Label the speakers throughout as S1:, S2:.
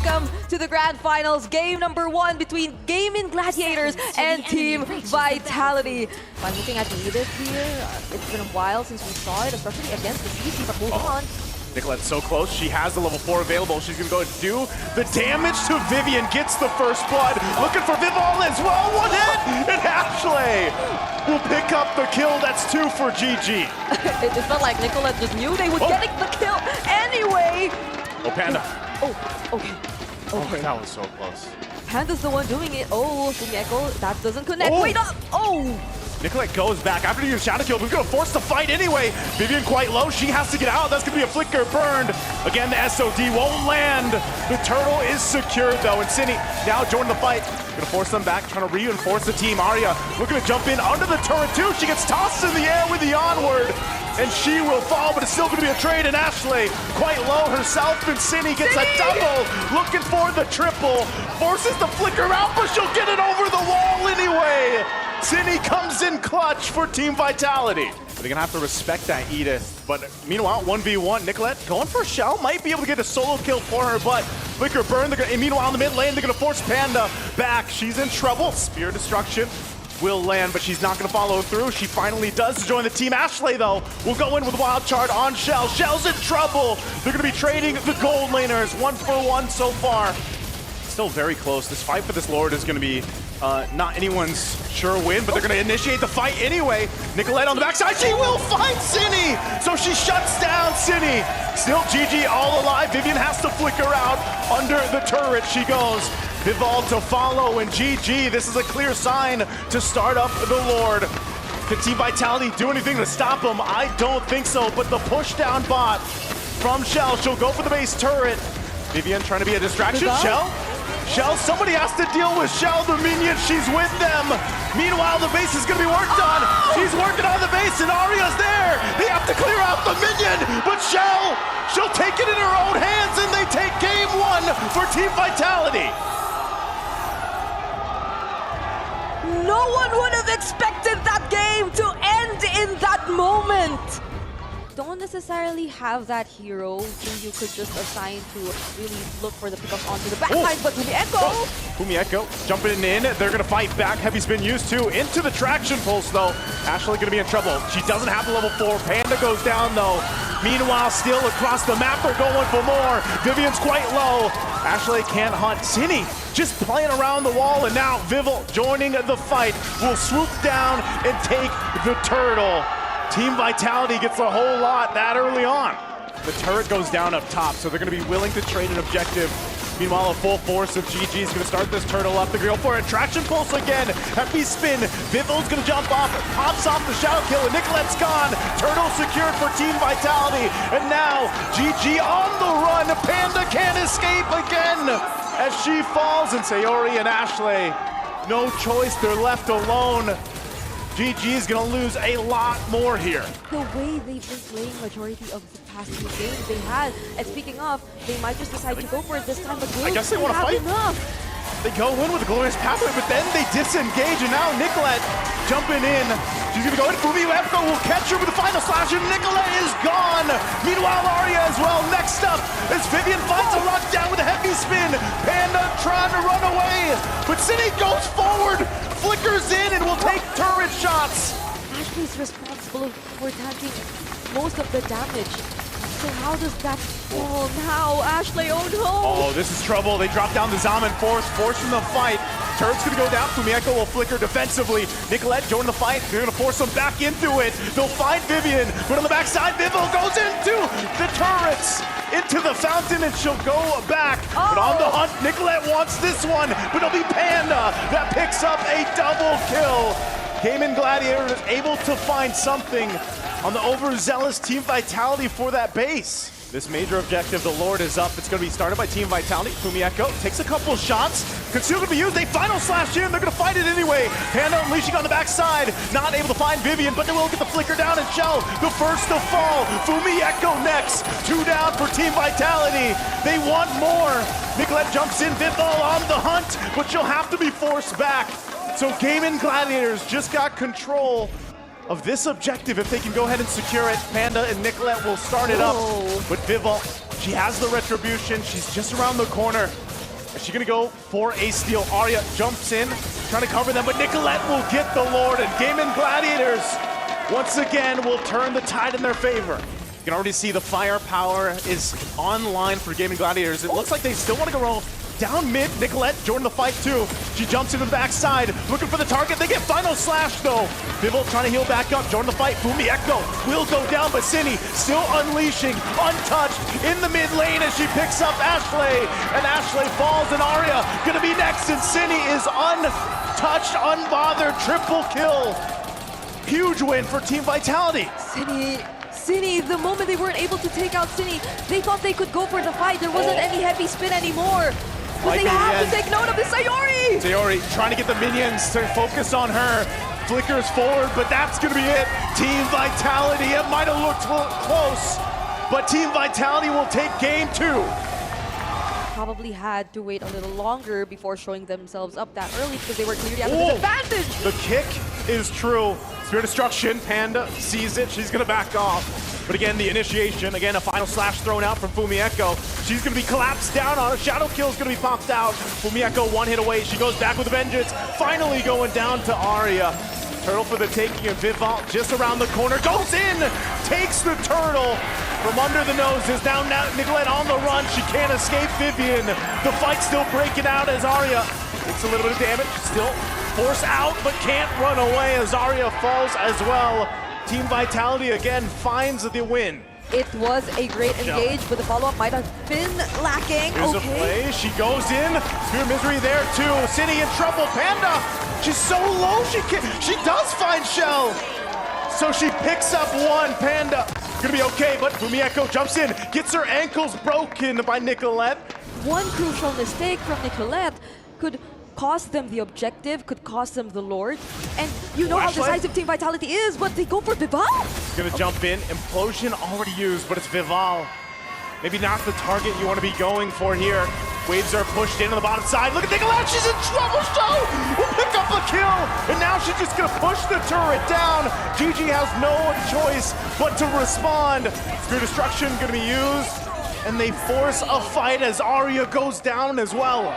S1: welcome to the Grand Finals, game number 1 between Gaming Gladiators and Team Vitality. By looking at Edith here, it's been a while since we saw it, especially against the CC, but moving on.
S2: Nicolette's so close. She has the level 4 available. She's going to go and do the damage to Vivian. Gets the first blood. Looking for Vivol as well. One hit! And Ashley will pick up the kill. That's 2 for GG.
S1: It felt like Nicolette just knew they would get the kill anyway.
S2: Oh, Panda.
S1: Oh, okay.
S2: Oh, that was so close.
S1: Panda's the one doing it. Oh, Sumieko, that doesn't connect.
S2: Oh.
S1: Wait up! Oh!
S2: Nicolette goes back after doing a shadow kill. We're going to force the fight anyway. Vivian quite low. She has to get out. That's going to be a flicker burned. Again, the SOD won't land. The turtle is secured though. And Cindy now joining the fight. Going to force them back, trying to reinforce the team. Arya looking to jump in under the turret too. She gets tossed in the air with the onward. And she will fall, but it's still going to be a trade. And Ashley quite low herself. And Cindy gets a double. Looking for the triple. Forces the flicker out, but she'll get it over the wall anyway. Cindy comes in clutch for Team Vitality. They're gonna have to respect that Edith. But meanwhile, 1v1, Nicolette going for a shell. Might be able to get a solo kill for her, but flicker burn. And meanwhile, in the mid lane, they're gonna force Panda back. She's in trouble. Spear destruction will land, but she's not gonna follow through. She finally does to join the team. Ashley, though, will go in with wild chart on Shell. Shell's in trouble. They're gonna be trading the gold laners 1-for-1 so far. Still very close. This fight for this Lord is gonna be not anyone's sure win, but they're gonna initiate the fight anyway. Nicolette on the backside, she will find Cindy! So she shuts down Cindy. Still GG all alive. Vivian has to flicker out. Under the turret she goes. Vivol to follow, and GG. This is a clear sign to start up the Lord. Can Team Vitality do anything to stop them? I don't think so, but the push down bot from Shell. She'll go for the base turret. Vivian trying to be a distraction. Shell, somebody has to deal with Shell, the minion, she's with them. Meanwhile, the base is gonna be worked on. She's working on the base and Arya's there. They have to clear out the minion, but she'll take it in her own hands and they take game 1 for Team Vitality.
S1: No one would have expected that game to end in that moment. Don't necessarily have that hero who you could just assign to really look for the pickup onto the backside, but
S2: Sumieko jumping in. They're going to fight back. Heavy spin used to. Into the traction pulse, though. Ashley going to be in trouble. She doesn't have the level 4. Panda goes down, though. Meanwhile, still across the map, they're going for more. Vivian's quite low. Ashley can't hunt. Cindy just playing around the wall, and now Vivol joining the fight will swoop down and take the turtle. Team Vitality gets a whole lot that early on. The turret goes down up top, so they're going to be willing to trade an objective. Meanwhile, a full force of GG is going to start this turtle up. They're going to go for a traction pulse again. Heavy spin. Vivol's going to jump off, pops off the shadow kill, and Nicolette's gone. Turtle secured for Team Vitality. And now, GG on the run. Panda can't escape again as she falls. And Sayori and Ashley, no choice. They're left alone. GG is going to lose a lot more here.
S1: The way they've been playing majority of the past 2 games they had, and speaking of, they might just decide to go for it this time, but
S2: I guess they want to fight.
S1: Enough.
S2: They go in with a glorious pathway, but then they disengage, and now Nicolette jumping in. She's going to go in. Fumieko will catch her with the final slash, and Nicolette is gone. Meanwhile, Arya as well. Next up as Vivian finds a lockdown with a heavy spin. Panda trying to run away, but Cindy goes forward, flickers in, and will take turret shots.
S1: Ashley's responsible for tanking most of the damage. So how does that fall now? Ashley, oh no!
S2: Oh, this is trouble. They drop down the Zaman force, forcing the fight. Turret's gonna go down. Fumieko will flicker defensively. Nicolette joining the fight. They're gonna force them back into it. They'll find Vivian, but on the backside, Vivol goes into the turrets, into the fountain, and she'll go back. But on the hunt, Nicolette wants this one, but it'll be Panda that picks up a double kill. Gaming Gladiator is able to find something on the overzealous Team Vitality for that base. This major objective, the Lord, is up. It's going to be started by Team Vitality. Fumieko takes a couple shots. Conceal going to be used. They final slash in. They're going to fight it anyway. Panda unleashing on the backside. Not able to find Vivian, but they will get the flicker down and Shell the first to fall. Fumieko next. 2 down for Team Vitality. They want more. Nicolette jumps in. Vivol on the hunt, but she'll have to be forced back. So Gaming Gladiators just got control of this objective. If they can go ahead and secure it, Panda and Nicolette will start it up. But Vivol, she has the retribution. She's just around the corner. Is she gonna go for a steal? Arya jumps in, trying to cover them, but Nicolette will get the Lord, and Gaming Gladiators once again will turn the tide in their favor. You can already see the firepower is online for Gaming Gladiators. It looks like they still want to go down mid. Nicolette joined the fight too. She jumps into the backside, looking for the target. They get final slash though. Bivol trying to heal back up, join the fight. Fumi Echo will go down, but Cindy still unleashing, untouched in the mid lane as she picks up Ashley. And Ashley falls, and Arya gonna be next, and Cindy is untouched, unbothered, triple kill. Huge win for Team Vitality.
S1: Cine, the moment they weren't able to take out Cine, they thought they could go for the fight. There wasn't any heavy spin anymore. But they have to take note of the Sayori!
S2: Sayori trying to get the minions to focus on her. Flickers forward, but that's gonna be it. Team Vitality, it might have looked close, but Team Vitality will take game 2.
S1: Probably had to wait a little longer before showing themselves up that early because they were clearly at a disadvantage.
S2: The kick is true. Spirit Destruction, Panda sees it, she's gonna back off. But again, the initiation, again, a final slash thrown out from Fumi Echo. She's gonna be collapsed down on it. Shadow Kill's gonna be popped out. Fumi Echo one hit away, she goes back with a vengeance. Finally going down to Arya. Turtle for the taking, and Vivalt just around the corner, goes in, takes the turtle from under the noses. Now Nicolette on the run, she can't escape Vivian. The fight's still breaking out as Arya takes a little bit of damage, still force out, but can't run away as Arya falls as well. Team Vitality again finds the win.
S1: It was a great engage, but the follow-up might have been lacking.
S2: Here's a play, she goes in, Spear Misery there too. City in trouble, Panda, she's so low, she does find Shell. So she picks up one, Panda, gonna be okay, but Fumi Echo jumps in, gets her ankles broken by Nicolette.
S1: One crucial mistake from Nicolette could cost them the objective, could cost them the Lord. And you know how decisive Team Vitality is, but they go for Vival.
S2: Gonna jump in, Implosion already used, but it's Vival. Maybe not the target you want to be going for here. Waves are pushed in on the bottom side. Look at Nicolette, she's in trouble, will pick up a kill. And now she's just gonna push the turret down. GG has no choice but to respond. Spear Destruction gonna be used, and they force a fight as Arya goes down as well.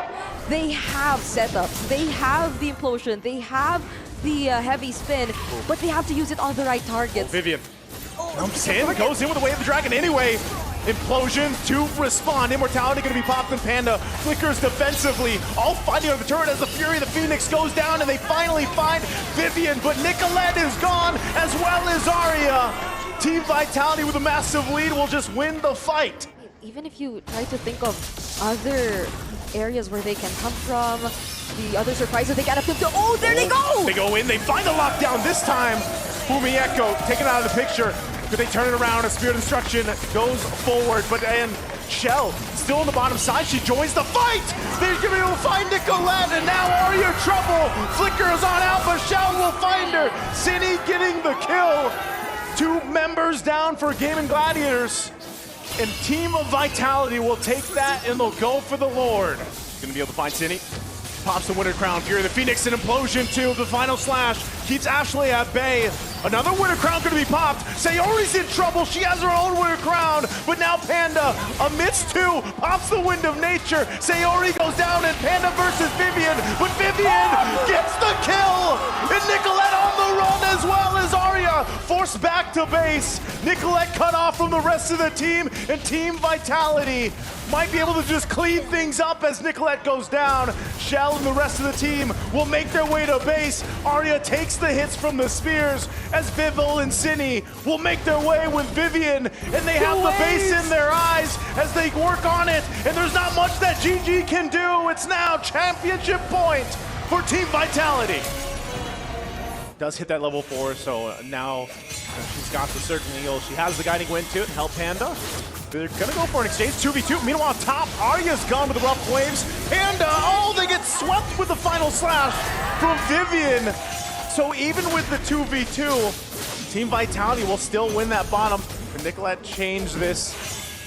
S1: They have setups, they have the implosion, they have the heavy spin, but they have to use it on the right targets.
S2: Vivian jumps in, goes in with the Way of the Dragon anyway. Implosion to respond. Immortality gonna be popped, and Panda flickers defensively, all fighting on the turret as the Fury of the Phoenix goes down, and they finally find Vivian, but Nicolette is gone as well as Arya. Team Vitality with a massive lead will just win the fight.
S1: Even if you try to think of other areas where they can come from, the other surprises they get up to, oh, there they go!
S2: They go in, they find the lockdown this time. Fumi Echo taken out of the picture. Could they turn it around? A Spirit Destruction goes forward, but then Shell still on the bottom side. She joins the fight. They're gonna be able to find Nicolette, and now Arya trouble. Flicker is on out, but Shell will find her. Cine getting the kill. 2 members down for Gaming Gladiators. And Team of Vitality will take that, and they'll go for the Lord. Gonna be able to find Cine. Pops the Winter Crown. Fury of the Phoenix, an Implosion too. The final slash keeps Ashley at bay. Another Winter Crown gonna be popped. Sayori's in trouble. She has her own Winter Crown. But now Panda, amidst 2, pops the Wind of Nature. Sayori goes down, and Panda versus Vivian. But Vivian gets the kill. And Nicolette on the run as well as Arya. Forced back to base. Nicolette cut off from the rest of the team. And Team Vitality might be able to just clean things up as Nicolette goes down. Shell and the rest of the team will make their way to base. Arya takes the hits from the spears as Vivol and Cine will make their way with Vivian, and they have the base in their eyes as they work on it, and there's not much that GG can do. It's now championship point for Team Vitality. Does hit that level 4, so now she's got the Circling Eagle. She has the Guiding Wind to help Panda. They're gonna go for an exchange, 2v2. Meanwhile, top, Arya's gone with the rough waves. Panda, oh, they get swept with the final slash from Vivian. So even with the 2v2, Team Vitality will still win that bottom. And Nicolette changed this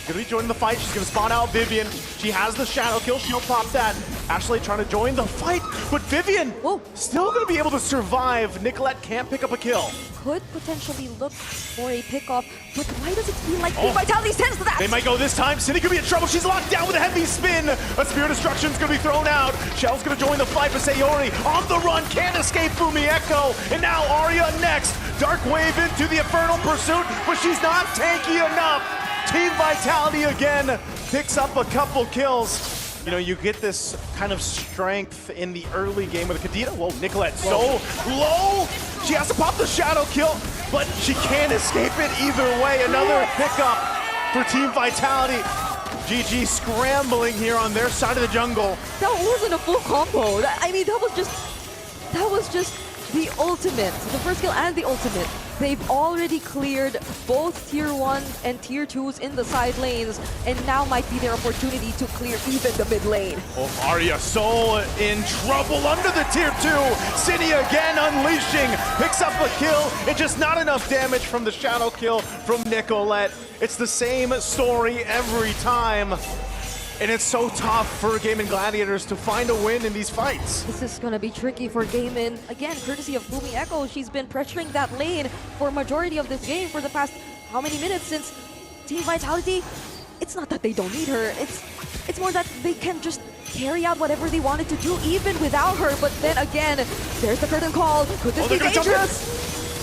S2: gonna be joining the fight. She's gonna spawn out Vivian. She has the shadow kill. She'll pop that. Ashley trying to join the fight, but Vivian still gonna be able to survive. Nicolette can't pick up a kill.
S1: Could potentially look for a pickoff, but why does it feel like Team Vitality sends that?
S2: They might go this time. Cindy could be in trouble. She's locked down with a heavy spin. A Spear of Destruction's gonna be thrown out. Shell's gonna join the fight, but Sayori on the run, can't escape Fumi Echo. And now Arya next. Dark Wave into the Infernal Pursuit, but she's not tanky enough. Team Vitality again picks up a couple kills. You know, you get this kind of strength in the early game with Kadena. Whoa, Nicolette so low. She has to pop the shadow kill, but she can't escape it either way. Another pickup for Team Vitality. GG scrambling here on their side of the jungle.
S1: That wasn't a full combo. I mean, that was just the ultimate. The first kill and the ultimate. They've already cleared both tier 1 and tier 2s in the side lanes, and now might be their opportunity to clear even the mid lane.
S2: Oh, Arya so in trouble under the tier 2. City again unleashing, picks up a kill, and just not enough damage from the shadow kill from Nicolette. It's the same story every time. And it's so tough for Gaming Gladiators to find a win in these fights.
S1: This is gonna be tricky for Gaming. Again, courtesy of Fumi Echo, she's been pressuring that lane for a majority of this game for the past how many minutes since Team Vitality. It's not that they don't need her, it's more that they can just carry out whatever they wanted to do even without her. But then again, there's the curtain call. Could this be dangerous?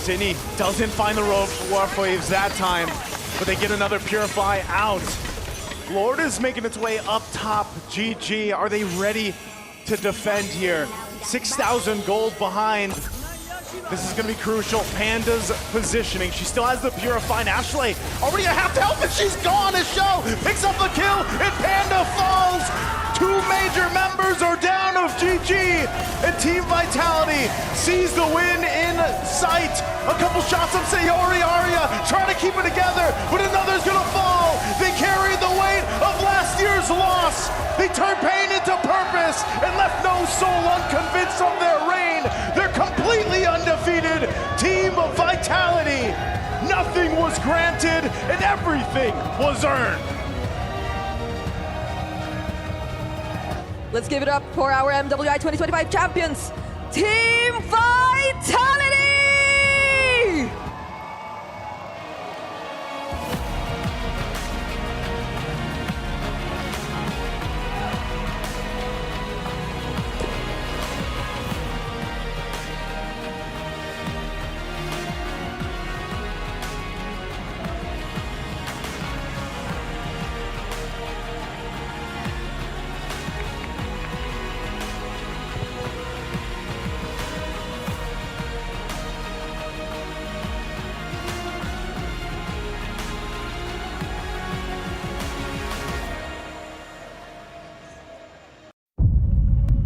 S2: Zinni doesn't find the warp waves that time, but they get another Purify out. Lord is making its way up top. GG, are they ready to defend here? 6,000 gold behind. This is gonna be crucial. Panda's positioning. She still has the Purify. Ashley already at half health and she's gone. As Show picks up the kill and Panda falls. 2 major members are down of GG, and Team Vitality sees the win in sight. A couple shots of Sayori Arya trying to keep it together, but another's gonna fall. They carried the weight of last year's loss. They turned pain into purpose and left no soul unconvinced of their reign. They're completely undefeated. Team Vitality. Nothing was granted and everything was earned.
S1: Let's give it up for our MWI 2025 champions, Team Vitality!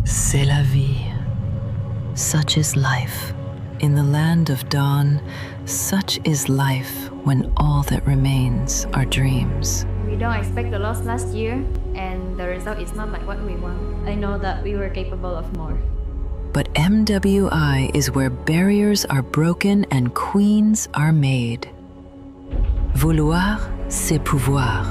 S3: C'est la vie. Such is life. In the land of dawn, such is life when all that remains are dreams.
S4: We don't expect the loss last year, and the result is not like what we want. I know that we were capable of more.
S3: But MWI is where barriers are broken and queens are made. Vouloir, c'est pouvoir.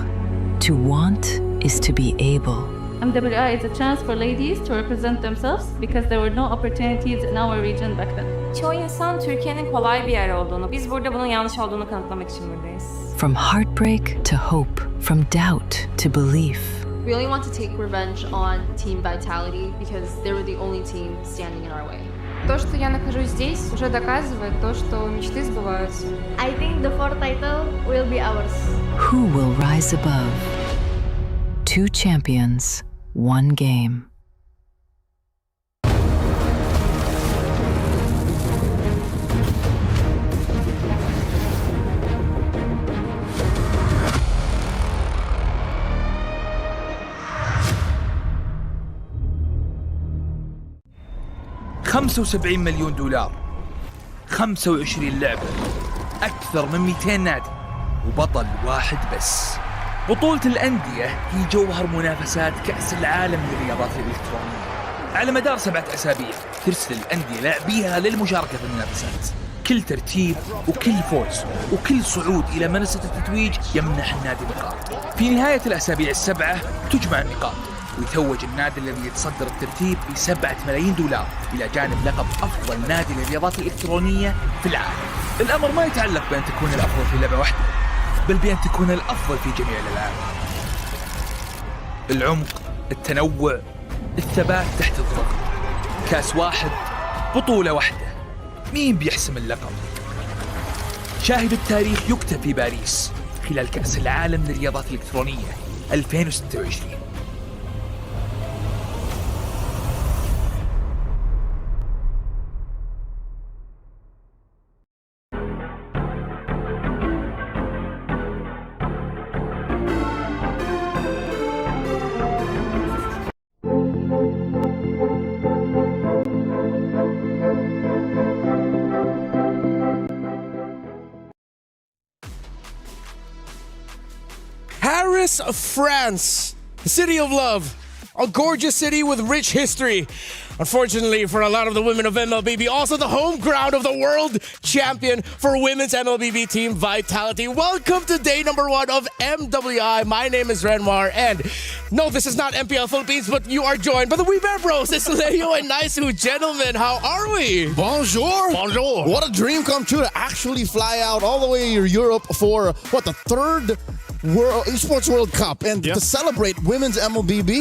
S3: To want is to be able.
S4: MWI is a chance for ladies to represent themselves because there were no opportunities in our region back then.
S5: Çoğu insan Türkiye'nin kolay bir yer olduğunu, biz burada bunun yanlış olduğunu kanıtlamak için buradayız.
S3: From heartbreak to hope, from doubt to belief.
S6: We only want to take revenge on Team Vitality because they were the only team standing in our way.
S5: То, что я нахожусь здесь, уже доказывает то, что мечты сбываются.
S4: I think the fourth title will be ours.
S3: Who will rise above? 2 champions, 1 game.
S7: $75 مليون، 25 لعبة، أكثر من 200 نادي، وبطل واحد بس. بطولة الأندية هي جوهر منافسات كأس العالم للرياضات الإلكترونية. على مدار 7 أسابيع ترسل الأندية لاعبيها للمشاركة في المنافسات. كل ترتيب وكل فوز وكل صعود إلى منصة التتويج يمنح النادي نقاط. في نهاية الأسابيع السبعة تجمع النقاط ويتوج النادي الذي يتصدر الترتيب ب$7 ملايين إلى جانب لقب أفضل نادي للرياضات الإلكترونية في العالم. الأمر ما يتعلق بأن تكون الأفضل في لعبة واحدة، بل بأن تكون الأفضل في جميع الألعاب. العمق، التنوع، الثبات تحت الضغط. كاس واحد، بطولة واحدة، مين بيحسم اللقب؟ شاهد التاريخ يكتب في باريس خلال كأس العالم للرياضات الإلكترونية 2026.
S8: Paris, France, the city of love, a gorgeous city with rich history. Unfortunately for a lot of the women of MLBB, also the home ground of the world champion for women's MLBB team Vitality. Welcome to day number 1 of MWI. My name is Renmar, and no, this is not MPL Philippines, but you are joined by the We Bear Bros. It's Leo and Naisu. Gentlemen, how are we?
S9: Bonjour.
S8: Bonjour.
S9: What a dream come true to actually fly out all the way to Europe for, the third Esports World Cup, and to celebrate women's MLBB,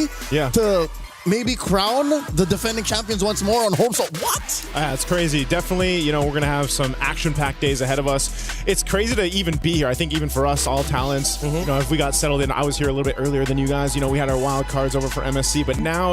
S9: to maybe crown the defending champions once more on home. So what?
S2: It's crazy. Definitely, we're going to have some action-packed days ahead of us. It's crazy to even be here. I think even for us, all talents, if we got settled in, I was here a little bit earlier than you guys. We had our wild cards over for MSC, but now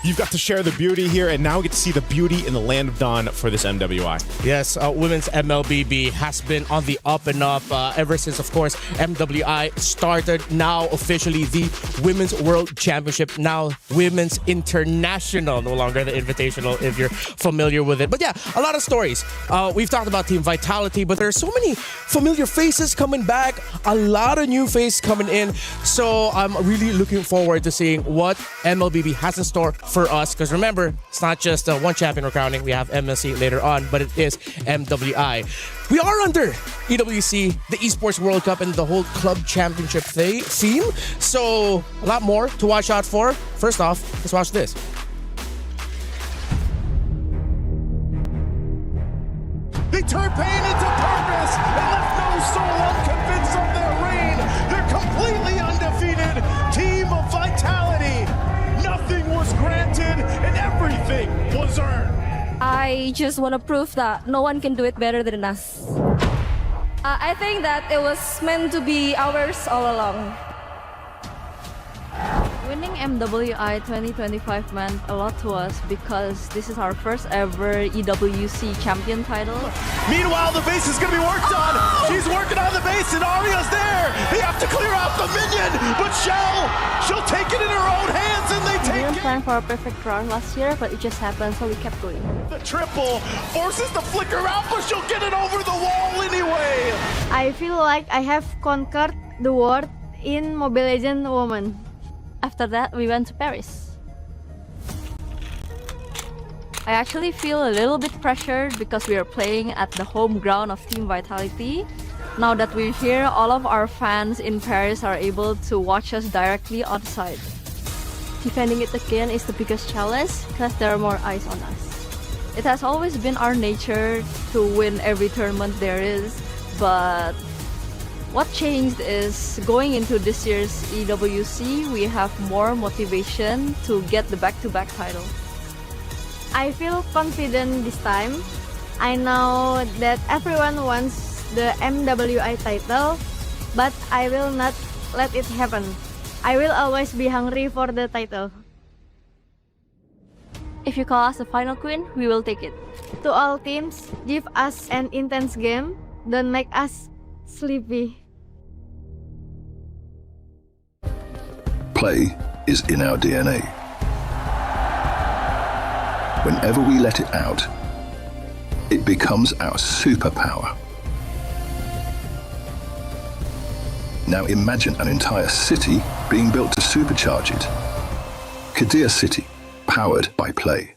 S2: you've got to share the beauty here, and now we get to see the beauty in the land of Dawn for this MWI.
S8: Yes, women's MLBB has been on the up and up ever since, of course, MWI started. Now officially the Women's World Championship, now Women's International, no longer the Invitational if you're familiar with it. But yeah, a lot of stories. We've talked about Team Vitality, but there are so many familiar faces coming back, a lot of new faces coming in. So I'm really looking forward to seeing what MLBB has in store for us. Because remember, it's not just one champion we're crowning. We have MSC later on, but it is MWI. We are under EWC, the Esports World Cup, and the whole club championship theme. So a lot more to watch out for. First off, let's watch this.
S2: They turn pain into purpose and left no soul unconvinced of their reign. They're completely undefeated. Team of Vitality. Nothing was granted and everything was earned.
S10: I just want to prove that no one can do it better than us. I think that it was meant to be ours all along.
S6: Winning MWI 2025 meant a lot to us because this is our first ever EWC champion title.
S2: Meanwhile, the base is going to be worked on. She's working on the base and Arya's there. They have to clear out the minion, but she'll take it in her own hands and they
S4: We
S2: take
S4: didn't
S2: it.
S4: plan for a perfect run last year, but it just happened, so we kept going.
S2: The triple forces the flicker out, but she'll get it over the wall anyway.
S4: I feel like I have conquered the world in Mobile Legends Women. After that, we went to Paris.
S6: I actually feel a little bit pressured because we are playing at the home ground of Team Vitality. Now that we're here, all of our fans in Paris are able to watch us directly on site.
S4: Defending it again is the biggest challenge because there are more eyes on us.
S6: It has always been our nature to win every tournament there is, but what changed is going into this year's EWC, we have more motivation to get the back-to-back title.
S4: I feel confident this time. I know that everyone wants the MWI title, but I will not let it happen. I will always be hungry for the title.
S6: If you call us the final queen, we will take it.
S4: To all teams, give us an intense game. Don't make us sleepy.
S11: Play is in our DNA. Whenever we let it out, it becomes our superpower. Now imagine an entire city being built to supercharge it. Kadir City, powered by Play.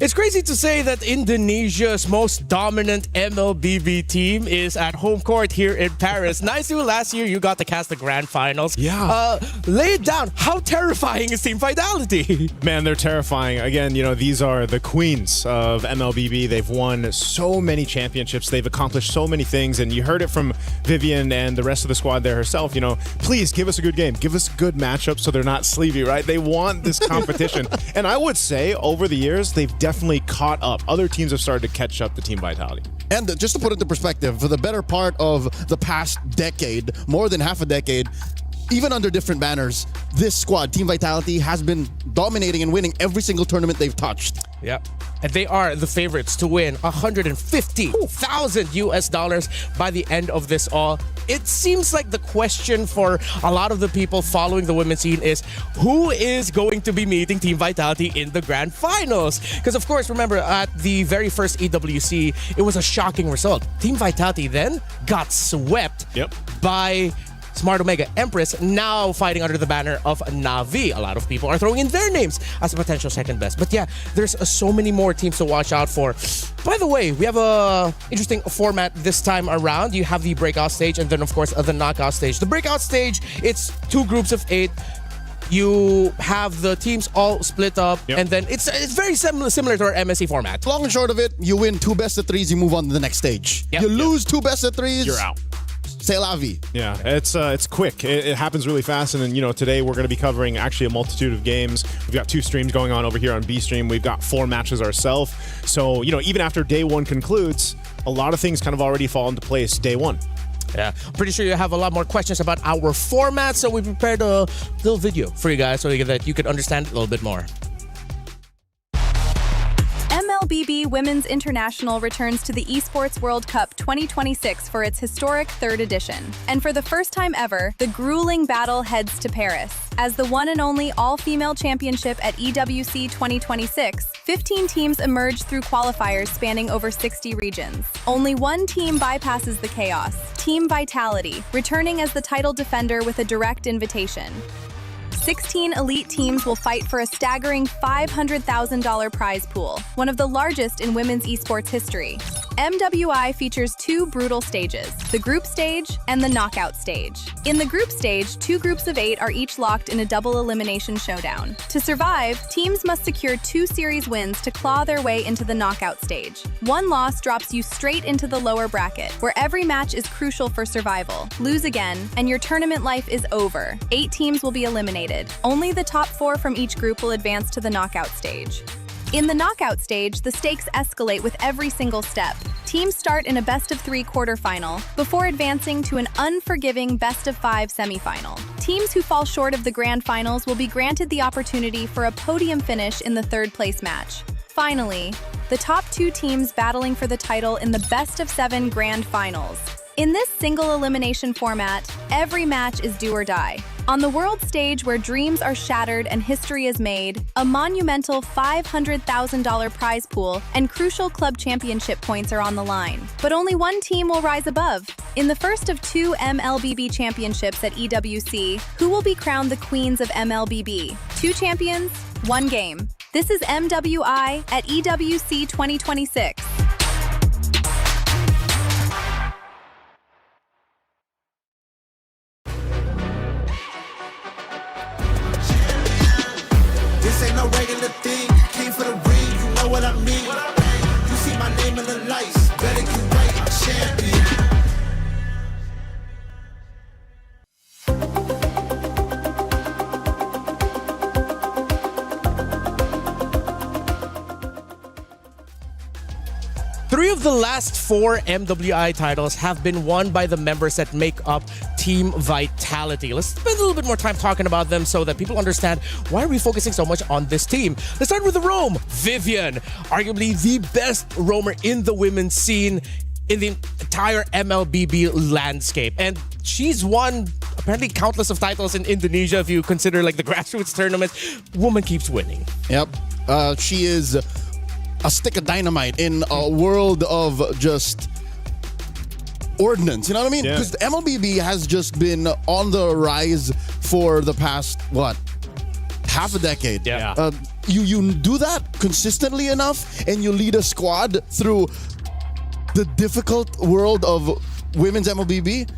S8: It's crazy to say that Indonesia's most dominant MLBB team is at home court here in Paris. Nice to last year you got to cast the grand finals.
S2: Yeah.
S8: Lay it down. How terrifying is Team Vitality?
S2: Man, they're terrifying. Again, you know, these are the queens of MLBB. They've won so many championships. They've accomplished so many things. And you heard it from Vivian and the rest of the squad there herself. You know, please give us a good game. Give us good matchups so they're not sleepy, right? They want this competition. And I would say over the years, they've definitely caught up. Other teams have started to catch up to Team Vitality.
S9: And just to put it into perspective, for the better part of the past decade, more than half a decade, even under different banners, this squad, Team Vitality, has been dominating and winning every single tournament they've touched.
S8: Yep. And they are the favorites to win $150,000 by the end of this all. It seems like the question for a lot of the people following the women's scene is who is going to be meeting Team Vitality in the grand finals? Because of course, remember at the very first EWC, it was a shocking result. Team Vitality then got swept by Smart Omega Empress, now fighting under the banner of Na'Vi. A lot of people are throwing in their names as a potential second best. But yeah, there's so many more teams to watch out for. By the way, we have a interesting format this time around. You have the breakout stage and then of course the knockout stage. The breakout stage, it's 2 groups of 8. You have the teams all split up, and then it's very similar to our MSC format.
S9: Long and short of it, you win 2 best of 3s, you move on to the next stage. You lose 2 best of 3s,
S2: you're out.
S9: C'est la vie.
S2: Yeah, it's quick. It happens really fast. And then, you know, today we're going to be covering actually a multitude of games. We've got 2 streams going on over here on B Stream. We've got 4 matches ourselves. So, you know, even after day 1 concludes, a lot of things kind of already fall into place day 1.
S8: Yeah, pretty sure you have a lot more questions about our format. So we prepared a little video for you guys so that you could understand it a little bit more.
S12: MLBB Women's International returns to the Esports World Cup 2026 for its historic 3rd edition. And for the first time ever, the grueling battle heads to Paris. As the one and only all-female championship at EWC 2026, 15 teams emerge through qualifiers spanning over 60 regions. Only one team bypasses the chaos, Team Vitality, returning as the title defender with a direct invitation. 16 elite teams will fight for a staggering $500,000 prize pool, one of the largest in women's esports history. MWI features 2 brutal stages, the group stage and the knockout stage. In the group stage, 2 groups of 8 are each locked in a double elimination showdown. To survive, teams must secure 2 series wins to claw their way into the knockout stage. One loss drops you straight into the lower bracket, where every match is crucial for survival. Lose again, and your tournament life is over. 8 teams will be eliminated. Only the top 4 from each group will advance to the knockout stage. In the knockout stage, the stakes escalate with every single step. Teams start in a best-of-3 quarterfinal before advancing to an unforgiving best-of-5 semifinal. Teams who fall short of the grand finals will be granted the opportunity for a podium finish in the 3rd-place match. Finally, the top 2 teams battling for the title in the best-of-7 grand finals. In this single elimination format, every match is do or die. On the world stage where dreams are shattered and history is made, a monumental $500,000 prize pool and crucial club championship points are on the line. But only one team will rise above. In the first of 2 MLBB championships at EWC, who will be crowned the queens of MLBB? 2 champions, 1 game. This is MWI at EWC 2026.
S13: This ain't no regular thing. Came for the ring, you know what I mean. You see my name in the lights, better get right, I'm champion.
S8: Three of the last 4 MWI titles have been won by the members that make up Team Vitality. Let's spend a little bit more time talking about them so that people understand why are we focusing so much on this team. Let's start with the roam. Vivian, arguably the best roamer in the women's scene in the entire MLBB landscape. And she's won apparently countless of titles in Indonesia if you consider like the grassroots tournament. Woman keeps winning.
S9: Yep. She is a stick of dynamite in a world of just ordnance. You know what I mean? Because the MLBB has just been on the rise for the past, half a decade.
S8: Yeah.
S9: You do that consistently enough, and you lead a squad through the difficult world of women's MLBB.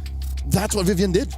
S9: That's what Vivian did.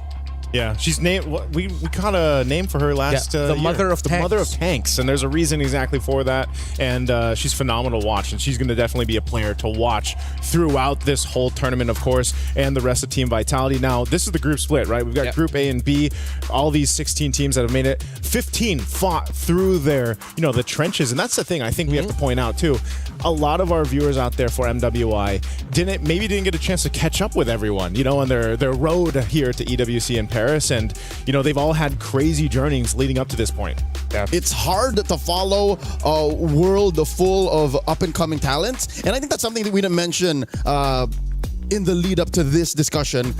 S2: Yeah, she's named. We got a name for her last.
S8: The Mother of Tanks.
S2: Mother of Tanks, and there's a reason exactly for that. And she's phenomenal to watch, and she's going to definitely be a player to watch throughout this whole tournament, of course, and the rest of Team Vitality. Now, this is the group split, right? We've got Group A and B. All these 16 teams that have made it. 15 fought through their, the trenches, and that's the thing I think we have to point out too. A lot of our viewers out there for MWI didn't get a chance to catch up with everyone, on their road here to EWC in Paris. And they've all had crazy journeys leading up to this point.
S9: It's hard to follow a world full of up-and-coming talents, and I think that's something that we didn't mention in the lead up to this discussion.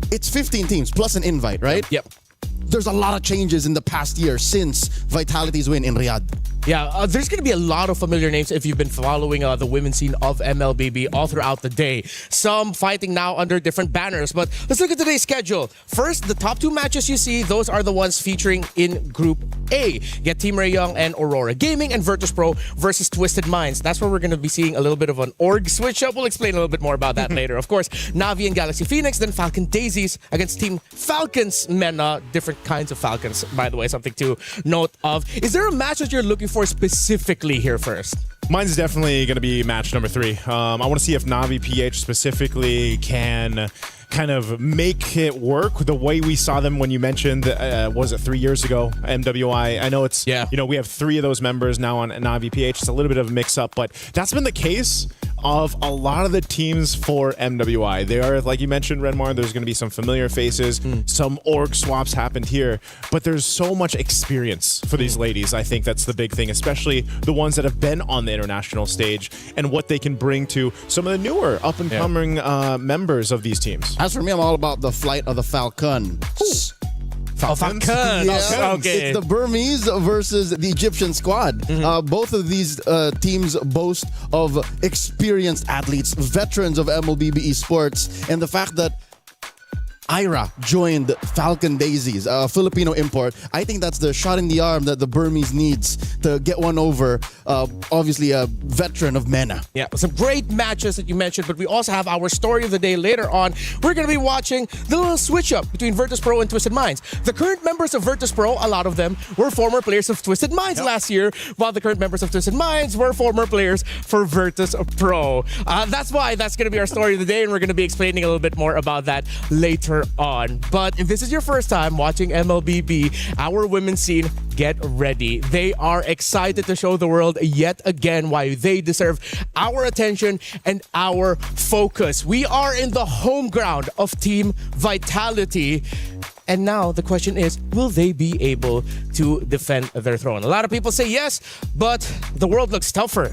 S9: It's 15 teams plus an invite, right?
S8: Yep.
S9: There's a lot of changes in the past year since Vitality's win in Riyadh.
S8: Yeah, there's going to be a lot of familiar names if you've been following the women's scene of MLBB all throughout the day. Some fighting now under different banners. But let's look at today's schedule. First, the top 2 matches you see, those are the ones featuring in Group A. Get Team Ray Young and Aurora Gaming and Virtus Pro versus Twisted Minds. That's where we're going to be seeing a little bit of an org switch up. We'll explain a little bit more about that later. Of course, Navi and Galaxy Phoenix, then Falcon Daisies against Team Falcons Mena. Different kinds of Falcons, by the way, something to note of. Is there a match that you're looking for specifically here first?
S2: Mine's definitely going to be match number 3. I want to see if Navi PH specifically can kind of make it work the way we saw them when you mentioned, was it 3 years ago, MWI? I know it's, we have 3 of those members now on Navi PH. It's a little bit of a mix-up, but that's been the case of a lot of the teams for MWI. They are, like you mentioned, Redmar, there's going to be some familiar faces, some org swaps happened here, but there's so much experience for these ladies. I think that's the big thing, especially the ones that have been on the international stage and what they can bring to some of the newer up-and-coming members of these teams.
S9: As for me, I'm all about the flight of the Falcon.
S8: Falcons?
S9: Yeah.
S8: Okay.
S9: It's the Burmese versus the Egyptian squad. Both of these teams boast of experienced athletes, veterans of MLBB esports, and the fact that Ira joined Falcon Daisies, a Filipino import. I think that's the shot in the arm that the Burmese needs to get one over, obviously a veteran of MENA.
S8: Yeah, some great matches that you mentioned, but we also have our story of the day later on. We're going to be watching the little switch-up between Virtus Pro and Twisted Minds. The current members of Virtus Pro, a lot of them, were former players of Twisted Minds last year, while the current members of Twisted Minds were former players for Virtus Pro. That's why that's going to be our story of the day, and we're going to be explaining a little bit more about that later on. But if this is your first time watching MLBB, our women's scene, get ready. They are excited to show the world yet again why they deserve our attention and our focus. We are in the home ground of Team Vitality. And now the question is, will they be able to defend their throne? A lot of people say yes, but the world looks tougher.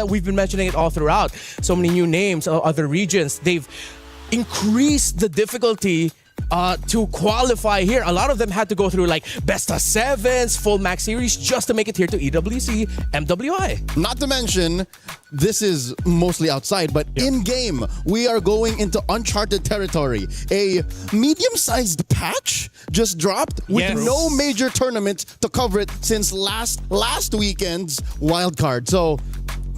S8: We've been mentioning it all throughout. So many new names, other regions. They've increased the difficulty to qualify here. A lot of them had to go through like best of sevens, full max series just to make it here to EWC MWI.
S9: Not to mention, this is mostly outside, but in-game, we are going into uncharted territory. A medium-sized patch just dropped with no major tournament to cover it since last weekend's wildcard. So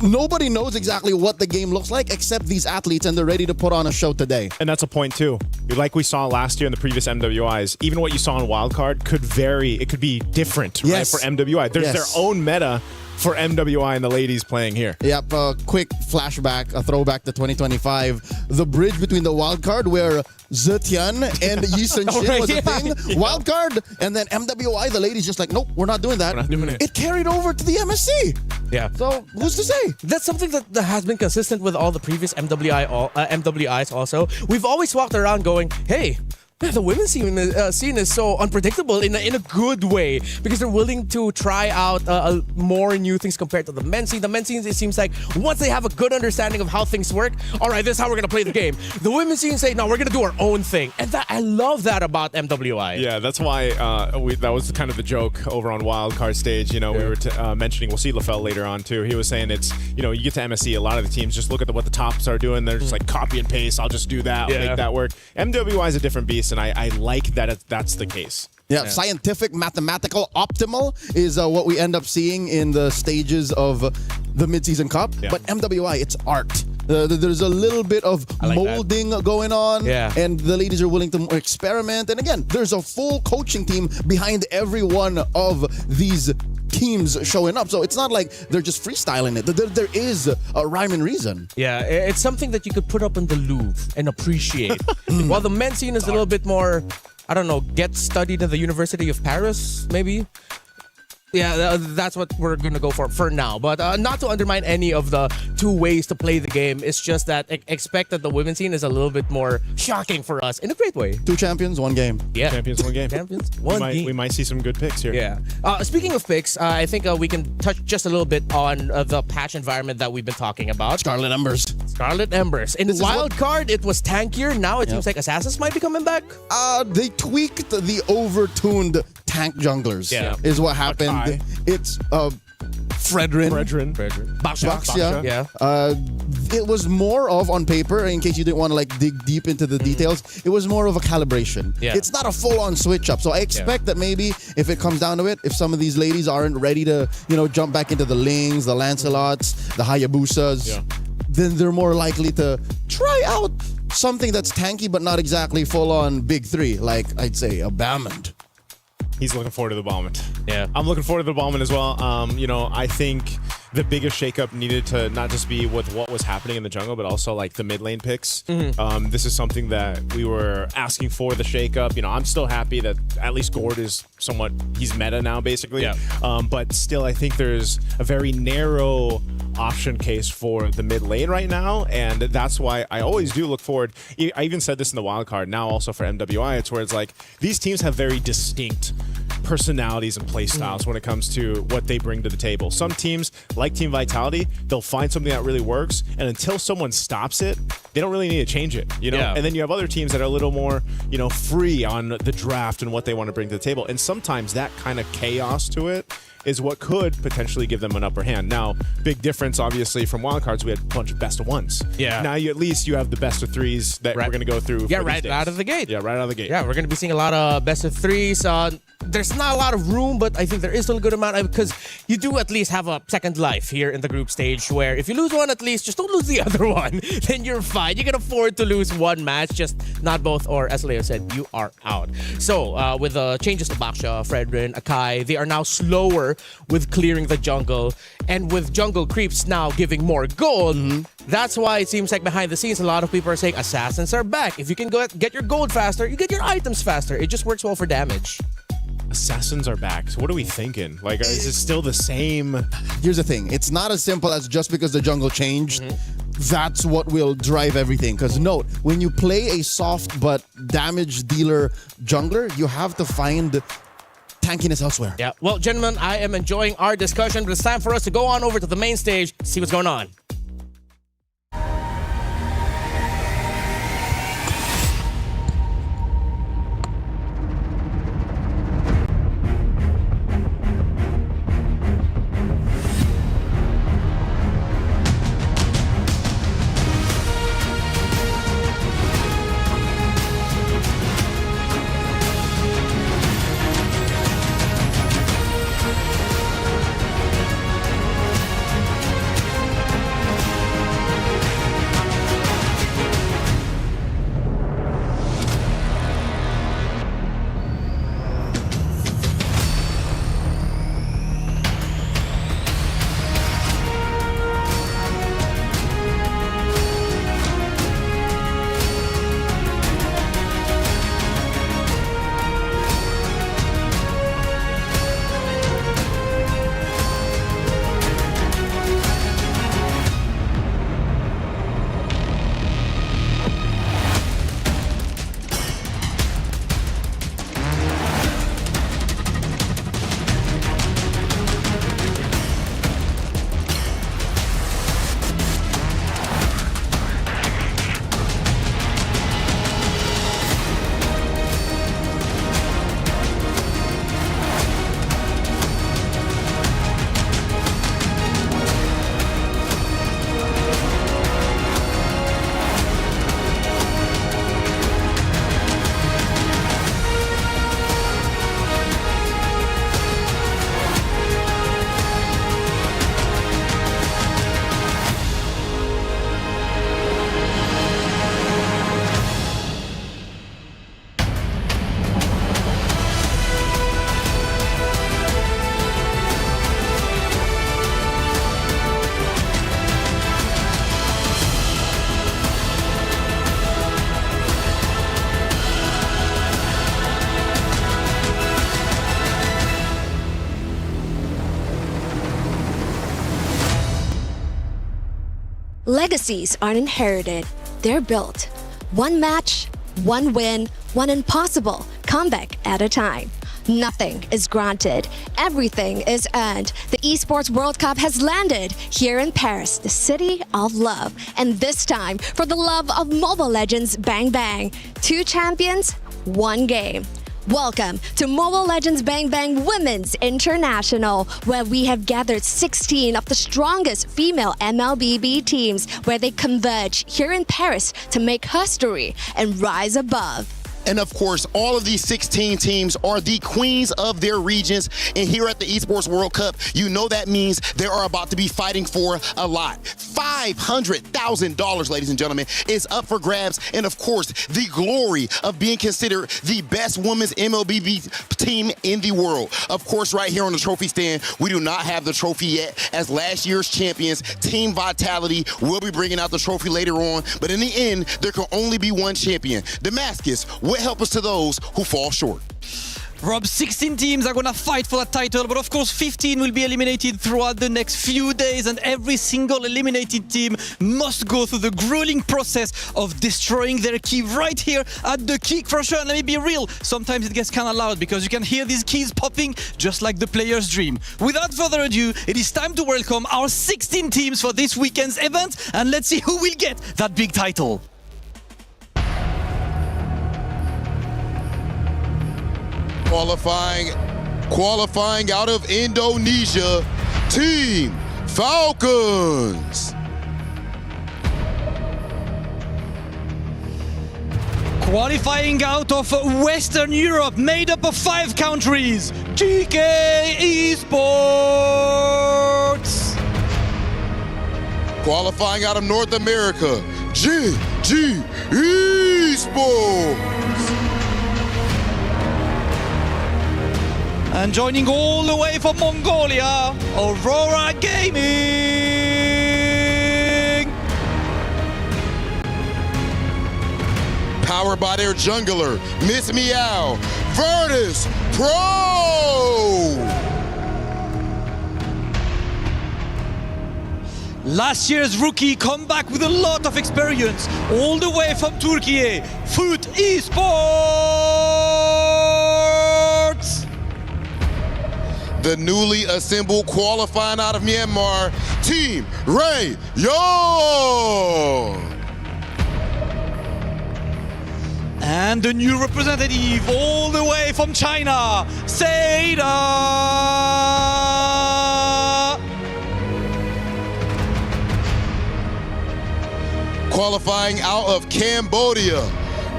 S9: nobody knows exactly what the game looks like except these athletes, and they're ready to put on a show today.
S2: And that's a point too. Like we saw last year in the previous MWIs, even what you saw in Wildcard could vary. It could be different, right, for MWI. There's their own meta for MWI and the ladies playing here.
S9: Yep, quick flashback, a throwback to 2025. The bridge between the wildcard where Zetian and Yi Sun Shin was a thing. Wildcard, and then MWI, the ladies just like, nope, we're not doing that.
S2: We're not doing it.
S9: It carried over to the MSC.
S8: Yeah.
S9: So who's to say?
S8: That's something that has been consistent with all the previous MWIs also. We've always walked around going, hey, man, the women's scene is so unpredictable in a good way because they're willing to try out more new things compared to the men's scene. The men's scene, it seems like once they have a good understanding of how things work, all right, this is how we're going to play the game. The women's scene say, no, we're going to do our own thing. And I love that about MWI.
S2: Yeah, that's why that was kind of the joke over on Wildcard stage. You know, we were mentioning, we'll see LaFell later on too. He was saying it's, you know, you get to MSC, a lot of the teams just look at what the tops are doing. They're just like copy and paste. I'll just do that. I'll make that work. MWI is a different beast. and I like that that's the case.
S9: Yeah, scientific, mathematical, optimal is what we end up seeing in the stages of the Mid-Season Cup.
S2: Yeah.
S9: But MWI, it's art. There's a little bit of molding going on, and the ladies are willing to experiment. And again, there's a full coaching team behind every one of these teams showing up. So it's not like they're just freestyling it. There is a rhyme and reason.
S8: Yeah, it's something that you could put up in the Louvre and appreciate. While the men's scene is a little bit more, I don't know, get studied at the University of Paris, maybe? Yeah, that's what we're going to go for now. But not to undermine any of the two ways to play the game. It's just that expect that the women's scene is a little bit more shocking for us in a great way.
S9: 2 champions, 1 game.
S8: Yeah.
S2: Champions, 1 game.
S8: Champions, 1 game.
S2: We might see some good picks here.
S8: Yeah. Speaking of picks, I think we can touch just a little bit on the patch environment that we've been talking about.
S9: Scarlet Embers.
S8: Scarlet Embers. In Wild Card, it was tankier. Now it seems like Assassins might be coming back.
S9: They tweaked the overtuned tank junglers. Is what happened. It's Fredrin. Baxia.
S8: Yeah.
S9: It was more of, on paper, in case you didn't want to like dig deep into the details, it was more of a calibration.
S8: Yeah.
S9: It's not a full-on switch up. So I expect that maybe if it comes down to it, if some of these ladies aren't ready to, jump back into the Lings, the Lancelots, the Hayabusas, then they're more likely to try out something that's tanky but not exactly full-on big 3, like I'd say a Bamond.
S2: He's looking forward to the Ballman.
S8: Yeah.
S2: I'm looking forward to the Ballman as well. I think the biggest shakeup needed to not just be with what was happening in the jungle, but also like the mid lane picks. This is something that we were asking for, the shakeup. I'm still happy that at least Gord is he's meta now, basically.
S8: Yeah.
S2: But still, I think there's a very narrow option case for the mid lane right now, and that's why I always do look forward. I even said this in the wild card, now also for MWI, it's where it's like these teams have very distinct personalities and play styles when it comes to what they bring to the table. Some teams, like Team Vitality, they'll find something that really works, and until someone stops it, they don't really need to change it,
S8: Yeah.
S2: And then you have other teams that are a little more, free on the draft and what they want to bring to the table. And sometimes that kind of chaos to it is what could potentially give them an upper hand. Now, big difference, obviously, from wildcards, we had a bunch of best of 1s.
S8: Yeah.
S2: Now, at least you have the best of 3s that we're going to go through.
S8: Yeah, right out of the gate.
S2: Yeah, right out of the gate.
S8: Yeah, we're going to be seeing a lot of best of 3s. There's not a lot of room, but I think there is still a good amount because you do at least have a second life here in the group stage where if you lose one, at least just don't lose the other one. Then you're fine. You can afford to lose one match, just not both, or as Leo said, you are out. So with the changes to Baxia, Fredrin, Akai, they are now slower with clearing the jungle, and with jungle creeps now giving more gold. That's why it seems like behind the scenes, a lot of people are saying Assassins are back. If you can get your gold faster, you get your items faster. It just works well for damage.
S2: Assassins are back. So what are we thinking? Like, is it still the same?
S9: Here's the thing. It's not as simple as just because the jungle changed, that's what will drive everything. Because note, when you play a soft but damage dealer jungler, you have to find tankiness elsewhere.
S8: Yeah. Well, gentlemen, I am enjoying our discussion, but it's time for us to go on over to the main stage, see what's going on.
S14: Legacies aren't inherited, they're built. One match, one win, one impossible comeback at a time. Nothing is granted. Everything is earned. The Esports World Cup has landed here in Paris, the city of love. And this time, for the love of Mobile Legends Bang Bang. 2 champions, 1 game. Welcome to Mobile Legends Bang Bang Women's International, where we have gathered 16 of the strongest female MLBB teams, where they converge here in Paris to make history and rise above.
S15: And of course, all of these 16 teams are the queens of their regions. And here at the Esports World Cup, you know that means they are about to be fighting for a lot. $500,000, ladies and gentlemen, is up for grabs. And of course, the glory of being considered the best women's MLBB team in the world. Of course, right here on the trophy stand, we do not have the trophy yet, as last year's champions, Team Vitality, will be bringing out the trophy later on. But in the end, there can only be one champion. Damascus, what help us to those who fall short?
S16: Rob, 16 teams are going to fight for that title, but of course 15 will be eliminated throughout the next few days, and every single eliminated team must go through the grueling process of destroying their key right here at the Key Crusher. And let me be real, sometimes it gets kind of loud because you can hear these keys popping just like the player's dream. Without further ado, it is time to welcome our 16 teams for this weekend's event, and let's see who will get that big title.
S15: Qualifying out of Indonesia, Team Falcons.
S16: Qualifying out of Western Europe, made up of 5 countries, GK Esports.
S15: Qualifying out of North America, GG Esports.
S16: And joining all the way from Mongolia, Aurora Gaming.
S15: Powered by their jungler, Miss Meow, Virtus Pro.
S16: Last year's rookie come back with a lot of experience, all the way from Turkey, Foot Esports.
S15: The newly assembled qualifying out of Myanmar, Team Ray Young.
S16: And the new representative all the way from China, Seda.
S15: Qualifying out of Cambodia,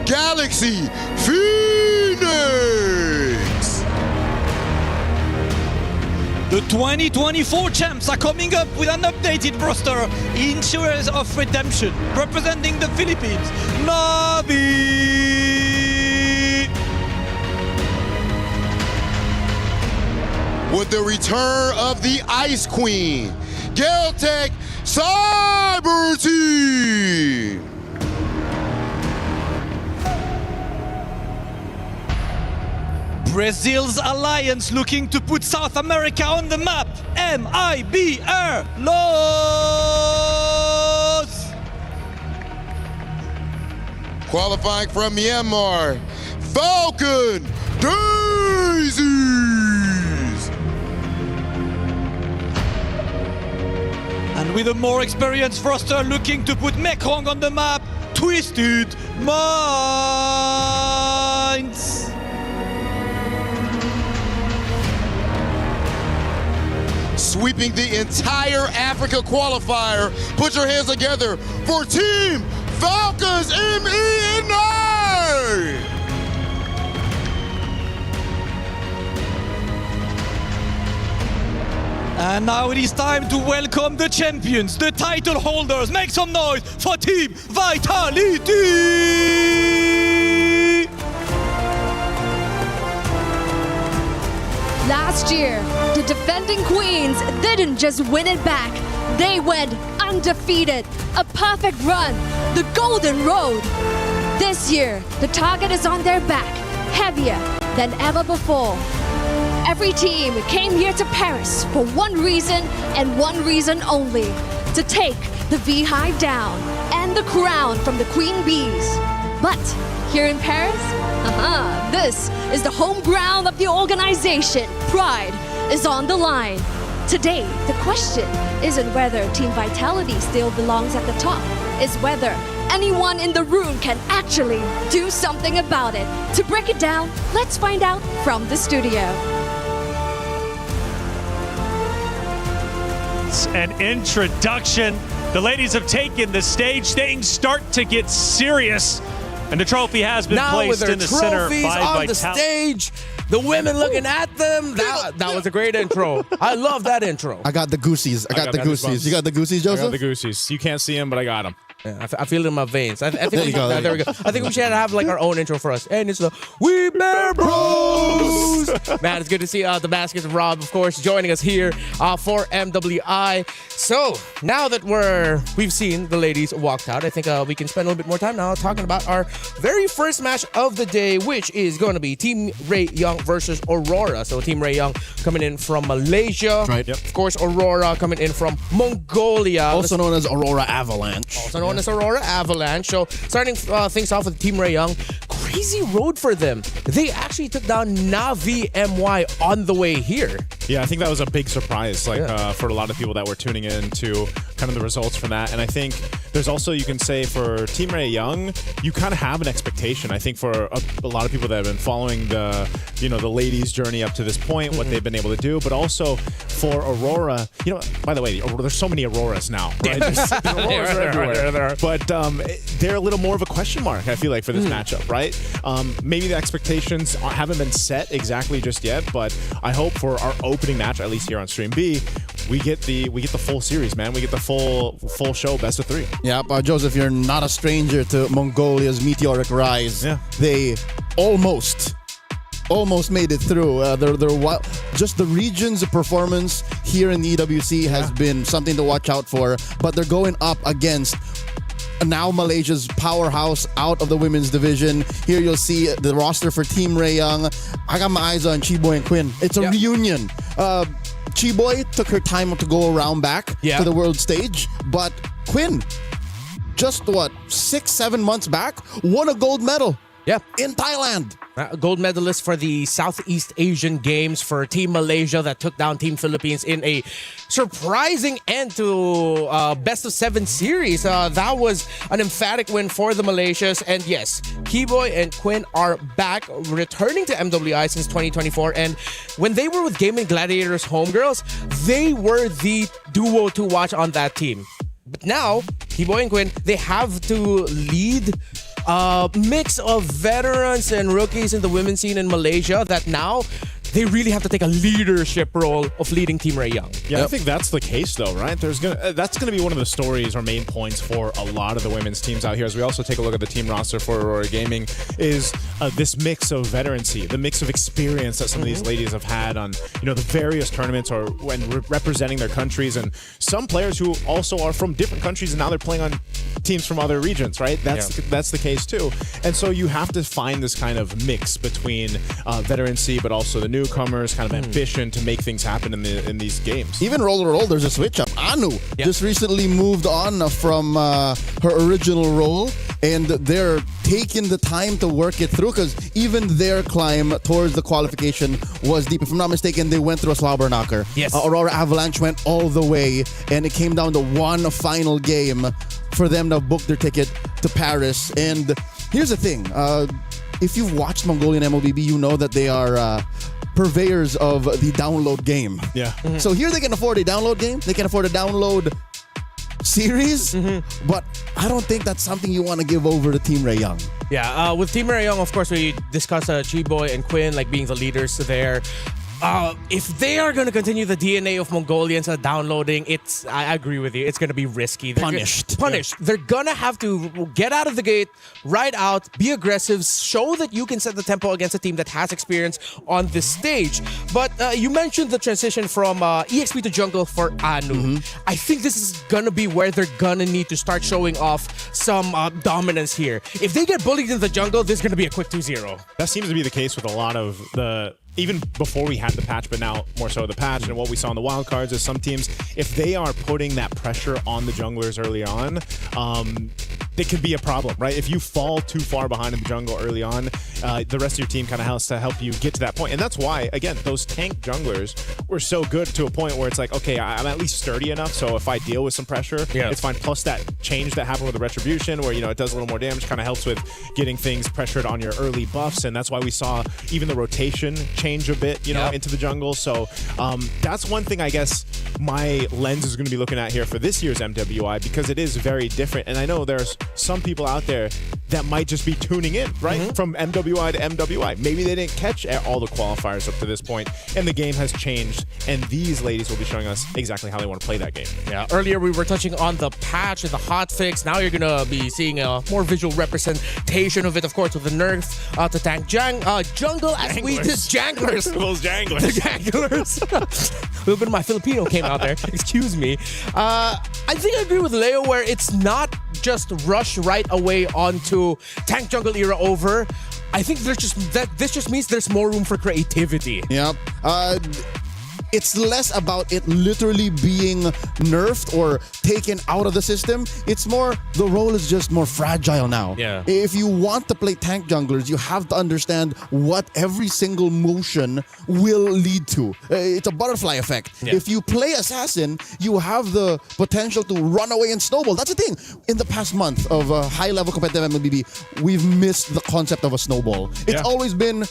S15: Galaxy Phoenix.
S16: The 2024 champs are coming up with an updated roster in Shares of Redemption, representing the Philippines, Navi.
S15: With the return of the Ice Queen, Galtech Cyber Team.
S16: Brazil's alliance looking to put South America on the map, MIBR Los.
S15: Qualifying from Myanmar, Falcon Daisies.
S16: And with a more experienced roster looking to put Mekong on the map, Twisted Minds.
S15: Sweeping the entire Africa qualifier. Put your hands together for Team Falcons MENA!
S16: And now it is time to welcome the champions, the title holders. Make some noise for Team Vitality!
S14: Last year, the defending queens didn't just win it back. They went undefeated. A perfect run. The golden road. This year, the target is on their back, heavier than ever before. Every team came here to Paris for one reason and one reason only: to take the V-Hive down, and the crown from the Queen Bees. But here in Paris, this is the home ground of the organization. Pride is on the line. Today, the question isn't whether Team Vitality still belongs at the top, it's whether anyone in the room can actually do something about it. To break it down, let's find out from the studio.
S17: An introduction. The ladies have taken the stage. Things start to get serious. And the trophy has been
S8: now
S17: placed in the center by
S8: on the stage. The women looking at them. That was a great intro. I love that intro.
S9: I got the goosies. I got the goosies. You got the goosies, Joseph?
S2: I got the goosies. You can't see them, but I got them.
S8: Yeah, I feel it in my veins. I think
S9: There you go.
S8: there we go. I think we should have like our own intro for us. And it's the We Bear Bros. Man, it's good to see the Baskets of Rob, of course, joining us here for MWI. So now that we've seen the ladies walked out, I think we can spend a little bit more time now talking about our very first match of the day, which is going to be Team Ray Young versus Aurora. So Team Ray Young coming in from Malaysia.
S9: Right. Yep.
S8: Of course, Aurora coming in from Mongolia.
S9: Also known as Aurora Avalanche.
S8: Also known as Aurora Avalanche. So starting things off with Team Ray Young, crazy road for them. They actually took down Navi MY on the way here.
S2: Yeah, I think that was a big surprise, for a lot of people that were tuning in to kind of the results from that. And I think there's also, you can say, for Team Ray Young, you kind of have an expectation. I think for a lot of people that have been following the ladies' journey up to this point, what they've been able to do, but also for Aurora, by the way, there's so many Auroras now, right? Auroras are everywhere. But they're a little more of a question mark, I feel like, for this matchup, right? Maybe the expectations haven't been set exactly just yet, but I hope for our opening match, at least here on Stream B, we get the full series, man. We get the full show, best of 3.
S9: Yeah, Joseph, you're not a stranger to Mongolia's meteoric rise.
S2: Yeah.
S9: They almost made it through. Just the region's performance here in the EWC has been something to watch out for, but they're going up against now Malaysia's powerhouse out of the women's division. Here you'll see the roster for Team Ray Young. I got my eyes on Chiboy and Quinn. It's a reunion. Chiboy took her time to go around back to the world stage, but Quinn, just 6-7 months back, won a gold medal.
S8: Yeah.
S9: In Thailand.
S8: Gold medalist for the Southeast Asian Games for Team Malaysia that took down Team Philippines in a surprising end to best of 7 series. That was an emphatic win for the Malaysians. And yes, Keyboy and Quinn are back, returning to MWI since 2024. And when they were with Gaming Gladiators Homegirls, they were the duo to watch on that team. But now, Keyboy and Quinn, they have to lead mix of veterans and rookies in the women's scene in Malaysia that now they really have to take a leadership role of leading Team Ray Young.
S2: Yeah, I think that's the case, though, right? That's gonna be one of the stories or main points for a lot of the women's teams out here. As we also take a look at the team roster for Aurora Gaming, is this mix of veterancy, the mix of experience that some of these ladies have had on the various tournaments or when representing their countries, and some players who also are from different countries and now they're playing on teams from other regions, right? That's the case too. And so you have to find this kind of mix between veterancy, but also the newcomers, kind of ambition to make things happen in these games.
S9: Even roll, there's a switch up. Anu just recently moved on from her original role, and they're taking the time to work it through because even their climb towards the qualification was deep. If I'm not mistaken, they went through a slobber knocker.
S8: Yes.
S9: Aurora Avalanche went all the way, and it came down to one final game for them to book their ticket to Paris. And here's the thing. If you've watched Mongolian MLBB, you know that they are purveyors of the download game.
S2: Yeah.
S9: So here they can afford a download game. They can afford a download series. But I don't think that's something you want to give over to Team Ray Young.
S8: Yeah, with Team Ray Young, of course, we discussed Chiboy and Quinn like being the leaders there. If they are going to continue the DNA of Mongolians downloading, I agree with you. It's going to be risky.
S9: Punished.
S8: They're going to have to get out of the gate, ride out, be aggressive, show that you can set the tempo against a team that has experience on this stage. But you mentioned the transition from EXP to jungle for Anu. I think this is going to be where they're going to need to start showing off some dominance here. If they get bullied in the jungle, this is going to be a quick 2-0.
S2: That seems to be the case with a lot of the even before we had the patch, but now more so the patch, and what we saw in the wild cards is some teams, if they are putting that pressure on the junglers early on, it could be a problem, right? If you fall too far behind in the jungle early on, the rest of your team kind of has to help you get to that point. And that's why, again, those tank junglers were so good to a point where it's like, okay, I'm at least sturdy enough, so if I deal with some pressure, it's fine. Plus that change that happened with the Retribution, where, you know, it does a little more damage, kind of helps with getting things pressured on your early buffs, and that's why we saw even the rotation change a bit, you know, into the jungle. So that's one thing I guess my lens is going to be looking at here for this year's MWI, because it is very different. And I know there's some people out there that might just be tuning in, right? From MWI to MWI. Maybe they didn't catch all the qualifiers up to this point, and the game has changed, and these ladies will be showing us exactly how they want to play that game.
S8: Yeah, earlier we were touching on the patch and the hotfix. Now you're going to be seeing a more visual representation of it, of course, with the nerf to tank jungle, as we did janglers.
S2: Those janglers.
S8: The janglers. A little bit of my Filipino came out there. Excuse me. I think I agree with Leo where it's not just rush right away onto tank jungle era over. I think there's just this just means there's more room for creativity.
S9: Yep. It's less about it literally being nerfed or taken out of the system. It's more, the role is just more fragile now.
S8: Yeah.
S9: If you want to play tank junglers, you have to understand what every single motion will lead to. It's a butterfly effect.
S8: Yeah.
S9: If you play assassin, you have the potential to run away and snowball. That's the thing. In the past month of high-level competitive MLBB, we've missed the concept of a snowball. It's always been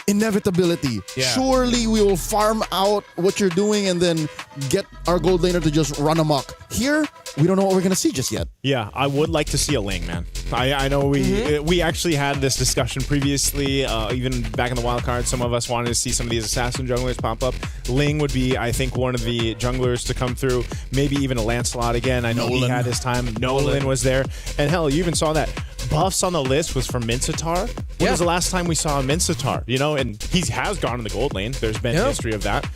S9: inevitability.
S8: Yeah.
S9: Surely we will farm out what you're doing and then get our gold laner to just run amok. Here, we don't know what we're going to see just yet.
S2: Yeah, I would like to see a Ling, man. I know we actually had this discussion previously, even back in the wild card. Some of us wanted to see some of these assassin junglers pop up. Ling would be, I think, one of the junglers to come through. Maybe even a Lancelot again. I know he had his time. Nolan was there. And hell, you even saw that. Buffs on the list was for Mincetar. When was the last time we saw Mincetar? You know, and he has gone in the gold lane. There's been history of that.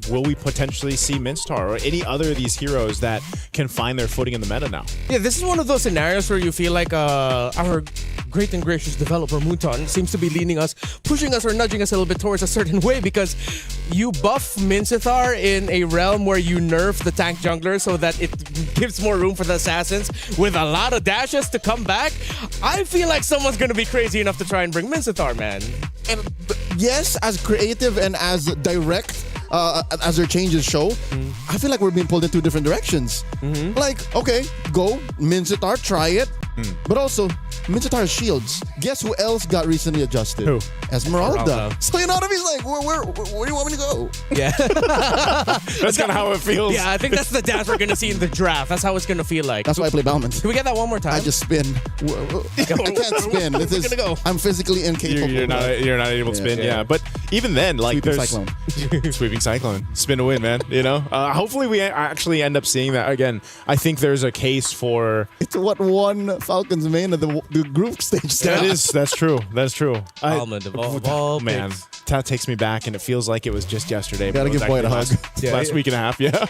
S2: Will we potentially see Mincetar or any other of these heroes that can find their footing in the meta now?
S8: Yeah, this is one of those scenarios where you feel like our great and gracious developer Muton seems to be leaning us, pushing us or nudging us a little bit towards a certain way, because you buff Mincetar in a realm where you nerf the tank jungler so that it gives more room for the assassins with a lot of dashes to come back. I feel like someone's going to be crazy enough to try and bring Mincetar, man.
S9: And yes, as creative and as direct as their changes show, I feel like we're being pulled in two different directions. Like, okay, go, Mincetar, try it. But also, Mincetar's shields. Guess who else got recently adjusted?
S2: Who?
S9: Esmeralda. So you know what I mean? He's like, where do you want me to go?
S8: Yeah.
S2: That's kind of how it feels.
S8: Yeah, I think that's the dance we're going to see in the draft. That's how it's going to feel like.
S9: That's why I play Bowman.
S8: Can we get that one more time?
S9: I just spin. I can't spin. This is,
S8: go.
S9: I'm physically incapable.
S2: You're not able to spin. Yeah. But even then, like,
S9: Sweeping
S2: there's
S9: Cyclone.
S2: Sweeping Cyclone. Spin to win, man. You know. Hopefully we actually end up seeing that again. I think there's a case for.
S9: It's what won Falcons main at the group stage.
S2: That's true. That's true.
S8: Almond of all
S2: man, that takes me back, and it feels like it was just yesterday.
S9: Gotta give Boyd a hug.
S2: Last week and a half, yeah.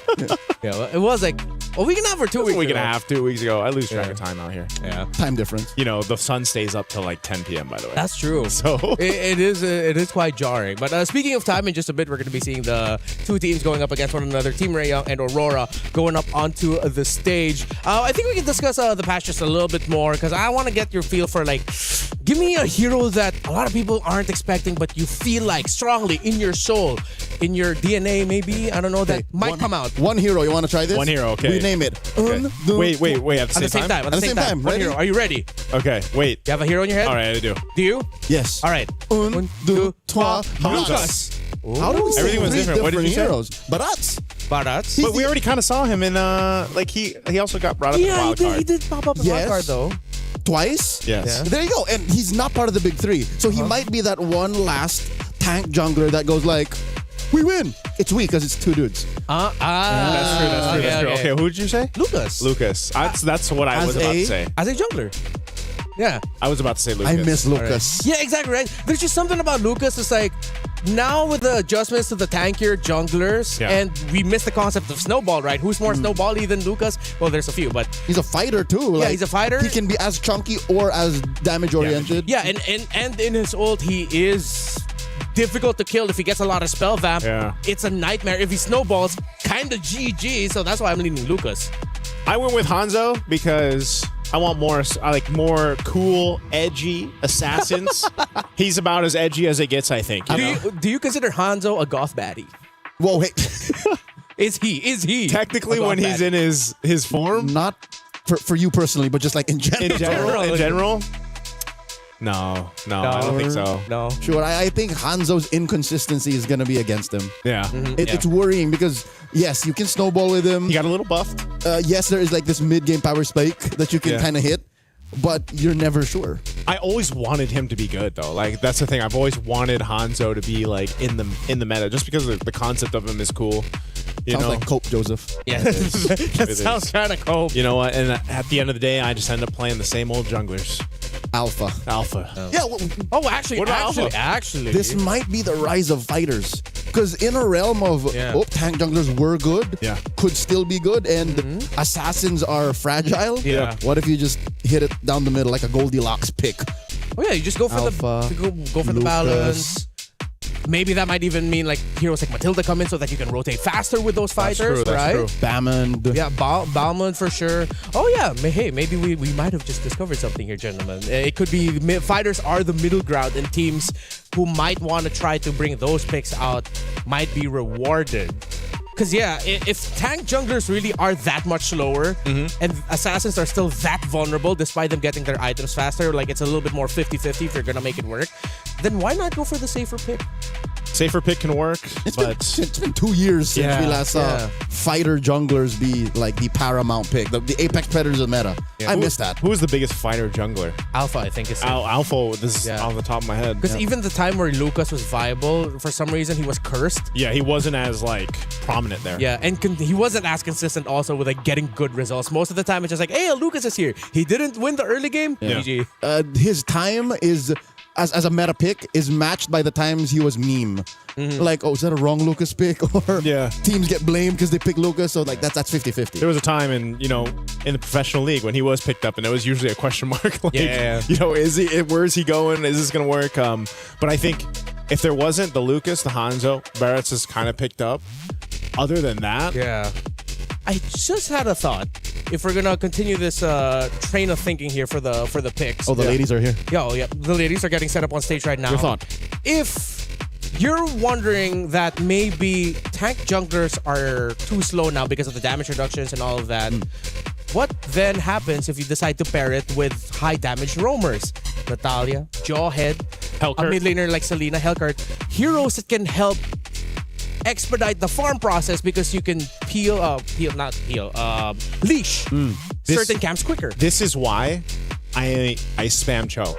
S8: Yeah, it was like a week and a half or 2 weeks.
S2: A week and a half, 2 weeks ago. I lose track of time out here.
S8: Yeah,
S9: time difference.
S2: You know, the sun stays up till like 10 p.m. By the way.
S8: That's true.
S2: So
S8: it is quite jarring. But speaking of time, in just a bit, we're going to be seeing the two teams going up against one another. Team Raya and Aurora going up onto the stage. I think we can discuss the patch just a little bit more, because I want to get your feel for, like, give me a hero that a lot of people aren't expecting, but you feel like strongly in your soul, in your DNA, maybe. I don't know, that might come out.
S9: One hero. You want to try this?
S2: One hero. Okay.
S9: We name it.
S2: Okay. Wait. At the same time.
S8: At the same time. One hero. Are you ready?
S2: Okay. Wait.
S8: You have a hero in your head?
S2: All right, I do.
S8: Do you?
S9: Yes.
S8: All right.
S9: Un, deux, trois,
S2: Lucas.
S9: How do we say
S2: Everything was different. What did you say?
S9: Heroes? Barats.
S2: But we already kind of saw him in like he also got brought up in the wild card.
S8: He did pop up in the wild card though.
S9: Twice?
S2: Yes.
S9: Yeah. There you go. And he's not part of the big three. So he might be that one last tank jungler that goes like, we win. It's weak because it's two dudes.
S2: That's true. Okay, who did you say?
S8: Lucas.
S2: That's what I was about to say.
S8: As a jungler. Yeah.
S2: I was about to say Lucas.
S9: I miss Lucas.
S8: Right. Yeah, exactly right. There's just something about Lucas. It's like, now with the adjustments to the tankier junglers, and we missed the concept of snowball, right? Who's more snowball-y than Lucas? Well, there's a few, but
S9: he's a fighter too.
S8: Yeah,
S9: like,
S8: he's a fighter.
S9: He can be as chunky or as damage-oriented.
S8: Yeah, and in his ult, he is difficult to kill if he gets a lot of spell vamp.
S2: Yeah.
S8: It's a nightmare. If he snowballs, kind of GG. So that's why I'm leaning Lucas.
S2: I went with Hanzo because I want I like more cool, edgy assassins. He's about as edgy as it gets, I think.
S8: Do you consider Hanzo a goth baddie?
S9: Whoa, hey.
S8: Is he?
S2: Technically, when he's in his form?
S9: Not for you personally, but just like in general.
S2: In general? No, I don't think so.
S8: No.
S9: Sure, I think Hanzo's inconsistency is going to be against him.
S2: Yeah.
S9: It's worrying because, yes, you can snowball with him.
S2: He got a little buffed.
S9: Yes, there is like this mid-game power spike that you can kind of hit, but you're never sure.
S2: I always wanted him to be good, though. Like, that's the thing. I've always wanted Hanzo to be, like, in the meta, just because the concept of him is cool.
S9: Sounds like Cope, Joseph.
S8: Yeah, that sounds kind of cope.
S2: You know what? And at the end of the day, I just end up playing the same old junglers.
S9: Alpha.
S2: Yeah.
S8: Actually,
S9: this might be the rise of fighters. Because in a realm of tank junglers were good, could still be good, and assassins are fragile.
S8: Yeah.
S9: What if you just hit it down the middle like a Goldilocks pick?
S8: Oh yeah, you just go for the balance. Maybe that might even mean like heroes like Matilda come in so that you can rotate faster with those fighters, right?
S2: True.
S9: Balmond.
S8: Yeah, Balmond for sure. Oh yeah, hey, maybe we might have just discovered something here, gentlemen. It could be fighters are the middle ground, and teams who might want to try to bring those picks out might be rewarded. Because, yeah, if tank junglers really are that much slower and assassins are still that vulnerable despite them getting their items faster, like it's a little bit more 50-50 if you're going to make it work, then why not go for the safer pick?
S2: Safer pick can work,
S9: It's been 2 years since we last saw fighter junglers be like the paramount pick, the apex predators of meta.
S8: Yeah.
S9: I miss that.
S2: Who is the biggest fighter jungler?
S8: Alpha, I think, is
S2: Alpha. This is on the top of my head.
S8: Because even the time where Lucas was viable, for some reason he was cursed.
S2: Yeah, he wasn't as like prominent there.
S8: Yeah, and he wasn't as consistent also with like getting good results. Most of the time it's just like, hey, Lucas is here. He didn't win the early game. GG.
S9: His time is as a meta pick is matched by the times he was meme. Like, oh, is that a wrong Lucas pick? Or teams get blamed because they pick Lucas. So like that's 50-50.
S2: There was a time in the professional league when he was picked up, and it was usually a question mark. Like, where is he going? Is this gonna work? But I think if there wasn't the Lucas, the Hanzo, Barrett's is kind of picked up. Other than that,
S8: I just had a thought. If we're gonna continue this train of thinking here for the picks.
S9: Oh, the ladies are here.
S8: Yeah, the ladies are getting set up on stage right now.
S9: Your thought?
S8: If you're wondering that maybe tank junglers are too slow now because of the damage reductions and all of that, what then happens if you decide to pair it with high damage roamers? Natalia, Jawhead,
S2: Hellcurt.
S8: A mid laner like Selena, Hellcurt, heroes that can help expedite the farm process because you can leash certain camps quicker.
S2: This is why I spam Cho.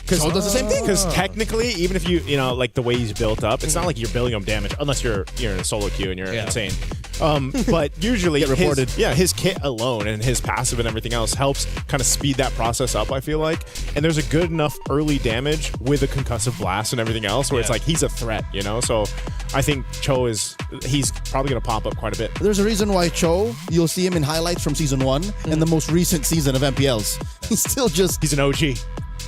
S9: Cho does the same thing.
S2: Because technically, even if you like the way he's built up, it's not like you're building him damage unless you're in a solo queue and you're insane. But usually, his kit alone and his passive and everything else helps kind of speed that process up, I feel like. And there's a good enough early damage with a concussive blast and everything else where it's like he's a threat, So I think Cho he's probably going to pop up quite a bit.
S9: There's a reason why Cho, you'll see him in highlights from season 1 and the most recent season of MPLs. He's still he's
S2: an OG.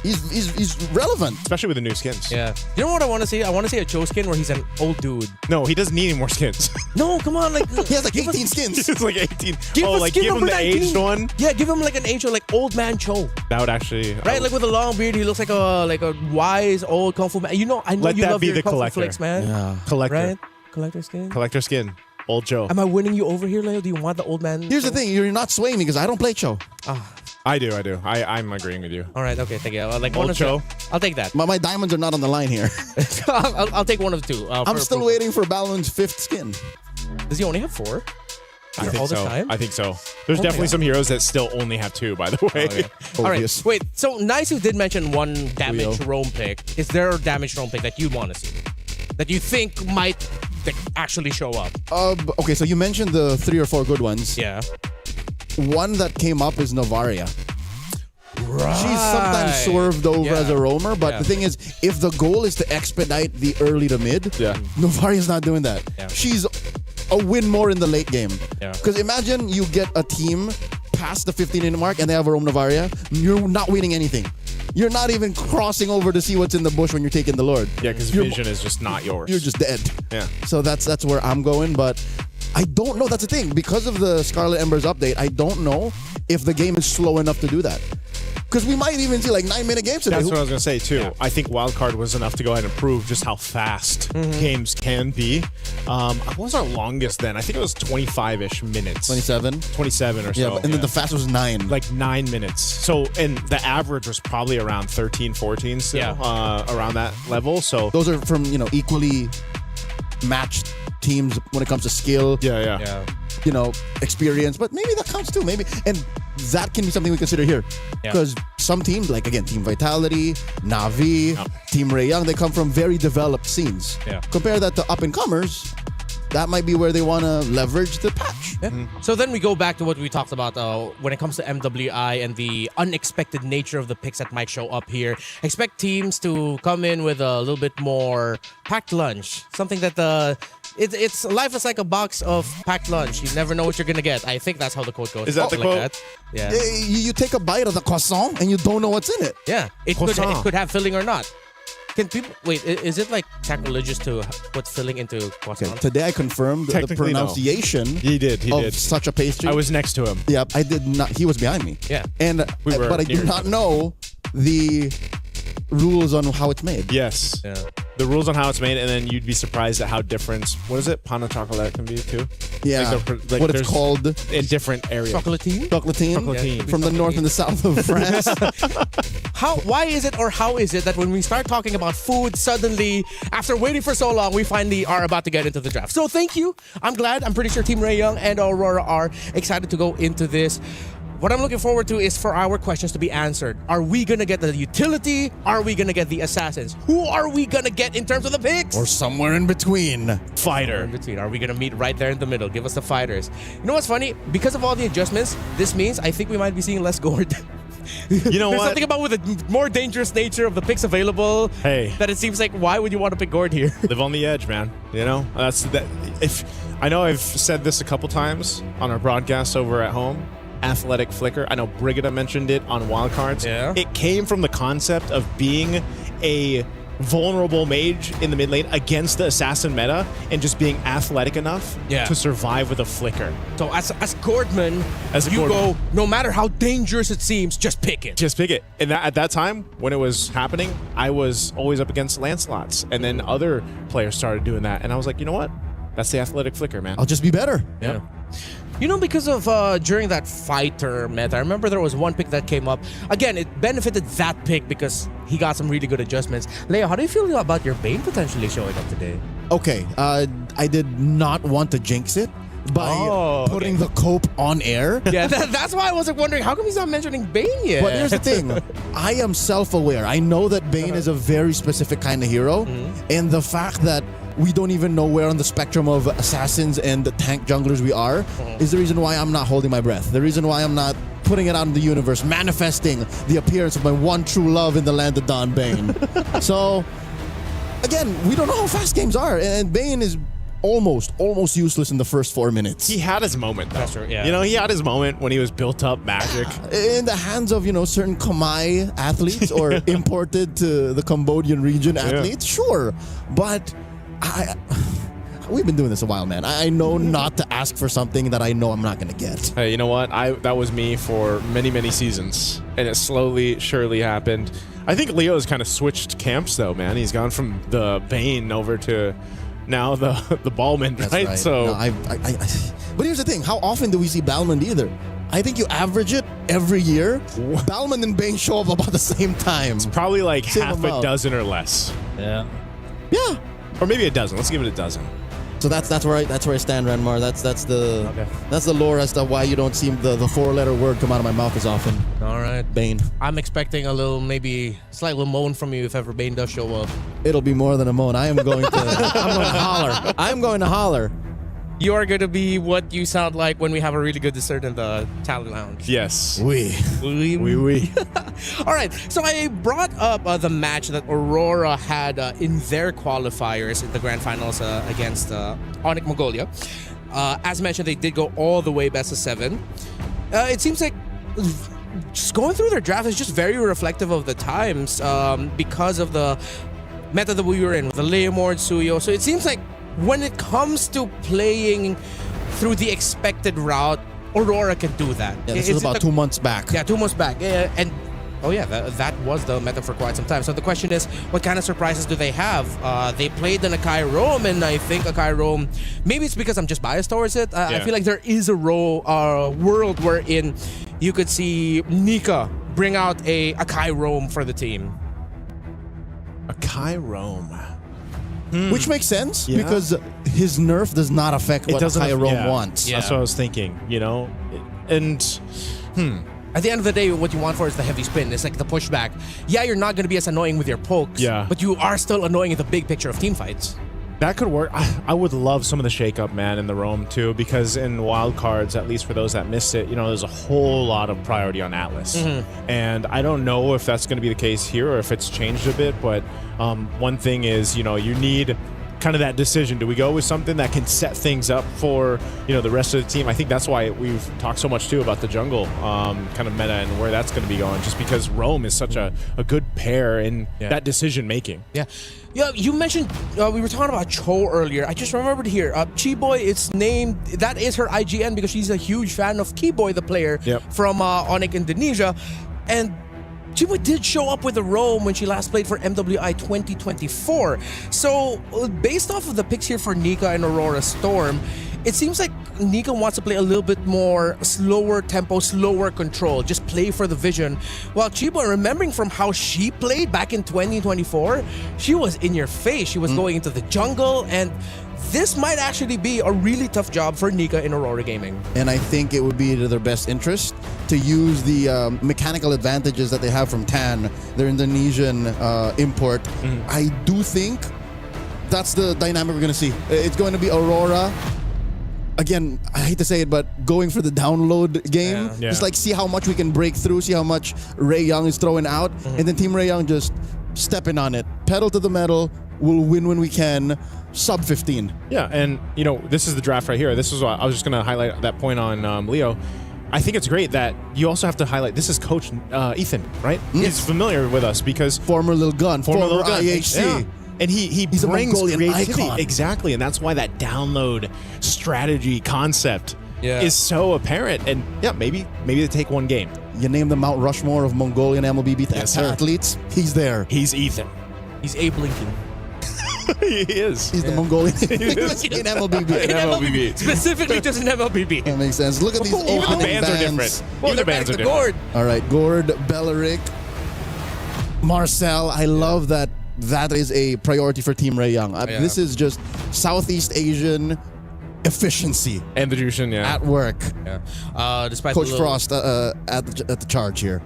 S9: He's relevant,
S2: especially with the new skins.
S8: Yeah. You know what I want to see? I want to see a Cho skin where he's an old dude.
S2: No, he doesn't need any more skins.
S8: No, come on, like
S9: he has like 18 skins.
S2: It's like 18.
S8: Give
S2: him the
S8: 19.
S2: aged one.
S8: Yeah, give him like an aged, like old man Cho.
S2: That would actually
S8: like with a long beard. He looks like a wise old kung fu man. I know
S2: Let
S8: you
S2: that
S8: love
S2: be
S8: your
S2: the
S8: kung
S2: collector.
S8: fu flicks, man.
S9: Yeah,
S2: collector.
S8: Right? Collector skin.
S2: Old Cho.
S8: Am I winning you over here, Leo? Do you want the old man?
S9: Here's the thing: you're not swaying me because I don't play Cho.
S2: I do. I'm agreeing with you.
S8: All right, okay, thank you. Like
S2: Old Cho.
S8: I'll take that.
S9: My diamonds are not on the line here.
S8: I'll take one of the two.
S9: I'm still waiting for Balon's 5th skin.
S8: Does he only have 4?
S2: I think
S8: all
S2: so.
S8: this time?
S2: I think so. There's definitely some heroes that still only have 2, by the way.
S8: All right, wait. So Nice did mention one damage roam pick. Is there a damage roam pick that you want to see? That you think might actually show up?
S9: Okay, so you mentioned the 3 or 4 good ones.
S8: Yeah.
S9: One that came up is Novaria.
S8: Right.
S9: She's sometimes swerved over as a roamer, but the thing is, if the goal is to expedite the early to mid, Novaria's not doing that.
S8: Yeah.
S9: She's a win more in the late game.
S8: Yeah.
S9: Because imagine you get a team past the 15-minute mark and they have a roam Novaria, you're not winning anything. you're not even crossing over to see what's in the bush when you're taking the Lord.
S2: Yeah, because vision is just not yours.
S9: You're just dead.
S2: Yeah.
S9: So that's where I'm going, but I don't know. That's the thing. Because of the Scarlet Embers update, I don't know if the game is slow enough to do that. Because we might even see like 9-minute games today.
S2: That's what I was going to say too. Yeah. I think Wildcard was enough to go ahead and prove just how fast games can be. What was our longest then? I think it was 25-ish minutes. 27 or so.
S9: Yeah, and then the fastest was 9.
S2: Like 9 minutes. So, and the average was probably around 13, 14 still, around that level. So
S9: those are from, equally matched teams when it comes to skill.
S2: Yeah.
S9: Experience, but maybe that counts too. Maybe, and that can be something we consider here, because some teams, like again, Team Vitality, Na'Vi, Team Ray Young, they come from very developed scenes.
S8: Yeah.
S9: Compare that to up and comers. That might be where they want to leverage the patch.
S8: Yeah. So then we go back to what we talked about when it comes to MWI and the unexpected nature of the picks that might show up here. Expect teams to come in with a little bit more packed lunch. Something that it's life is like a box of packed lunch. You never know what you're going to get. I think that's how the quote goes.
S2: Is that the quote?
S8: Like that. Yeah.
S9: You take a bite of the croissant and you don't know what's in it.
S8: Yeah. It could have filling or not. Can people wait? Is it like sacrilegious to put filling into croissant?
S9: Okay, today I confirmed the pronunciation.
S2: No. He did
S9: such a pastry.
S2: I was next to him.
S9: Yeah, I did not. He was behind me.
S8: Yeah,
S9: but I did not know the rules on how it's made.
S2: Yes. Yeah. The rules on how it's made, and then you'd be surprised at how different. What is it? Pan au chocolat can be too.
S9: Yeah. Like what it's called
S2: in different areas.
S8: Chocolatine.
S9: Chocolatine. From the north and the south of France.
S8: Why is it, or how is it that when we start talking about food, suddenly, after waiting for so long, we finally are about to get into the draft? So thank you. I'm glad. I'm pretty sure Team Ray Young and Aurora are excited to go into this. What I'm looking forward to is for our questions to be answered. Are we going to get the utility? Are we going to get the assassins? Who are we going to get in terms of the picks?
S9: Or somewhere in between.
S2: Fighter.
S8: In between. Are we going to meet right there in the middle? Give us the fighters. You know what's funny? Because of all the adjustments, this means I think we might be seeing less Gord.
S2: You know
S8: There's
S2: what?
S8: something about with the more dangerous nature of the picks available.
S2: Hey.
S8: That it seems like, why would you want to pick Gord here?
S2: Live on the edge, man. That's that. If I know I've said this a couple times on our broadcast over at home. Athletic flicker. I know Brigida mentioned it on wildcards.
S8: Yeah.
S2: It came from the concept of being a vulnerable mage in the mid lane against the assassin meta and just being athletic enough to survive with a flicker.
S8: So as Gordman, go, no matter how dangerous it seems, just pick it.
S2: Just pick it. And at that time, when it was happening, I was always up against Lancelots. And then other players started doing that. And I was like, you know what? That's the athletic flicker, man.
S9: I'll just be better.
S8: Yeah. Because of during that fighter meta, I remember there was one pick that came up. Again, it benefited that pick because he got some really good adjustments. Leo, how do you feel about your Bane potentially showing up today?
S9: Okay, I did not want to jinx it by putting the cope on air.
S8: Yeah, that's why I was wondering, how come he's not mentioning Bane yet?
S9: But here's the thing. I am self-aware. I know that Bane is a very specific kind of hero. And the fact that we don't even know where on the spectrum of assassins and the tank junglers we are is the reason why I'm not holding my breath. The reason why I'm not putting it out in the universe, manifesting the appearance of my one true love in the land of Don Bane. So, again, we don't know how fast games are. And Bane is almost useless in the first 4 minutes.
S2: He had his moment, though.
S8: That's true, yeah.
S2: He had his moment when he was built up magic.
S9: In the hands of, certain Khmer athletes or imported to the Cambodian region athletes, sure. But we've been doing this a while, man. I know not to ask for something that I know I'm not going to get.
S2: Hey, you know what? That was me for many, many seasons. And it slowly, surely happened. I think Leo's kind of switched camps, though, man. He's gone from the Bane over to now the Ballman,
S9: That's
S2: right? So,
S9: no, but here's the thing. How often do we see Ballman either? I think you average it every year. Ballman and Bane show up about the same time.
S2: It's probably like
S9: Same
S2: half
S9: amount.
S2: a dozen or less.
S9: Yeah.
S2: Or maybe a dozen. Let's give it a dozen.
S9: So that's where I stand, Ranmar. That's the lore as to why you don't see the 4-letter word come out of my mouth as often.
S8: All right.
S9: Bane.
S8: I'm expecting a little, maybe slight little moan from you if ever Bane does show up.
S9: It'll be more than a moan. I'm going to holler. I'm going to holler.
S8: You are going to be what you sound like when we have a really good dessert in the talent lounge.
S2: Yes.
S9: Oui.
S8: All right. So I brought up the match that Aurora had in their qualifiers in the grand finals against Onyx Mongolia. As mentioned, they did go all the way best of 7. It seems like just going through their draft is just very reflective of the times because of the meta that we were in with the Leomord, Suyo. So it seems like when it comes to playing through the expected route, Aurora can do that.
S9: Yeah, this was about 2 months back.
S8: Yeah, 2 months back. And oh yeah, that was the meta for quite some time. So the question is, what kind of surprises do they have? They played in Akai Rome, and I think Akai Rome, maybe it's because I'm just biased towards it. I feel like there is a world wherein you could see Nika bring out a Akai Rome for the team.
S2: Akai Rome.
S9: Which makes sense because his nerf does not affect what Akai Rome wants.
S2: Yeah. That's what I was thinking, you know? And,
S8: At the end of the day, what you want for is the heavy spin. It's like the pushback. Yeah, you're not going to be as annoying with your pokes, but you are still annoying in the big picture of team fights.
S2: That could work. I would love some of the shakeup, man, in the Rome too, because in wild cards, at least for those that missed it, you know, there's a whole lot of priority on Atlas. And I don't know if that's going to be the case here or if it's changed a bit, but one thing is, you know, you need kind of that decision. Do we go with something that can set things up for, you know, the rest of the team? I think that's why we've talked so much too about the jungle kind of meta and where that's going to be going, just because Rome is such a good pair in that decision making.
S8: Yeah, you mentioned we were talking about Cho earlier. I just remembered here, Chiboy, it's named, that is her IGN because she's a huge fan of Kiboy, the player from Onyx Indonesia. And Chiboy did show up with a Rome when she last played for MWI 2024. So, based off of the picks here for Nika and Aurora Storm, it seems like Nika wants to play a little bit more slower tempo, slower control, just play for the vision. While Chiboy, remembering from how she played back in 2024, she was in your face. She was going into the jungle, and this might actually be a really tough job for Nika in Aurora Gaming.
S9: And I think it would be to their best interest to use the mechanical advantages that they have from TAN, their Indonesian import. I do think that's the dynamic we're going to see. It's going to be Aurora. Again, I hate to say it, but going for the download game. Just like see how much we can break through, see how much Ray Young is throwing out, and then Team Ray Young just stepping on it. Pedal to the metal, we'll win when we can. Sub 15.
S2: Yeah, and you know, this is the draft right here. This is what I was just going to highlight that point on Leo. I think it's great that you also have to highlight, this is Coach Ethan, right? He's familiar with us because
S9: former Lil Gun, former IHC.
S2: Yeah. And he's brings
S9: a Mongolian
S2: creativity.
S9: icon.
S2: Exactly, and that's why that download strategy concept is so apparent. And yeah, maybe they take one game.
S9: You name the Mount Rushmore of Mongolian MLBB athletes, he's there.
S2: He's Ethan.
S8: He's Abe Lincoln.
S2: He is.
S9: He's the Mongolian in MLBB.
S2: In MLBB.
S8: Specifically just in MLBB.
S9: That makes sense. Look at these
S2: Even
S9: opening
S2: the bands are different.
S8: Well,
S2: Even the bands are different.
S8: Gord.
S9: All right, Gord, Belleric, Marcel. I love that is a priority for Team Ray Young. This is just Southeast Asian efficiency.
S2: And the Jushin,
S9: at work.
S8: Despite
S9: Coach Frost at the charge here.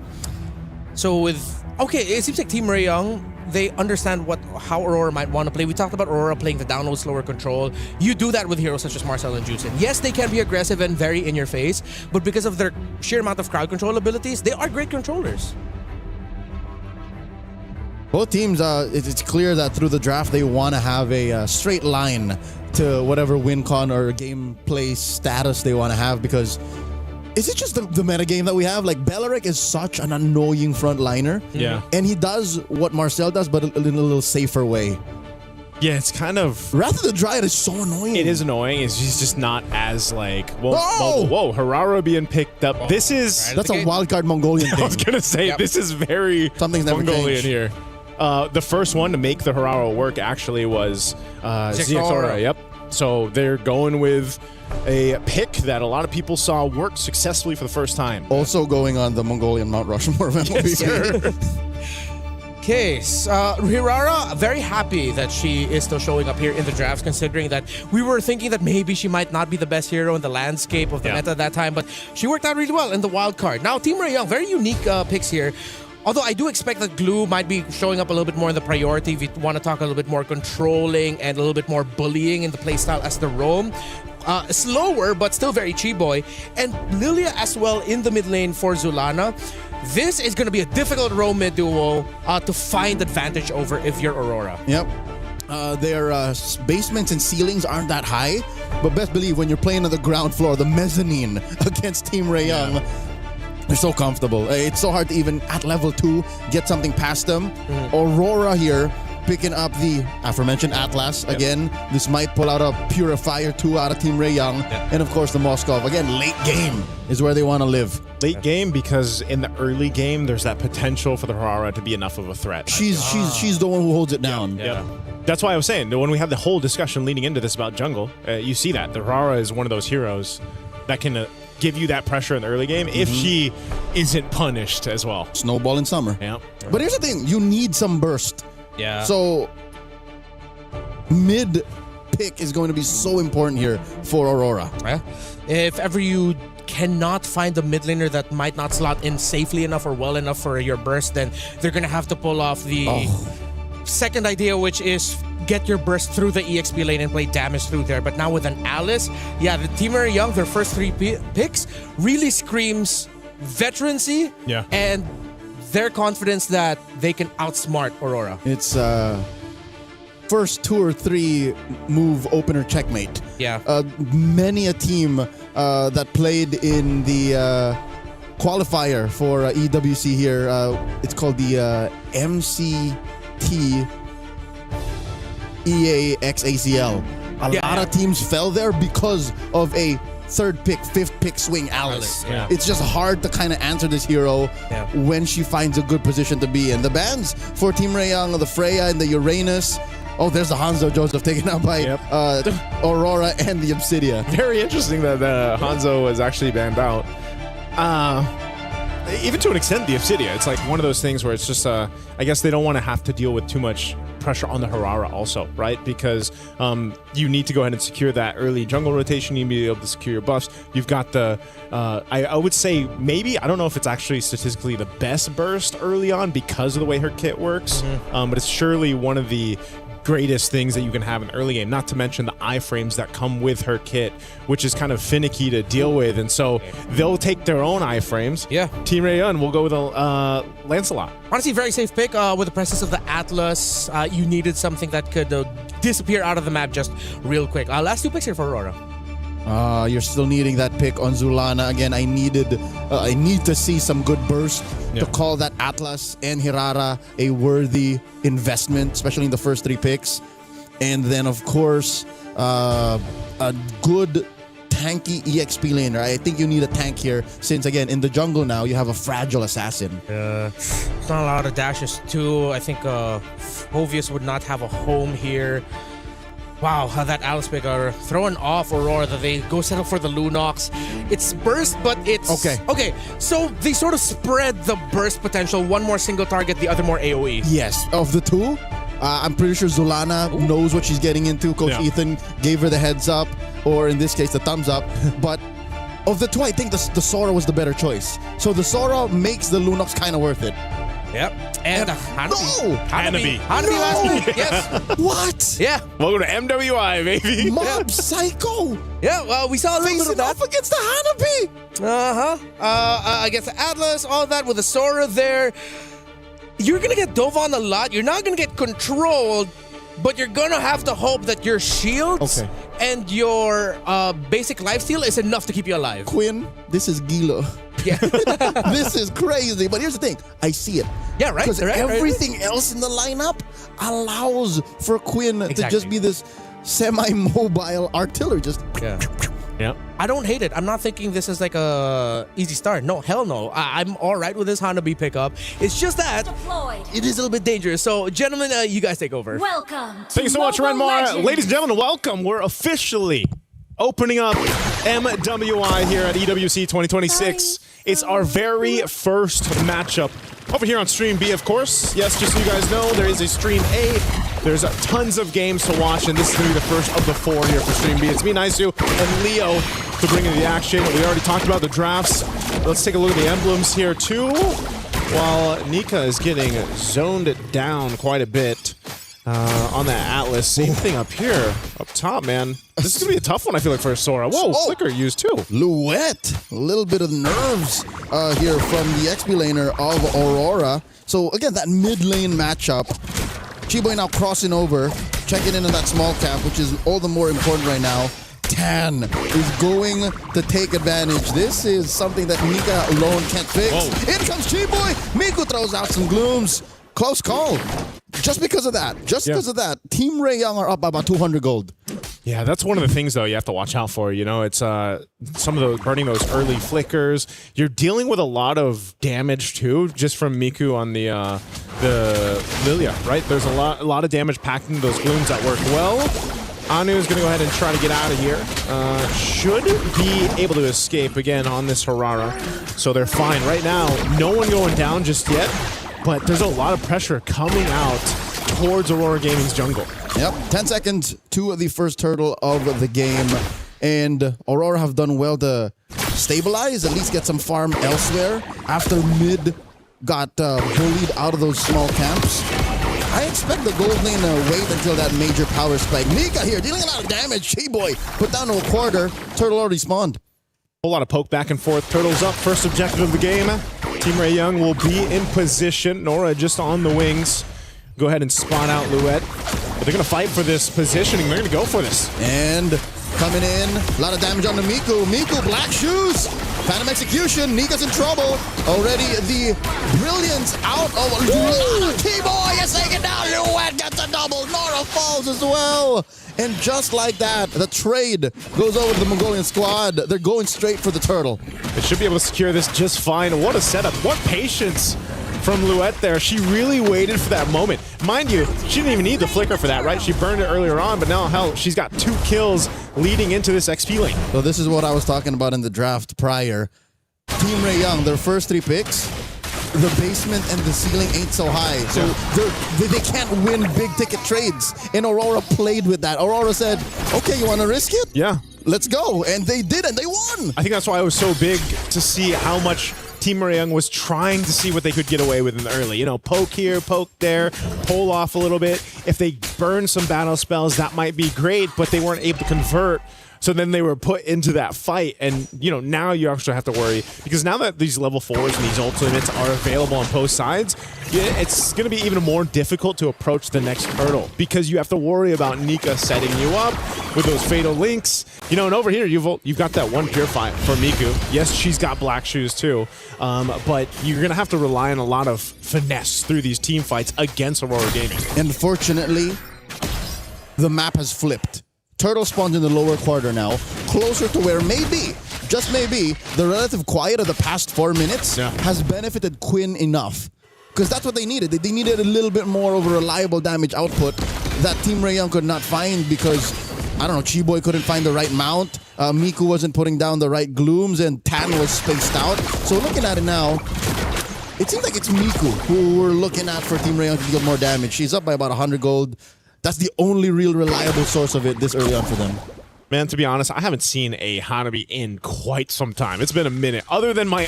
S8: So it seems like Team Ray Young, they understand how Aurora might want to play. We talked about Aurora playing the download, slower control. You do that with heroes such as Marcel and Juicin. Yes, they can be aggressive and very in your face, but because of their sheer amount of crowd control abilities, they are great controllers.
S9: Both teams, it's clear that through the draft, they want to have a straight line to whatever win con or gameplay status they want to have, because is it just the metagame that we have? Like, Belleric is such an annoying frontliner.
S2: Yeah.
S9: And he does what Marcel does, but in a little safer way.
S2: Yeah, it's kind of...
S9: Wrath of the Dryad is so annoying.
S2: It is annoying. He's just not as like... Whoa, Harara being picked up. This is...
S9: That's a wildcard Mongolian thing.
S2: I was going to say, this is very
S9: Something's never
S2: Mongolian
S9: changed.
S2: here. The first one to make the Harara work actually was ZXaura. Yep. So they're going with a pick that a lot of people saw work successfully for the first time.
S9: Also going on the Mongolian Mount Rushmore of MLBB.
S2: Yes, sir.
S8: Okay, Hirara, very happy that she is still showing up here in the drafts, considering that we were thinking that maybe she might not be the best hero in the landscape of the meta at that time, but she worked out really well in the wild card. Now, Team Ray Young, very unique picks here. Although I do expect that Glue might be showing up a little bit more in the priority if you want to talk a little bit more controlling and a little bit more bullying in the playstyle as the Roam. Slower, but still very Chiboy. And Lilia as well in the mid lane for Zulana. This is going to be a difficult Roam mid duo to find advantage over if you're Aurora.
S9: Yep. Their basements and ceilings aren't that high, but best believe when you're playing on the ground floor, the mezzanine against Team Ray Young, They're so comfortable. It's so hard to even, at level 2, get something past them. Aurora here, picking up the aforementioned Atlas. Again, this might pull out a Purifier 2 out of Team Ray Young. And of course, the Moskov. Again, late game is where they want to live.
S2: Late game because in the early game, there's that potential for the Aurora to be enough of a threat.
S9: She's the one who holds it down.
S2: Yeah. That's why I was saying, when we had the whole discussion leading into this about jungle, you see that. The Aurora is one of those heroes that can give you that pressure in the early game if she isn't punished as well.
S9: Snowball in summer.
S2: Yeah.
S9: But here's the thing. You need some burst.
S8: Yeah.
S9: So mid pick is going to be so important here for Aurora.
S8: Yeah. If ever you cannot find a mid laner that might not slot in safely enough or well enough for your burst, then they're going to have to pull off the second idea, which is get your burst through the EXP lane and play damage through there. But now with an Alice, yeah, the Team Ray Young, their first 3 picks really screams veterancy and their confidence that they can outsmart Aurora.
S9: It's first 2 or 3 move opener checkmate.
S8: Yeah.
S9: Many a team that played in the qualifier for EWC here, it's called the MCT EAXACL. A lot of teams fell there because of a 3rd pick, 5th pick swing Alice. It's just hard to kind of answer this hero when she finds a good position to be in. The bans for Team Ray Young, the Freya and the Uranus. Oh, there's the Hanzo Joseph taken out by Aurora and the Obsidia.
S2: Very interesting that Hanzo was actually banned out. Even to an extent, the Obsidia. It's like one of those things where it's just, I guess they don't want to have to deal with too much pressure on the Harara also, right? Because you need to go ahead and secure that early jungle rotation. You need to be able to secure your buffs. You've got the, I would say maybe, I don't know if it's actually statistically the best burst early on because of the way her kit works, but it's surely one of the greatest things that you can have in early game, not to mention the iframes that come with her kit, which is kind of finicky to deal with, and so they'll take their own iframes.
S8: Yeah.
S2: Team Ray Young will go with a Lancelot.
S8: Honestly, very safe pick with the presence of the Atlas. You needed something that could disappear out of the map just real quick. Last 2 picks here for Aurora.
S9: You're still needing that pick on Zulana. Again, I need to see some good burst to call that Atlas and Hirara a worthy investment, especially in the first 3 picks. And then, of course, a good tanky EXP laner. I think you need a tank here since, again, in the jungle now, you have a fragile assassin.
S8: It's not a lot of dashes, too. I think Hovius would not have a home here. Wow, how that Alice pick are throwing off Aurora that they go settle for the Lunox. It's burst, but it's... Okay, so they sort of spread the burst potential. One more single target, the other more AoE.
S9: Yes, of the 2, I'm pretty sure Zulana knows what she's getting into. Coach Ethan gave her the heads up, or in this case, the thumbs up. But of the 2, I think the Sora was the better choice. So the Sora makes the Lunox kind of worth it.
S8: Yep. And Hanabi.
S2: Hanabi.
S8: Hanabi last week, yes.
S9: What?
S8: Yeah.
S2: Welcome to MWI, baby.
S9: Mob Psycho.
S8: Yeah, well, we saw a little bit of that.
S9: Off against the Hanabi.
S8: Against the Atlas, all that with the Sora there. You're going to get dove on a lot. You're not going to get controlled, but you're going to have to hope that your shields and your basic lifesteal is enough to keep you alive.
S9: Quinn, this is Gilo.
S8: Yeah.
S9: This is crazy. But here's the thing. I see it.
S8: Yeah, right.
S9: Because everything else in the lineup allows for Quinn to just be this semi-mobile artillery. Just
S2: yeah.
S8: I don't hate it. I'm not thinking this is like a easy start. No, hell no. I'm all right with this Hanabi pickup. It's just that it is a little bit dangerous. So, gentlemen, you guys take over.
S18: Welcome.
S2: Thank you so much, Renmar. Ladies and gentlemen, welcome. We're officially opening up MWI here at EWC 2026. It's our very first matchup over here on Stream B, of course. Yes, just so you guys know, there is a Stream A. There's tons of games to watch, and this is going to be the first of the 4 here for Stream B. It's me, Naisu, and Leo to bring in the action. We already talked about the drafts. Let's take a look at the emblems here, too. While Nika is getting zoned down quite a bit on that Atlas. Same thing up here, up top, man. This is going to be a tough one, I feel like, for Sora. Whoa, Flicker used, too.
S9: Luet. A little bit of nerves here from the XP laner of Aurora. So, again, that mid lane matchup. Chiboy now crossing over, checking in on that small cap, which is all the more important right now. Tan is going to take advantage. This is something that Nika alone can't fix.
S2: Whoa.
S9: In comes Chiboy. Miku throws out some glooms. Close call. Just because of that. Team Ray Young are up by about 200 gold.
S2: Yeah, that's one of the things, though, you have to watch out for. You know, it's some of those burning those early flickers. You're dealing with a lot of damage, too, just from Miku on the Lilia, right? There's a lot of damage packed into those glooms that work well. Anu is going to go ahead and try to get out of here. Should be able to escape again on this Harara. So they're fine. Right now, no one going down just yet, but there's a lot of pressure coming out towards Aurora Gaming's jungle.
S9: Yep, 10 seconds to the first turtle of the game. And Aurora have done well to stabilize, at least get some farm elsewhere after mid got bullied out of those small camps. I expect the gold lane to wait until that major power spike. Nika here dealing a lot of damage. She-Boy put down to a quarter. Turtle already spawned.
S2: A whole lot of poke back and forth. Turtles up. First objective of the game. Team Ray Young will be in position. Nora just on the wings. Go ahead and spawn out Luet. But they're going to fight for this positioning. They're going to go for this.
S9: And coming in, a lot of damage on the Miku. Miku, black shoes. Phantom execution. Nika's in trouble. Already the brilliance out of T-Boy is taken down. Luet gets a double. Nora falls as well. And just like that, the trade goes over to the Mongolian squad. They're going straight for the turtle.
S2: They should be able to secure this just fine. What a setup. What patience from Luet there. She really waited for that moment. Mind you, she didn't even need the flicker for that, right? She burned it earlier on, but now, hell, she's got 2 kills leading into this XP lane.
S9: So this is what I was talking about in the draft prior. Team Ray Young, their first 3 picks, the basement and the ceiling ain't so high. So they can't win big ticket trades. And Aurora played with that. Aurora said, okay, you want to risk it?
S2: Yeah.
S9: Let's go. And they did, and they won.
S2: I think that's why it was so big to see how much Team Ray Young was trying to see what they could get away with in the early. You know, poke here, poke there, pull off a little bit. If they burn some battle spells, that might be great, but they weren't able to convert. So then they were put into that fight, and you know, now you actually have to worry, because now that these level 4s and these ultimates are available on both sides, it's going to be even more difficult to approach the next hurdle, because you have to worry about Nika setting you up with those fatal links. You know, and over here you've got that one purify for Miku. Yes, she's got black shoes too, but you're going to have to rely on a lot of finesse through these team fights against Aurora Gaming.
S9: Unfortunately, the map has flipped. Turtle spawns in the lower quarter now, closer to where maybe, just maybe, the relative quiet of the past 4 minutes has benefited Quinn enough. Because that's what they needed. They needed a little bit more of a reliable damage output that Team Ray Young could not find because, I don't know, Chi-Boy couldn't find the right mount, Miku wasn't putting down the right glooms, and Tan was spaced out. So looking at it now, it seems like it's Miku who we're looking at for Team Ray Young to deal more damage. She's up by about 100 gold. That's the only real reliable source of it this early on for them.
S2: Man, to be honest, I haven't seen a Hanabi in quite some time. It's been a minute, other than my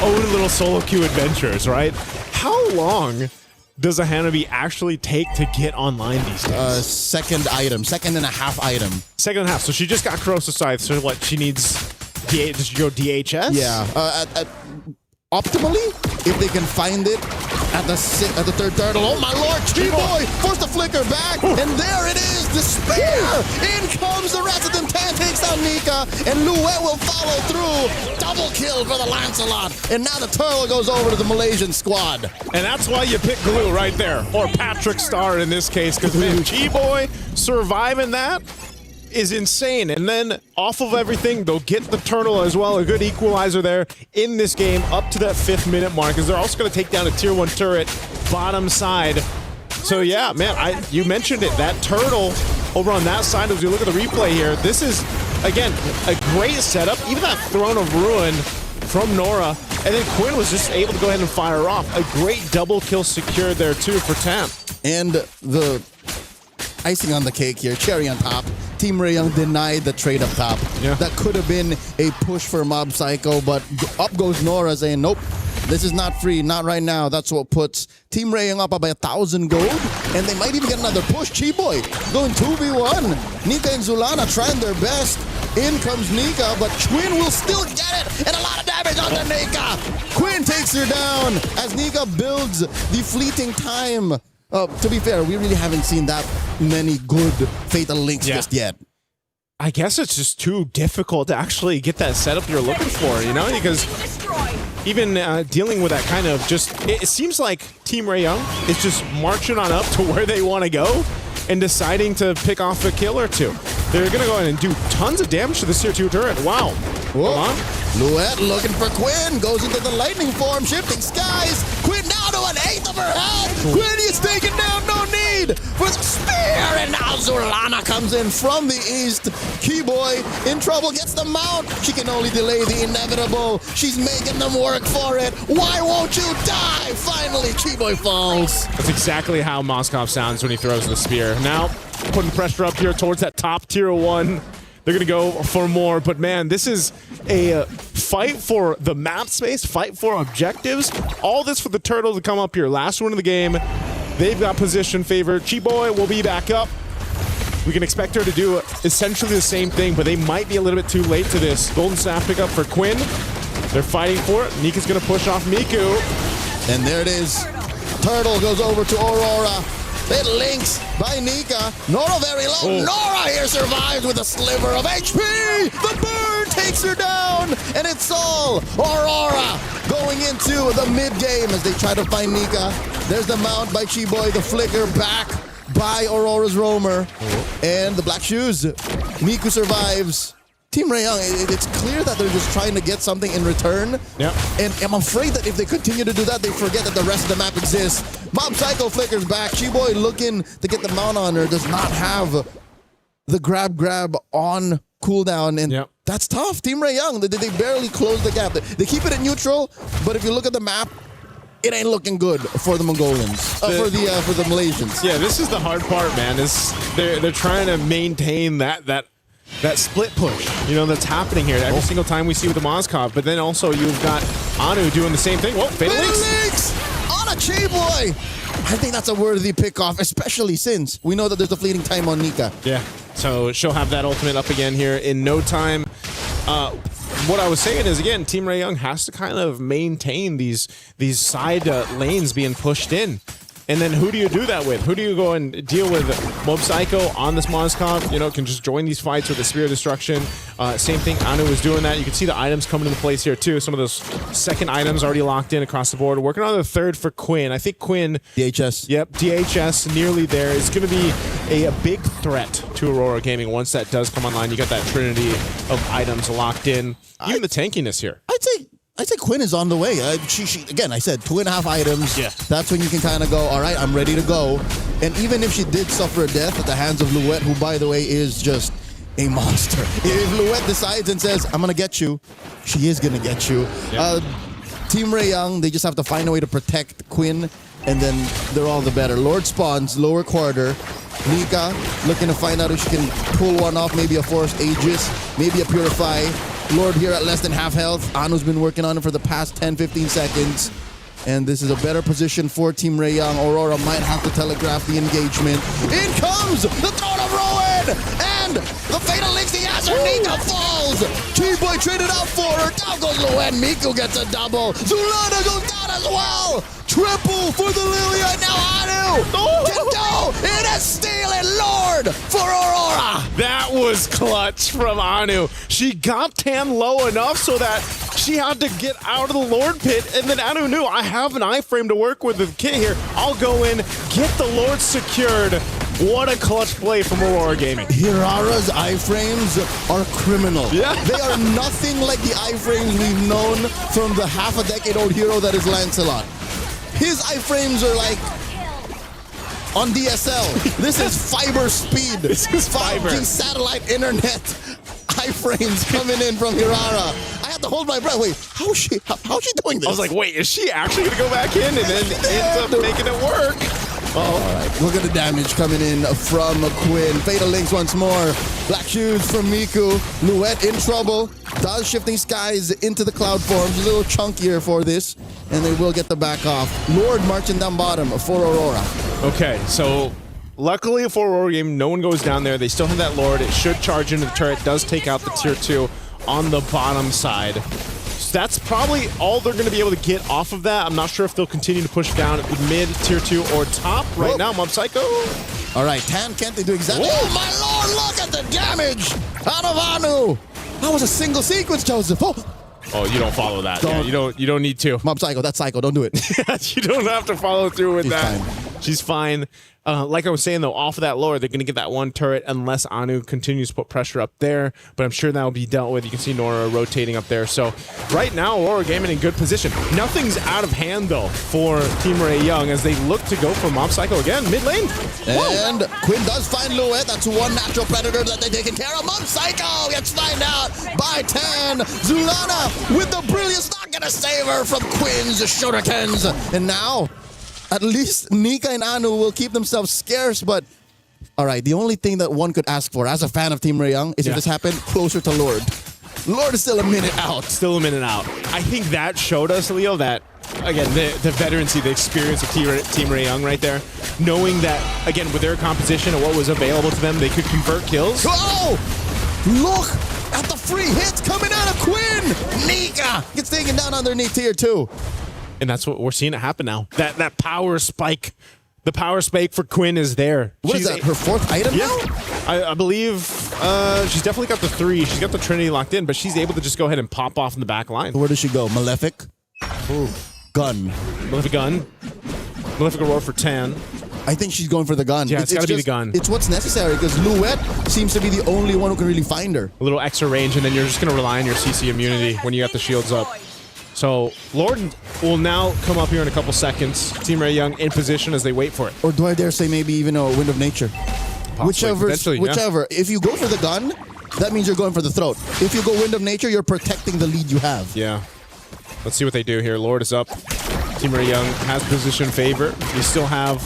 S2: own little solo queue adventures, right? How long does a Hanabi actually take to get online these days?
S9: Second and a half item.
S2: Second and a half. So she just got Corrosive Scythe, so what, she needs... Does she go DHS?
S9: Yeah. Optimally, if they can find it at the third turtle. Oh my lord, Chi-Boy forced the flicker back, and there it is, despair! In comes the rest of them. Tan takes down Nika, and Luet will follow through. Double kill for the Lancelot, and now the turtle goes over to the Malaysian squad.
S2: And that's why you pick Glue right there, or Patrick Star in this case, because man, Chi-Boy surviving that is insane. And then off of everything, they'll get the turtle as well, a good equalizer there in this game up to that 5th minute mark, because they're also going to take down a tier 1 turret bottom side. So yeah, man, you mentioned it, that turtle over on that side, as you look at the replay here, this is, again, a great setup. Even that Throne of Ruin from Nora, and then Quinn was just able to go ahead and fire off. A great double kill secured there too for Tam.
S9: And the icing on the cake here, cherry on top, Team Ray Young denied the trade up top.
S2: Yeah.
S9: That could have been a push for Mob Psycho, but up goes Nora saying, nope, this is not free, not right now. That's what puts Team Ray Young up by 1,000 gold, and they might even get another push. Chi-Boy going 2v1. Nika and Zulana trying their best. In comes Nika, but Quinn will still get it, and a lot of damage on the Nika. Quinn takes her down as Nika builds the fleeting time. To be fair, we really haven't seen that many good Fatal Links just yet.
S8: I guess it's just too difficult to actually get that setup you're looking for, you know, because even dealing with that kind of just, it seems like Team Ray Young is just marching on up to where they want to go and deciding to pick off a kill or two. They're going to go in and do tons of damage to this tier 2 turret. Wow.
S9: Whoa. Come on. Luet looking for Quinn. Goes into the lightning form. Shifting skies. Quinn down to an eighth of her health. Quinn is taken down. No need for the spear. And now Zulana comes in from the east. Keyboy in trouble. Gets the mount. She can only delay the inevitable. She's making them work for it. Why won't you die? Finally, Keyboy falls.
S8: That's exactly how Moskov sounds when he throws the spear. Now, putting pressure up here towards that top tier 1. They're going to go for more, but man, this is a fight for the map space, fight for objectives. All this for the Turtle to come up here. Last one of the game. They've got position favor. Chiboy will be back up. We can expect her to do essentially the same thing, but they might be a little bit too late to this. Golden Staff pickup for Quinn. They're fighting for it. Nika's going to push off Miku.
S9: And there it is. Turtle goes over to Aurora. It links by Nika. Nora very low. Oh. Nora here survives with a sliver of HP. The burn takes her down. And it's all Aurora going into the mid game as they try to find Nika. There's the mount by Chiboy. The flicker back by Aurora's roamer. Oh. And the black shoes. Miku survives. Team Ray Young, it's clear that they're just trying to get something in return.
S8: Yep.
S9: And I'm afraid that if they continue to do that, they forget that the rest of the map exists. Mob Psycho flickers back. Chiboy looking to get the mount on her. Does not have the grab on cooldown. And that's tough. Team Ray Young, they barely close the gap. They keep it at neutral, but if you look at the map, it ain't looking good for the Mongolians, for the Malaysians.
S8: Yeah, this is the hard part, man. Is they're trying to maintain that split push, you know, that's happening here every single time we see with the Moskov. But then also you've got Anu doing the same thing. Whoa, Fatal Links
S9: on a Chiboy. I think that's a worthy pick-off, especially since we know that there's a fleeting time on Nika.
S8: Yeah, so she'll have that ultimate up again here in no time. What I was saying is, again, Team Ray Young has to kind of maintain these side lanes being pushed in. And then who do you do that with? Who do you go and deal with? Mob Psycho on this Moskov, you know, can just join these fights with the Spear of Destruction. Same thing, Anu was doing that. You can see the items coming into place here too. Some of those second items already locked in across the board. Working on the third for Quinn. I think Quinn...
S9: DHS.
S8: Yep, DHS nearly there. Is going to be a big threat to Aurora Gaming once that does come online. You got that trinity of items locked in. Even the tankiness here.
S9: I'd say Quinn is on the way. She again, I said 2.5 items.
S8: Yeah.
S9: That's when you can kind of go, all right, I'm ready to go. And even if she did suffer a death at the hands of Luet, who, by the way, is just a monster. If Luet decides and says, I'm going to get you, she is going to get you. Yep. Team Ray Young, they just have to find a way to protect Quinn, and then they're all the better. Lord spawns, lower quarter. Nika looking to find out if she can pull one off, maybe a Forest Aegis, maybe a Purify. Lord here at less than half health. Anu's been working on it for the past 10-15 seconds. And this is a better position for Team Ray Young. Aurora might have to telegraph the engagement. In comes the Throne of Ruin! And the Fatal Links, the Azure Nika falls! Chiboy traded out for her. Down goes Luen. Miku gets a double. Zulana goes down as well! Triple for the Lilia. Now Anu can do it is stealing Lord for Aurora.
S8: That was clutch from Anu. She got Tan low enough so that she had to get out of the Lord pit, and then Anu knew, I have an iframe to work with the kit here. I'll go in, get the Lord secured. What a clutch play from Aurora Gaming.
S9: Hirara's iframes are criminal.
S8: Yeah.
S9: They are nothing like the iframes we've known from the half-a-decade-old hero that is Lancelot. His iframes are like on DSL. This is fiber speed.
S8: This is fiber.
S9: 5G satellite internet iframes coming in from Hirara. I had to hold my breath. Wait, how's she doing this?
S8: I was like, wait, is she actually going to go back in? And then ends up making it work.
S9: All right, look at the damage coming in from Quinn. Fatal Links once more. Black shoes from Miku. Luet in trouble. Does shifting skies into the cloud forms. A little chunkier for this. And they will get the back off. Lord marching down bottom for Aurora.
S8: Okay, so luckily for Aurora Game, no one goes down there. They still have that Lord. It should charge into the turret. Does take out the tier 2 on the bottom side. That's probably all they're going to be able to get off of that. I'm not sure if they'll continue to push down at mid, tier 2, or top. Right now, Mob Psycho.
S9: All right, Tan, can't they do exactly?
S8: Whoa.
S9: Oh, my lord, look at the damage Out of Anu. That was a single sequence, Joseph.
S8: Oh, you don't follow that. Yeah, you don't need to.
S9: Mob Psycho, that's Psycho. Don't do it.
S8: You don't have to follow through with
S9: She's
S8: that.
S9: fine.
S8: She's fine. Like I was saying, though, off of that lower, they're going to get that one turret unless Anu continues to put pressure up there. But I'm sure that will be dealt with. You can see Nora rotating up there. So right now, Aurora Gaming in good position. Nothing's out of hand, though, for Team Ray Young as they look to go for Mob Psycho again, mid lane.
S9: And Quinn does find Louette. That's one natural predator that they're taking care of. Mob Psycho gets found out by 10. Zulana with the brilliance, not going to save her from Quinn's shurikens. And now, at least Nika and Anu will keep themselves scarce, but all right, the only thing that one could ask for as a fan of Team Ray Young is if this happened closer to Lord. Lord is still a minute out.
S8: Still a minute out. I think that showed us, Leo, that, again, the veterancy, the experience of Team Ray Young right there, knowing that, again, with their composition and what was available to them, they could convert kills.
S9: Oh! Look at the free hits coming out of Quinn! Nika gets taken down underneath tier 2.
S8: And that's what we're seeing it happen now. That power spike, the power spike for Quinn is there.
S9: What is that, her 4th item now?
S8: I believe she's definitely got the 3. She's got the Trinity locked in, but she's able to just go ahead and pop off in the back line.
S9: Where does she go? Malefic?
S8: Ooh.
S9: Gun.
S8: Malefic gun. Malefic Aurora for 10.
S9: I think she's going for the gun.
S8: Yeah, it's got to be the gun.
S9: It's what's necessary because Louette seems to be the only one who can really find her.
S8: A little extra range, and then you're just going to rely on your CC immunity when you got the shields up. So Lord will now come up here in a couple seconds. Team Ray Young in position as they wait for it.
S9: Or do I dare say maybe even a Wind of Nature?
S8: Possibly,
S9: whichever. If you go for the gun, that means you're going for the throat. If you go Wind of Nature, you're protecting the lead you have.
S8: Yeah. Let's see what they do here. Lord is up. Team Ray Young has position favor. You still have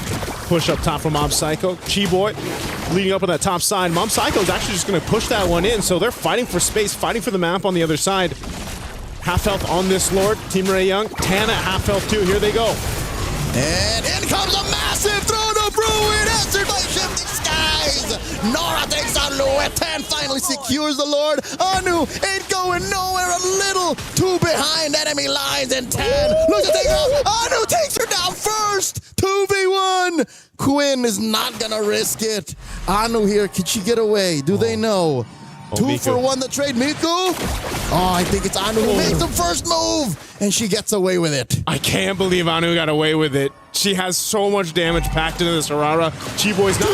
S8: push up top from Mob Psycho. Chi-Boy leading up on that top side. Mob Psycho is actually just going to push that one in, so they're fighting for space, fighting for the map on the other side. Half health on this Lord. Team Ray Young. Tan at half health too. Here they go.
S9: And in comes a massive throne of ruin answered by Shifting Skies. Nora takes on Louette. Tan finally secures the Lord. Anu ain't going nowhere. A little too behind enemy lines. And Tan looks to take her out. Anu takes her down first. 2v1. Quinn is not going to risk it. Anu here. Can she get away? Do they know? 2
S8: Miku.
S9: for 1 the trade. Miku? Oh, I think it's Anu who makes the first move. And she gets away with it.
S8: I can't believe Anu got away with it. She has so much damage packed into this Aurora. Chi-Boy's now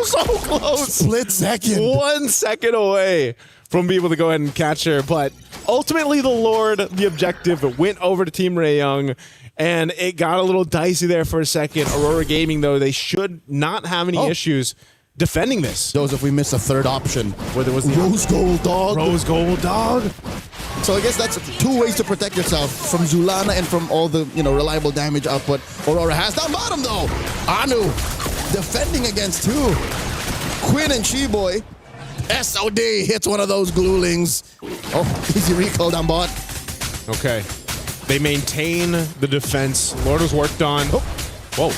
S8: so close.
S9: Split second.
S8: 1 second away from being able to go ahead and catch her. But ultimately the Lord, the objective, went over to Team Ray Young. And it got a little dicey there for a second. Aurora Gaming, though, they should not have any issues defending this.
S9: Those if we miss a third option.
S8: Where there was the
S9: Rose Gold Dog.
S8: Rose Gold Dog.
S9: So I guess that's 2 ways to protect yourself from Zulana and from all the reliable damage output Aurora has. Down bottom though, Anu defending against 2. Quinn and Chi-Boy. SOD hits one of those glulings. Oh, easy recall down bot.
S8: Okay. They maintain the defense. Lord was worked on. Oh. Whoa.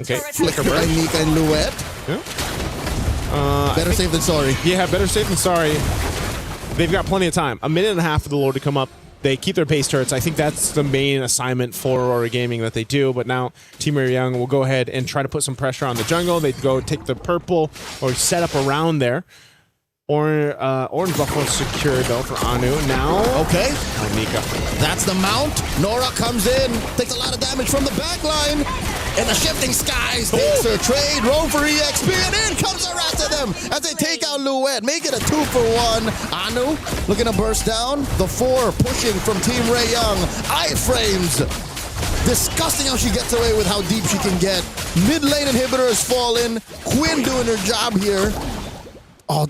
S8: Okay, flicker burn.
S9: Nika and Louette.
S8: Yeah.
S9: Better safe than sorry.
S8: Yeah, better safe than sorry. They've got plenty of time. A minute and a half for the Lord to come up. They keep their base turrets. I think that's the main assignment for Aurora Gaming that they do. But now Team Ray Young will go ahead and try to put some pressure on the jungle. They go take the purple or set up around there. Orange Buffalo secured though for Anu. Now,
S9: okay.
S8: Nika.
S9: That's the mount. Nora comes in, takes a lot of damage from the back line. And the Shifting Skies takes her trade, roll for EXP, and in comes the rest of them as they take out Louette. Make it a 2 for 1. Anu looking to burst down. The 4 pushing from Team Ray Young. Iframes. Disgusting how she gets away with how deep she can get. Mid lane inhibitor has fallen. Quinn doing her job here. Oh,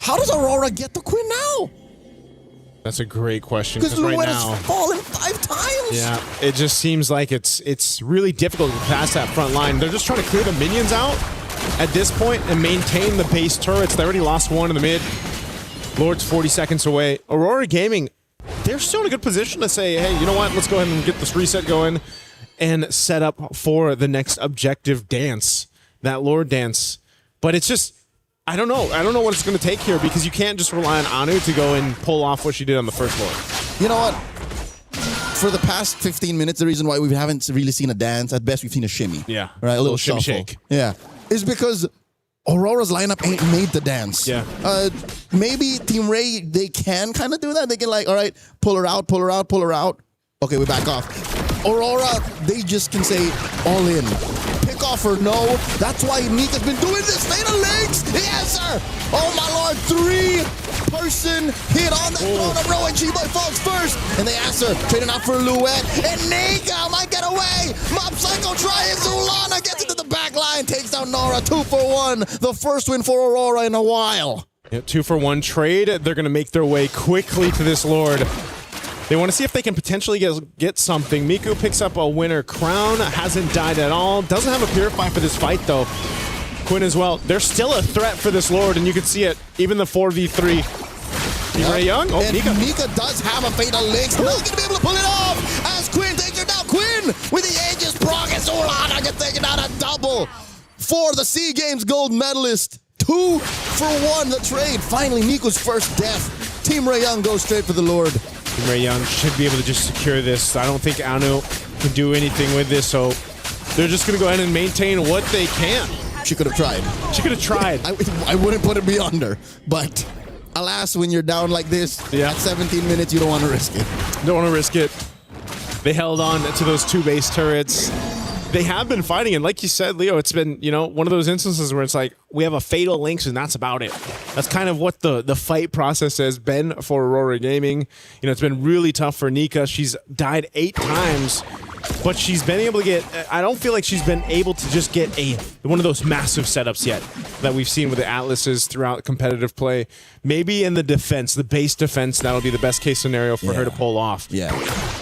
S9: how does Aurora get to Quinn now?
S8: That's a great question.
S9: Because
S8: right
S9: Louette
S8: now,
S9: has fallen 5 times.
S8: Yeah, it just seems like it's really difficult to pass that front line. They're just trying to clear the minions out at this point and maintain the base turrets. They already lost 1 in the mid. Lord's 40 seconds away. Aurora Gaming, they're still in a good position to say, hey, you know what? Let's go ahead and get this reset going and set up for the next objective dance, that Lord dance. But it's just, I don't know. I don't know what it's going to take here because you can't just rely on Anu to go and pull off what she did on the first Lord.
S9: You know what? For the past 15 minutes, the reason why we haven't really seen a dance, at best we've seen a shimmy.
S8: Yeah.
S9: Right? A little
S8: shimmy
S9: shuffle.
S8: shake.
S9: Yeah. Is because Aurora's lineup ain't made to dance.
S2: Yeah.
S9: Maybe Team Ray, they can kind of do that. They can like, all right, pull her out, pull her out, pull her out. Okay, we back off. Aurora, they just can say all in. Pick off or no. That's why Nika's been doing this. Fatal links. Yes, sir. Oh, my Lord. 3-person hit on the corner row, and Chiboy falls first. And they answer, trading out for Luette. And Nika might get away. Mob Psycho trying. Zulana gets into the back line. Takes down Nora. 2-for-1. The first win for Aurora in a while.
S2: Yeah, 2-for-1 trade. They're going to make their way quickly to this Lord. They want to see if they can potentially get something. Miku picks up a winner crown. Hasn't died at all. Doesn't have a Purify for this fight, though. Quinn as well. They're still a threat for this Lord, and you can see it. Even the 4v3. Team Ray Young. Oh,
S9: and Nika does have a Fatal Links. Not going to be able to pull it off as Quinn takes her down. Quinn with the Aegis proc, and Solana gets taken out a double for the SEA Games gold medalist. 2-for-1 the trade. Finally, Miku's first death. Team Ray Young goes straight for the Lord.
S2: Team Ray Young should be able to just secure this. I don't think Anu can do anything with this, so they're just going to go ahead and maintain what they can.
S9: She could have tried.
S2: She could have tried.
S9: I wouldn't put it beyond her, but alas, when you're down like this, at 17 minutes, you don't want to risk it.
S2: Don't want to risk it. They held on to those 2 base turrets. They have been fighting, and like you said, Leo, it's been, you know, one of those instances where it's like, we have a Fatal Links, and that's about it. That's kind of what the fight process has been for Aurora Gaming. You know, it's been really tough for Nika. She's died 8 times, but she's been able to get, I don't feel like she's been able to just get one of those massive setups yet that we've seen with the Atlases throughout competitive play. Maybe in the defense, the base defense, that'll be the best case scenario for her to pull off.
S9: Yeah.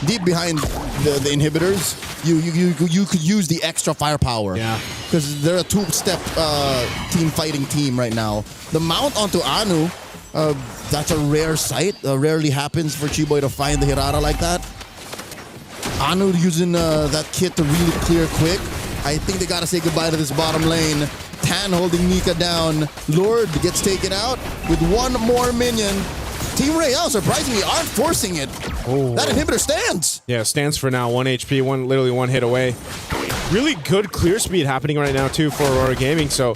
S9: Deep behind the inhibitors, you could use the extra firepower.
S2: Yeah.
S9: Because they're a 2-step team fighting team right now. The mount onto Anu, that's a rare sight. Rarely happens for Chiboy to find the Hirara like that. Anu using that kit to really clear quick. I think they gotta say goodbye to this bottom lane. Tan holding Nika down. Lord gets taken out with 1 more minion. Team Ray Young surprisingly aren't forcing it.
S2: Oh.
S9: That inhibitor stands.
S2: Yeah, stands for now. 1 HP, literally one hit away. Really good clear speed happening right now, too, for Aurora Gaming. So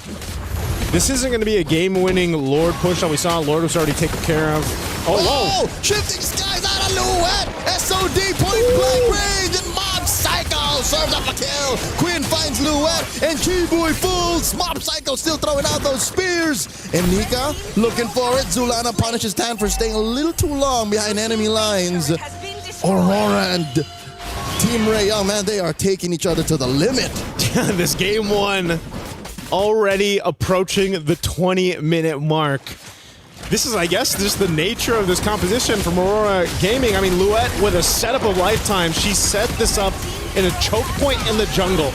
S2: this isn't going to be a game-winning Lord push that we saw. Lord was already taken care of. Oh, whoa!
S9: Shifting skies out of Luette. SOD point-blank range, and Mob Psycho serves up a kill. Quinn finds Luette, and Chiboy fools. Mob Psycho still throwing out those spears. And Nika looking for it. Zulana punishes Tan for staying a little too long behind enemy lines. Aurora and Team Ray Young, man, they are taking each other to the limit.
S2: This game 1 already approaching the 20-minute mark. This is, I guess, just the nature of this composition from Aurora Gaming. I mean, Luette with a setup of lifetime. She set this up in a choke point in the jungle.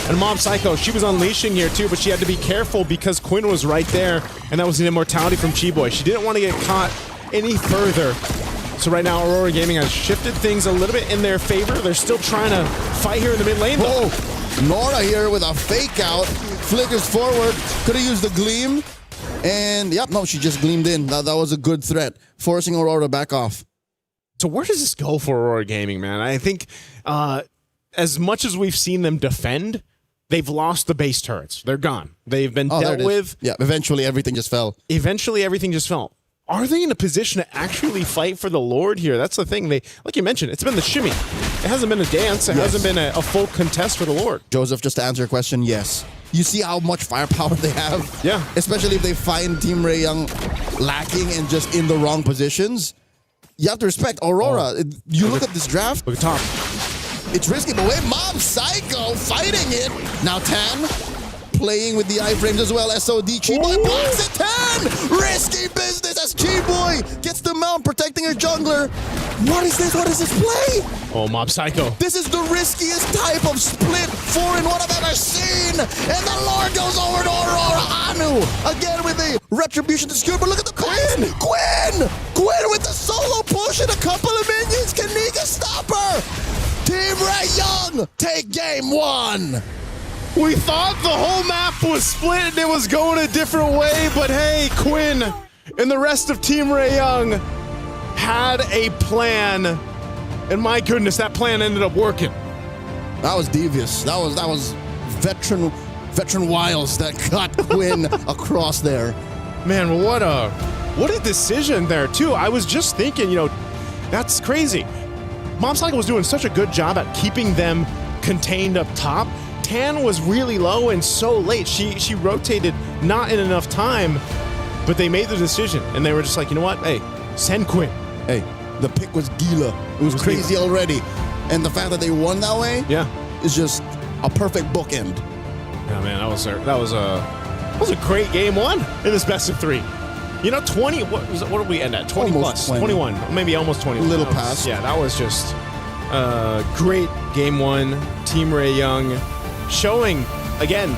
S2: And Mob Psycho, she was unleashing here too, but she had to be careful because Quinn was right there, and that was an immortality from Chiboy. She didn't want to get caught any further. So right now, Aurora Gaming has shifted things a little bit in their favor. They're still trying to fight here in the mid lane, though.
S9: Nora here with a fake out. Flickers forward. Could have used the gleam. And, yep, no, she just gleamed in. That was a good threat, forcing Aurora back off.
S2: So where does this go for Aurora Gaming, man? I think as much as we've seen them defend, they've lost the base turrets. They're gone. They've been dealt with.
S9: Yeah, eventually everything just fell.
S2: Are they in a position to actually fight for the Lord here? That's the thing. Like you mentioned, it's been the shimmy. It hasn't been a dance. It hasn't been a full contest for the Lord.
S9: Joseph, just to answer your question, yes. You see how much firepower they have?
S2: Yeah.
S9: Especially if they find Team Ray Young lacking and just in the wrong positions. You have to respect Aurora. You look at this draft.
S2: Look at top.
S9: It's risky, but wait, Mob Psycho fighting it. Now Tan playing with the iframes as well. SOD, Chiboy blocks it. Tan! Risky business as Chiboy gets the mount protecting her jungler. What is this? What is this play?
S2: Oh, Mob Psycho.
S9: This is the riskiest type of split 4-in-1 I've ever seen. And the Lord goes over to Aurora. Anu again with the retribution to skewer. But look at the Quinn! Quinn with the solo push and a couple of minions. Can Nika stop her? Team Ray Young take game 1.
S2: We thought the whole map was split and it was going a different way, but hey, Quinn and the rest of Team Ray Young had a plan, and my goodness, that plan ended up working.
S9: That was devious. That was veteran veteran Wiles that got Quinn across there.
S2: Man, what a decision there, too. I was just thinking, that's crazy. Mom Cycle was doing such a good job at keeping them contained up top. Tan was really low and so late. She rotated not in enough time, but they made the decision, and they were just like, you know what? Hey, send Quinn.
S9: Hey, the pick was Gila. It was crazy already. And the fact that they won that way is just a perfect bookend.
S2: Yeah, man, that was a great game one in this best of 3. 20, what did we end at? 20
S9: almost
S2: plus,
S9: 20.
S2: 21, maybe almost 21.
S9: A little past.
S2: Yeah, that was just great game one. Team Ray Young showing, again,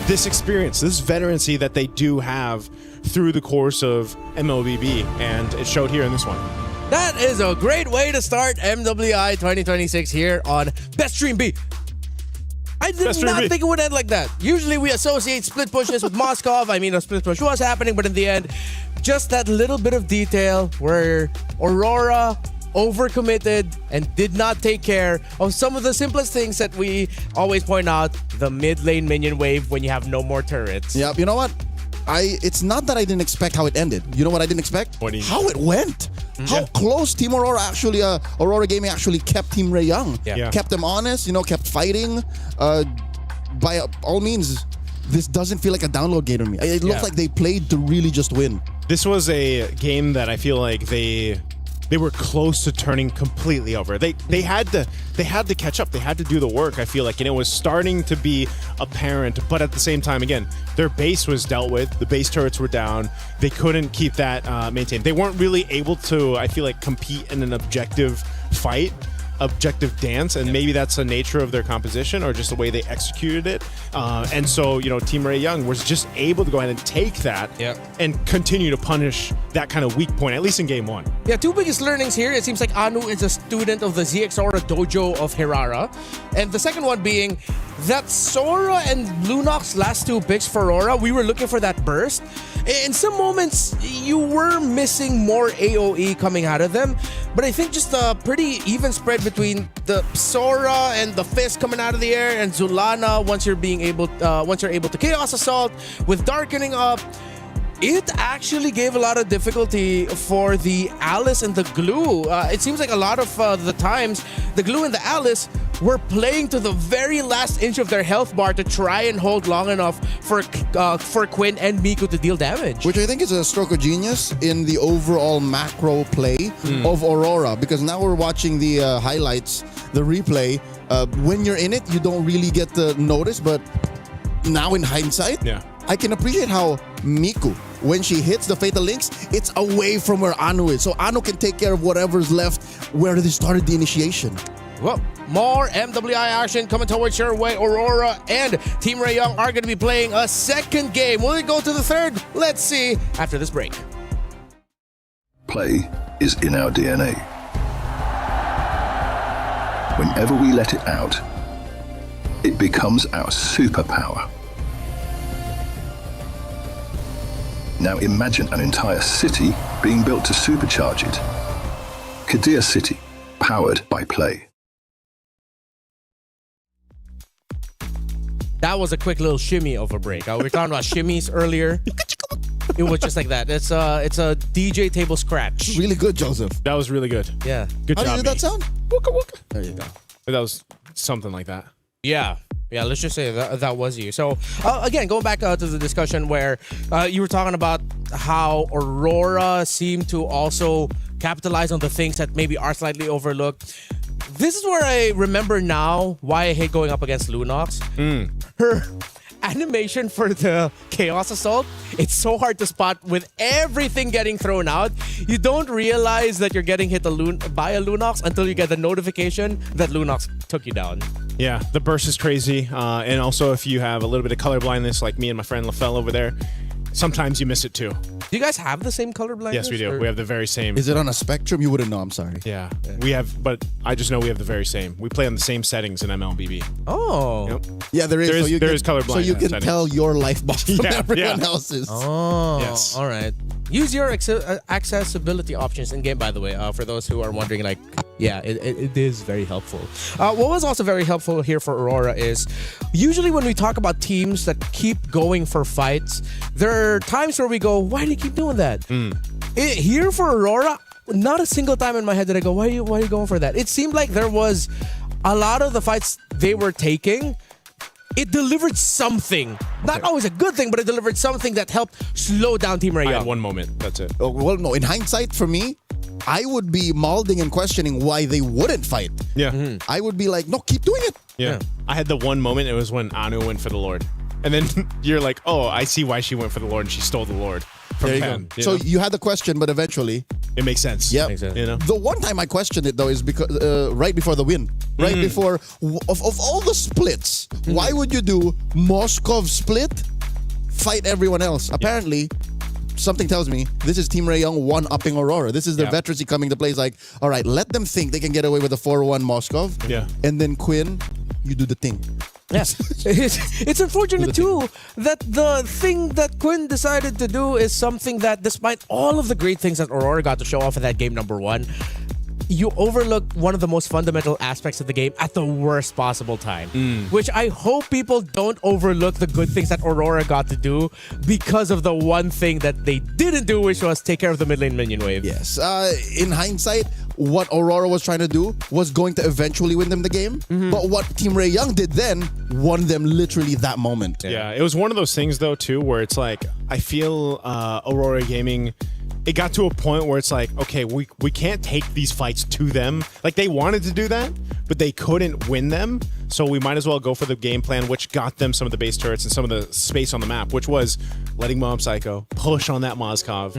S2: this experience, this veterancy that they do have through the course of MLBB, and it showed here in this one.
S8: That is a great way to start MWI 2026 here on Best Stream B. I did not think it would end like that. Usually we associate split pushes with Moskov. I mean, a split push was happening, but in the end, just that little bit of detail where Aurora overcommitted and did not take care of some of the simplest things that we always point out, the mid lane minion wave when you have no more turrets.
S9: Yep, you know what? It's not that I didn't expect how it ended. You know what I didn't expect? How it went. How close Team Aurora actually, Aurora Gaming actually kept Team Ray Young. Kept them honest, kept fighting. By all means, this doesn't feel like a download game to me. It looks like they played to really just win.
S2: This was a game that I feel like they were close to turning completely over. They had to catch up. They had to do the work, I feel like, and it was starting to be apparent, but at the same time, again, their base was dealt with. The base turrets were down. They couldn't keep that maintained. They weren't really able to, I feel like, compete in an objective fight, objective dance, and maybe that's the nature of their composition or just the way they executed it. And so, Team Ray Young was just able to go ahead and take that and continue to punish that kind of weak point, at least in game one.
S8: Yeah, 2 biggest learnings here. It seems like Anu is a student of the ZX Aura dojo of Hirara. And the second one being that Sora and Lunox's last 2 picks for Aurora, we were looking for that burst. In some moments, you were missing more AoE coming out of them, but I think just a pretty even spread between the Sora and the Fist coming out of the air and Zulana once you're able to Chaos Assault with Darkening up. It actually gave a lot of difficulty for the Alice and the Glue. It seems like a lot of the times, the Glue and the Alice were playing to the very last inch of their health bar to try and hold long enough for Quinn and Miku to deal damage.
S9: Which I think is a stroke of genius in the overall macro play of Aurora, because now we're watching the highlights, the replay. When you're in it, you don't really get the notice, but now in hindsight, I can appreciate how Miku, when she hits the Fatal Links, it's away from where Anu is. So Anu can take care of whatever's left where they started the initiation.
S8: Well, more MWI action coming towards your way. Aurora and Team Ray Young are going to be playing a second game. Will it go to the third? Let's see after this break.
S11: Play is in our DNA. Whenever we let it out, it becomes our superpower. Now imagine an entire city being built to supercharge it. Kadir City, powered by Play.
S8: That was a quick little shimmy of a break. We were talking about shimmies earlier. It was just like that. It's a DJ table scratch.
S9: Really good, Joseph.
S2: That was really good.
S8: Yeah.
S2: Good job.
S9: How did that sound?
S2: Wooka wooka.
S9: There you go.
S2: That was something like that.
S8: Yeah, let's just say that was you. So, again, going back to the discussion where you were talking about how Aurora seemed to also capitalize on the things that maybe are slightly overlooked. This is where I remember now why I hate going up against Lunox. Her animation for the Chaos Assault, it's so hard to spot with everything getting thrown out. You don't realize that you're getting hit by a Lunox until you get the notification that Lunox took you down.
S2: Yeah, the burst is crazy. And also, if you have a little bit of color blindness like me and my friend LaFell over there, sometimes you miss it too.
S8: Do you guys have the same color blindness?
S2: Yes, we do. We have the very same.
S9: Is it on a spectrum? You wouldn't know, I'm sorry.
S2: Yeah, we have, but I just know we have the very same. We play on the same settings in MLBB.
S8: Oh.
S2: Yep.
S9: Yeah, there is.
S2: There is color blindness.
S9: So you can tell your life box from everyone
S2: yeah.
S9: else's.
S8: Oh,
S2: yes.
S8: All right. Use your accessibility options in game, by the way, for those who are wondering, like, Yeah, it is very helpful. What was also very helpful here for Aurora is usually when we talk about teams that keep going for fights, there are times where we go, why do you keep doing that? Here for Aurora, not a single time in my head did I go, why are you going for that? It seemed like there was a lot of the fights they were taking, it delivered something. Not always a good thing, but it delivered something that helped slow down Team Ray
S2: I
S8: Young.
S2: had one moment. That's it.
S9: Oh, well, no. In hindsight, for me, I would be molding and questioning why they wouldn't fight.
S2: Yeah.
S9: I would be like, no, keep doing it.
S2: Yeah. I had the one moment. It was when Anu went for the Lord. And then you're like, oh, I see why she went for the Lord and she stole the Lord from
S9: There you
S2: Ken.
S9: go. So you had the question, but eventually
S2: it makes sense.
S9: Yeah.
S2: You know?
S9: The one time I questioned it though is because right before the win, right before of all the splits, why would you do Moskov split, fight everyone else? Apparently, something tells me this is Team Ray Young one-upping Aurora. This is their veterancy coming to play. It's like, all right, let them think they can get away with a 4-1 Moskov.
S2: Yeah.
S9: And then Quinn, you do the thing.
S8: Yes. It's unfortunate too that the thing that Quinn decided to do is something that, despite all of the great things that Aurora got to show off in that game number 1, you overlook one of the most fundamental aspects of the game at the worst possible time. Which I hope people don't overlook the good things that Aurora got to do because of the one thing that they didn't do, which was take care of the mid lane minion wave.
S9: Yes. In hindsight, what Aurora was trying to do was going to eventually win them the game. But what Team Ray Young did then won them literally that moment.
S2: Yeah, it was one of those things though too where it's like, I feel Aurora Gaming, it got to a point where it's like, okay, we can't take these fights to them. Like they wanted to do that, but they couldn't win them. So we might as well go for the game plan, which got them some of the base turrets and some of the space on the map, which was letting Mob Psycho push on that Moskov.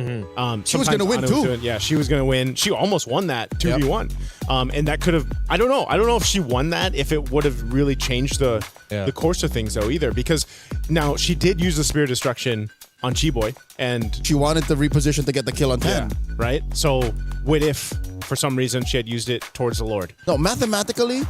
S9: She was going to win too.
S2: Yeah, she was going to win. She almost won that 2v1. And that could have, I don't know if she won that, if it would have really changed the course of things though either. Because now she did use the Spear of Destruction on Chi-Boy, and
S9: she wanted the reposition to get the kill on 10.
S2: Right? So what if, for some reason, she had used it towards the Lord?
S9: No, mathematically,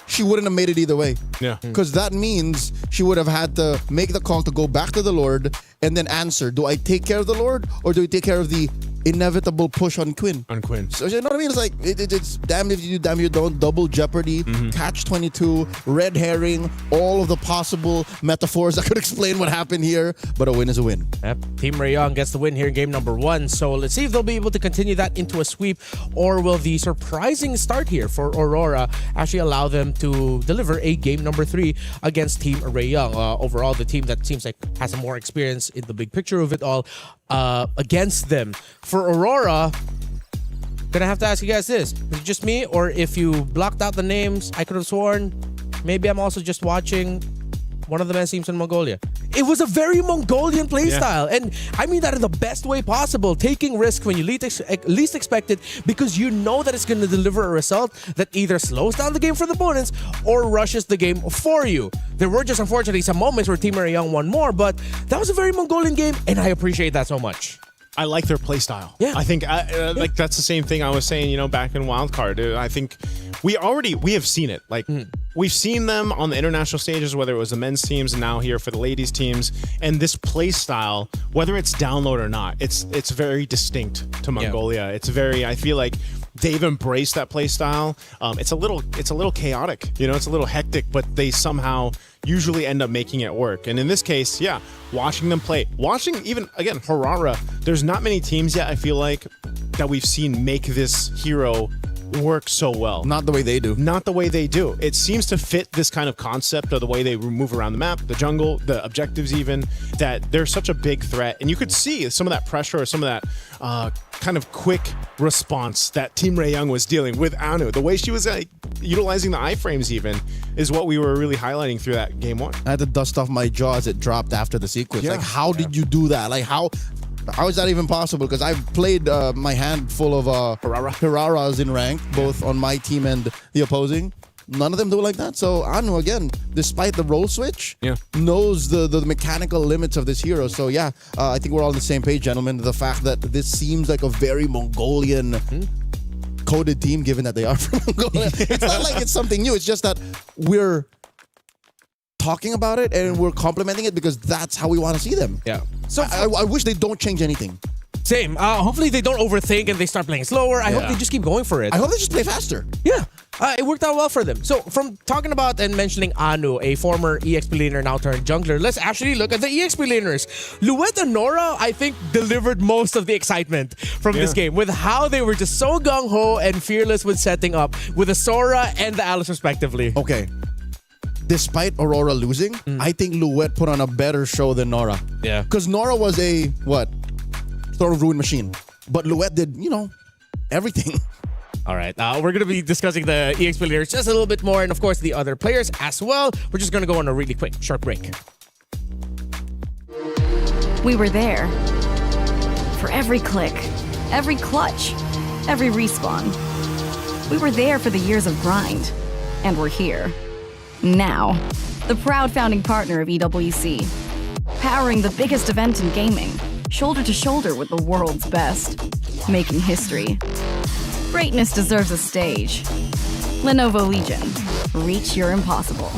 S9: she wouldn't have made it either way.
S2: Yeah.
S9: Because that means she would have had to make the call to go back to the Lord and then answer, do I take care of the Lord or do I take care of the inevitable push on Quinn?
S2: On Quinn.
S9: So you know what I mean? It's like, it's damn if you do, damn you don't, double jeopardy, catch-22, red herring, all of the possible metaphors that could explain what happened here, but a win is a win.
S8: Yep. Team Ray Young gets the win here in game number 1. So let's see if they'll be able to continue that into a sweep, or will the surprising start here for Aurora actually allow them to deliver a game number 3 against Team Ray Young. Overall, the team that seems like has more experience in the big picture of it all against them. For Aurora, gonna have to ask you guys this. Is it just me, or if you blocked out the names, I could have sworn maybe I'm also just watching one of the men's teams in Mongolia. It was a very Mongolian playstyle, and I mean that in the best way possible. Taking risk when you least expect it, because you know that it's going to deliver a result that either slows down the game for the opponents or rushes the game for you. There were just unfortunately some moments where Team Ray Young won more, but that was a very Mongolian game, and I appreciate that so much.
S2: I like their play style.
S8: Yeah.
S2: I think like that's the same thing I was saying, back in Wildcard. I think we have seen it. Like we've seen them on the international stages, whether it was the men's teams and now here for the ladies teams. And this play style, whether it's download or not, it's very distinct to Mongolia. It's very, I feel like they've embraced that play style. It's a little chaotic, it's a little hectic, but they somehow usually end up making it work. And in this case, watching them play, watching even, again, Harara, there's not many teams yet, I feel like, that we've seen make this hero work so well.
S9: Not the way they do.
S2: Not the way they do. It seems to fit this kind of concept of the way they move around the map, the jungle, the objectives even, that they're such a big threat. And you could see some of that pressure or some of that kind of quick response that Team Ray Young was dealing with Anu. The way she was utilizing the iframes even is what we were really highlighting through that game 1.
S9: I had to dust off my jaw as it dropped after the sequence. Like, how did you do that? Like, how is that even possible? Because I've played my hand full of Hararas in rank, both on my team and the opposing. None of them do it like that. So Anu, again, despite the role switch, knows the mechanical limits of this hero. So I think we're all on the same page, gentlemen. The fact that this seems like a very Mongolian coded team, given that they are from Mongolia. It's not like it's something new. It's just that we're talking about it and we're complimenting it because that's how we want to see them.
S8: Yeah.
S9: So I wish they don't change anything.
S8: Same. Hopefully they don't overthink and they start playing slower. I hope they just keep going for it.
S9: I hope they just play faster.
S8: Yeah. It worked out well for them. So from talking about and mentioning Anu, a former EXP laner now turned jungler, let's actually look at the EXP laners. Luet and Nora, I think, delivered most of the excitement from this game with how they were just so gung-ho and fearless with setting up with the Sora and the Alice respectively.
S9: Okay. Despite Aurora losing, I think Luet put on a better show than Nora.
S8: Yeah.
S9: Because Nora was a, sort of ruined machine. But Luet did, everything.
S8: All right, we're going to be discussing the EXP players just a little bit more, and of course the other players as well. We're just going to go on a really quick, short break.
S18: We were there. For every click, every clutch, every respawn. We were there for the years of grind. And we're here. Now. The proud founding partner of EWC. Powering the biggest event in gaming. Shoulder to shoulder with the world's best. Making history. Greatness deserves a stage. Lenovo Legion. Reach your impossible.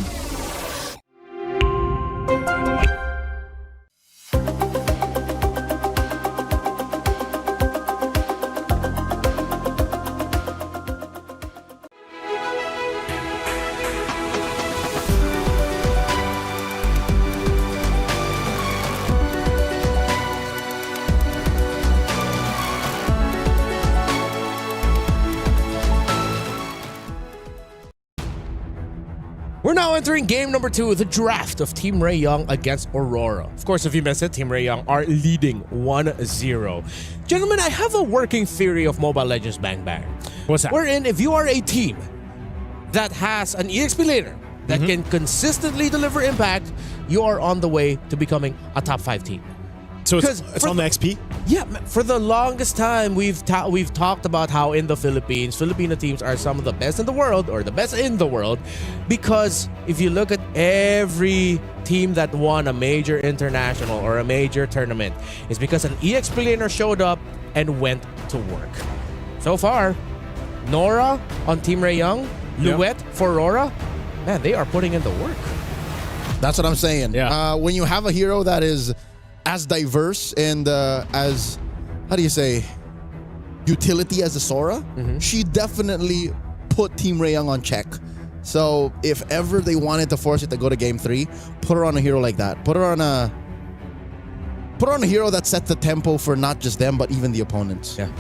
S8: We're now entering game number 2, the draft of Team Ray Young against Aurora. Of course, if you missed it, Team Ray Young are leading 1-0. Gentlemen, I have a working theory of Mobile Legends Bang Bang.
S2: What's that?
S8: Wherein, if you are a team that has an EXP laner that can consistently deliver impact, you are on the way to becoming a top 5 team.
S2: So it's on the XP?
S8: Yeah, for the longest time, we've talked about how in the Philippines, Filipino teams are some of the best in the world, or the best in the world, because if you look at every team that won a major international or a major tournament, it's because an EXP laner showed up and went to work. So far, Nora on Team Ray Young, Luet for Aurora, man, they are putting in the work.
S9: That's what I'm saying.
S2: Yeah.
S9: When you have a hero that is as diverse and as, how do you say, utility as a Sora, she definitely put Team Ray Young on check. So if ever they wanted to force it to go to game 3, put her on a hero like that. Put her on a hero that sets the tempo for not just them, but even the opponents.
S8: Yeah.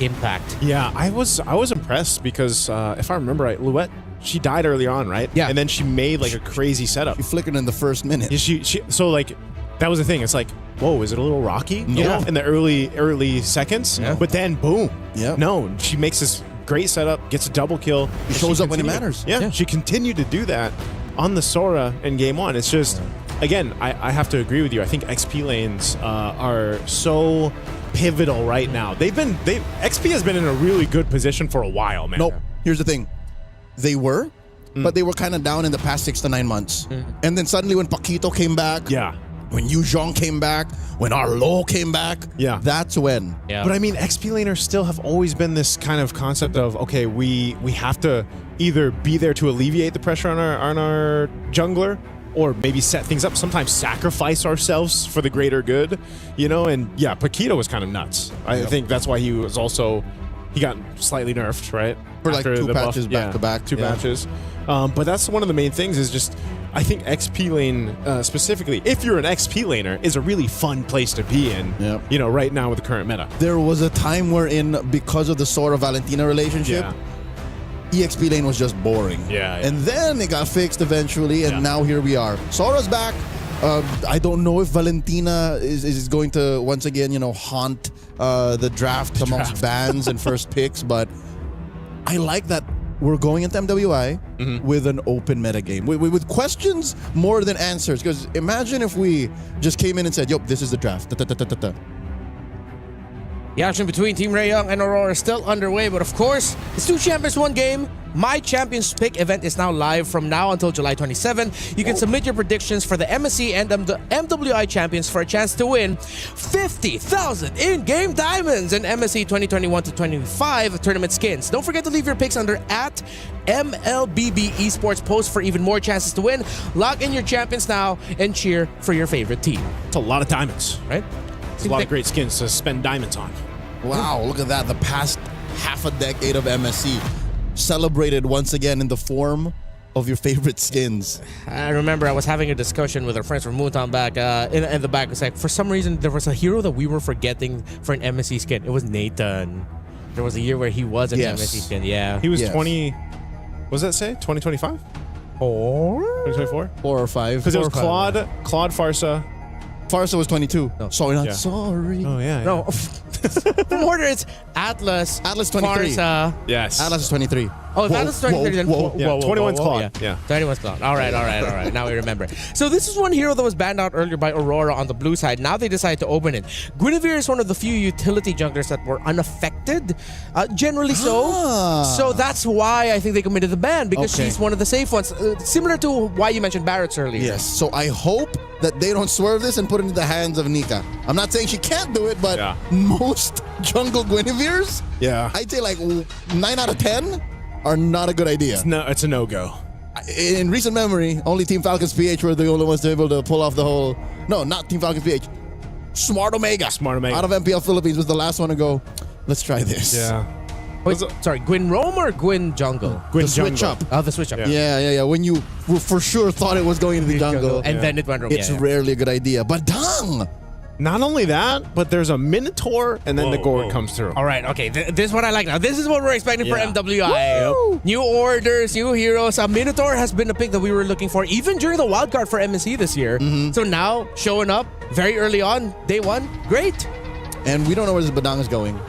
S8: Impact.
S2: Yeah, I was impressed because if I remember right, Luet, she died early on, right?
S9: Yeah.
S2: And then she made like a crazy setup.
S9: She flickered in the first minute.
S2: Yeah, so like, that was the thing. It's like, whoa, is it a little rocky?
S9: No.
S2: You know, in the early seconds.
S9: Yeah.
S2: But then, boom.
S9: Yeah.
S2: No, she makes this great setup, gets a double kill.
S9: She shows up when it matters.
S2: Yeah, she continued to do that on the Sora in game 1. It's just, again, I have to agree with you. I think XP lanes are so pivotal right now. XP has been in a really good position for a while, man.
S9: Nope. Here's the thing. They were, but they were kind of down in the past 6 to 9 months. And then suddenly when Paquito came back, when Yu Zhong came back, when Arlo came back, that's when.
S8: Yeah.
S2: But I mean, XP laners still have always been this kind of concept of, okay, we have to either be there to alleviate the pressure on our jungler, or maybe set things up, sometimes sacrifice ourselves for the greater good, you know? And yeah, Paquito was kind of nuts. I think that's why he got slightly nerfed, right?
S9: For like 2 patches back to back.
S2: 2 patches. But that's one of the main things is just, I think XP lane, specifically, if you're an XP laner, is a really fun place to be in, you know, right now with the current meta.
S9: There was a time wherein, because of the Sora-Valentina relationship, EXP lane was just boring. And then it got fixed eventually, and now here we are. Sora's back. I don't know if Valentina is going to, once again, you know, haunt the draft amongst bans and first picks, but I like that we're going into MWI with an open meta game. With questions more than answers. Because imagine if we just came in and said, yup, this is the draft.
S8: The action between Team Ray Young and Aurora is still underway, but of course, it's 2 champions, 1 game. My Champions Pick event is now live from now until July 27. You can submit your predictions for the MSC and MWI champions for a chance to win 50,000 in-game diamonds and MSC 2021-25 tournament skins. Don't forget to leave your picks under @MLBB Esports post for even more chances to win. Log in your champions now and cheer for your favorite team.
S2: It's a lot of diamonds,
S8: right?
S19: There's a lot of great skins to spend diamonds on.
S9: Wow, look at that. The past half a decade of MSC celebrated once again in the form of your favorite skins.
S8: I remember I was having a discussion with our friends from Moontown back in the back. It's like, for some reason, there was a hero that we were forgetting for an MSC skin. It was Nathan. There was a year where he was an MSC skin. Yeah.
S19: He was 20... What does that say? 2025?
S8: Or
S19: 2024?
S9: 4 or 5.
S19: Because it was Claude, Farsa.
S9: Farsa was 22.
S19: No.
S9: Sorry, not
S19: Yeah.
S9: sorry.
S19: Oh, yeah.
S8: No. From order, it's Atlas.
S9: Atlas 23.
S8: Farsa.
S19: Yes.
S9: Atlas is 23.
S8: Oh, if Atlas is 23, then
S9: whoa.
S19: Yeah, 21's Claude. Yeah.
S8: 21's Claude. All right. Now we remember. So this is one hero that was banned out earlier by Aurora on the blue side. Now they decided to open it. Guinevere is one of the few utility junglers that were unaffected, generally so. So that's why I think they committed the ban, because she's one of the safe ones. Similar to why you mentioned Barrett's earlier.
S9: Yes, so I hope that they don't swerve this and put it into the hands of Nika. I'm not saying she can't do it, but most jungle Guineveres, I'd say like 9 out of 10 are not a good idea.
S19: It's a no-go.
S9: In recent memory, only Team Falcons PH were the only ones to be able to pull off the whole... No, not Team Falcons PH. Smart Omega. Out of MPL Philippines was the last one to go, let's try this.
S19: Yeah.
S8: Wait, sorry, Gwyn Rome or Gwyn Jungle?
S9: The switch up.
S8: Oh, the switch up.
S9: Yeah. When you for sure thought it was going into the jungle.
S8: And then it went wrong.
S9: It's rarely a good idea. But dang!
S19: Not only that, but there's a Minotaur, and then the Gourd comes through.
S8: All right, okay. This is what I like now. This is what we're expecting for MWI. New orders, new heroes. Minotaur has been a pick that we were looking for, even during the wildcard for MSC this year. So now, showing up very early on, day one, great.
S9: And we don't know where this Badang is going.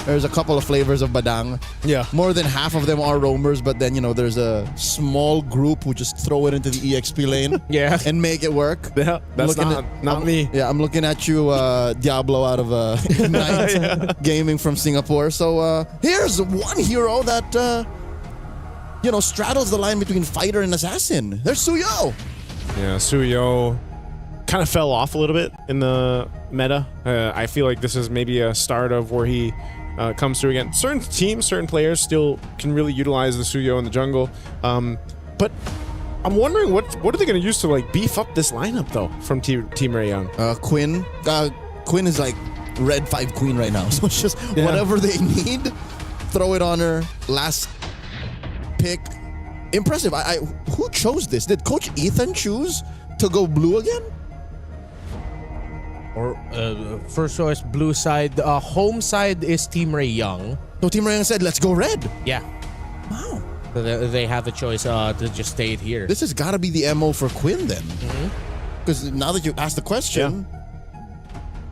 S9: There's a couple of flavors of Badang.
S19: Yeah.
S9: More than half of them are roamers, but then, there's a small group who just throw it into the EXP lane and make it work.
S19: Yeah, that's not me.
S9: Yeah, I'm looking at you, Diablo out of Ignite Gaming from Singapore. So here's one hero that, straddles the line between fighter and assassin. There's Suyo.
S19: Yeah, Suyo kind of fell off a little bit in the meta. I feel like this is maybe a start of where he comes through again. Certain teams, certain players still can really utilize the Suyo in the jungle. But I'm wondering what are they going to use to like beef up this lineup though from Team Ray Young?
S9: Quinn. Quinn is like red 5 queen right now. So it's just whatever they need, throw it on her. Last pick. Impressive. Who chose this? Did Coach Ethan choose to go blue again?
S8: Or first choice, blue side. Home side is Team Ray Young.
S9: So Team Ray Young said, let's go red.
S8: Yeah.
S9: Wow.
S8: So they have the choice to just stay here.
S9: This has got to be the MO for Quinn then. Because now that you asked the question,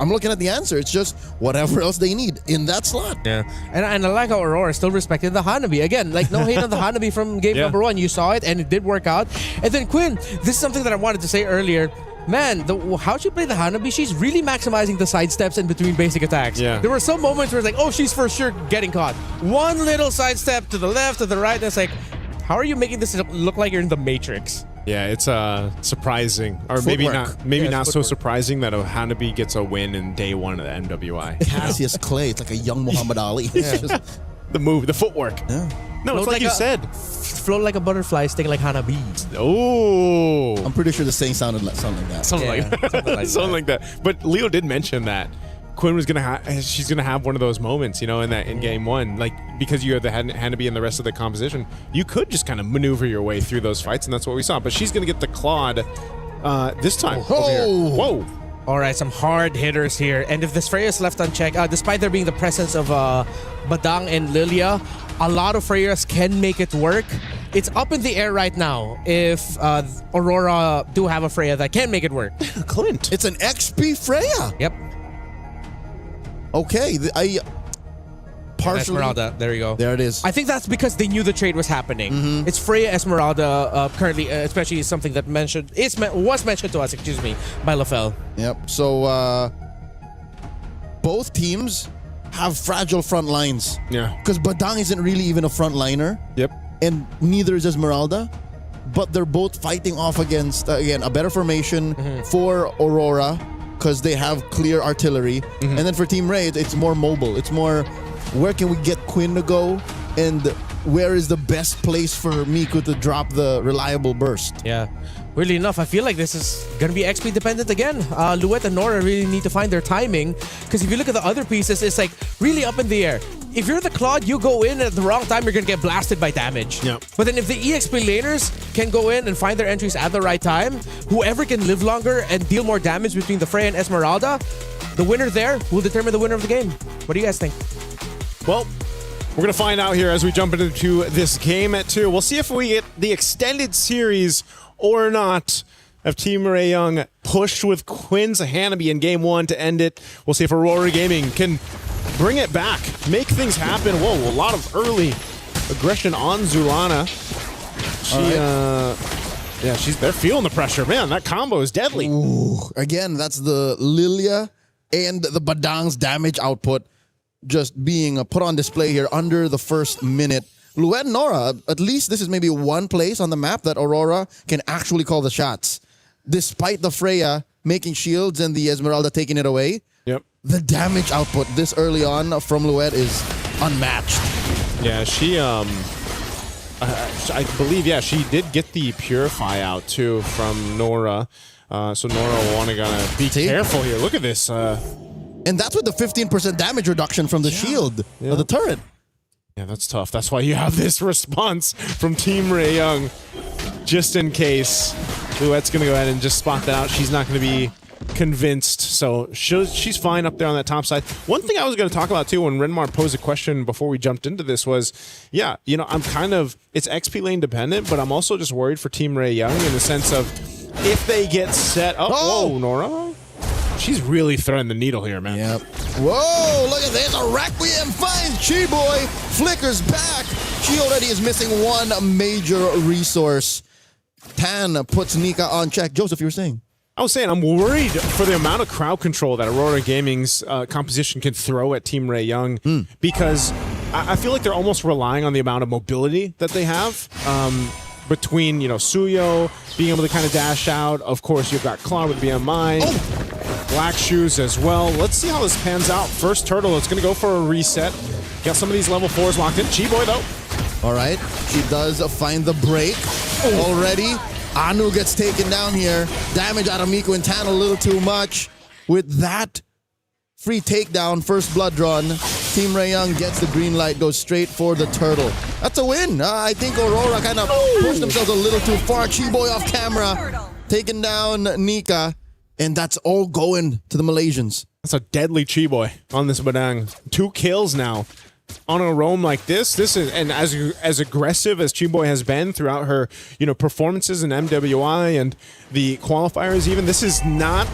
S9: I'm looking at the answer. It's just whatever else they need in that slot.
S8: Yeah. And I like how Aurora still respected the Hanabi. Again, like no hate on the Hanabi from game number 1. You saw it and it did work out. And then Quinn, this is something that I wanted to say earlier. Man, how she play the Hanabi, she's really maximizing the sidesteps in between basic attacks.
S19: Yeah.
S8: There were some moments where it's like, oh, she's for sure getting caught. One little sidestep to the left, to the right, and it's like, how are you making this look like you're in the Matrix?
S19: Yeah, it's surprising. Or
S9: Footwork.
S19: maybe not so surprising that a Hanabi gets a win in day 1 of the MWI.
S9: Cassius Clay. It's like a young Muhammad Ali. It's just
S19: the move, the footwork.
S9: Yeah.
S19: No, it's like you said.
S8: Float like a butterfly, sting like Hanabi.
S19: Oh.
S9: I'm pretty sure the saying sounded like something like that.
S19: Something like that. But Leo did mention that Quinn was she's gonna have one of those moments, in game 1, like because you have the Hanabi and the rest of the composition, you could just kind of maneuver your way through those fights, and that's what we saw. But she's gonna get the Claude this time. Whoa.
S8: All right, some hard hitters here. And if this Freya is left unchecked, despite there being the presence of Badang and Lilia, a lot of Freyas can make it work. It's up in the air right now if Aurora do have a Freya that can make it work.
S19: Clint.
S9: It's an XP Freya.
S8: Yep.
S9: Okay, partially.
S8: Esmeralda, there you go.
S9: There it is.
S8: I think that's because they knew the trade was happening. It's Freya Esmeralda currently, especially something that was mentioned to us, by LaFell.
S9: Yep. So both teams have fragile front lines.
S19: Yeah.
S9: Because Badang isn't really even a front liner.
S19: Yep.
S9: And neither is Esmeralda. But they're both fighting off against, again, a better formation for Aurora because they have clear artillery. And then for Team Ray, it's more mobile. It's more, where can we get Quinn to go? And where is the best place for Miku to drop the reliable burst?
S8: Yeah. Weirdly enough, I feel like this is going to be XP dependent again. Luet and Nora really need to find their timing, because if you look at the other pieces, it's like really up in the air. If you're the Claude, you go in at the wrong time, you're going to get blasted by damage.
S19: Yep.
S8: But then if the EXP laners can go in and find their entries at the right time, whoever can live longer and deal more damage between the Freya and Esmeralda, the winner there will determine the winner of the game. What do you guys think?
S19: Well, we're going to find out here as we jump into this game at 2. We'll see if we get the extended series or not of Team Ray Young pushed with Quinn's Hanabi in game 1 to end it. We'll see if Aurora Gaming can bring it back, make things happen. Whoa, a lot of early aggression on Zulana. They're feeling the pressure. Man, that combo is deadly.
S9: Ooh, again, that's the Lilia and the Badang's damage output just being put on display here under the first minute. Luet and Nora, at least this is maybe one place on the map that Aurora can actually call the shots. Despite the Freya making shields and the Esmeralda taking it away, the damage output this early on from Luet is unmatched.
S19: Yeah, she, I believe, she did get the Purify out too from Nora. So Nora will want to be careful here. Look at this.
S9: And that's with the 15% damage reduction from the shield of the turret.
S19: Yeah, that's tough. That's why you have this response from Team Ray Young. Just in case Luet's going to go ahead and just spot that out. She's not going to be convinced. So she's fine up there on that top side. One thing I was going to talk about too when Renmar posed a question before we jumped into this was, I'm kind of, it's XP lane dependent, but I'm also just worried for Team Ray Young in the sense of if they get set up. Whoa, Nora. She's really threading the needle here, man.
S9: Yep. Whoa, look at this. A Requiem finds Chi-Boy. Flickers back. She already is missing one major resource. Tan puts Nika on check. Joseph, you were saying?
S19: I was saying I'm worried for the amount of crowd control that Aurora Gaming's composition can throw at Team Ray Young because I feel like they're almost relying on the amount of mobility that they have. Between, Suyo being able to kind of dash out. Of course, you've got Claude with BMI. Black Shoes as well. Let's see how this pans out. First turtle, it's going to go for a reset. Got some of these level 4s locked in. Chi-Boy, though.
S9: All right. She does find the break already. Anu gets taken down here. Damage out of Miku and Tan a little too much. With that free takedown, first blood drawn, Team Ray Young gets the green light, goes straight for the turtle. That's a win. I think Aurora kind of pushed themselves a little too far. Chi-Boy off camera, taking down Nika. And that's all going to the Malaysians.
S19: That's a deadly Chi-Boy on this Badang. 2 kills now on a roam like this. This is, and as aggressive as Chi-Boy has been throughout her, performances in MWI and the qualifiers even, this is not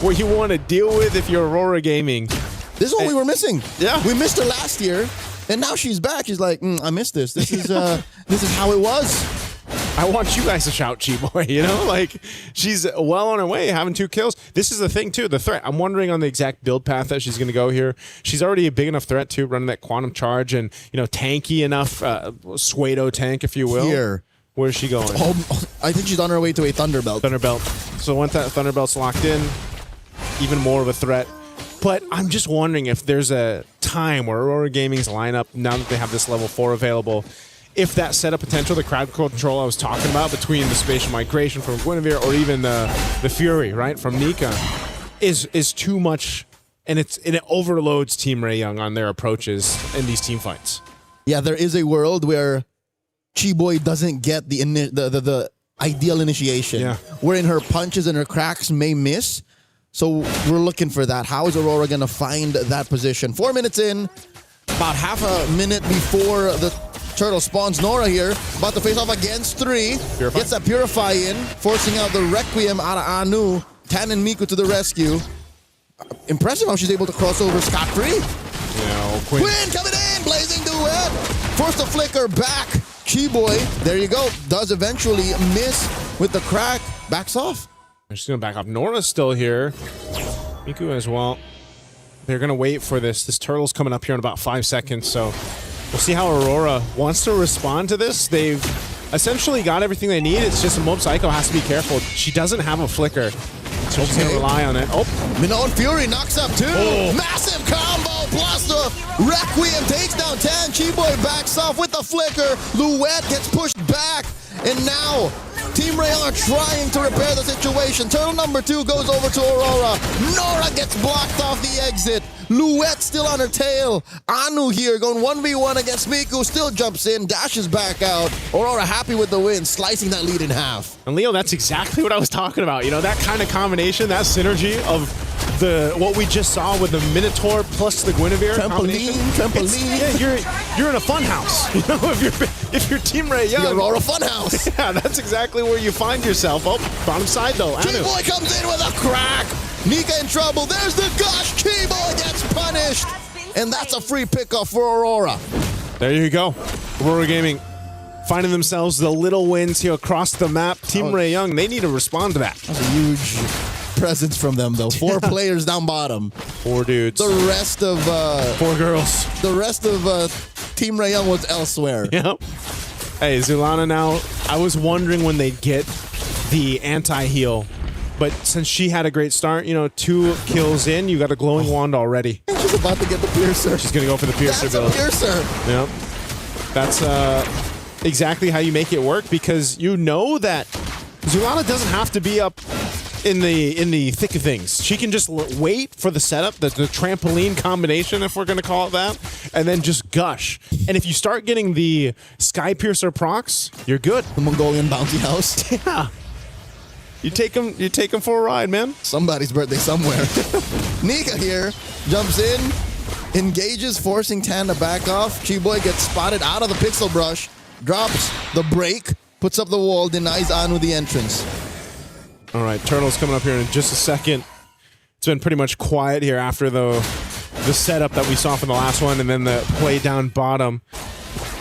S19: what you want to deal with if you're Aurora Gaming.
S9: This is what we were missing. Yeah. We missed her last year, and now she's back. She's like, I missed this. This is how it was.
S19: I want you guys to shout Chi-Boy, she's well on her way, having 2 kills. This is the thing, too, the threat. I'm wondering on the exact build path that she's going to go here. She's already a big enough threat, too, running that Quantum Charge and, tanky enough, Suedo tank, if you will.
S9: Here.
S19: Where's she going?
S9: I think she's on her way to a Thunderbelt.
S19: So once that Thunderbelt's locked in, even more of a threat. But I'm just wondering if there's a time where Aurora Gaming's lineup, now that they have this level 4 available, if that setup potential, the crowd control I was talking about between the spatial migration from Guinevere or even the Fury, right, from Nika, is too much, and it overloads Team Ray Young on their approaches in these team fights.
S9: Yeah, there is a world where Chi-Boy doesn't get the ideal initiation, wherein her punches and her cracks may miss. So we're looking for that. How is Aurora going to find that position? 4 minutes in, about half a minute before the turtle spawns. Nora here, about to face off against 3.
S19: Purify.
S9: Gets that Purify in, forcing out the Requiem out of Anu. Tan and Miku to the rescue. Impressive how she's able to cross over scot-free.
S19: Yeah,
S9: Quinn coming in, blazing duet. Forced to flicker back. Chi-Boy, there you go, does eventually miss with the crack. Backs off.
S19: She's going to back off. Nora's still here. Miku as well. They're going to wait for this. This turtle's coming up here in about 5 seconds, so we'll see how Aurora wants to respond to this. They've essentially got everything they need. It's just Mob Psycho has to be careful. She doesn't have a flicker so she's going to rely on it. Oh,
S9: Minoan Fury knocks up 2.
S19: Oh.
S9: Massive combo plus the Requiem takes down Tan. Chiboy backs off with the flicker. Luette gets pushed back. And now Team Rayon are trying to repair the situation. Turtle number 2 goes over to Aurora. Nora gets blocked off the exit. Luette still on her tail. Anu here going 1v1 against Miku. Still jumps in, dashes back out. Aurora happy with the win, slicing that lead in half.
S19: And Leo, that's exactly what I was talking about. You know, that kind of combination, that synergy of what we just saw with the Minotaur plus the Guinevere combination.
S9: Trampoline.
S19: You're in a fun house. You know, if you're Team Ray Young,
S9: the Aurora fun house.
S19: Yeah, that's exactly where you find yourself. Oh, bottom side though.
S9: Chiboy comes in with a crack. Nika in trouble. There's the gush. Chiboy gets punished. And that's a free pickup for Aurora.
S19: There you go. Aurora Gaming finding themselves the little wins here across the map. Team Ray Young, they need to respond to that.
S9: That's a huge presence from them, though. 4 players down bottom.
S19: 4 dudes.
S9: The rest of
S19: 4 girls.
S9: The rest of Team Ray Young was elsewhere.
S19: Yep. Hey, Zulana now, I was wondering when they'd get the anti-heal. But since she had a great start, you know, 2 kills in, you got a glowing wand already.
S9: And she's about to get the piercer.
S19: She's going to go for the piercer build.
S9: That's a piercer.
S19: Yep. That's exactly how you make it work, because you know that Zulana doesn't have to be up in the thick of things. She can just wait for the setup, the trampoline combination, if we're going to call it that, and then just gush. And if you start getting the Sky Piercer procs, you're good.
S9: The Mongolian bounty house.
S19: Yeah. You take them for a ride, man.
S9: Somebody's birthday somewhere. Nika here jumps in, engages, forcing Tan to back off. Chiboy gets spotted out of the pixel brush, drops the break, puts up the wall, denies Anu the entrance.
S19: All right, Turtle's coming up here in just a second. It's been pretty much quiet here after the setup that we saw from the last one, and then the play down bottom.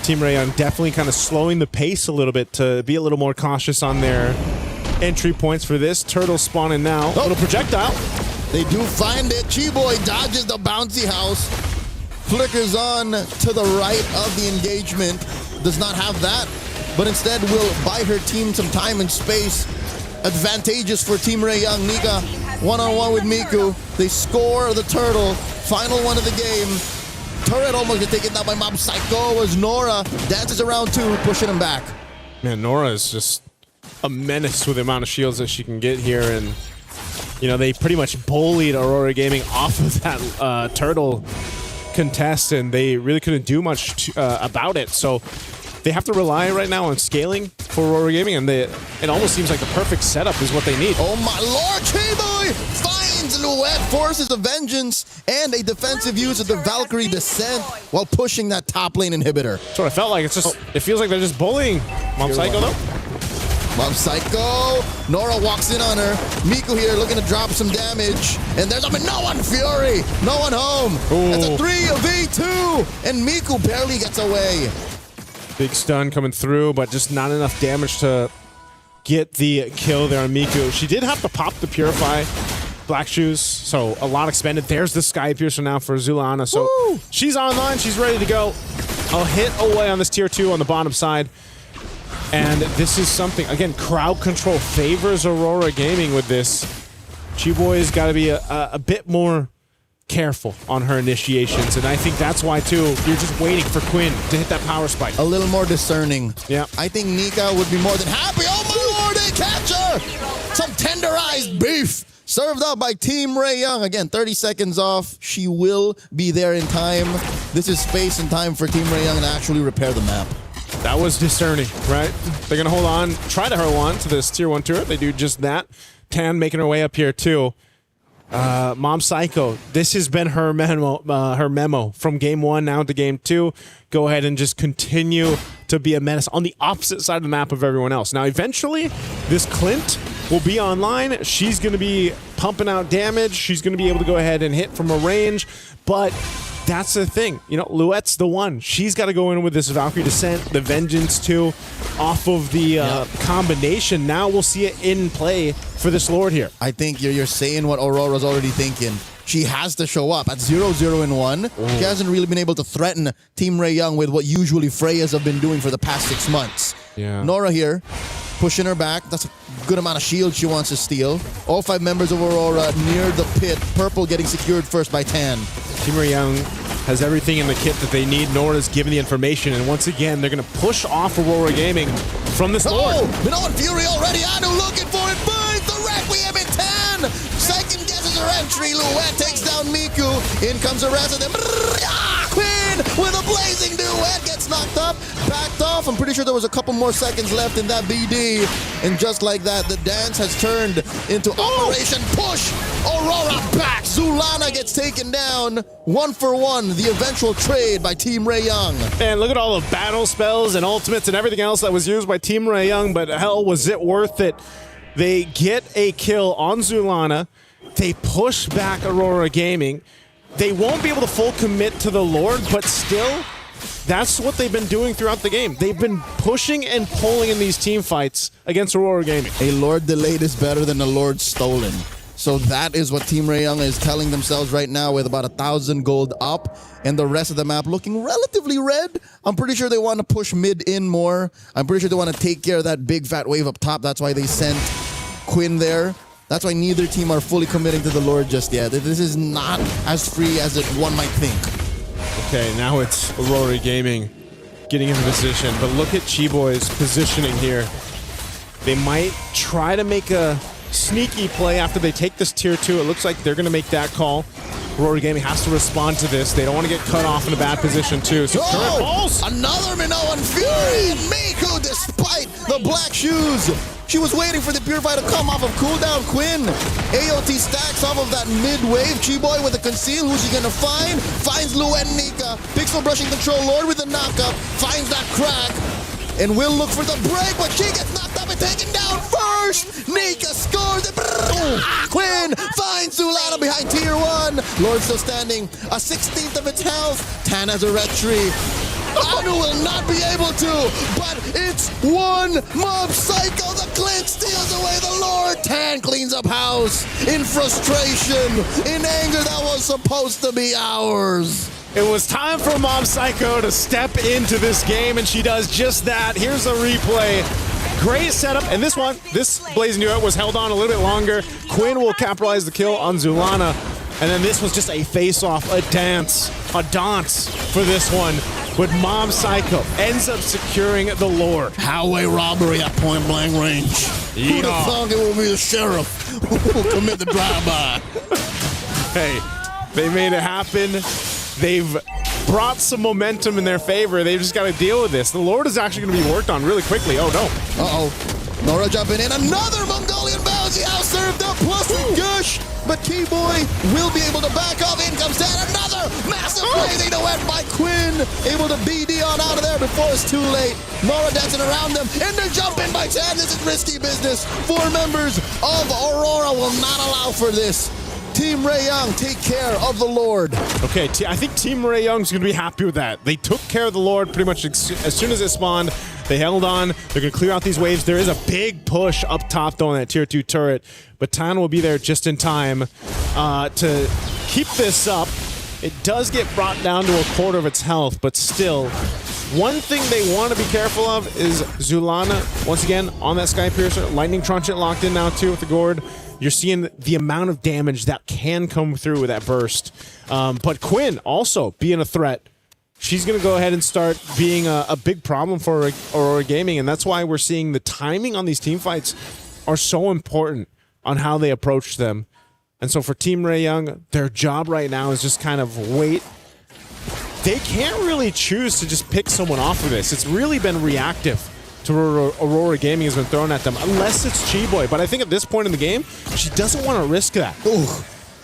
S19: Team Rayon definitely kind of slowing the pace a little bit to be a little more cautious on their entry points for this. Turtle spawning now. Little projectile.
S9: They do find it. Chiboy dodges the bouncy house. Flickers on to the right of the engagement. Does not have that, but instead will buy her team some time and space. Advantageous for Team Ray Young. Nika one-on-one with Miku. They score the turtle. Final one of the game. Turret almost gets taken down by Mob Psycho as Nora dances around 2, pushing him back.
S19: Man, Nora is just a menace with the amount of shields that she can get here, and you know, they pretty much bullied Aurora Gaming off of that turtle contest, and they really couldn't do much about it. So they have to rely right now on scaling for Aurora Gaming, and it almost seems like the perfect setup is what they need.
S9: Oh my lord, Chiboy finds Luette, forces a vengeance and a defensive use of the Valkyrie Descent while pushing that top lane inhibitor.
S19: That's what I felt like. It's just, it feels like they're just bullying Mob Psycho though.
S9: Mob Psycho. Nora walks in on her. Miku here looking to drop some damage. And there's no one Fury. No one home.
S19: Ooh.
S9: That's a 3v2. And Miku barely gets away.
S19: Big stun coming through, but just not enough damage to get the kill there on Miku. She did have to pop the Purify Black Shoes, so a lot expended. There's the Sky Piercer now for Zulana. So she's online. She's ready to go. A hit away on this tier 2 on the bottom side. And this is something, again, crowd control favors Aurora Gaming with this. Chiboy's got to be a bit more careful on her initiations, and I think that's why, too, you're just waiting for Quinn to hit that power spike.
S9: A little more discerning.
S19: Yeah.
S9: I think Nika would be more than happy. Oh my lord, they catch her! Some tenderized beef served up by Team Ray Young. Again, 30 seconds off. She will be there in time. This is space and time for Team Ray Young to actually repair the map.
S19: That was discerning, right? They're going to hold on, try to hold on to this tier 1 turret. They do just that. Tan making her way up here, too. Mom Psycho, this has been her memo from game 1 now to game 2. Go ahead and just continue to be a menace on the opposite side of the map of everyone else. Now, eventually, this Clint will be online. She's going to be pumping out damage. She's going to be able to go ahead and hit from a range, but that's the thing. You know, Luette's the one. She's got to go in with this Valkyrie Descent, the Vengeance too, off of the combination. Now we'll see it in play for this Lord here.
S9: I think you're saying what Aurora's already thinking. She has to show up at 0-0-1. She hasn't really been able to threaten Team Ray Young with what usually Freyas have been doing for the past 6 months.
S19: Yeah.
S9: Nora here pushing her back. That's a good amount of shield she wants to steal. All 5 members of Aurora near the pit. Purple getting secured first by Tan.
S19: Team Ray Young has everything in the kit that they need. Nora's given the information, and once again, they're going to push off Aurora Gaming from this Lord.
S9: Oh, Minoan Fury already. Anu looking for it. Finds the Requiem in Tan. Second guesses her entry. Luet takes down Miku. In comes Areza. Then Quinn with a blazing duet gets knocked up, backed off. I'm pretty sure there was a couple more seconds left in that BD. And just like that, the dance has turned into Operation Push. Aurora back. Zulana gets taken down 1-for-1. The eventual trade by Team Ray Young.
S19: And look at all the battle spells and ultimates and everything else that was used by Team Ray Young, but hell, was it worth it? They get a kill on Zulana. They push back Aurora Gaming. They won't be able to full commit to the Lord, but still, that's what they've been doing throughout the game. They've been pushing and pulling in these team fights against Aurora Gaming.
S9: A Lord delayed is better than a Lord stolen. So that is what Team Ray Young is telling themselves right now with about 1,000 gold up and the rest of the map looking relatively red. I'm pretty sure they want to push mid in more. I'm pretty sure they want to take care of that big fat wave up top. That's why they sent Quinn there. That's why neither team are fully committing to the Lord just yet. This is not as free as one might think.
S19: Okay, now it's Aurora Gaming getting into position, but look at Chiboy's positioning here. They might try to make a sneaky play after they take this tier 2. It looks like they're going to make that call. Aurora Gaming has to respond to this. They don't want to get cut off in a bad position too. So current balls.
S9: Another Minoan Fury. Miku, despite the black shoes, she was waiting for the Purify to come off of cooldown. Quinn, AOT stacks off of that mid-wave. Chiboy with a conceal. Who's she gonna find? Finds Luen Nika. Pixel brushing control. Lord with the knockup. Finds that crack. And will look for the break, but she gets knocked up and taken down first. Nika scores. Quinn finds Zulana behind tier 1. Lord still standing. A 16th of its health. Tan has a red tree. Anu will not be able to, but it's one Mob Psycho. The Clint steals away the Lord. Tan cleans up house in frustration, in anger that was supposed to be ours.
S19: It was time for Mob Psycho to step into this game, and she does just that. Here's a replay. Great setup, and this Blazing Duet was held on a little bit longer. Quinn will capitalize the kill on Zulana, and then this was just a face-off, a dance for this one. But Mob Psycho ends up securing the Lord.
S9: Highway robbery at point blank range. Who'd have thought it will be the sheriff who will commit the drive-by?
S19: Hey, they made it happen. They've brought some momentum in their favor. They've just got to deal with this. The Lord is actually going to be worked on really quickly. Oh, no.
S9: Uh-oh. Nora jumping in. Another Mongolian bouncy house served up. Plus a gush. But Keyboy will be able to back off. In comes Dan. Another massive blazing duet by Quinn. Able to BD on out of there before it's too late. Nora dancing around them. And they're jumping by Tan. This is risky business. 4 members of Aurora will not allow for this. Team Ray Young, take care of the Lord.
S19: Okay, I think Team Ray Young's going to be happy with that. They took care of the Lord pretty much as soon as it spawned. They held on. They're going to clear out these waves. There is a big push up top, though, on that tier 2 turret. But Tan will be there just in time to keep this up. It does get brought down to a quarter of its health, but still, one thing they want to be careful of is Zulana, once again, on that Sky Piercer. Lightning Trunchet locked in now, too, with the Gourd. You're seeing the amount of damage that can come through with that burst. But Quinn also being a threat. She's going to go ahead and start being a big problem for Aurora Gaming, and that's why we're seeing the timing on these team fights are so important on how they approach them. And so for Team Ray Young, their job right now is just kind of wait. They can't really choose to just pick someone off of this. It's really been reactive to Aurora Gaming has been thrown at them, unless it's Chiboy. But I think at this point in the game, she doesn't want to risk that.
S9: Ooh,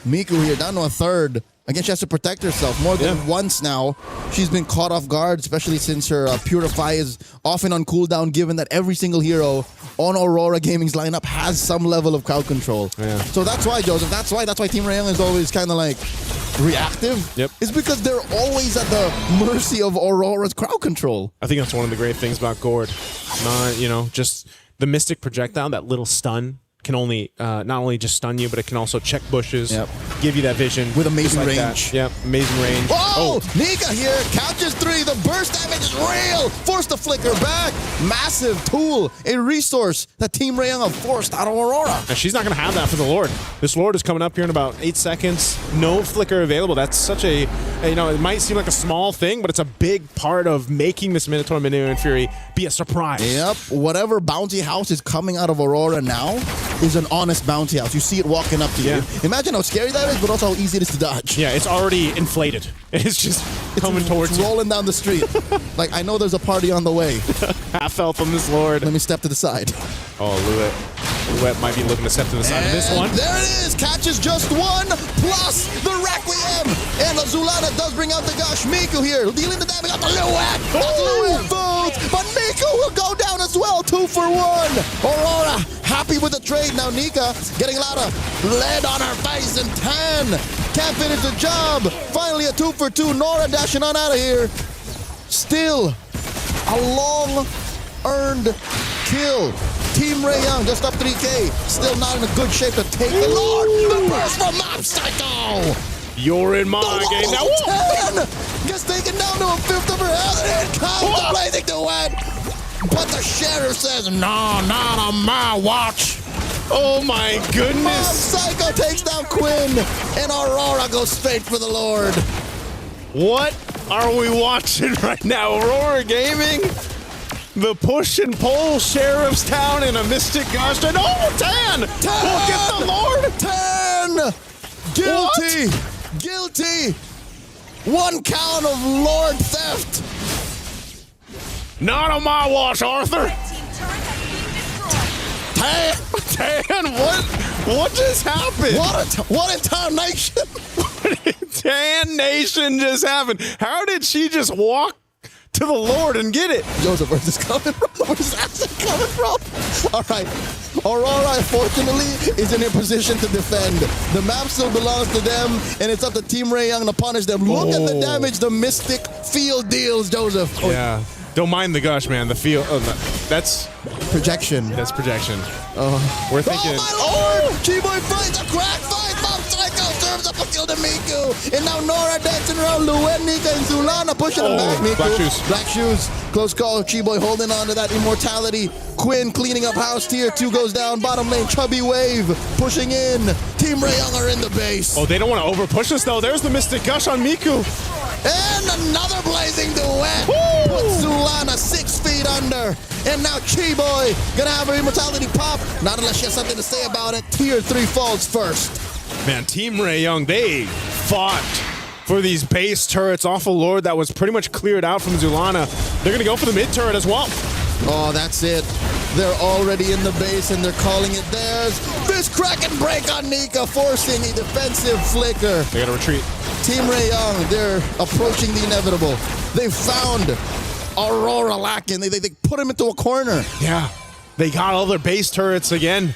S9: Miku here down to a third. Again, she has to protect herself more than once now. She's been caught off guard, especially since her Purify is often on cooldown, given that every single hero on Aurora Gaming's lineup has some level of crowd control.
S19: Yeah.
S9: So that's why, Joseph, that's why Team Ray Young is always kind of like reactive.
S19: Yep.
S9: It's because they're always at the mercy of Aurora's crowd control.
S19: I think that's one of the great things about Gourd. Just the Mystic Projectile, that little stun can only not only just stun you, but it can also check bushes, give you that vision
S9: with amazing
S19: like
S9: range.
S19: Yep, amazing range.
S9: Oh, Nika here, couches 3. The burst damage is real. Forced the flicker back. Massive tool, a resource that Team Ray Young have forced out of Aurora.
S19: And she's not going to have that for the Lord. This Lord is coming up here in about 8 seconds. No flicker available. That's such a, you know, it might seem like a small thing, but it's a big part of making this Minotaur Minion Fury be a surprise.
S9: Yep, whatever bounty house is coming out of Aurora now is an honest bounty house. You see it walking up to you. Imagine how scary that is, but also how easy it is to dodge.
S19: Yeah, it's already inflated. It's just coming towards you.
S9: Rolling down the street. Like, I know there's a party on the way.
S19: Half health on this Lord.
S9: Let me step to the side.
S19: Oh, Luet might be looking to step to the side of this one.
S9: There it is. Catches just 1 plus the Requiem. And Zulana does bring out the Gush. Miku here dealing the damage on the Luet. Luet boots. But Miku will go down as well. 2 for 1. Aurora happy with the trade. Now Nika getting a lot of lead on her face. And 10 can't finish the job. Finally a 2 for 2. Nora dashing on out of here. Still a long earned kill. Team Ray Young just up 3K. Still not in a good shape to take the Lord. The burst from Mob Psycho.
S19: You're in my game now.
S9: 10 gets taken down to a fifth of her health. And it comes the blazing duet. But the sheriff says, no, not on my watch.
S19: Oh my goodness.
S9: Mob Psycho takes down Quinn. And Aurora goes straight for the Lord.
S19: What are we watching right now? Aurora Gaming? The push and pull, Sheriff's Town in a Mystic Gush. And 10! We'll get the Lord!
S9: 10! Guilty!
S19: What?
S9: Guilty! 1 count of Lord theft!
S19: Not on my watch, Arthur! 10! What just happened?
S9: What a tarnation!
S19: Tan Nation just happened. How did she just walk to the Lord and get it?
S9: Joseph, where's this coming from? Where's this asset coming from? All right. Aurora, unfortunately, is in a position to defend. The map still belongs to them, and it's up to Team Ray Young to punish them. Look at the damage the Mystic Field deals, Joseph.
S19: Yeah. Don't mind the Gush, man. The field. Oh, no. That's
S9: projection.
S19: That's projection. We're thinking.
S9: Oh, my Lord! Chiboy fights a crack fight. Mob Psycho serves up a kill to Miku. And now Nora dancing around Luet, Nika, and Zulana pushing him back. Miku.
S19: Black shoes.
S9: Black shoes. Close call. Chiboy holding on to that immortality. Quinn cleaning up house. Tier 2 goes down. Bottom lane. Chubby Wave pushing in. Team Ray Young are in the base.
S19: Oh, they don't want to over push us though. There's the Mystic Gush on Miku.
S9: And another blazing duet. Puts Zulana 6 feet under. And now Chiboy gonna have her immortality pop. Not unless she has something to say about it. Tier 3 falls first.
S19: Man, Team Ray Young, they fought for these base turrets off of Lord that was pretty much cleared out from Zulana. They're gonna go for the mid turret as well.
S9: Oh, that's it. They're already in the base and they're calling it theirs. Fist crack and break on Nika, forcing a defensive flicker.
S19: They gotta retreat.
S9: Team Ray Young, they're approaching the inevitable. They found Aurora lacking. They put him into a corner.
S19: Yeah, they got all their base turrets again.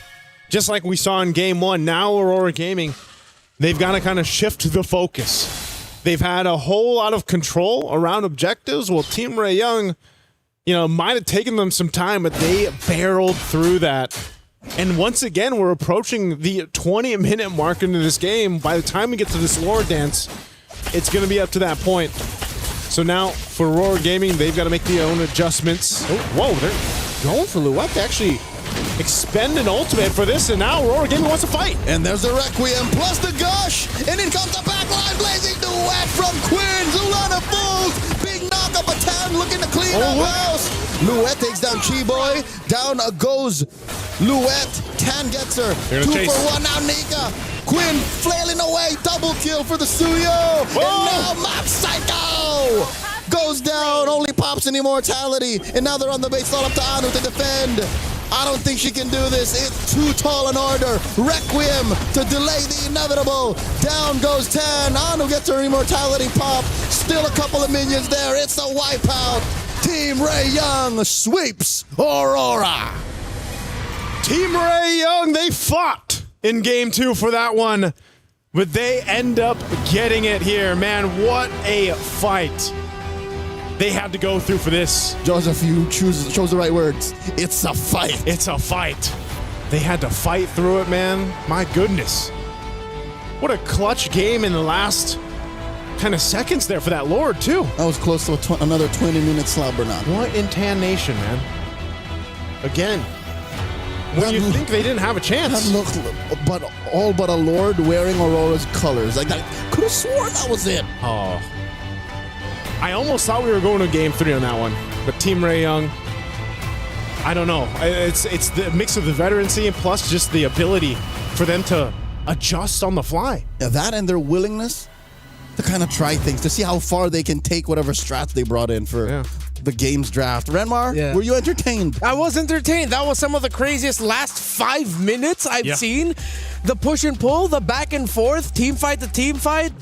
S19: Just like we saw in game 1. Now Aurora Gaming, they've got to kind of shift the focus. They've had a whole lot of control around objectives. Well, Team Ray Young, you know, might have taken them some time, but they barreled through that. And once again, we're approaching the 20-minute mark into this game. By the time we get to this Lord dance, it's going to be up to that point. So now, for Aurora Gaming, they've got to make their own adjustments. Oh, whoa, they're going for Luet to actually expend an ultimate for this, and now Aurora Gaming wants to fight.
S9: And there's the Requiem plus the Gush, and in comes the backline blazing duet from Quinn. Zulana falls. Big knock up a 10 looking to clean up house. Luet takes down Chiboy. Down goes Luet. 10 gets her. 2 for 1 now Nika. Quinn flailing away. Double kill for the Suyo. And now Mob Psycho goes down. Only pops an immortality. And now they're on the base. All up to Anu to defend. I don't think she can do this. It's too tall an order. Requiem to delay the inevitable. Down goes 10. Anu gets her immortality pop. Still a couple of minions there. It's a wipeout. Team Ray Young sweeps Aurora.
S19: Team Ray Young, they fought in game 2 for that one, but they end up getting it here. Man, what a fight they had to go through for this.
S9: Joseph, you chose the right words. It's a fight.
S19: It's a fight. They had to fight through it, man. My goodness. What a clutch game in the last kind of seconds there for that Lord, too.
S9: That was close to another 20-minute slobber knot.
S19: What in Tan Nation, man? Again. When you think they didn't have a chance.
S9: That looked, but all but a Lord wearing Aurora's colors. Like, I could have sworn that was it.
S19: Oh. I almost thought we were going to game 3 on that one. But Team Ray Young, I don't know. It's the mix of the veterancy and plus just the ability for them to adjust on the fly.
S9: Yeah, that and their willingness to kind of try things, to see how far they can take whatever strats they brought in for the game's draft. Renmar, were you entertained?
S8: I was entertained. That was some of the craziest last 5 minutes I've seen. The push and pull, the back and forth, team fight to team fight.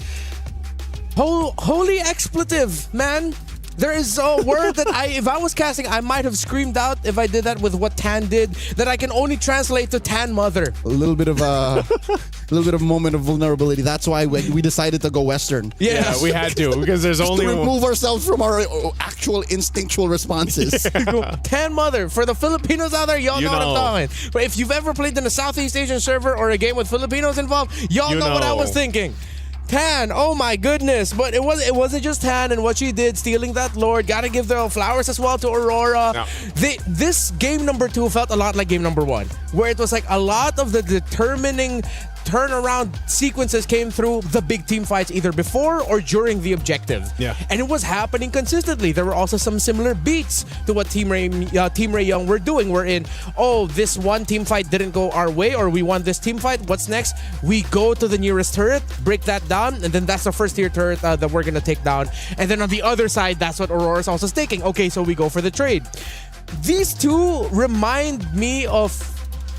S8: Holy expletive, man. There is a word that if I was casting, I might have screamed out if I did that with what Tan did, that I can only translate to Tan Mother.
S9: A little bit of a moment of vulnerability. That's why we decided to go Western.
S19: Yeah, we had to, because there's only
S9: to remove ourselves from our actual instinctual responses.
S8: Tan Mother. For the Filipinos out there, y'all know what I'm talking. But if you've ever played in a Southeast Asian server or a game with Filipinos involved, y'all know what I was thinking. Tan, oh my goodness. But it wasn't just Tan and what she did, stealing that Lord. Gotta give the flowers as well to Aurora. No. This game number 2 felt a lot like game number 1, where it was like a lot of the determining turnaround sequences came through the big team fights either before or during the objective. Yeah. And it was happening consistently. There were also some similar beats to what Team Ray Young were doing. We're in, this one team fight didn't go our way, or we won this team fight. What's next? We go to the nearest turret, break that down, and then that's the first tier turret that we're gonna take down. And then on the other side, that's what Aurora's also staking. Okay, so we go for the trade. These two remind me of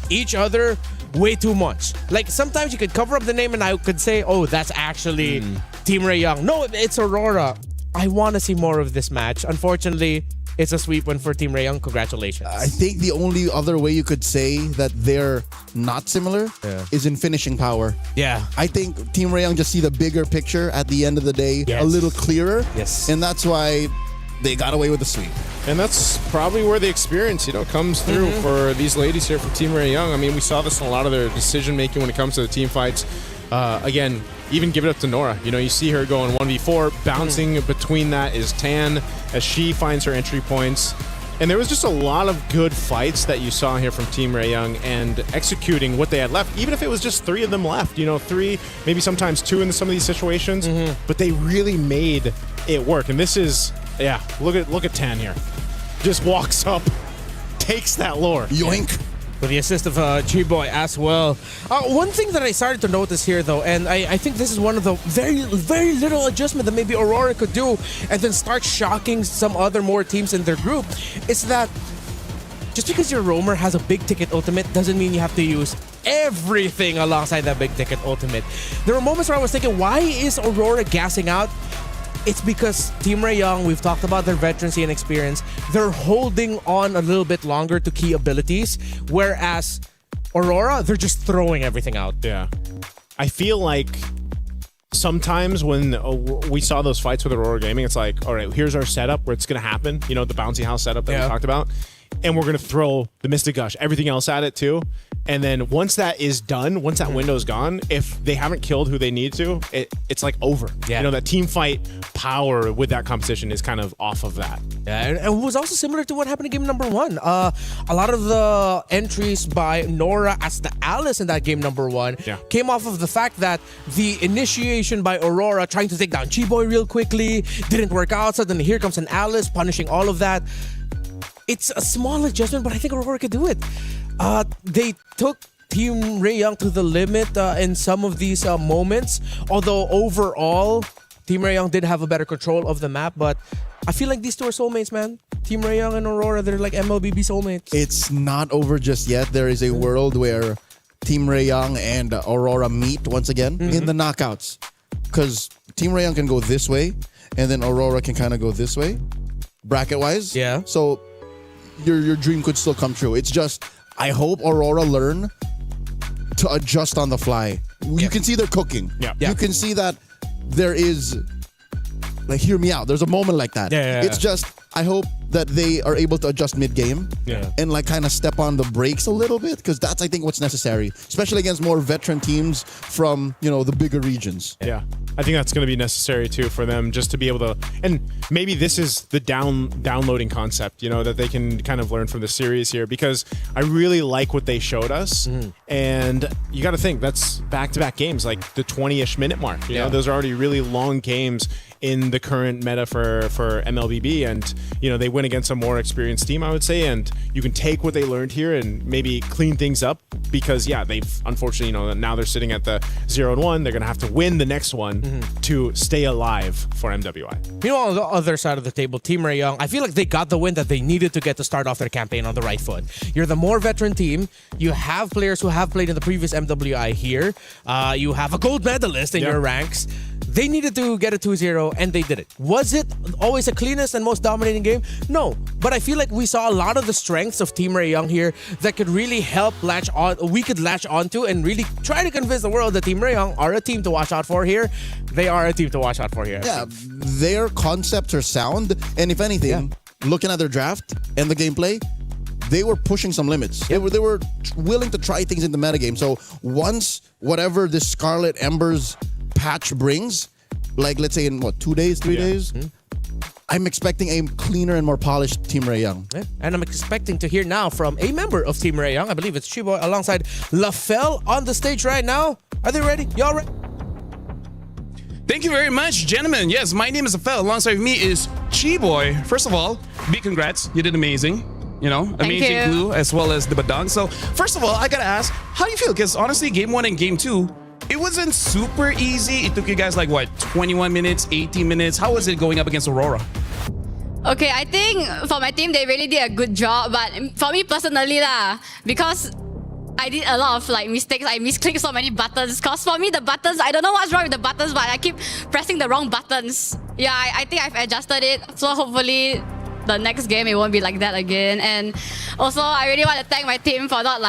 S8: each other way too much. Like, sometimes you could cover up the name and I could say, that's actually Team Ray Young. No, it's Aurora. I want to see more of this match. Unfortunately, it's a sweep win for Team Ray Young. Congratulations.
S9: I think the only other way you could say that they're not similar is in finishing power.
S8: Yeah.
S9: I think Team Ray Young just see the bigger picture at the end of the day a little clearer.
S8: Yes.
S9: And that's why they got away with the sweep.
S19: And that's probably where the experience, comes through for these ladies here from Team Ray Young. I mean, we saw this in a lot of their decision-making when it comes to the team fights. Again, even give it up to Nora. You see her going 1v4. Bouncing between that is Tan as she finds her entry points. And there was just a lot of good fights that you saw here from Team Ray Young and executing what they had left, even if it was just 3 of them left. 3, maybe sometimes 2 in some of these situations. But they really made it work. And this is... Yeah, look at Tan here. Just walks up, takes that lore.
S9: Yoink.
S8: With the assist of G-Boy as well. One thing that I started to notice here, though, and I think this is one of the very, very little adjustment that maybe Aurora could do and then start shocking some other more teams in their group, is that just because your roamer has a big ticket ultimate doesn't mean you have to use everything alongside that big ticket ultimate. There were moments where I was thinking, why is Aurora gassing out? It's because Team Ray Young, we've talked about their veterancy and experience, they're holding on a little bit longer to key abilities, whereas Aurora, they're just throwing everything out.
S19: Yeah. I feel like sometimes when we saw those fights with Aurora Gaming, it's like, all right, here's our setup where it's going to happen, the bouncy house setup that we talked about, and we're going to throw the Mystic Gush, everything else at it too. And then once that is done, once that window's gone, if they haven't killed who they need to, it's like over. Yeah. That team fight power with that competition is kind of off of that.
S8: Yeah, and it was also similar to what happened in game number 1. A lot of the entries by Nora as the Alice in that game number 1 came off of the fact that the initiation by Aurora trying to take down G-Boy real quickly didn't work out. So then here comes an Alice punishing all of that. It's a small adjustment, but I think Aurora could do it. They took Team Ray Young to the limit in some of these moments. Although overall, Team Ray Young did have a better control of the map. But I feel like these two are soulmates, man. Team Ray Young and Aurora, they're like MLBB soulmates.
S9: It's not over just yet. There is a world where Team Ray Young and Aurora meet once again in the knockouts. Because Team Ray Young can go this way, and then Aurora can kind of go this way, bracket-wise.
S8: Yeah.
S9: So your dream could still come true. It's just, I hope Aurora learn to adjust on the fly. You can see they're cooking.
S19: Yeah.
S9: You can see that there is like hear me out. There's a moment like that.
S8: Yeah.
S9: It's just I hope that they are able to adjust mid-game and like kind of step on the brakes a little bit, because that's I think what's necessary, especially against more veteran teams from the bigger regions.
S19: Yeah, I think that's going to be necessary too for them, just to be able to, and maybe this is the downloading concept, that they can kind of learn from the series here, because I really like what they showed us, and you got to think that's back-to-back games, like the 20-ish minute mark. You know, those are already really long games in the current meta for MLBB, and they win against a more experienced team, I would say, and you can take what they learned here and maybe clean things up, because they've unfortunately now they're sitting at the 0-1. They're gonna have to win the next one to stay alive for MWI.
S8: On the other side of the table, Team Ray Young, I feel like they got the win that they needed to get to start off their campaign on the right foot. You're the more veteran team. You have players who have played in the previous MWI here. You have a gold medalist in your ranks. They needed to get a 2-0, and they did it. Was it always the cleanest and most dominating game? No, but I feel like we saw a lot of the strengths of Team Ray Young here that could really help we could latch onto and really try to convince the world that Team Ray Young are a team to watch out for here. They are a team to watch out for here.
S9: Yeah, their concepts are sound, and if anything, looking at their draft and the gameplay, they were pushing some limits. They were willing to try things in the metagame. So once whatever this Scarlet Embers patch brings, like let's say in 2 days, 3 days, I'm expecting a cleaner and more polished Team Ray Young.
S8: And I'm expecting to hear now from a member of Team Ray Young. I believe it's Chiboy alongside LaFell on the stage right now. Are they ready? Y'all ready?
S20: Thank you very much, gentlemen. Yes, my name is LaFell. Alongside me is Chiboy. First of all, big congrats. You did amazing. Amazing glue as well as the badang. So first of all, I gotta ask, how do you feel? Because honestly, game 1 and game 2, it wasn't super easy. It took you guys like 21 minutes, 18 minutes. How was it going up against Aurora?
S21: Okay, I think for my team, they really did a good job. But for me personally, because I did a lot of mistakes. I misclicked so many buttons. Because for me, the buttons, I don't know what's wrong with the buttons, but I keep pressing the wrong buttons. Yeah, I think I've adjusted it. So hopefully the next game, it won't be like that again. And also, I really want to thank my team for not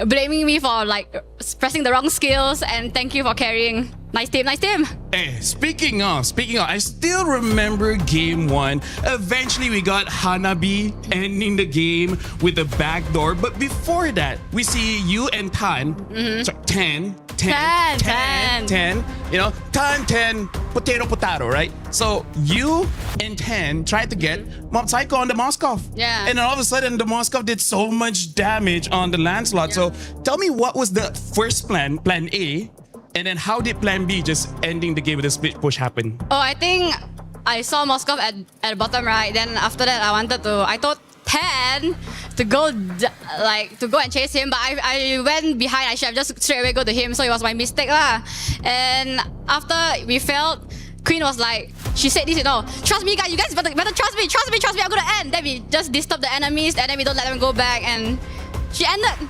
S21: blaming me for pressing the wrong skills, and thank you for carrying. Nice team.
S20: Hey, speaking of, I still remember game 1. Eventually, we got Hanabi ending the game with a backdoor. But before that, we see you and Tan. Sorry, 10. Tan, 10, potato, right? So you and 10 tried to get Mob Psycho on the Moskov.
S21: Yeah.
S20: And then all of a sudden, the Moskov did so much damage on the Lancelot. So tell me, what was the first plan A? And then how did plan B, just ending the game with a split push, happen?
S21: Oh, I think I saw Moskov at the bottom right. Then after that, I thought 10 to go and chase him, but I went behind. I should have just straight away go to him, so it was my mistake lah. And after we failed, Queen was like, she said this, trust me guys, you guys better trust me, I'm gonna end. Then we just disturb the enemies, and then we don't let them go back, and she ended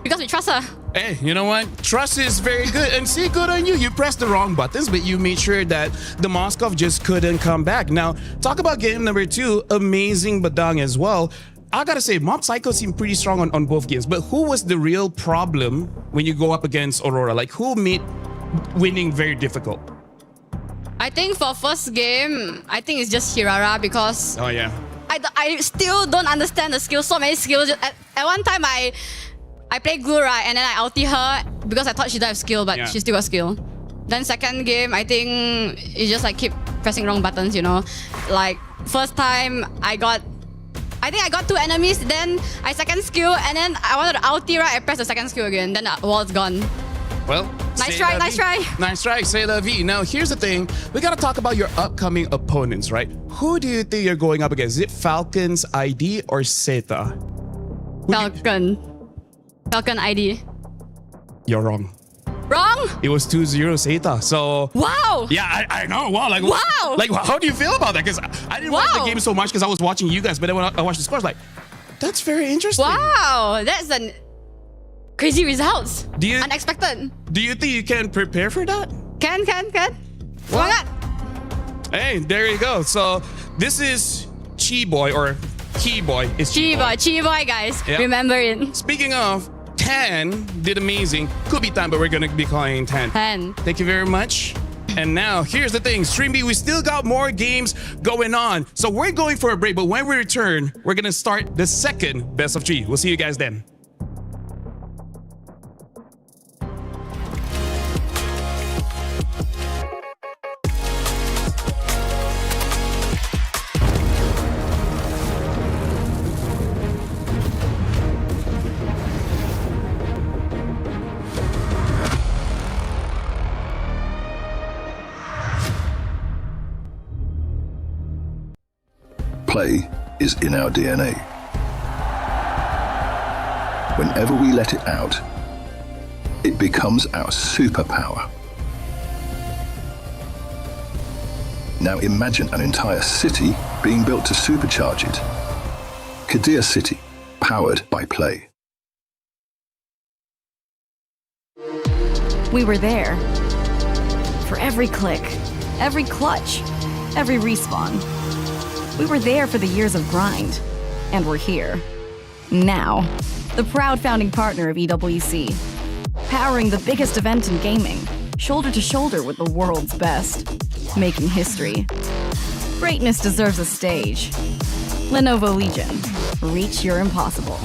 S21: because we trust her.
S20: Hey, you know what? Trust is very good. And see, good on you. You pressed the wrong buttons, but you made sure that the Moskov just couldn't come back. Now, talk about game number 2. Amazing badang as well. I gotta say, Mob Psycho seemed pretty strong on both games. But who was the real problem when you go up against Aurora? Who made winning very difficult?
S21: I think for first game, I think it's just Hirara, because
S20: oh yeah,
S21: I still don't understand the skills. So many skills. At one time, I played glue, right, and then I ulti her because I thought she don't have skill, but she still got skill. Then second game, I think it's just keep pressing wrong buttons, First time, I think I got 2 enemies, then I second skill, and then I wanted to ulti, right, I pressed the second skill again, then the wall's gone.
S20: Well,
S21: nice try.
S20: Nice try, c'est la vie. Now, here's the thing. We gotta talk about your upcoming opponents, right? Who do you think you're going up against? Is it Falcons ID or Zeta?
S21: Falcon ID.
S20: You're wrong.
S21: Wrong?
S20: It was 2-0 Zeta. So
S21: wow.
S20: Yeah, I know. Wow.
S21: Wow.
S20: How do you feel about that? Because I didn't watch the game so much because I was watching you guys, but then when I watched the scores, that's very interesting.
S21: Wow, that's an crazy results. Unexpected.
S20: Do you think you can prepare for that?
S21: Can.
S20: Why not? Hey, there you go. So this is Chiboy or Keyboy. It's
S21: Chiboy, guys. Yep. Remember it.
S20: Speaking of, 10 did amazing. Could be 10, but we're gonna be calling 10.
S21: 10.
S20: Thank you very much. And now, here's the thing, Stream B, we still got more games going on. So we're going for a break, but when we return, we're gonna start the second best of 3. We'll see you guys then.
S11: Play is in our DNA. Whenever we let it out, it becomes our superpower. Now imagine an entire city being built to supercharge it. Kadir City, powered by play.
S18: We were there. For every click, every clutch, every respawn. We were there for the years of grind. And we're here. Now. The proud founding partner of EWC. Powering the biggest event in gaming. Shoulder to shoulder with the world's best. Making history. Greatness deserves a stage. Lenovo Legion. Reach your impossible.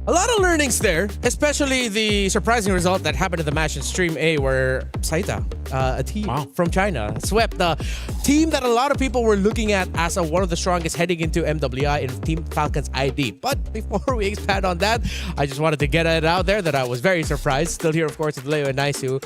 S8: A lot of learnings there, especially the surprising result that happened in the match in Stream A where Saita, a team from China, swept the team that a lot of people were looking at as one of the strongest heading into MWI in Team Falcons ID. But before we expand on that, I just wanted to get it out there that I was very surprised. Still here, of course, with Leo and Naisu.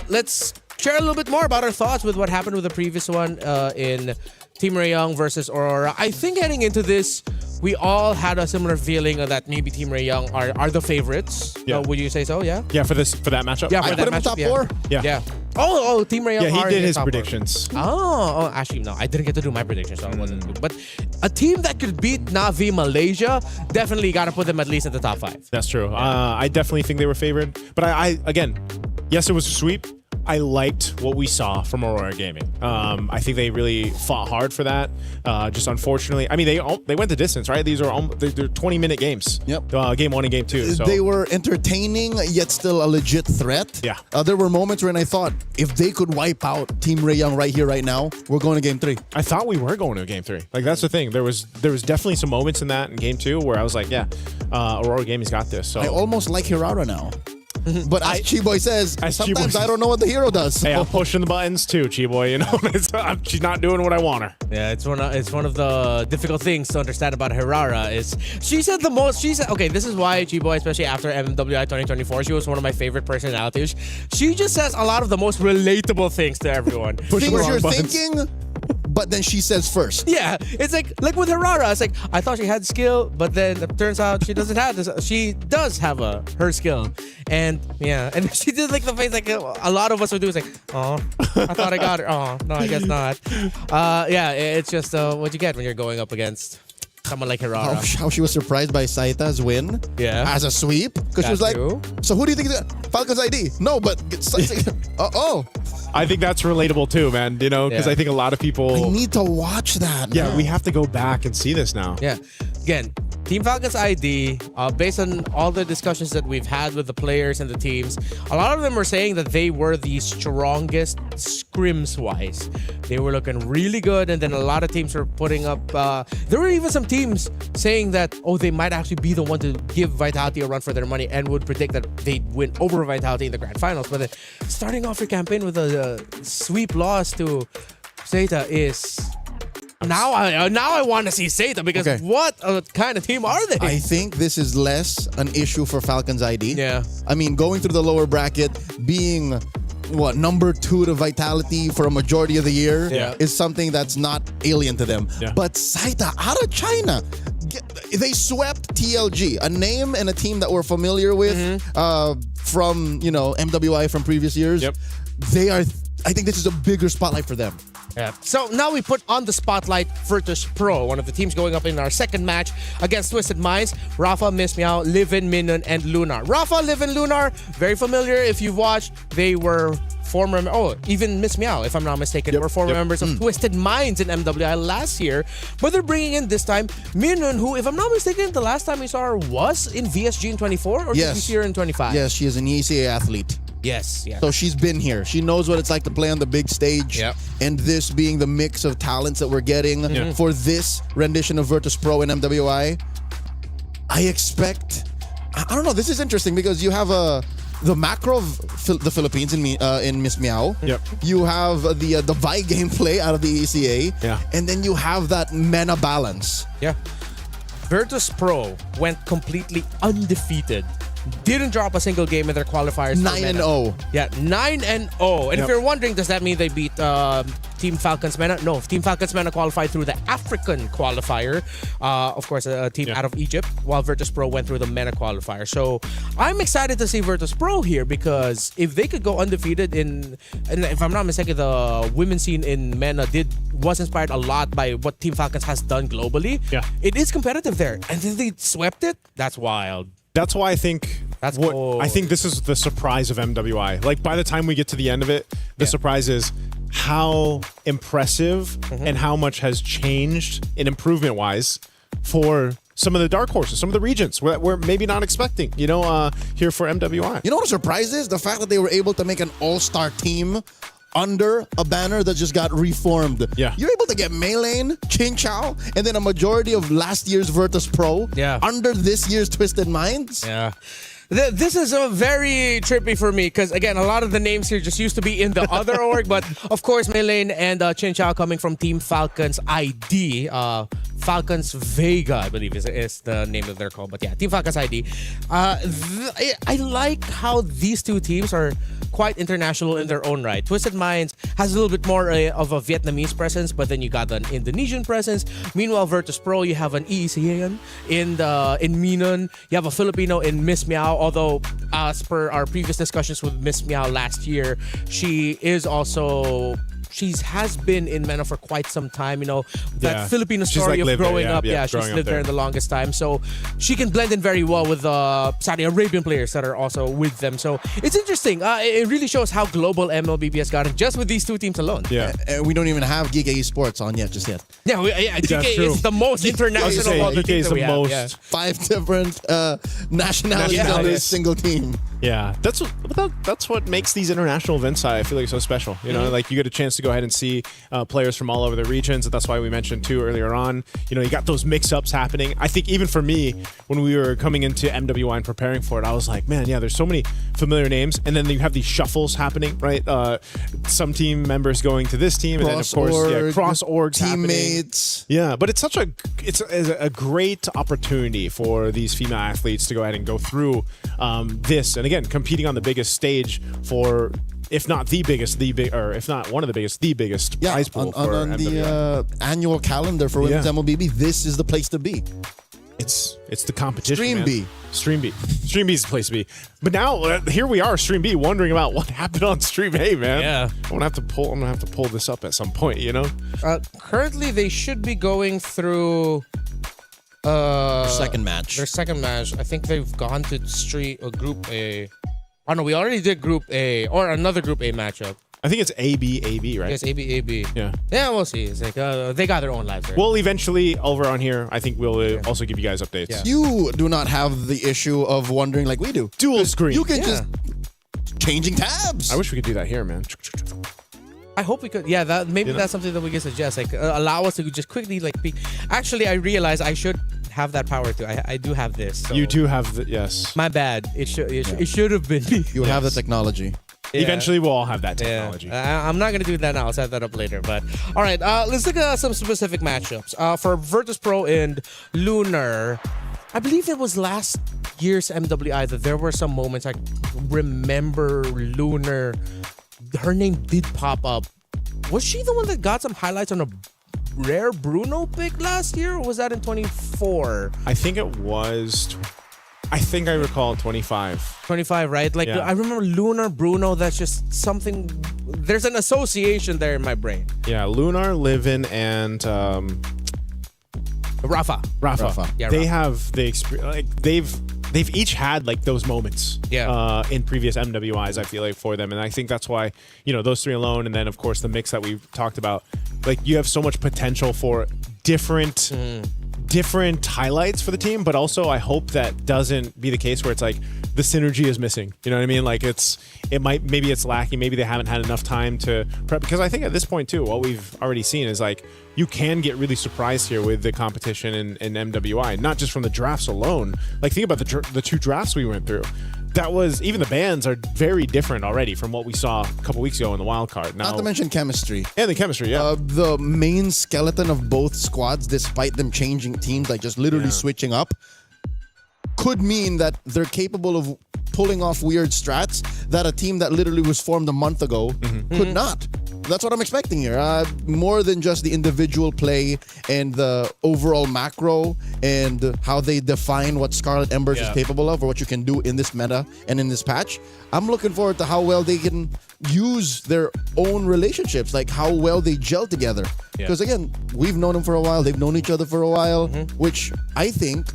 S8: Let's share a little bit more about our thoughts with what happened with the previous one in Team Rayong versus Aurora. I think heading into this, we all had a similar feeling that maybe Team Rayong are the favorites.
S19: Yeah.
S8: Would you say so? Yeah.
S19: Yeah, for that matchup.
S8: Yeah, for
S9: I
S8: that
S9: put him in
S8: matchup,
S9: top
S8: yeah.
S9: 4.
S8: Yeah. Oh, Team Rayong.
S19: Yeah, he
S8: are
S19: did
S8: in
S19: his
S8: top 4.
S19: predictions.
S8: Oh, actually no, I didn't get to do my predictions, so I wasn't good. But a team that could beat Navi Malaysia definitely got to put them at least in the top 5.
S19: That's true. I definitely think they were favored. But I again, yes, it was a sweep. I liked what we saw from Aurora Gaming. I think they really fought hard for that. Just unfortunately, I mean, they went the distance, right? They're 20-minute games.
S9: Yep.
S19: Game 1 and game 2. So.
S9: They were entertaining, yet still a legit threat.
S19: Yeah.
S9: There were moments when I thought, if they could wipe out Team Rayong right here, right now, we're going to game 3.
S19: I thought we were going to game 3. Like, that's the thing. There was definitely some moments in that in game 2 where I was like, yeah, Aurora Gaming's got this. So
S9: I almost like Hirara now. But as Chiboy says, sometimes I don't know what the hero does. So.
S19: Hey, I'm pushing the buttons too, Chiboy. You know, she's not doing what I want her.
S8: Yeah, it's one of the difficult things to understand about Hirara is she said the most. She said, okay, this is why Chiboy, especially after MWI 2024, she was one of my favorite personalities. She just says a lot of the most relatable things to everyone.
S9: Things you're thinking, but then she says first.
S8: Yeah, it's like with Hirara, it's like I thought she had skill, but then it turns out she doesn't have this. She does have her skill, and yeah, and she did like the face like a lot of us would do. It's like, oh, I thought I got her. Oh, no, I guess not. Yeah, it's just what you get when you're going up against someone like Hirara.
S9: How she was surprised by Saita's win.
S8: Yeah.
S9: As a sweep, because she was like, so who do you think is Falcons ID? No, but
S19: I think that's relatable too, man. You know, because I think a lot of people.
S9: I need to watch that.
S19: Yeah,
S9: now.
S19: we have to go back and see this now.
S8: Yeah. Again, Team Falcons ID, based on all the discussions that we've had with the players and the teams, a lot of them were saying that they were the strongest scrims-wise. They were looking really good, and then a lot of teams were putting up... there were even some teams saying that, they might actually be the one to give Vitality a run for their money and would predict that they'd win over Vitality in the Grand Finals. But then starting off your campaign with a sweep loss to Zeta is... Now I want to see Saita because what kind of team are they?
S9: I think this is less an issue for Falcons ID.
S8: Yeah.
S9: I mean, going through the lower bracket, being number 2 to Vitality for a majority of the year is something that's not alien to them.
S19: Yeah.
S9: But Saita out of China, they swept TLG, a name and a team that we're familiar with from MWI from previous years.
S19: Yep.
S9: They are. I think this is a bigger spotlight for them.
S8: Yeah. So now we put on the spotlight Virtus Pro, one of the teams going up in our second match against Twisted Minds. Rafa, Miss Meow, Livin, Minun, and Lunar. Rafa, Livin, Lunar, very familiar if you've watched. They were former, even Miss Meow, if I'm not mistaken, were former members of Twisted Minds in MWI last year. But they're bringing in this time Minun, who, if I'm not mistaken, the last time we saw her was in VSG in 24, or did we see her in 25?
S9: Yes, she is an ECA athlete.
S8: Yes, yeah.
S9: So she's been here. She knows what it's like to play on the big stage.
S8: Yep.
S9: And this being the mix of talents that we're getting for this rendition of Virtus Pro in MWI, I expect... I don't know, this is interesting because you have the macro of the Philippines in Miss Meow.
S19: Yep.
S9: You have the Vi gameplay out of the ECA.
S19: Yeah.
S9: And then you have that MENA balance.
S8: Yeah. Virtus Pro went completely undefeated. Didn't drop a single game in their qualifiers.
S9: 9-0.
S8: Yeah, 9-0. And if you're wondering, does that mean they beat Team Falcons MENA? No, Team Falcons MENA qualified through the African qualifier. Of course, a team out of Egypt, while Virtus Pro went through the MENA qualifier. So I'm excited to see Virtus Pro here because if they could go undefeated and if I'm not mistaken, the women's scene in MENA was inspired a lot by what Team Falcons has done globally.
S19: Yeah.
S8: It is competitive there. And then they swept it? That's wild.
S19: That's why I think I think this is the surprise of MWI. Like by the time we get to the end of it, the surprise is how impressive and how much has changed in improvement wise for some of the dark horses, some of the regions we're maybe not expecting, here for MWI.
S9: You know what a surprise is? The fact that they were able to make an all-star team under a banner that just got reformed.
S19: Yeah.
S9: You're able to get Maylane, Chin Chow, and then a majority of last year's Virtus Pro under this year's Twisted Minds.
S8: Yeah. This is a very trippy for me because, again, a lot of the names here just used to be in the other org. But, of course, Maylane and Chin Chow coming from Team Falcons ID. Falcons Vega, I believe, is the name that they're called. But, yeah, Team Falcons ID. I like how these two teams are quite international in their own right. Twisted Minds has a little bit more of a Vietnamese presence, but then you got an Indonesian presence. Meanwhile, Virtus Pro, you have an EECAN in Minun. You have a Filipino in Miss Meow. Although, as per our previous discussions with Miss Meow last year, she has been in MENA for quite some time. That Filipino story of growing up. She's lived there the longest time. So she can blend in very well with Saudi Arabian players that are also with them. So it's interesting. It really shows how global MLBB has gotten just with these two teams alone.
S9: Yeah. And we don't even have Geek Esports on yet, just yet.
S8: Yeah, GK is the most international of the teams that we have. Yeah.
S9: 5 different nationalities on this single team.
S19: Yeah, that's what makes these international events, I feel like, so special. Like you get a chance to go ahead and see players from all over the regions. And that's why we mentioned too earlier on. You got those mix-ups happening. I think even for me, when we were coming into MWI and preparing for it, I was like, man, yeah, there's so many familiar names. And then you have these shuffles happening, right? Some team members going to this team, and then of course, cross orgs
S9: teammates.
S19: Happening. Yeah, but it's such a great opportunity for these female athletes to go ahead and go through this. And again, competing on the biggest stage for, if not the biggest, or if not one of the biggest, the biggest prize pool
S9: on the annual calendar for women's MLBB. This is the place to be.
S19: It's the competition.
S9: Stream B.
S19: Stream B is the place to be. But now here we are, Stream B, wondering about what happened on Stream A, man.
S8: Yeah,
S19: I'm gonna have to pull this up at some point.
S8: Currently, they should be going through.
S9: Their second match.
S8: I think they've gone to Group A. Oh no, we already did Group A or another Group A matchup.
S19: I think it's AB, right?
S8: Yes, AB.
S19: Yeah,
S8: we'll see. It's like they got their own lives. Right?
S19: Well, eventually over on here, I think we'll also give you guys updates.
S9: Yeah. You do not have the issue of wondering like we do.
S19: Dual screen.
S9: You can just changing tabs.
S19: I wish we could do that here, man.
S8: I hope we could. Yeah, that's something that we can suggest. Like allow us to just quickly peek. Actually, I realize I should have that power too. I do have this. So.
S19: You do have yes.
S8: My bad. It should have been me.
S9: You have the technology.
S19: Yeah. Eventually, we'll all have that technology.
S8: Yeah. I'm not going to do that now. I'll set that up later. But all right, let's look at some specific matchups. For Virtus Pro and Lunar, I believe it was last year's MWI that there were some moments I remember Lunar. Her name did pop up. Was she the one that got some highlights on a rare Bruno pick last year, or was that in 24?
S19: I think it was I think I recall 25.
S8: 25, right? Like,
S19: Yeah.
S8: I remember Lunar, Bruno, that's just something... There's an association there in my brain.
S19: Yeah, Lunar, Livin, and
S8: Rafa. Yeah,
S19: they
S8: Rafa.
S19: have the experience. Like they've each had like those moments.
S8: Yeah.
S19: In previous MWIs, I feel like for them, and I think that's why those three alone, and then of course the mix that we've talked about. Like you have so much potential for different highlights for the team, but also I hope that doesn't be the case where it's like the synergy is missing. You know what I mean? Like maybe it's lacking. Maybe they haven't had enough time to prep. Because I think at this point too, what we've already seen is like you can get really surprised here with the competition in MWI, not just from the drafts alone. Like think about the two drafts we went through. That was even the bands are very different already from what we saw a couple weeks ago in the wild card. Now,
S9: Not to mention chemistry.
S19: And the chemistry, yeah.
S9: The main skeleton of both squads, despite them changing teams, like just literally switching up, could mean that they're capable of pulling off weird strats that a team that literally was formed a month ago could not. That's what I'm expecting here. More than just the individual play and the overall macro and how they define what Scarlet Embers is capable of or what you can do in this meta and in this patch. I'm looking forward to how well they can use their own relationships, like how well they gel together. Because again, we've known them for a while. They've known each other for a while, which I think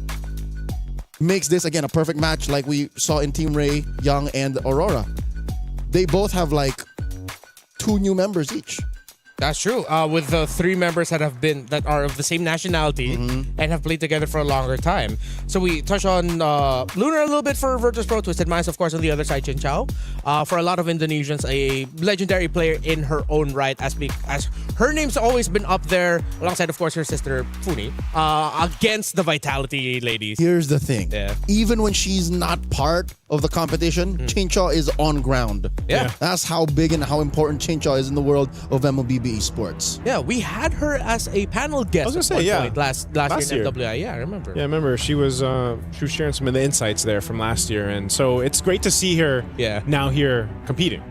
S9: makes this, again, a perfect match like we saw in Team Ray, Young, and Aurora. They both have like 2 new members each.
S8: That's true. With the 3 members that are of the same nationality and have played together for a longer time. So we touch on Lunar a little bit for Virtus Pro, Twisted Minds, of course, on the other side, Chin Chow. For a lot of Indonesians, a legendary player in her own right, as her name's always been up there, alongside, of course, her sister Funi, against the Vitality ladies.
S9: Here's the thing. Even when she's not part of the competition, Chinchaw is on ground. That's how big and how important Chinchaw is in the world of MLBB esports.
S8: Yeah, we had her as a panel guest.
S19: I was gonna say,
S8: last year in MWI. Yeah, I remember.
S19: Yeah, I remember she was sharing some of the insights there from last year, and so it's great to see her now here competing.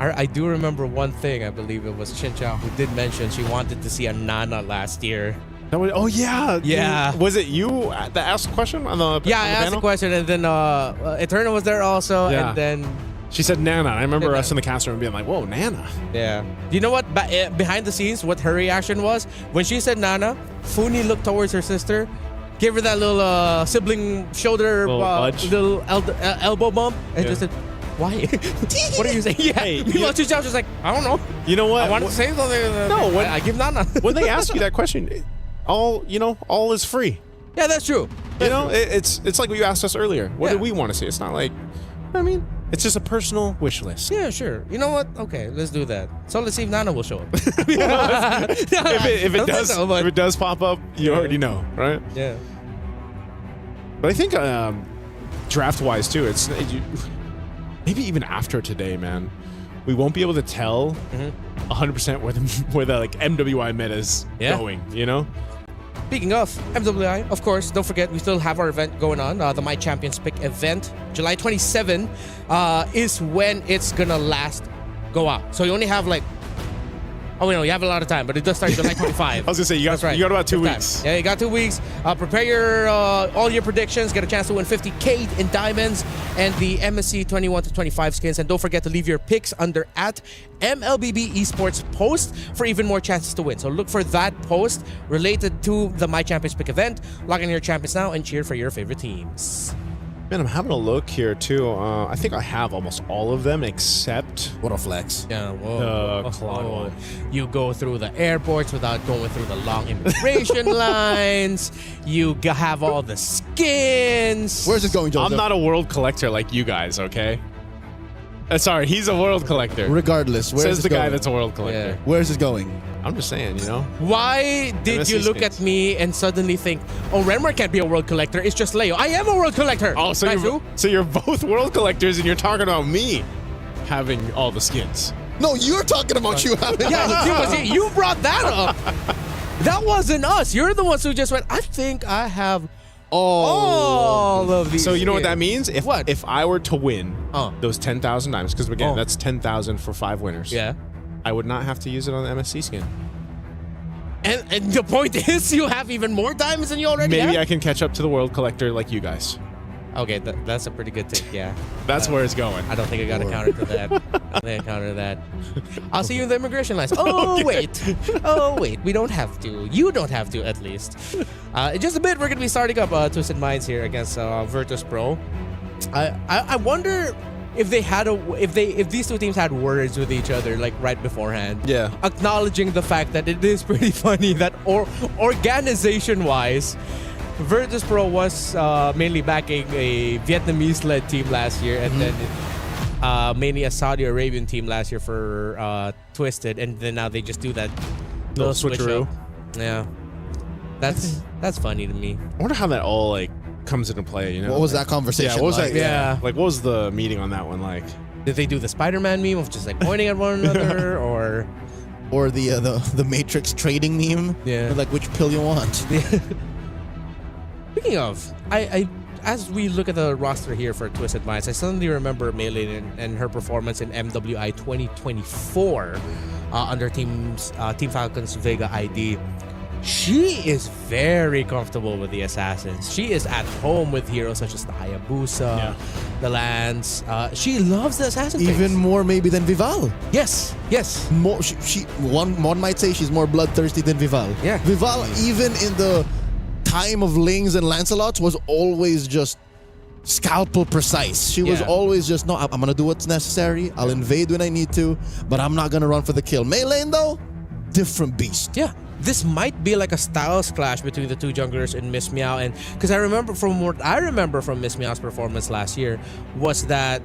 S8: I do remember one thing. I believe it was Chin Chow who did mention she wanted to see a Nana last year.
S19: Yeah. Was it you that asked the question on the
S8: I asked the question, and then Eterna was there also, and then
S19: she said Nana. I remember us in the cast room being like, "Whoa, Nana!"
S8: Yeah. Do you know what? Behind the scenes, what her reaction was when she said Nana? Funi looked towards her sister, gave her that little sibling shoulder, little elbow bump, and just said, "Why? What are you saying?" Yeah. Hey, meanwhile, Chin Chow was just like, "I don't know.
S19: You know what?
S8: I wanted to say something. No, I give Nana."
S19: When they ask you that question, all is free.
S8: Yeah, that's true.
S19: It's like what you asked us earlier. What do we want to see? It's not like, it's just a personal wish list.
S8: Yeah, sure. You know what? Okay, let's do that. So let's see if Nana will show up.
S19: if it does pop up, you already know, right?
S8: Yeah.
S19: But I think draft-wise too, it's maybe even after today, man, we won't be able to tell 100% where the like MWI meta is going.
S8: Speaking of MWI, of course, don't forget we still have our event going on, the My Champions Pick event. July 27 is when it's gonna go out. So you only have you have a lot of time, but it does start July 25.
S19: I was gonna say you got about 2 weeks.
S8: Yeah, you got 2 weeks. Prepare all your predictions. Get a chance to win 50K in diamonds and the MSC 21 to 25 skins. And don't forget to leave your picks under at MLBB Esports post for even more chances to win. So look for that post related to the My Champions Pick event. Log in your champions now and cheer for your favorite teams.
S19: Man, I'm having a look here too. I think I have almost all of them except
S9: what a flex.
S8: Yeah, the Claude one. You go through the airports without going through the long immigration lines. You have all the skins.
S9: Where's it going, Joseph?
S19: I'm not a world collector like you guys, okay? Sorry, he's a world collector.
S9: Regardless,
S19: says the guy that's a world collector.
S9: Yeah. Where's it going?
S19: I'm just saying,
S8: Why did
S19: MSC
S8: you look
S19: skins.
S8: at me and suddenly think, oh, Renmar can't be a world collector, it's just Leo. I am a world collector!
S19: Oh, so you're both world collectors and you're talking about me having all the skins.
S9: No, you're talking about you having
S8: you brought that up. That wasn't us. You're the ones who just went, I think I have all of these.
S19: So you know what
S8: skins.
S19: that means? If I were to win those 10,000 diamonds, because again, that's 10,000 for 5 winners.
S8: Yeah.
S19: I would not have to use it on the MSC skin.
S8: And the point is, you have even more diamonds than you already have?
S19: Maybe I can catch up to the world collector like you guys.
S8: Okay, that's a pretty good take. Yeah,
S19: That's where it's going.
S8: I don't think I got a counter to that. I don't think I counter to that. I'll see you in the immigration lines. Oh wait, we don't have to. You don't have to, at least. In just a bit, we're gonna be starting up Twisted Minds here against Virtus Pro. I wonder if these two teams had words with each other like right beforehand.
S19: Yeah.
S8: Acknowledging the fact that it is pretty funny that organization-wise, Virtus Pro was mainly backing a Vietnamese-led team last year, and then mainly a Saudi Arabian team last year for Twisted, and then now they just do that little switcheroo. Up. Yeah, that's funny to me.
S19: I wonder how that all like comes into play. You know,
S9: what was that conversation?
S19: Yeah, what was
S9: like?
S19: that? Yeah, like what was the meeting on that one like?
S8: Did they do the Spider-Man meme of just like pointing at one another, or
S9: the Matrix trading meme?
S8: Yeah,
S9: like which pill you want?
S8: Speaking of, I as we look at the roster here for Twisted Minds, I suddenly remember Melee and her performance in MWI 2024 under Team Falcon's Vega ID. She is very comfortable with the Assassins. She is at home with heroes such as the Hayabusa, the Lance. She loves the Assassin
S9: Even more maybe than Vival.
S8: Yes.
S9: More, one might say she's more bloodthirsty than Vival.
S8: Yeah.
S9: Vival, even in the time of Lings and Lancelots, was always just scalpel precise. She was always just, no, I'm going to do what's necessary. I'll invade when I need to, but I'm not going to run for the kill. Melee, though, different beast.
S8: Yeah. This might be like a styles clash between the two junglers in Miss Meow, and because I remember from Miss Meow's performance last year was that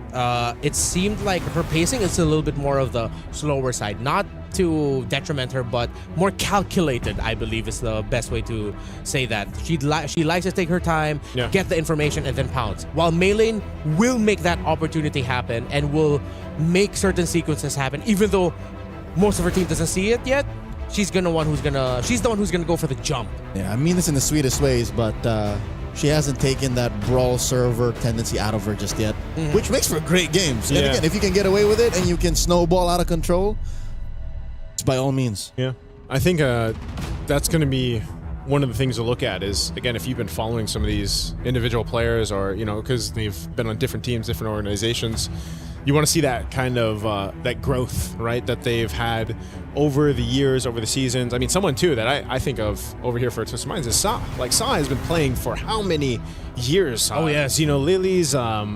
S8: it seemed like her pacing is a little bit more of the slower side, not to detriment her, but more calculated, I believe is the best way to say that. She likes to take her time, get the information, and then pounce. While Melee will make that opportunity happen and will make certain sequences happen, even though most of her team doesn't see it yet. She's the one who's gonna go for the jump.
S9: Yeah, I mean this in the sweetest ways, but she hasn't taken that brawl server tendency out of her just yet, which makes for great games. And again, if you can get away with it and you can snowball out of control, it's by all means.
S19: Yeah, I think that's going to be one of the things to look at is, again, if you've been following some of these individual players or, because they've been on different teams, different organizations, you want to see that kind of that growth, right, that they've had over the years, over the seasons. I mean, someone too that I think of over here for Twisted Minds is Sa. Like, Sa has been playing for how many years?
S8: Oh yes,
S19: Lily's.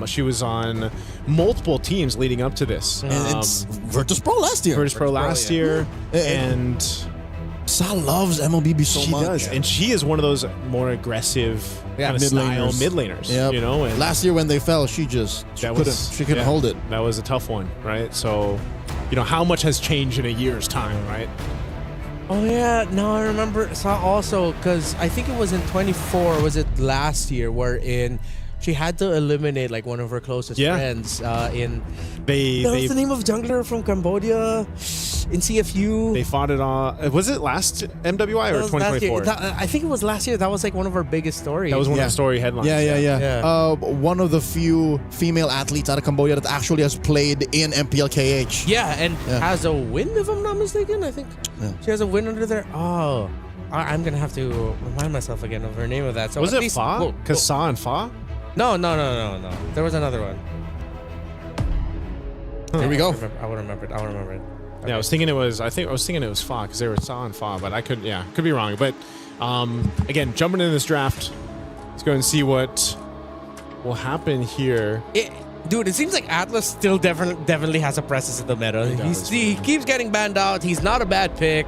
S19: She was on multiple teams leading up to this.
S9: And it's Virtus Pro last year.
S19: Virtus Pro last year, and
S9: Sa loves MLBB so much.
S19: She does, and she is one of those more aggressive kind of style mid laners.
S9: Yep.
S19: And
S9: last year when they fell, she couldn't hold it.
S19: That was a tough one, right? So, how much has changed in a year's time, right?
S8: Oh yeah, no, I remember Sa also, because I think it was in 24. Was it last year wherein she had to eliminate like one of her closest friends in. What's the name of jungler from Cambodia in CFU?
S19: They fought it on. Was it last MWI or 2024?
S8: I think it was last year. That was like one of our biggest stories.
S19: That was one of the story headlines.
S9: Yeah. One of the few female athletes out of Cambodia that actually has played in MPLKH.
S8: Yeah, and has a win, if I'm not mistaken. I think she has a win under there. Oh, I'm gonna have to remind myself again of her name of that. So
S19: was it Fa? Because Sa and Fa?
S8: No. There was another one.
S9: Here we go.
S8: I will remember it. Okay.
S19: Yeah, I was thinking it was Fa because they were Sa and Fa, but I could be wrong. But again, jumping into this draft, let's go and see what will happen here.
S8: Dude, it seems like Atlas still definitely has a presence in the meta. He keeps getting banned out. He's not a bad pick.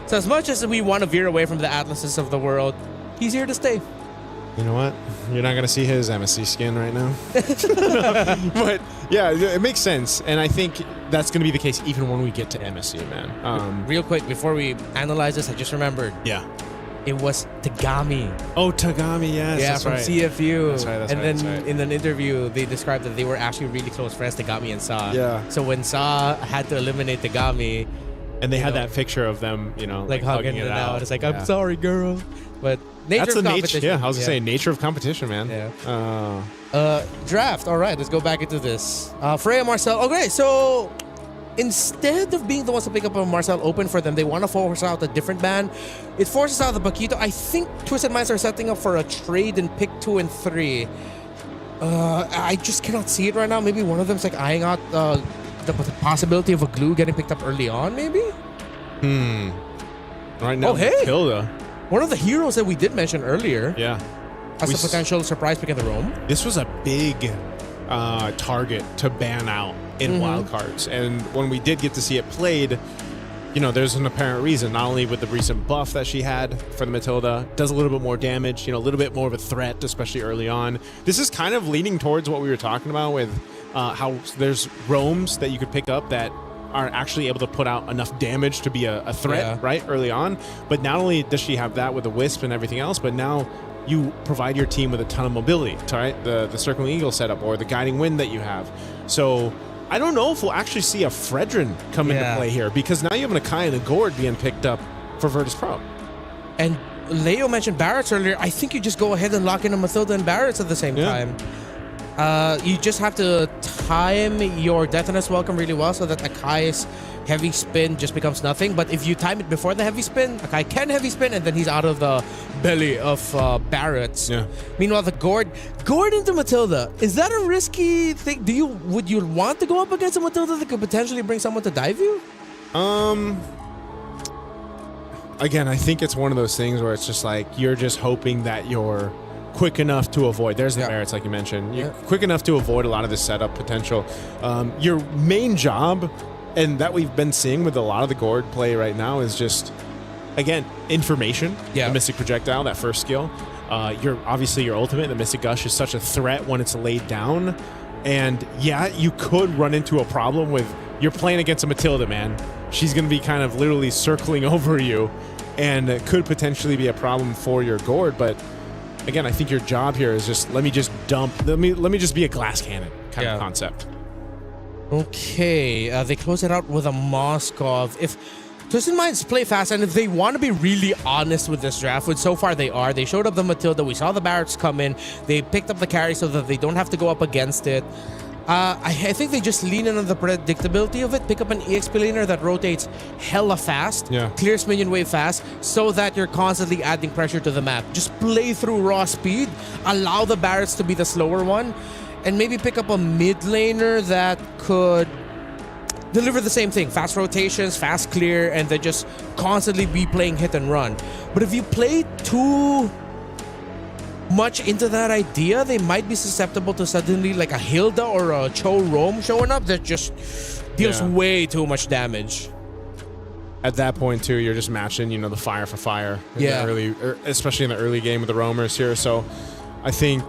S8: So as much as we want to veer away from the Atlases of the world, he's here to stay.
S19: You know what? You're not going to see his MSC skin right now. But yeah, it makes sense. And I think that's going to be the case even when we get to MSC, man.
S8: Real quick, before we analyze this, I just remembered.
S19: Yeah.
S8: It was Tagami.
S19: Oh, Tagami, yes.
S8: Yeah, from CFU.
S19: That's right.
S8: And then in an interview, they described that they were actually really close friends, Tagami and Sa.
S19: Yeah.
S8: So when Sa had to eliminate Tagami,
S19: and they had that picture of them,
S8: like hugging it out. It's like, I'm sorry, girl. But nature of competition.
S19: Yeah, I was going to say, nature of competition, man.
S8: Yeah. Draft. All right, let's go back into this. Freya, Marcel. Okay, so instead of being the ones to pick up a Marcel Open for them, they want to force out a different ban. It forces out the Paquito. I think Twisted Minds are setting up for a trade in pick 2 and 3. I just cannot see it right now. Maybe one of them's like eyeing out the possibility of a glue getting picked up early on, maybe?
S19: Right now,
S8: Oh, hey!
S19: Matilda.
S8: One of the heroes that we did mention earlier.
S19: Yeah.
S8: As a potential surprise pick in the roam.
S19: This was a big target to ban out in wildcards. And when we did get to see it played, you know, there's an apparent reason, not only with the recent buff that she had for the Matilda, does a little bit more damage, you know, a little bit more of a threat, especially early on. This is kind of leaning towards what we were talking about with how there's roams that you could pick up that are actually able to put out enough damage to be a threat, right, early on. But not only does she have that with the Wisp and everything else, but now you provide your team with a ton of mobility, right? The Circling Eagle setup or the Guiding Wind that you have. So I don't know if we'll actually see a Fredrin come into play here, because now you have an Akai and a Gord being picked up for Virtus Pro.
S8: And Leo mentioned Barretts earlier. I think you just go ahead and lock in a Matilda and Barretts at the same time. You just have to time your Detonus Welcome really well so that Akai's heavy spin just becomes nothing. But if you time it before the heavy spin, Akai can heavy spin, and then he's out of the belly of Barretts. Meanwhile, the Gord into Matilda, is that a risky thing? Would you want to go up against a Matilda that could potentially bring someone to dive you?
S19: Again, I think it's one of those things where it's just like you're just hoping that you're quick enough to avoid. There's the merits, like you mentioned. You're quick enough to avoid a lot of the setup potential. Your main job, and that we've been seeing with a lot of the Gord play right now, is just, again, information. The Mystic Projectile, that first skill. Obviously your ultimate, the Mystic Gush, is such a threat when it's laid down. And yeah, you could run into a problem with, you're playing against a Matilda, man. She's going to be kind of literally circling over you, and it could potentially be a problem for your Gord. But again, I think your job here is just, let me just be a glass cannon kind of concept.
S8: Okay, they close it out with a Moskov. If Twisted Minds play fast, and if they want to be really honest with this draft, which so far they are, they showed up the Matilda, we saw the Barretts come in, they picked up the carry so that they don't have to go up against it. I think they just lean in on the predictability of it, pick up an EXP laner that rotates hella fast, clears minion wave fast, so that you're constantly adding pressure to the map. Just play through raw speed, allow the Barretts to be the slower one, and maybe pick up a mid laner that could deliver the same thing. Fast rotations, fast clear, and then just constantly be playing hit and run. But if you play too much into that idea, they might be susceptible to suddenly like a Hilda or a Cho Roam showing up that just deals way too much damage.
S19: At that point, too, you're just matching, you know, the fire for fire. Especially in the early game with the roamers here. So I think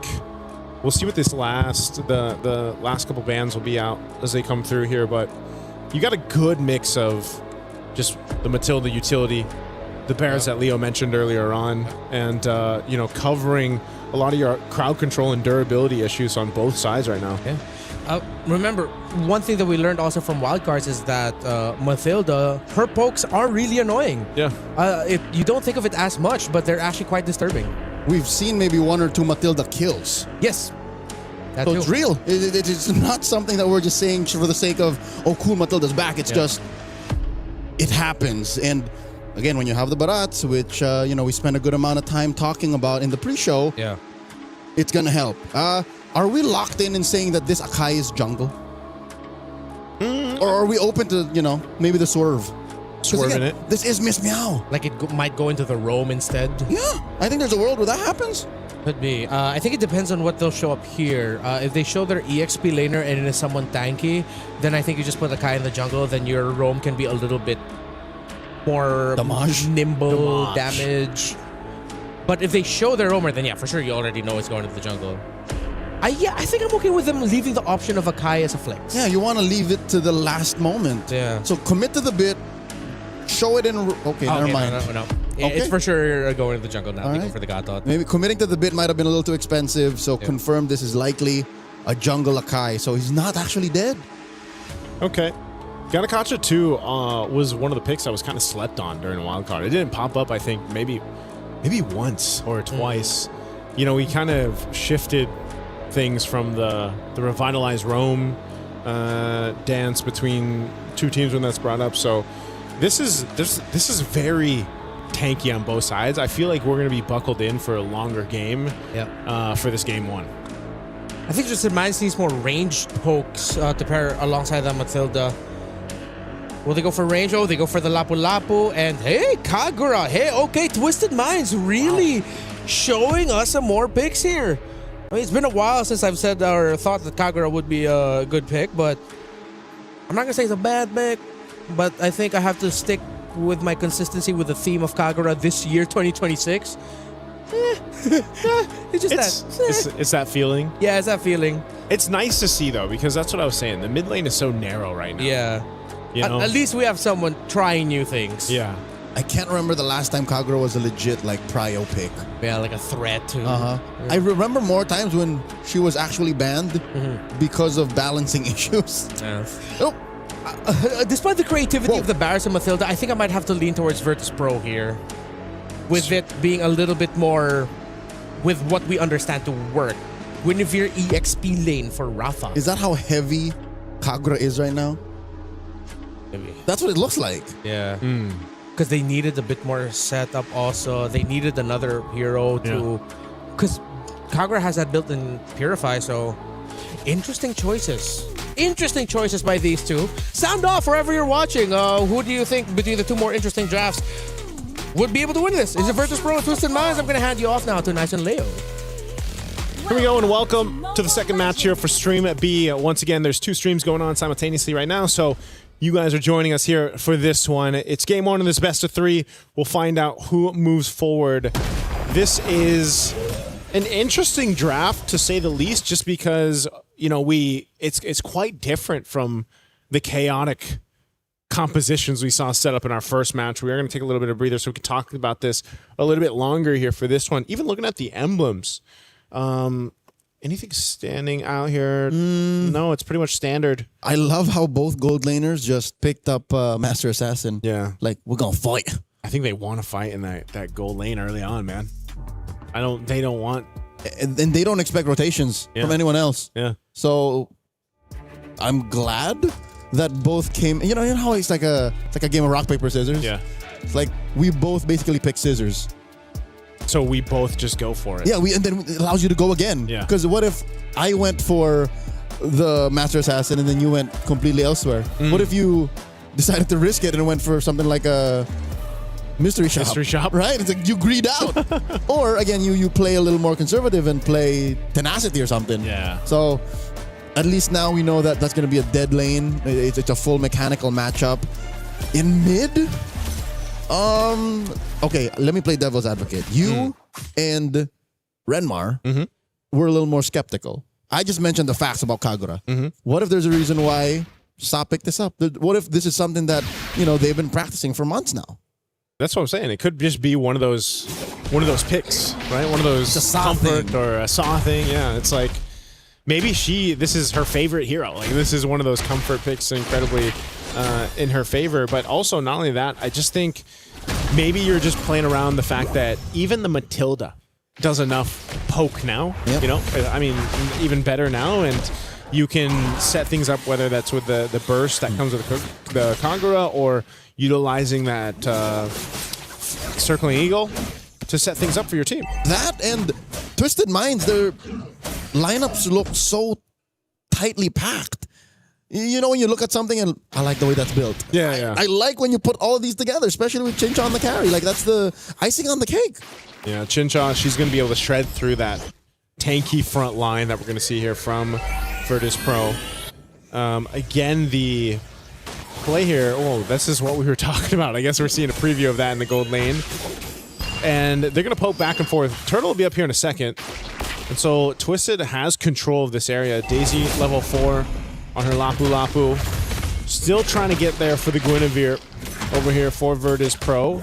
S19: we'll see what this the last couple bans will be out as they come through here. But you got a good mix of just the Matilda utility, the Barretts that Leo mentioned earlier on, and you know, covering a lot of your crowd control and durability issues on both sides right now.
S8: Remember, one thing that we learned also from wildcards is that Matilda, her pokes are really annoying. You don't think of it as much, but they're actually quite disturbing.
S9: We've seen maybe 1 or 2 Matilda kills.
S8: Yes.
S9: So it's real. It's not something that we're just saying for the sake of, oh, cool, Matilda's back. It's just, it happens. And again, when you have the Barretts, which you know, we spent a good amount of time talking about in the pre-show, it's gonna help. Are we locked in saying that this Akai is jungle? Or are we open to, you know, maybe the swerve?
S19: Swerving it.
S9: This is Miss Meow.
S8: Like it might go into the roam instead.
S9: Yeah, I think there's a world where that happens.
S8: Could be. I think it depends on what they'll show up here. If they show their EXP laner and it is someone tanky, then I think you just put Akai in the jungle, then your roam can be a little bit more nimble damage. But if they show their roamer, then yeah, for sure you already know it's going to the jungle. I think I'm okay with them leaving the option of Akai as a flex.
S9: Yeah, you want to leave it to the last moment.
S8: Yeah.
S9: So commit to the bit, show it in. Okay, never mind.
S8: No.
S9: Okay.
S8: It's for sure going to the jungle now. They go for the God Thought.
S9: Maybe committing to the bit might have been a little too expensive, so confirm this is likely a jungle Akai. So he's not actually dead.
S19: Okay. Ganakacha 2 was one of the picks that was kind of slept on during a wildcard. It didn't pop up, I think, maybe once or twice. You know, we kind of shifted things from the revitalized roam dance between two teams when that's brought up. So this is very tanky on both sides. I feel like we're going to be buckled in for a longer game for this game 1.
S8: I think Twisted Minds needs more ranged pokes to pair alongside that Matilda. Will they go for range? Oh, they go for the Lapu Lapu. And hey, Kagura. Hey, okay, Twisted Minds really showing us some more picks here. I mean, it's been a while since I've said or thought that Kagura would be a good pick, but I'm not going to say it's a bad pick, but I think I have to stick with my consistency with the theme of Kagura this year, 2026. It's just
S19: it's that feeling.
S8: Yeah, it's that feeling.
S19: It's nice to see, though, because that's what I was saying. The mid lane is so narrow right now.
S8: Yeah.
S19: You know?
S8: At least we have someone trying new things.
S19: Yeah.
S9: I can't remember the last time Kagura was a legit like prio pick.
S8: Yeah, like a threat to.
S9: I remember more times when she was actually banned because of balancing issues.
S8: Oh. Despite the creativity of the Barris and Matilda, I think I might have to lean towards Virtus Pro here. With it being a little bit more with what we understand to work. Guinevere EXP lane for Rafa.
S9: Is that how heavy Kagura is right now?
S8: Maybe.
S9: That's what it looks like.
S8: Yeah. Because they needed a bit more setup also. They needed another hero to... Because Kagura has that built-in Purify, so... Interesting choices. Interesting choices by these two. Sound off wherever you're watching. Who do you think between the two more interesting drafts would be able to win this? Is it Virtus Pro or Twisted Minds? I'm going to hand you off now to Nice and Leo.
S19: Here we go, and welcome to the second match here for Stream B. Once again, there's two streams going on simultaneously right now, so you guys are joining us here for this one. It's game one in this best of three. We'll find out who moves forward. This is an interesting draft, to say the least, just because, you know, it's quite different from the chaotic compositions we saw set up in our first match. We are going to take a little bit of breather so we can talk about this a little bit longer here for this one. Even looking at the emblems, anything standing out here? No, it's pretty much standard.
S9: I love how both gold laners just picked up Master Assassin.
S19: Yeah.
S9: Like, we're going to fight.
S19: I think they want to fight in that gold lane early on, man. They don't want...
S9: And they don't expect rotations from anyone else.
S19: Yeah.
S9: So, I'm glad that both came... You know how it's like a game of rock, paper, scissors?
S19: Yeah.
S9: It's like, we both basically pick scissors.
S19: So we both just go for it.
S9: Yeah, and then it allows you to go again.
S19: Yeah.
S9: Because what if I went for the Master Assassin and then you went completely elsewhere? What if you decided to risk it and went for something like a mystery shop?
S19: Mystery shop.
S9: Right? It's like you greed out. Or again, you play a little more conservative and play Tenacity or something.
S19: Yeah.
S9: So at least now we know that that's going to be a dead lane. It's a full mechanical matchup. In mid... Okay, let me play devil's advocate. You and Renmar were a little more skeptical. I just mentioned the facts about Kagura. What if there's a reason why Sa picked this up? What if this is something that, they've been practicing for months now?
S19: That's what I'm saying. It could just be one of those picks, right? One of those comfort or a Saw thing. Yeah, it's like maybe this is her favorite hero. Like this is one of those comfort picks, incredibly in her favor. But also, not only that, I just think maybe you're just playing around the fact that even the Matilda does enough poke now.
S9: Yep.
S19: I mean, even better now, and you can set things up, whether that's with the burst that comes with the Kagura or utilizing that circling eagle to set things up for your team.
S9: That and Twisted Minds, their lineups look so tightly packed. When you look at something and I like the way that's built.
S19: Yeah.
S9: I like when you put all of these together, especially with Chincha on the carry. Like, that's the icing on the cake.
S19: Yeah, Chincha, she's going to be able to shred through that tanky front line that we're going to see here from Virtus Pro. Again, the play here, this is what we were talking about. I guess we're seeing a preview of that in the gold lane. And they're going to poke back and forth. Turtle will be up here in a second. And so Twisted has control of this area. Daisy, level 4. On her Lapu Lapu. Still trying to get there for the Guinevere over here for Virtus Pro.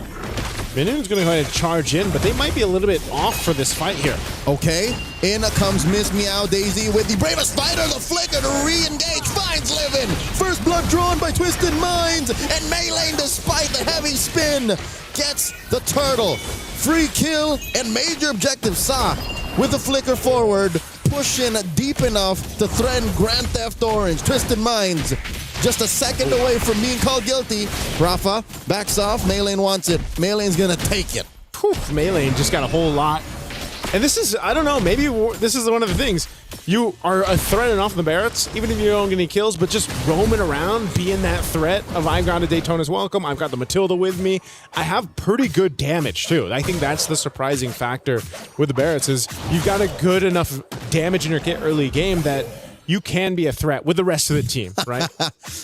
S19: Minions going to go ahead and charge in, but they might be a little bit off for this fight here.
S9: Okay, in comes Miss Meow Daisy with the bravest fighter, the flicker to re-engage, finds Livin. First blood drawn by Twisted Minds, and Maylane, despite the heavy spin, gets the turtle. Free kill and major objective. Sa with the flicker forward, pushing deep enough to threaten Grand Theft Orange. Twisted Minds just a second away from being called guilty. Rafa backs off. Maylane wants it. Maylane's gonna take it.
S19: Maylane just got a whole lot And this is, I don't know, maybe this is one of the things. You are a threat enough in the Barretts, even if you don't get any kills, but just roaming around, being that threat of I've got a Daytona's welcome, I've got the Matilda with me. I have pretty good damage, too. I think that's the surprising factor with the Barretts is you've got a good enough damage in your kit early game that you can be a threat with the rest of the team, right?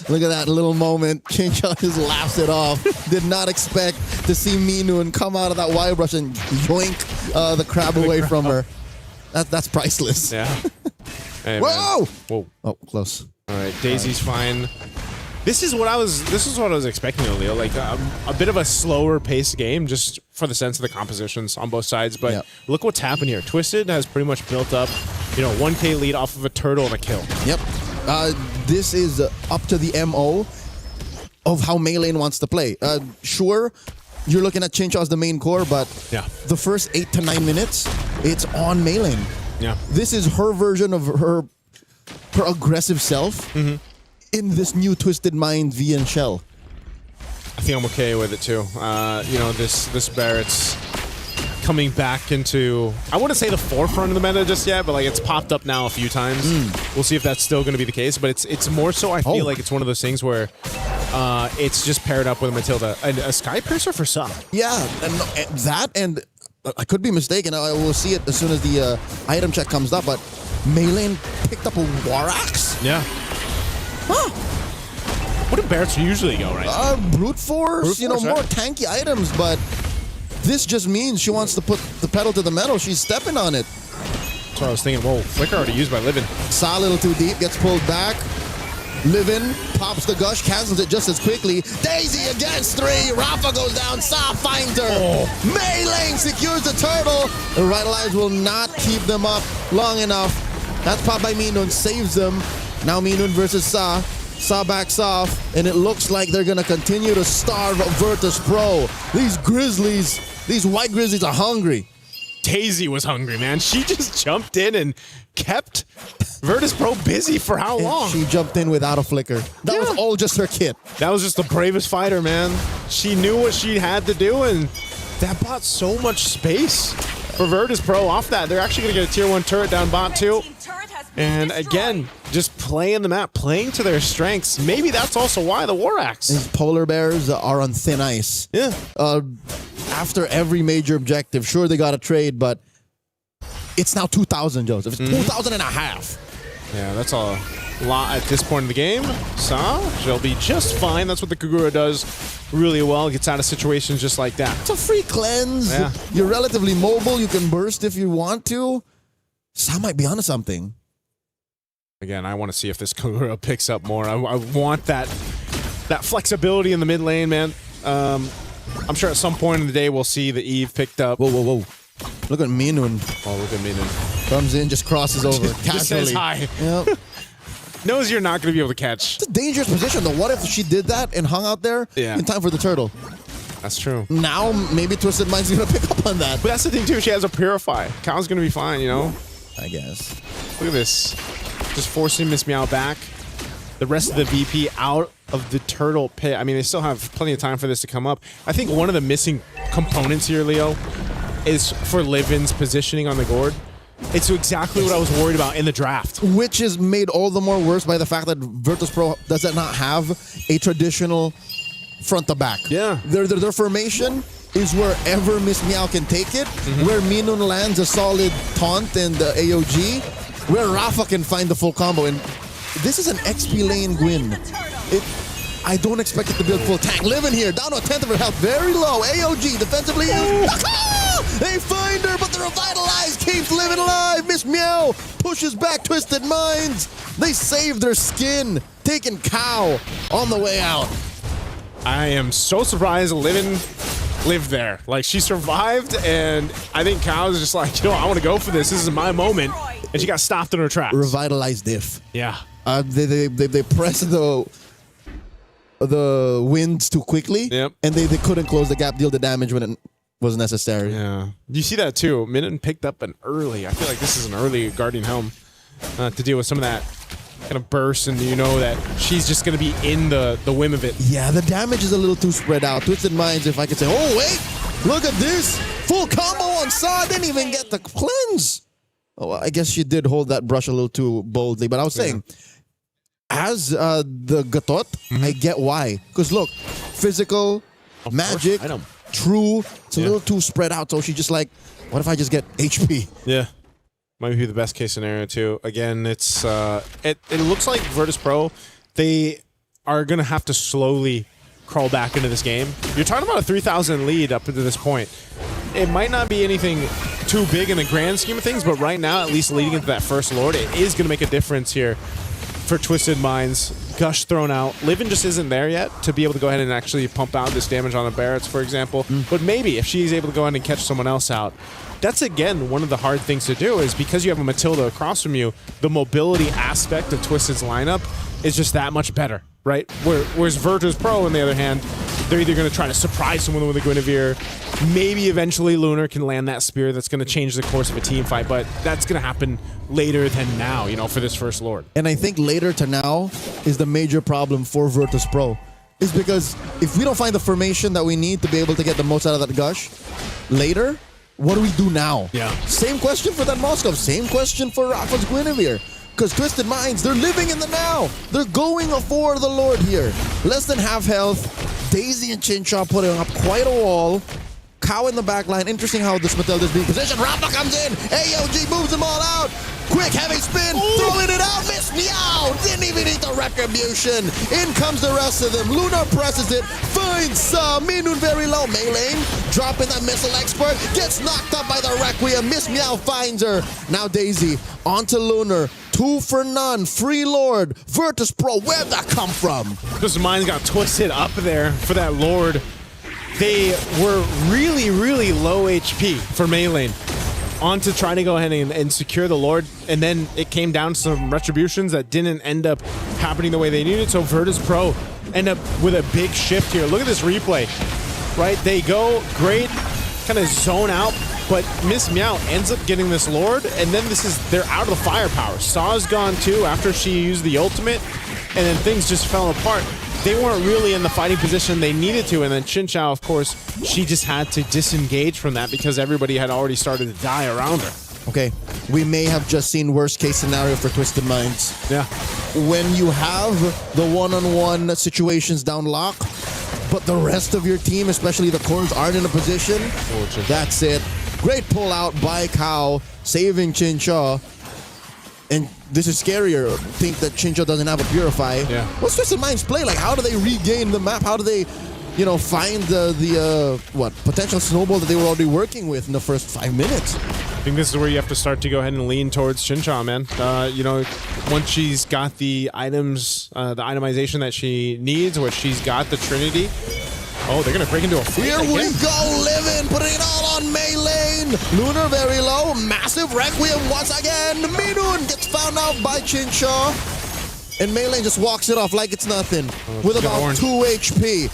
S9: Look at that little moment. Chincha just laughs it off. Did not expect to see Minun come out of that wire brush and yoink the crab away from her. That's priceless.
S19: Yeah. Hey,
S9: Whoa!
S19: Whoa!
S9: Oh, close.
S19: All right, Daisy's fine. This is what I was expecting, Leo. Like a bit of a slower paced game, just for the sense of the compositions on both sides. But look what's happened here. Twisted has pretty much built up, 1K lead off of a turtle and a kill.
S9: Yep. This is up to the MO of how Maylane wants to play. Sure, you're looking at Chincha as the main core, but the first 8 to 9 minutes, it's on Maylane.
S19: Yeah.
S9: This is her version of her aggressive self. In this new Twisted Mind V and Shell.
S19: I think I'm okay with it too. This Barrett's coming back into, I wouldn't say the forefront of the meta just yet, but like it's popped up now a few times. We'll see if that's still going to be the case, but it's more so I feel like it's one of those things where it's just paired up with Matilda and a Sky Piercer for some.
S9: Yeah, and I could be mistaken. I will see it as soon as the item check comes up, but Maylane picked up a War Axe?
S19: Yeah.
S9: Huh.
S19: What do Barretts usually go, right?
S9: Brute force, more tanky items, but this just means she wants to put the pedal to the metal. She's stepping on it.
S19: That's what I was thinking. Whoa, Flicker already used by Livin.
S9: Saw a little too deep, gets pulled back. Livin pops the gush, cancels it just as quickly. Daisy against 3. Rafa goes down. Saw finds her. Maylane secures the turtle. The Revitalize will not keep them up long enough. That's popped by Minun, saves them. Now Minun versus Sa. Sa backs off, and it looks like they're going to continue to starve Virtus Pro. These Grizzlies, these white Grizzlies are hungry.
S19: Daisy was hungry, man. She just jumped in and kept Virtus Pro busy for how long?
S9: She jumped in without a flicker. That was all just her kit.
S19: That was just the bravest fighter, man. She knew what she had to do, and that bought so much space for Virtus Pro off that. They're actually going to get a tier 1 turret down bot too. And again, just playing the map, playing to their strengths. Maybe that's also why the War Axe.
S9: These polar bears are on thin ice.
S19: Yeah.
S9: After every major objective, sure they got a trade, but it's now 2,000, Joseph. It's 2,000 and a half.
S19: Yeah, that's a lot at this point in the game. So she'll be just fine. That's what the Kagura does really well. Gets out of situations just like that.
S9: It's a free cleanse. Yeah. You're relatively mobile. You can burst if you want to. Sa might be onto something.
S19: Again, I want to see if this Kagura picks up more. I want that flexibility in the mid lane, man. I'm sure at some point in the day we'll see the Eve picked up.
S9: Whoa, whoa, whoa. Look at Minun.
S19: Oh, look at Minun.
S9: Comes in, just crosses over.
S19: Just says hi.
S9: Yep.
S19: Knows you're not going to be able to catch.
S9: It's a dangerous position, though. What if she did that and hung out there in time for the turtle?
S19: That's true.
S9: Now, maybe Twisted Mind's going to pick up on that.
S19: But that's the thing, too. She has a Purify. Cal's going to be fine,
S9: I guess.
S19: Look at this. Just forcing Miss Meow back. The rest of the VP out of the turtle pit. I mean, they still have plenty of time for this to come up. I think one of the missing components here, Leo, is for Livin's positioning on the board. It's exactly what I was worried about in the draft.
S9: Which is made all the more worse by the fact that Virtus Pro does not have a traditional front to back.
S19: Yeah.
S9: Their formation is wherever Miss Meow can take it, where Minun lands a solid taunt and AOG, where Rafa can find the full combo. And this is an XP lane win. I don't expect it to build full tank. Livin here, down to a 10th of her health, very low. AOG defensively used. They find her, but the Revitalize keeps Livin alive. Miss Meow pushes back Twisted Minds. They save their skin, taking Cow on the way out.
S19: I am so surprised Livin lived there. Like, she survived, and I think Cow's just like, I want to go for this. This is my moment. And she got stopped in her tracks.
S9: Revitalized diff.
S19: Yeah.
S9: They pressed the winds too quickly, and they couldn't close the gap, deal the damage when it was necessary.
S19: Yeah. You see that too. Minun picked up an early. I feel like this is an early Guardian Helm to deal with some of that kind of burst, and you know that she's just going to be in the whim of it.
S9: Yeah, the damage is a little too spread out. Twisted Minds, if I could say, oh, wait, look at this. Full combo on Sa, didn't even get the cleanse. Oh, I guess she did hold that brush a little too boldly, but I was saying, as the Gatot, I get why. Because look, physical, magic, true, it's a little too spread out, so she's just like, what if I just get HP?
S19: Yeah. Might be the best case scenario too. Again, it's it looks like Virtus.pro, they are gonna have to slowly crawl back into this game. You're talking about a 3,000 lead up to this point. It might not be anything too big in the grand scheme of things, but right now, at least leading into that first Lord, it is gonna make a difference here for Twisted Minds. Gush thrown out. Livin just isn't there yet to be able to go ahead and actually pump out this damage on the Barretts, for example. But maybe if she's able to go ahead and catch someone else out, that's again one of the hard things to do, is because you have a Matilda across from you, the mobility aspect of Twisted's lineup is just that much better, right? Whereas Virtus.pro, on the other hand, they're either going to try to surprise someone with a Guinevere, maybe eventually Lunar can land that spear that's going to change the course of a team fight, but that's going to happen later than now, you know, for this first Lord.
S9: And I think later to now is the major problem for Virtus.pro, is because if we don't find the formation that we need to be able to get the most out of that Gush later, what do we do now?
S19: Yeah.
S9: Same question for that Moskov. Same question for Rafa's Guinevere. Because Twisted Minds, they're living in the now. They're going for the Lord here. Less than half health. Daisy and Chincha putting up quite a wall. Cow in the back line. Interesting how this Matilda is being positioned. Rafa comes in. AOG moves them all out. Quick, heavy spin. Throwing it out. Miss Meow. Didn't even need the retribution. In comes the rest of them. Luna presses it. Finds some. Minun very low. Melee dropping that missile expert. Gets knocked up by the Requiem. Miss Meow finds her. Now Daisy onto Lunar. 2 for none. Free Lord. Virtus.pro. Where'd that come from?
S19: Twisted Minds got twisted up there for that Lord. They were really, really low HP for melee. On to try to go ahead and secure the Lord, and then it came down to some retributions that didn't end up happening the way they needed, so Virtus.pro end up with a big shift here. Look at this replay, right? They go great, kind of zone out, but Miss Meow ends up getting this Lord, and then they're out of the firepower. Saw's gone too after she used the ultimate, and then things just fell apart. They weren't really in the fighting position they needed to, and then Chincha, of course, she just had to disengage from that because everybody had already started to die around her.
S9: Okay, we may have just seen worst case scenario for Twisted Minds.
S19: Yeah.
S9: When you have the one-on-one situations down lock, but the rest of your team, especially the cores, aren't in a position, that's it. Great pull out by Cow, saving Chincha. And this is scarier. Think that Chincha doesn't have a Purify.
S19: Yeah.
S9: What's Twisted Minds play? Like, how do they regain the map? How do they, you know, find the potential snowball that they were already working with in the first 5 minutes?
S19: I think this is where you have to start to go ahead and lean towards Chincha, man. You know, once she's got the items, the itemization that she needs, where she's got the Trinity. Oh, they're going to break into a fight
S9: Here
S19: again.
S9: we go, Livin, putting it all on Melee. Lunar very low, massive Requiem once again. Minun gets found out by Chincha. And Melee just walks it off like it's nothing with about 2 HP.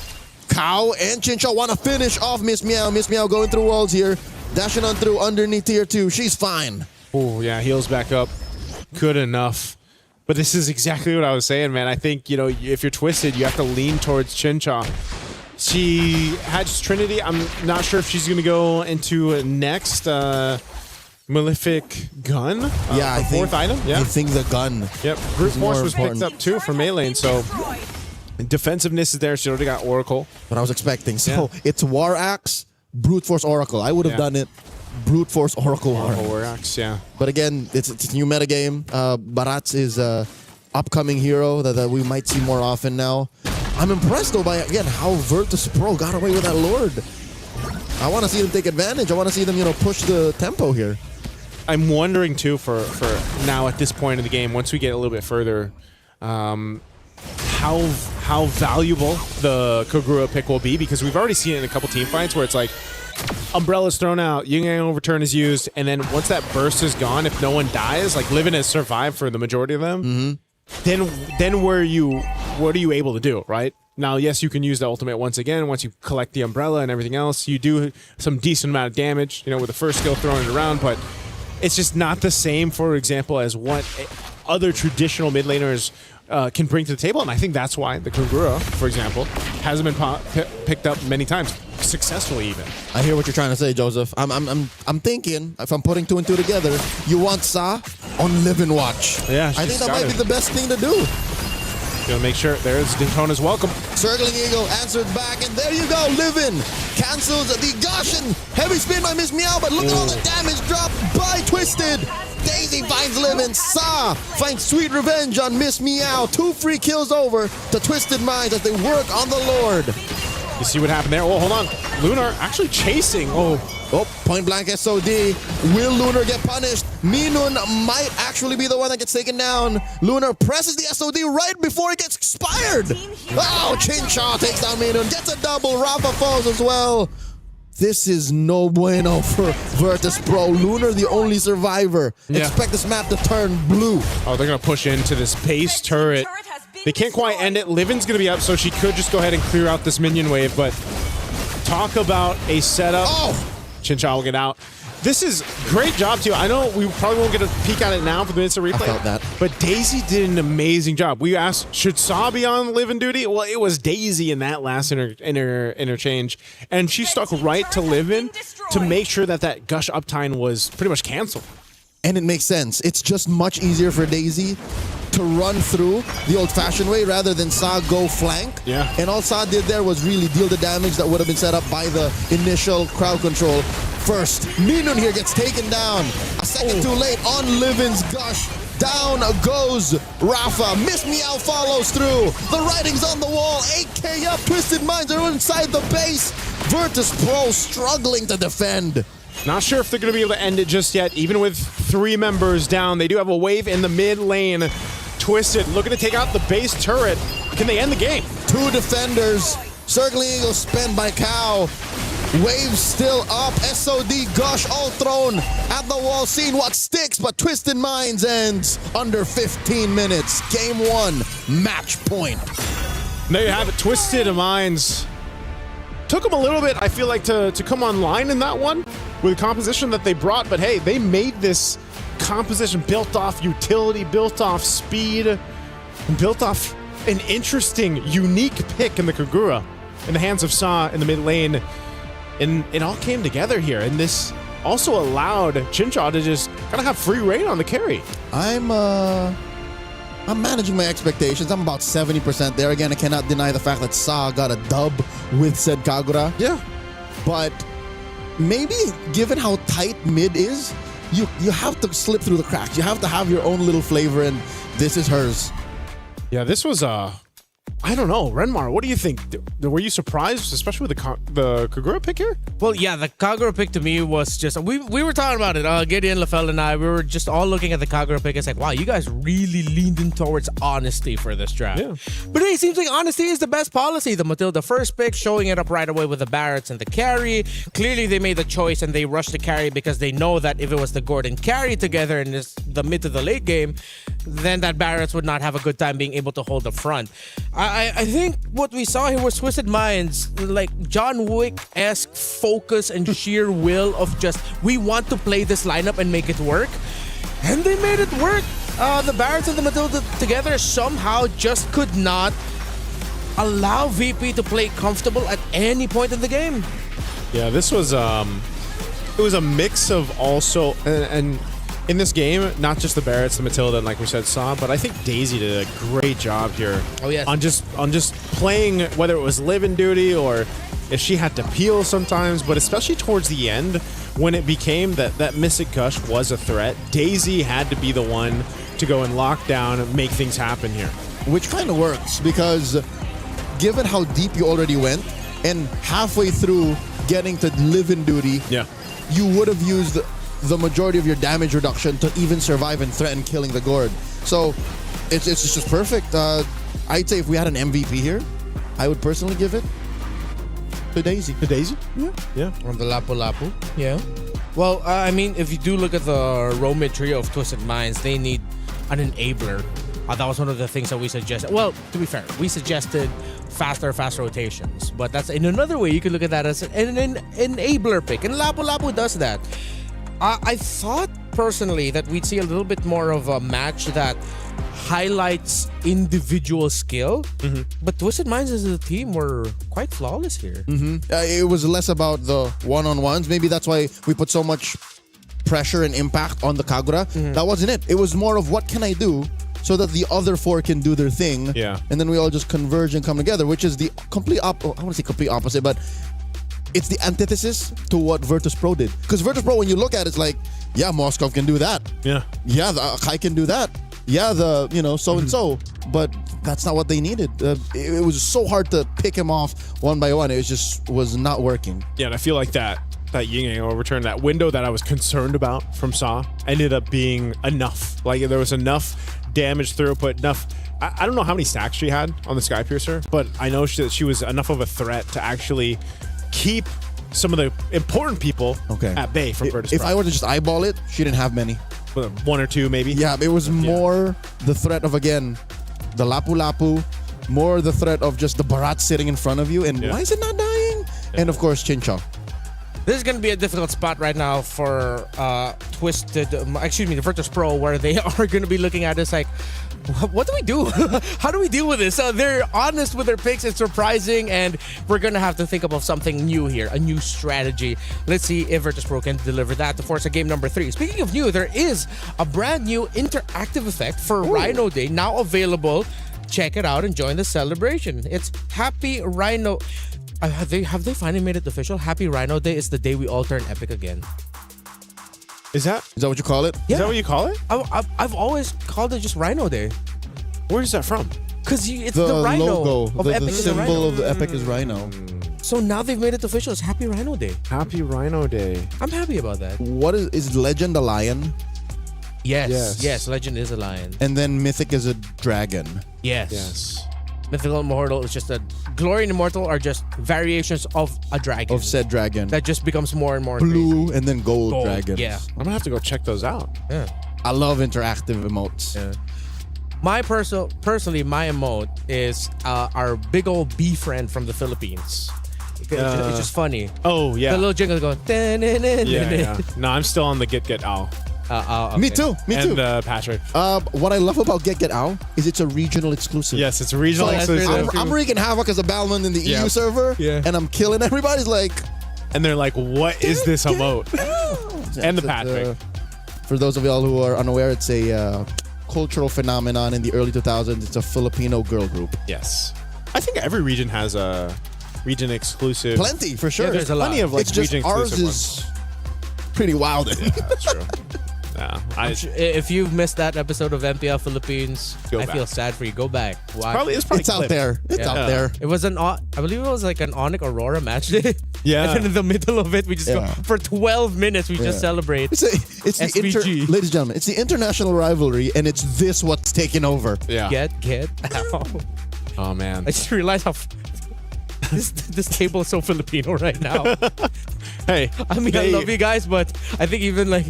S9: Cow and Chincha want to finish off Miss Meow. Miss Meow going through walls here. Dashing on through underneath tier 2. She's fine.
S19: Oh, yeah, heals back up. Good enough. But this is exactly what I was saying, man. I think, you know, if you're Twisted, you have to lean towards Chincha. She has Trinity. I'm not sure if she's going to go into next Malefic Gun.
S9: Yeah, I think,
S19: fourth item. Yeah,
S9: I think the gun.
S19: Yep, Brute Force was picked up too for melee, so defensiveness is there. She already got Oracle.
S9: What I was expecting. So it's War Axe, Brute Force Oracle. I would have done it. Brute Force Oracle
S19: War Axe, yeah.
S9: But again, it's a new metagame. Barats is a upcoming hero that we might see more often now. I'm impressed though by, again, how Virtus.pro got away with that Lord. I want to see them take advantage. I want to see them, you know, push the tempo here.
S19: I'm wondering too for now at this point in the game, once we get a little bit further, how valuable the Kogura pick will be, because we've already seen it in a couple team fights where it's like Umbrella's thrown out, Yin Yang Overturn is used, and then once that burst is gone, if no one dies, like Livin has survived for the majority of them, then what are you able to do, right? Now, yes, you can use the ultimate once again. Once you collect the umbrella and everything else, you do some decent amount of damage, you know, with the first skill throwing it around, but it's just not the same, for example, as what other traditional mid laners can bring to the table, and I think that's why the Kogura, for example, hasn't been picked up many times. successfully even.
S9: I hear what you're trying to say, Joseph. I'm thinking, if I'm putting 2 and 2 together, you want Sa on live and watch.
S19: Yeah,
S9: I think that might be the best thing to do.
S19: Gonna make sure there's Daytona's welcome.
S9: Circling Eagle answered back, and there you go, Livin cancels the gosh and heavy spin by Miss Meow, but look at all the damage dropped by Twisted. Daisy finds Livin. Sa finds sweet revenge on Miss Meow. 2 free kills over to Twisted Minds as they work on the Lord.
S19: You see what happened there? Oh, hold on. Lunar actually chasing. Oh,
S9: point blank SOD. Will Lunar get punished? Minun might actually be the one that gets taken down. Lunar presses the SOD right before it gets expired. Oh, Chinchaw takes down Minun. Gets a double. Rafa falls as well. This is no bueno for Virtus Pro. Lunar, the only survivor.
S19: Yeah.
S9: Expect this map to turn blue.
S19: Oh, they're going to push into this base turret. They can't quite end it. Livin's going to be up, so she could just go ahead and clear out this minion wave, but talk about a setup.
S9: Oh!
S19: Chincha will get out. This is great job, too. I know we probably won't get a peek at it now for the instant replay.
S9: I felt that.
S19: But Daisy did an amazing job. We asked, should Sa be on Livin duty? Well, it was Daisy in that last interchange, and she stuck right to Livin to make sure that that gush uptime was pretty much canceled.
S9: And it makes sense. It's just much easier for Daisy to run through the old-fashioned way rather than Sa go flank.
S19: Yeah.
S9: And all Sa did there was really deal the damage that would have been set up by the initial crowd control. First, Minun here gets taken down. A second too late on Livin's gush. Down goes Rafa. Miss Meow follows through. The writing's on the wall. 8K up. Twisted Minds are inside the base. Virtus Pro struggling to defend.
S19: Not sure if they're going to be able to end it just yet. Even with 3 members down, they do have a wave in the mid lane. Twisted looking to take out the base turret. Can they end the game?
S9: 2 defenders. Circling Eagle spent by Cow. Wave still up. SOD Gush all thrown at the wall. Seeing what sticks, but Twisted Minds ends under 15 minutes. Game 1, match point.
S19: There you have it. Twisted Minds. Took them a little bit, I feel like, to come online in that one with the composition that they brought. But hey, they made this composition built off utility, built off speed, and built off an interesting, unique pick in the Kagura in the hands of Sa in the mid lane. And it all came together here. And this also allowed Chinchaw to just kind of have free reign on the carry.
S9: I'm managing my expectations. I'm about 70% there. Again, I cannot deny the fact that Sa got a dub with said Kagura.
S19: Yeah.
S9: But maybe given how tight mid is, you have to slip through the cracks. You have to have your own little flavor, and this is hers.
S19: Yeah, this was I don't know. Renmar, what do you think? Were you surprised, especially with the Kagura pick here?
S8: Well, yeah, the Kagura pick to me was just... We were talking about it. Gideon, Lafell, and I, we were just all looking at the Kagura pick. It's like, wow, you guys really leaned in towards honesty for this draft.
S19: Yeah.
S8: But it seems like honesty is the best policy. The Matilda first pick, showing it up right away with the Barretts and the carry. Clearly, they made the choice and they rushed the carry because they know that if it was the Gordon carry together in the mid to the late game, then that Barretts would not have a good time being able to hold the front. I think what we saw here was Twisted Minds, like John Wick-esque focus and sheer will of just, we want to play this lineup and make it work. And they made it work. The Barretts and the Matilda together somehow just could not allow VP to play comfortable at any point in the game.
S19: Yeah, this was it was a mix of also and in this game, not just the Barretts, the Matilda, and like we said, Sa, but I think Daisy did a great job here.
S8: Oh, yes.
S19: On just playing, whether it was live in duty or if she had to peel sometimes, but especially towards the end when it became that Mystic Gush was a threat, Daisy had to be the one to go and lock down and make things happen here.
S9: Which kind of works because given how deep you already went and halfway through getting to live in duty, you would have used the majority of your damage reduction to even survive and threaten killing the Gord. So it's just perfect. I'd say if we had an MVP here, I would personally give it to Daisy.
S19: To Daisy?
S9: Yeah.
S8: On the Lapu-Lapu. Yeah. Well, I mean, if you do look at the Romid trio of Twisted Minds, they need an enabler. That was one of the things that we suggested. Well, to be fair, we suggested fast rotations. But that's in another way, you could look at that as an enabler pick. And Lapu-Lapu does that. I thought personally that we'd see a little bit more of a match that highlights individual skill. But Twisted Minds as a team were quite flawless here.
S9: It was less about the one-on-ones. Maybe that's why we put so much pressure and impact on the Kagura. That wasn't it. It was more of what can I do so that the other four can do their thing.
S19: Yeah.
S9: And then we all just converge and come together, which is the complete I want to say complete opposite, but it's the antithesis to what Virtus Pro did. Because Virtus Pro, when you look at it, it's like, yeah, Moskov can do that.
S19: Yeah.
S9: Yeah, the Akai can do that. Yeah, the, so-and-so. But that's not what they needed. It was so hard to pick him off one by one. It was not working.
S19: Yeah, and I feel like that yin yang overturn, that window that I was concerned about from Saw, ended up being enough. Like, there was enough damage throughput, enough. I don't know how many stacks she had on the Skypiercer, but I know she was enough of a threat to actually keep some of the important people at bay from Virtus
S9: If
S19: Pro.
S9: I were to just eyeball it, she didn't have many.
S19: One or two, maybe.
S9: Yeah, it was more the threat of, again, the Lapu-Lapu, more the threat of just the Barat sitting in front of you, and why is it not dying? And of course, Chinchong.
S8: This is going to be a difficult spot right now for the Virtus Pro, where they are going to be looking at this like, what do we do? How do we deal with this? They're honest with their picks. It's surprising, and we're going to have to think about something new here, a new strategy. Let's see if Virtus Pro can deliver that to Forza game number 3. Speaking of new, there is a brand new interactive effect for Rhino Day now available. Check it out and join the celebration. It's Happy Rhino. Have they finally made it official? Happy Rhino Day is the day we all turn epic again.
S19: Is that
S9: what you call it?
S8: Yeah.
S19: Is that what you call it?
S8: I've always called it just Rhino Day.
S19: Where is that from?
S8: Because it's the Rhino
S9: logo,
S8: of
S9: the
S8: Epic is a
S9: symbol
S8: Rhino.
S9: of the Epic is Rhino.
S8: So now they've made it official. It's Happy Rhino Day.
S19: Happy Rhino Day.
S8: I'm happy about that.
S9: What is Legend a lion?
S8: Yes. Legend is a lion.
S9: And then Mythic is a dragon.
S8: Yes. Mythical and Immortal is just Glory and Immortal are just variations of a dragon.
S9: Of said dragon.
S8: That just becomes more and more
S9: blue
S8: crazy.
S9: and then gold dragons.
S8: Yeah.
S19: I'm gonna have to go check those out.
S8: Yeah.
S9: I love interactive emotes.
S8: Yeah. My personally, my emote is our big old bee friend from the Philippines. It's just funny.
S19: Oh yeah.
S8: The little jingle going.
S19: Yeah. No, I'm still on the Get Ow.
S8: Okay.
S9: Me too.
S19: And Patrick.
S9: What I love about Get Ow is it's a regional exclusive.
S19: Yes, it's a regional exclusive.
S9: I'm wreaking havoc as a Balman in the EU server, and I'm killing everybody's like.
S19: And they're like, "What is this emote?" And the Patrick.
S9: For those of y'all who are unaware, it's a cultural phenomenon in the early 2000s. It's a Filipino girl group.
S19: Yes, I think every region has a region exclusive.
S9: Plenty for sure.
S8: Yeah, there's plenty
S19: of like
S9: it's just
S19: region
S9: ours
S19: exclusive
S9: is
S19: ones.
S9: pretty wild.
S19: Yeah, that's true. Yeah,
S8: if you've missed that episode of MPL Philippines,
S19: Go
S8: I
S19: back.
S8: feel sad for you. Go back. Watch.
S19: It's probably
S9: out there. It's out there.
S8: It was I believe it was like an Onyx Aurora match day.
S19: Yeah.
S8: And then in the middle of it, we just go for 12 minutes. We just celebrate.
S9: It's the
S8: SVG.
S9: ladies and gentlemen, it's the international rivalry, and it's this what's taking over.
S19: Yeah.
S8: Get out.
S19: Oh man.
S8: I just realized how this table is so Filipino right now.
S19: Hey,
S8: I mean, I love you guys, but I think even like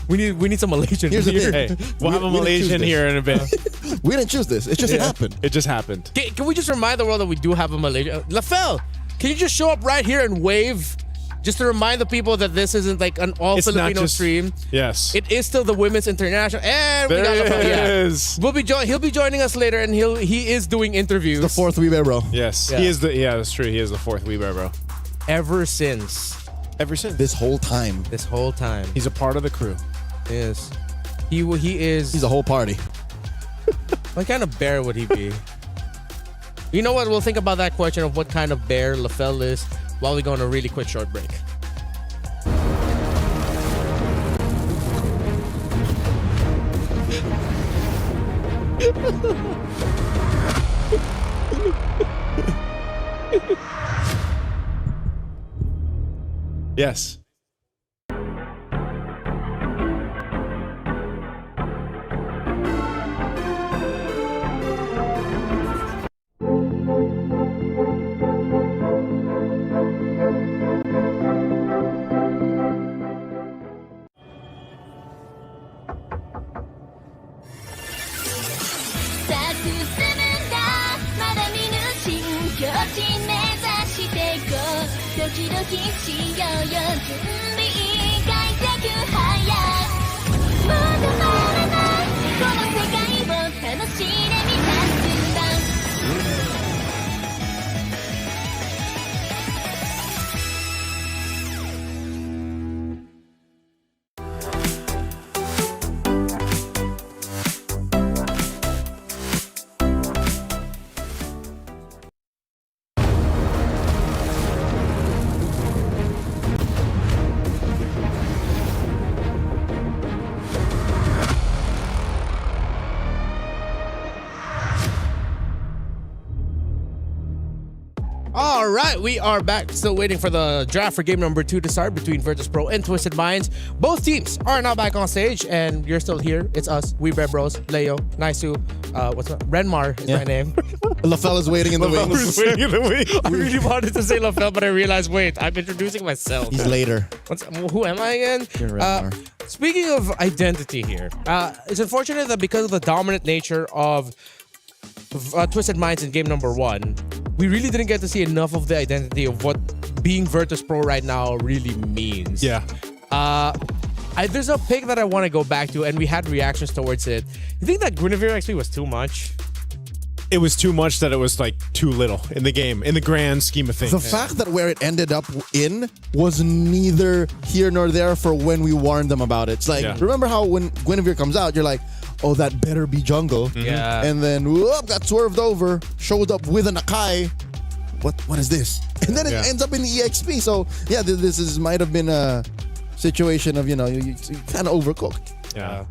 S8: we need some Malaysian.
S9: Here's the
S8: here.
S9: thing.
S19: Hey, we'll have a
S9: We didn't choose
S19: Malaysian
S9: this.
S19: here in a bit.
S9: We didn't choose this. It just happened.
S19: It just happened.
S8: Can we just remind the world that we do have a Malaysian? Lafel, can you just show up right here and wave? Just to remind the people that this isn't like an all
S19: It's not
S8: Filipino
S19: just-
S8: stream.
S19: Yes.
S8: It is still the Women's International. And we got
S19: There
S8: Lafel.
S19: it
S8: Yeah.
S19: is.
S8: He'll be joining us later, and he is doing interviews.
S9: The fourth We Bear Bro.
S19: Yes.
S8: Yeah.
S19: He is that's true. He is the fourth Weebear bro.
S8: Ever since
S9: This whole time.
S19: He's a part of the crew.
S8: Yes. He is.
S9: He's a whole party.
S8: What kind of bear would he be? You know what? We'll think about that question of what kind of bear Lafel is while we go on a really quick short break.
S19: Yes.
S8: All right, we are back. Still waiting for the draft for game number 2 to start between Virtus Pro and Twisted Minds. Both teams are now back on stage, and you're still here. It's us, We Bread Bros, Leo, Naisu, what's that? Renmar is my name.
S9: LaFell is waiting in the wings.
S8: Waiting in the wings. I really wanted to say LaFell, but I realized, wait, I'm introducing myself.
S9: He's later.
S8: Who am I again?
S9: You're Renmar.
S8: Speaking of identity here, it's unfortunate that because of the dominant nature of Twisted Minds in game number 1, we really didn't get to see enough of the identity of what being Virtus Pro right now really means.
S19: Yeah.
S8: There's a pick that I want to go back to, and we had reactions towards it. You think that Guinevere XP was too much?
S19: It was too much that it was like too little in the game, in the grand scheme of things.
S9: The fact that where it ended up in was neither here nor there for when we warned them about it. It's like, remember how when Guinevere comes out, you're like, oh, that better be jungle.
S8: Yeah.
S9: And then, whoop, got swerved over, showed up with an Akai. What is this? And then it ends up in the EXP. So, yeah, this might have been a situation of, you kind of overcooked.
S8: Yeah.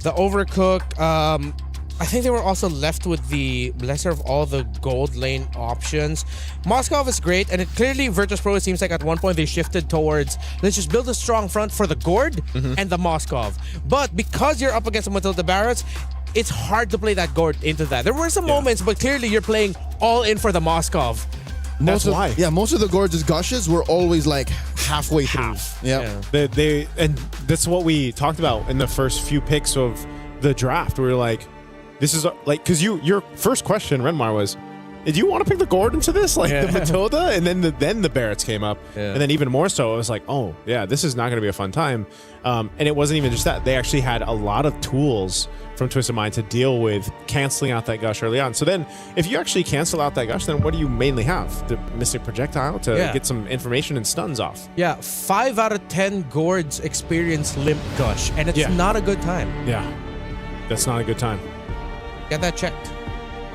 S8: The overcook, I think they were also left with the lesser of all the gold lane options. Moskov is great, and clearly Virtus Pro, it seems like at one point they shifted towards, let's just build a strong front for the Gord and the Moskov. But because you're up against Matilda Barretts, it's hard to play that Gord into that. There were some moments, but clearly you're playing all in for the Moskov.
S19: That's why.
S9: Yeah, most of the Gorge's gushes were always like halfway through. Yeah.
S19: And that's what we talked about in the first few picks of the draft. We were like, this is like, because your first question, Renmar, was, do you want to pick the Gord into this? Like the Matilda? And then the Barretts came up. Yeah. And then even more so, I was like, oh, yeah, this is not going to be a fun time. And it wasn't even just that. They actually had a lot of tools from Twisted Mind to deal with canceling out that gush early on. So then if you actually cancel out that gush, then what do you mainly have? The Mystic Projectile to get some information and stuns off.
S8: Yeah, 5 out of 10 Gords experience Limp Gush, and it's not a good time.
S19: Yeah, that's not a good time.
S8: Get that checked.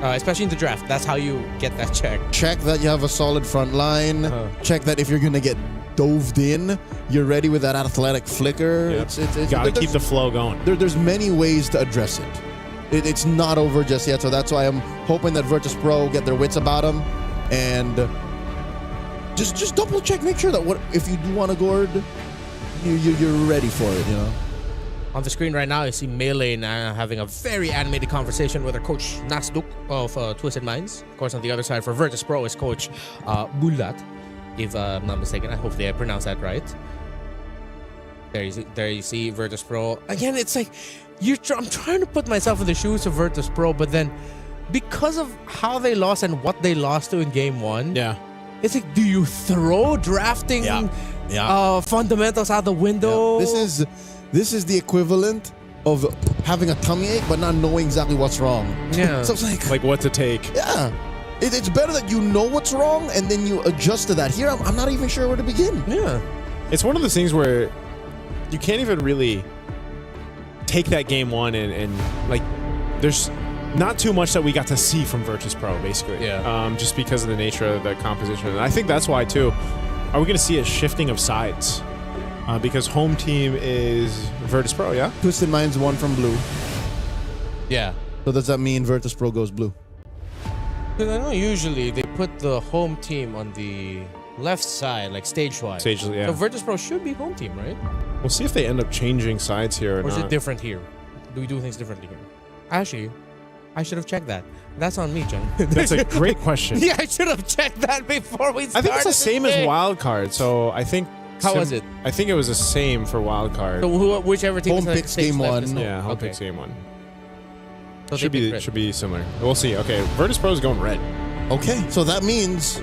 S8: Especially in the draft. That's how you get that checked.
S9: Check that you have a solid front line. Check that if you're going to get doved in, you're ready with that athletic flicker.
S19: It's got to keep the flow going.
S9: There's many ways to address it. It's not over just yet, so that's why I'm hoping that Virtus Pro get their wits about them and just double check, make sure that if you do want to Gord, you're ready for it,
S8: On the screen right now, I see Melee having a very animated conversation with her coach Nasduk of Twisted Minds. Of course, on the other side for Virtus Pro is coach Bulat, if I'm not mistaken. I hope they pronounced that right. There you see Virtus Pro. Again, it's like, I'm trying to put myself in the shoes of Virtus Pro, but then because of how they lost and what they lost to in game 1, it's like, do you throw drafting fundamentals out the window?
S9: This is the equivalent of having a tummy ache but not knowing exactly what's wrong.
S8: Yeah.
S9: So it's
S19: like what to take.
S9: Yeah. It's better that you know what's wrong and then you adjust to that. Here, I'm not even sure where to begin.
S19: Yeah. It's one of those things where you can't even really take that game 1 and like, there's not too much that we got to see from Virtus Pro, basically.
S8: Yeah.
S19: Just because of the nature of the composition. And I think that's why, too, are we going to see a shifting of sides? Because home team is Virtus Pro, yeah?
S9: Twisted Minds won from blue.
S8: Yeah.
S9: So does that mean Virtus Pro goes blue?
S8: Because I know usually they put the home team on the left side, like stage-wise.
S19: Yeah.
S8: So Virtus Pro should be home team, right?
S19: We'll see if they end up changing sides here or
S8: is
S19: not.
S8: it different here? Do we do things differently here? Actually, I should have checked that. That's on me, John.
S19: That's a great question.
S8: Yeah, I should have checked that before we started.
S19: I think it's the same as wild card, so I think...
S8: How was it?
S19: I think it was the same for wild card.
S8: So whichever team
S9: home picks game 1.
S19: Yeah, home picks game 1.
S8: So
S19: should be similar. We'll see. Okay, Virtus Pro is going red.
S9: Okay, so that means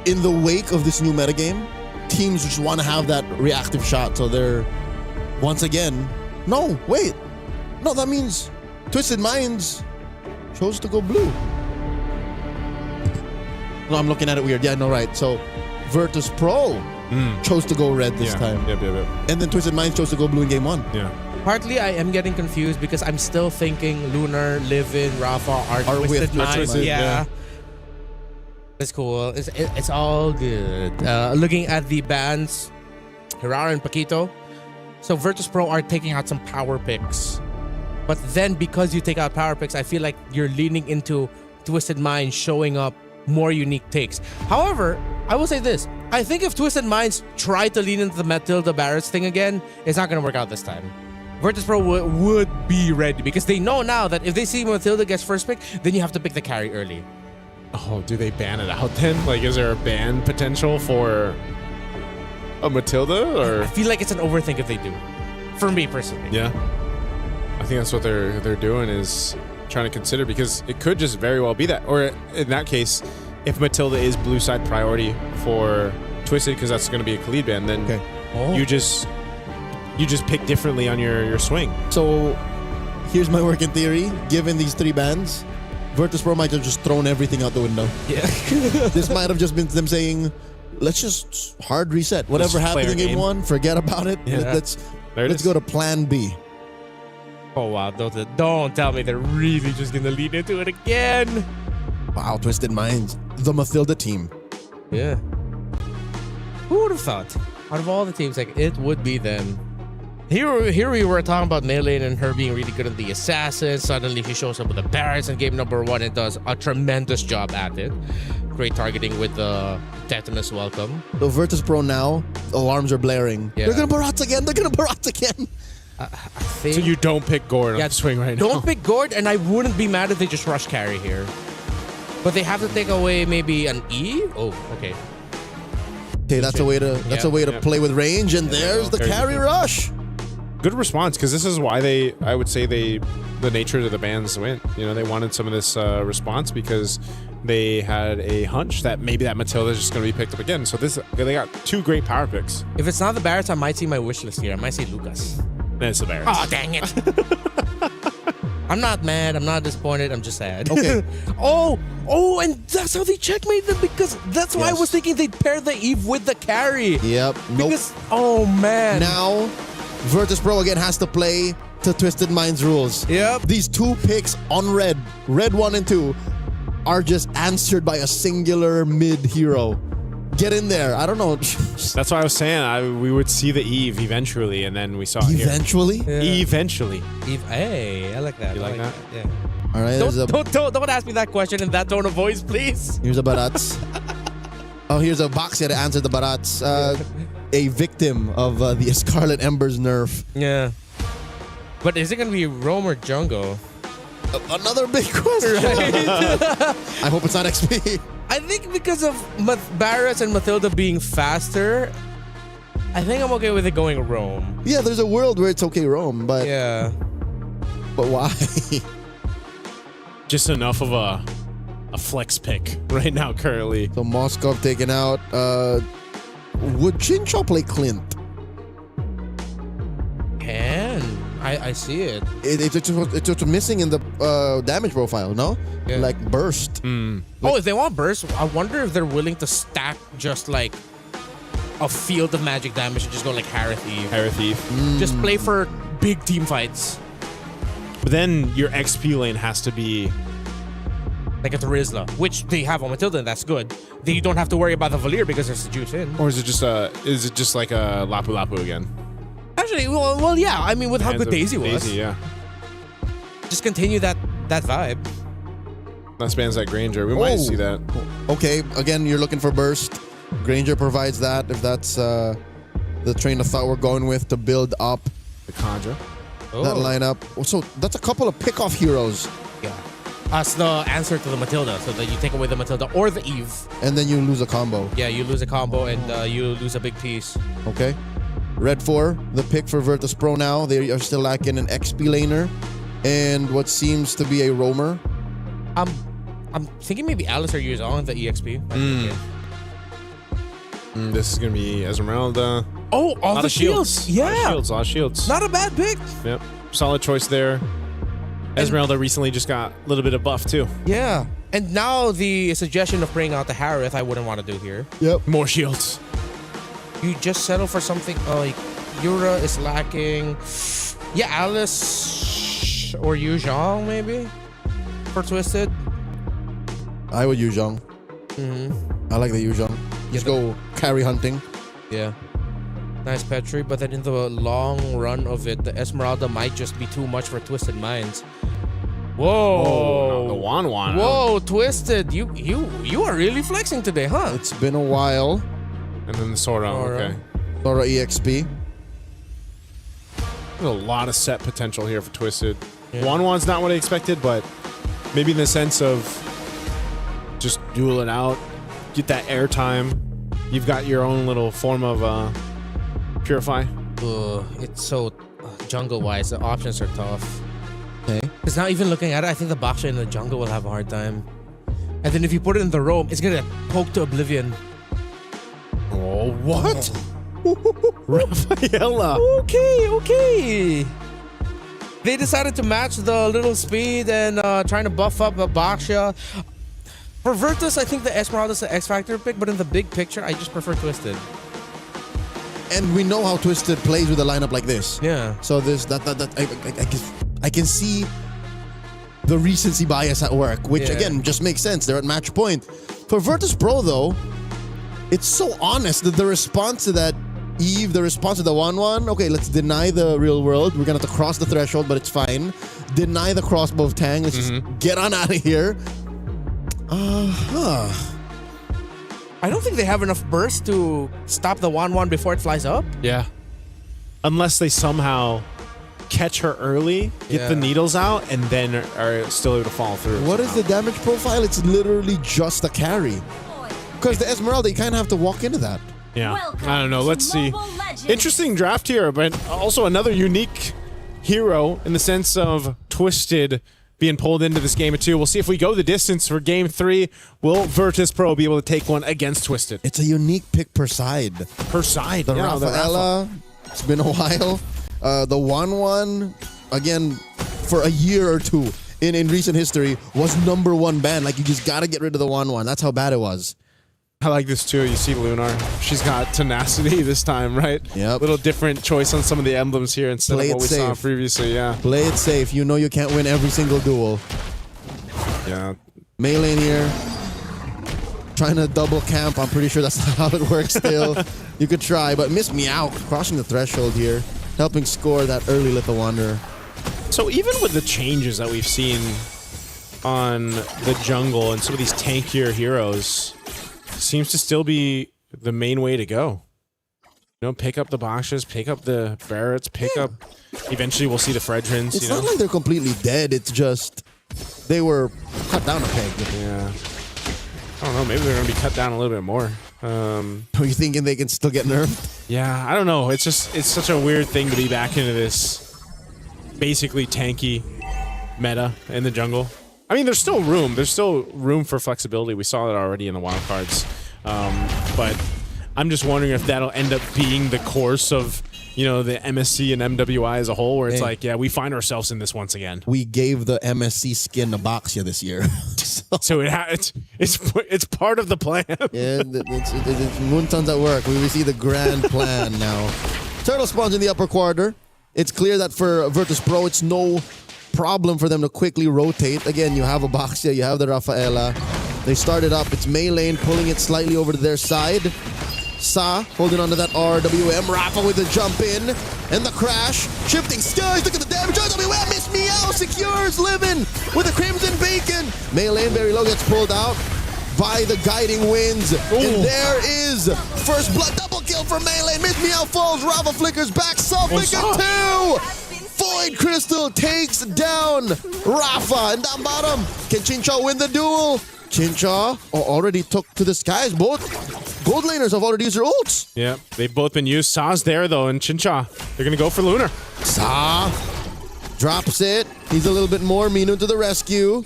S9: in the wake of this new metagame, teams just want to have that reactive shot. So they're once again. No, wait. No, that means Twisted Minds chose to go blue. No, I'm looking at it weird. Yeah, no, right. So Virtus Pro chose to go red this time.
S19: Yep.
S9: And then Twisted Minds chose to go blue in game 1.
S19: Yeah.
S8: Partly, I am getting confused because I'm still thinking Lunar, Livin, Rafa are Twisted Minds. Yeah. It's cool. It's all good. Looking at the bans, Hirara and Paquito. So Virtus Pro are taking out some power picks. But then because you take out power picks, I feel like you're leaning into Twisted Minds showing up more unique takes. However, I will say this. I think if Twisted Minds try to lean into the Matilda Barretts thing again, it's not going to work out this time. Virtus Pro would be ready because they know now that if they see Matilda gets first pick, then you have to pick the carry early.
S19: Oh, do they ban it out then? Like, is there a ban potential for a Matilda? Or
S8: I feel like it's an overthink if they do. For me personally.
S19: Yeah. I think that's what they're doing, is trying to consider, because it could just very well be that. Or in that case, if Matilda is blue side priority for Twisted, because that's going to be a Khalid ban, then you just pick differently on your swing.
S9: So here's my working theory. Given these 3 bans, Virtus Pro might have just thrown everything out the window.
S8: Yeah.
S9: This might have just been them saying, let's just hard reset. Whatever happened in game 1, forget about it.
S8: Yeah.
S9: Let's go to plan B.
S8: Oh, wow. Don't tell me they're really just going to lean into it again.
S9: Wow, Twisted Minds. The Matilda team.
S8: Yeah. Who would have thought? Out of all the teams, like, it would be them. Here we were talking about Melee and her being really good at the Assassin. Suddenly she shows up with the Barretts in game number 1 and does a tremendous job at it. Great targeting with the Tetanus Welcome.
S9: So Virtus Pro now, alarms are blaring.
S8: Yeah.
S9: They're going to Barats again.
S8: I think
S19: So you don't pick Gord on the swing right now.
S8: Don't pick Gord, and I wouldn't be mad if they just rush carry here. But they have to take away maybe an E? Oh, okay.
S9: Okay, that's a way to play with range, and there's the carry rush.
S19: Good response, because this is why I would say the nature of the bans went. You know, they wanted some of this response because they had a hunch that maybe that Matilda is just going to be picked up again. So they got 2 great power picks.
S8: If it's not the Barretts, I might see my wish list here. I might say Lucas.
S19: Then it's the Barretts.
S8: Oh, dang it. I'm not mad. I'm not disappointed. I'm just sad.
S9: Okay.
S8: Oh, and that's how they checkmate them, because that's why I was thinking they'd pair the Eve with the carry.
S9: Yep.
S8: Because, oh, man.
S9: Now, Virtus Pro again has to play to Twisted Minds rules.
S8: Yep.
S9: These 2 picks on red 1 and 2, are just answered by a singular mid hero. Get in there. I don't know.
S19: That's why I was saying we would see the Eve eventually, and then we saw
S9: Eventually?
S19: it here.
S8: Yeah.
S19: Eventually.
S8: Eve, hey, I like that.
S19: You like that?
S8: Yeah.
S9: All right.
S8: Don't ask me that question in that tone of voice, please.
S9: Here's a Barats. Here's a box here to answer the Barats. A victim of the Scarlet Embers nerf.
S8: Yeah. But is it going to be Rome or Jungle?
S9: Another big question.
S8: Right?
S9: I hope it's not XP.
S8: I think because of Barretts and Matilda being faster, I think I'm okay with it going Rome.
S9: Yeah, there's a world where it's okay Rome, but
S8: yeah.
S9: But why?
S19: Just enough of a flex pick right now currently.
S9: So Moskov taken out. Would Chincho play Clint?
S8: I see it.
S9: It's just missing in the damage profile, no?
S8: Yeah.
S9: Like burst.
S8: If they want burst, I wonder if they're willing to stack just like a field of magic damage and just go like Harith Eve. Just play for big team fights.
S19: But then your XP lane has to be
S8: like a Terizla, which they have on Matilda, and that's good. Then you don't have to worry about the Valir because there's the juice in.
S19: Or is it just like a Lapu Lapu again?
S8: Actually, well, yeah. I mean, with how good Daisy was.
S19: Daisy, yeah.
S8: Just continue that vibe.
S19: That spans that Granger. We might see that.
S9: Okay, again, you're looking for burst. Granger provides that, if that's the train of thought we're going with to build up
S19: the Kandra.
S9: That lineup. So that's a couple of pick-off heroes.
S8: Yeah. That's the answer to the Matilda, so that you take away the Matilda or the Eve.
S9: And then you lose a combo.
S8: Yeah, you lose a combo and you lose a big piece.
S9: Okay. Red 4, the pick for Virtus Pro now. They are still lacking an XP laner and what seems to be a roamer.
S8: I'm thinking maybe Alistair use on the EXP.
S19: This is going to be Esmeralda.
S8: Oh, all the shields. Yeah.
S19: A lot of shields.
S8: Not a bad pick.
S19: Yep. Solid choice there. Esmeralda recently just got a little bit of buff too.
S8: Yeah. And now the suggestion of bringing out the Harith, I wouldn't want to do here.
S9: Yep.
S19: More shields.
S8: You just settle for something like Yura is lacking. Yeah, Alice or Yu Zhang maybe for Twisted.
S9: I would use Zhang. I like the Yu Zhang. Just go carry hunting.
S8: Yeah. Nice Petri, but then in the long run of it, the Esmeralda might just be too much for Twisted Minds. Whoa!
S19: The Wan.
S8: Whoa, Twisted. You are really flexing today, huh?
S9: It's been a while.
S19: And then the Sora. Okay.
S9: Sora EXP.
S19: There's a lot of set potential here for Twisted. Yeah. Wan's not what I expected, but maybe in the sense of just duel it out, get that airtime. You've got your own little form of Purify.
S8: It's so jungle-wise, the options are tough.
S9: Okay.
S8: Because now even looking at it, I think the Baksha in the jungle will have a hard time. And then if you put it in the roam, it's gonna poke to oblivion.
S19: Oh, what? Rafaela.
S8: Okay. They decided to match the little speed and trying to buff up the Baksha. For Virtus, I think the Esmeralda is the X-Factor pick, but in the big picture, I just prefer Twisted.
S9: And we know how Twisted plays with a lineup like this.
S8: Yeah.
S9: So I can see the recency bias at work, which again just makes sense. They're at match point. For Virtus Pro though, it's so honest that the response to that Eve, the response to the 1-1, okay, let's deny the real world. We're gonna have to cross the threshold, but it's fine. Deny the crossbow of Tang. Let's just get on out of here.
S8: I don't think they have enough burst to stop the 1-1 before it flies up.
S19: Yeah. Unless they somehow catch her early, get the needles out, and then are still able to follow through.
S9: What is the damage profile? It's literally just a carry. Because the Esmeralda, you kind of have to walk into that.
S19: Yeah. I don't know. Let's see. Interesting draft here, but also another unique hero in the sense of Twisted being pulled into this game of two. We'll see if we go the distance for game 3. Will Virtus Pro be able to take one against Twisted?
S9: It's a unique pick per side.
S19: Per side.
S9: The Rafaela, it's been a while. The 1-1, again, for a year or two in recent history, was #1 ban. Like, you just got to get rid of the 1-1. That's how bad it was.
S19: I like this too. You see Lunar. She's got tenacity this time, right?
S9: Yep.
S19: Little different choice on some of the emblems here instead of what we saw previously, yeah.
S9: Play it safe. You know you can't win every single duel.
S19: Yeah.
S9: Melee here. Trying to double camp. I'm pretty sure that's not how it works still. You could try, but miss me out. Crossing the threshold here. Helping score that early Little Wanderer.
S19: So even with the changes that we've seen on the jungle and some of these tankier heroes, seems to still be the main way to go. You know, pick up the Bakshas, pick up the Barretts, pick up... Eventually we'll see the Fredrins,
S9: It's not like they're completely dead. It's just they were cut down a peg.
S19: Yeah. I don't know. Maybe they're going to be cut down a little bit more.
S9: Are you thinking they can still get nerfed?
S19: Yeah, I don't know. It's such a weird thing to be back into this basically tanky meta in the jungle. I mean, there's still room. There's still room for flexibility. We saw it already in the wild cards. But I'm just wondering if that'll end up being the course of, the MSC and MWI as a whole, where it's like, yeah, we find ourselves in this once again.
S9: We gave the MSC skin to Baxia this year.
S19: So it's part of the plan.
S9: Yeah, it's Moonton's at work. We see the grand plan now. Turtle spawns in the upper quarter. It's clear that for Virtus Pro, it's no problem for them to quickly rotate. Again, you have a Baxia, you have the Rafaela. They started up. It's Maylane pulling it slightly over to their side. Sa holding onto that RWM. Rafa with the jump in. And the crash. Shifting skies. Look at the damage. RWM miss me out. Secures Living with a Crimson Beacon. Maylane very low gets pulled out by the guiding winds. Ooh. And there is first blood. Double kill for Maylane. Miss me out falls. Rafa flickers back. Sa flicker 2. Void Crystal takes down Rafa. And down bottom, can Chincha win the duel? Chincha already took to the skies. Both gold laners have already used their ults.
S19: Yeah, they've both been used. Sa's there, though, and Chincha, they're going to go for Lunar.
S9: Sa drops it. He's a little bit more. Minu to the rescue.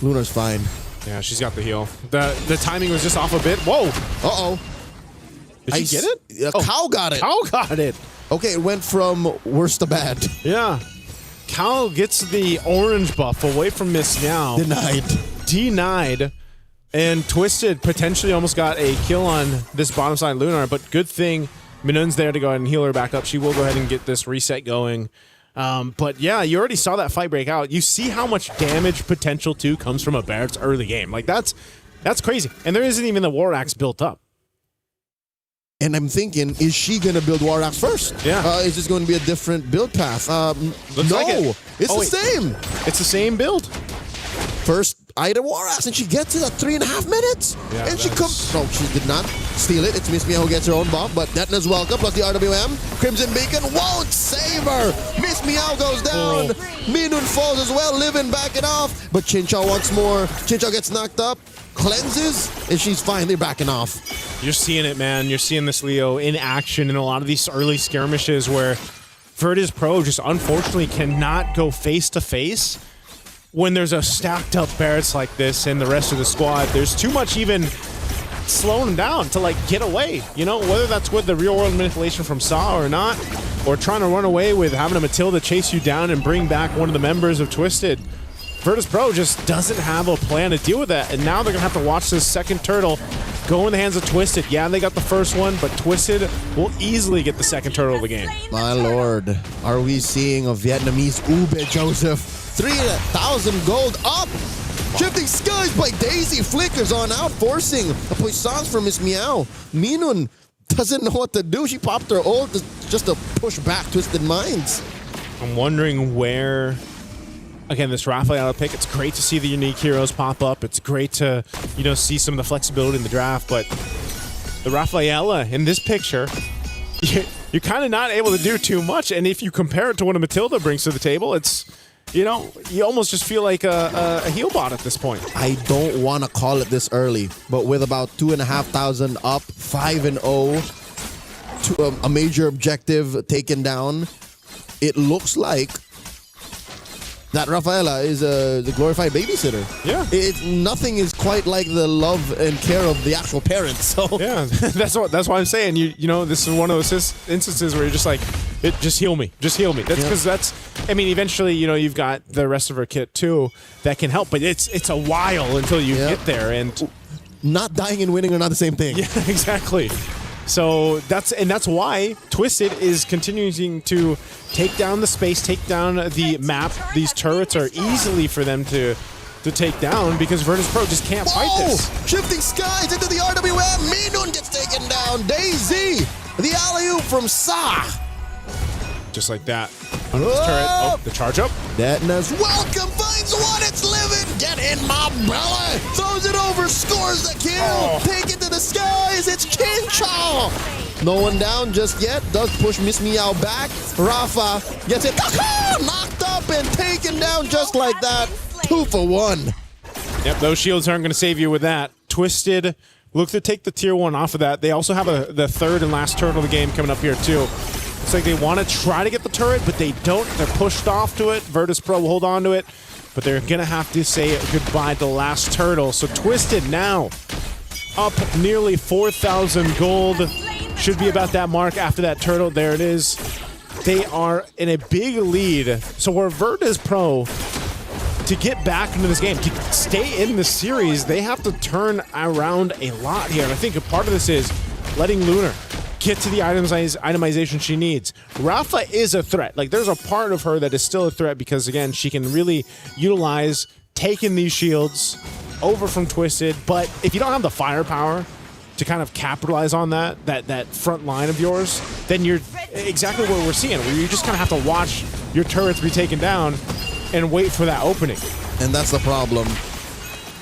S9: Lunar's fine.
S19: Yeah, she's got the heal. The timing was just off a bit. Whoa.
S9: Uh-oh.
S19: Did she get it?
S9: Cow got it.
S19: Cow got it.
S9: Okay, it went from worse to bad.
S19: Yeah. Cow gets the orange buff away from Miss Meow. Denied. And Twisted potentially almost got a kill on this bottom side Lunar, but good thing Minun's there to go ahead and heal her back up. She will go ahead and get this reset going. But yeah, you already saw that fight break out. You see how much damage potential too comes from a Barrett's early game. Like that's crazy. And there isn't even the War Axe built up.
S9: And I'm thinking, is she going to build War Axe first?
S19: Yeah.
S9: Is this going to be a different build path?
S19: Looks
S9: no,
S19: like it.
S9: It's the same.
S19: It's the same build.
S9: first item war axe, and she gets it at 3.5 minutes.
S19: Yeah,
S9: and she comes. No, she did not steal it. It's Miss Meow who gets her own buff, but Detna's welcome plus the RWM. Crimson Beacon won't save her. Miss Meow goes down. Minun falls as well, living back it off. But Chincha wants more. Chincha gets knocked up, cleanses, and she's fine. They're backing off.
S19: You're seeing it, man. You're seeing this Leo in action in a lot of these early skirmishes where Virtus Pro just unfortunately cannot go face to face when there's a stacked up Barretts like this and the rest of the squad. There's too much even slowing them down to like get away, you know, whether that's with the real world manipulation from Saw or not, or trying to run away with having a Matilda chase you down and bring back one of the members of Twisted. Virtus Pro just doesn't have a plan to deal with that, and now they're gonna have to watch this second turtle go in the hands of Twisted. Yeah, they got the first one, but Twisted will easily get the second turtle of the game.
S9: My lord, are we seeing a Vietnamese Ube, Joseph? 3,000 gold up. Shifting Skies by Daisy flickers on out, forcing a puissance from Miss Meow. Minun doesn't know what to do. She popped her ult just to push back Twisted Minds.
S19: I'm wondering where, again, this Rafaela pick, it's great to see the unique heroes pop up. It's great to, you know, see some of the flexibility in the draft, but the Rafaela in this picture, you're kind of not able to do too much. And if you compare it to what a Matilda brings to the table, it's, you know, you almost just feel like a heal bot at this point.
S9: I don't want to call it this early, but with about 2,500 up, 5-0, to a major objective taken down, it looks like that Rafaela is the glorified babysitter.
S19: Yeah.
S9: Nothing is quite like the love and care of the actual parents. So
S19: yeah, that's why I'm saying, you know, this is one of those instances where you're just like, just heal me. Just heal me. That's because I mean, eventually, you know, you've got the rest of her kit too that can help, but it's a while until you get there, and
S9: not dying and winning are not the same thing.
S19: Yeah, exactly. So that's why Twisted is continuing to take down the space, take down the map. These turrets are easily for them to take down because Virtus Pro just can't fight this.
S9: Shifting Skies into the RWM. Minun gets taken down. Daisy, the alley-oop from Sa.
S19: Just like that. Under this turret. Oh, the charge up.
S9: Detna's welcome, finds one, it's living. Get in my belly. Throws it over, scores the kill. Take it to the skies, it's Chincha. No one down just yet. Does push Miss Meow back. Rafa gets it. Knocked up and taken down just like that. 2 for 1.
S19: Yep, those shields aren't going to save you with that. Twisted look to take the tier 1 off of that. They also have the third and last turret of the game coming up here too. It's like they want to try to get the turret, but they don't. They're pushed off to it. Virtus Pro will hold on to it, but they're going to have to say goodbye to the last turtle. So Twisted now up nearly 4,000 gold. Should be about that mark after that turtle. There it is. They are in a big lead. So where Virtus Pro, to get back into this game, to stay in the series, they have to turn around a lot here. And I think a part of this is letting Lunar get to the itemization she needs. Rafa is a threat. Like, there's a part of her that is still a threat because, again, she can really utilize taking these shields over from Twisted. But if you don't have the firepower to kind of capitalize on that front line of yours, then you're exactly what we're seeing, where you just kind of have to watch your turrets be taken down and wait for that opening.
S9: And that's the problem.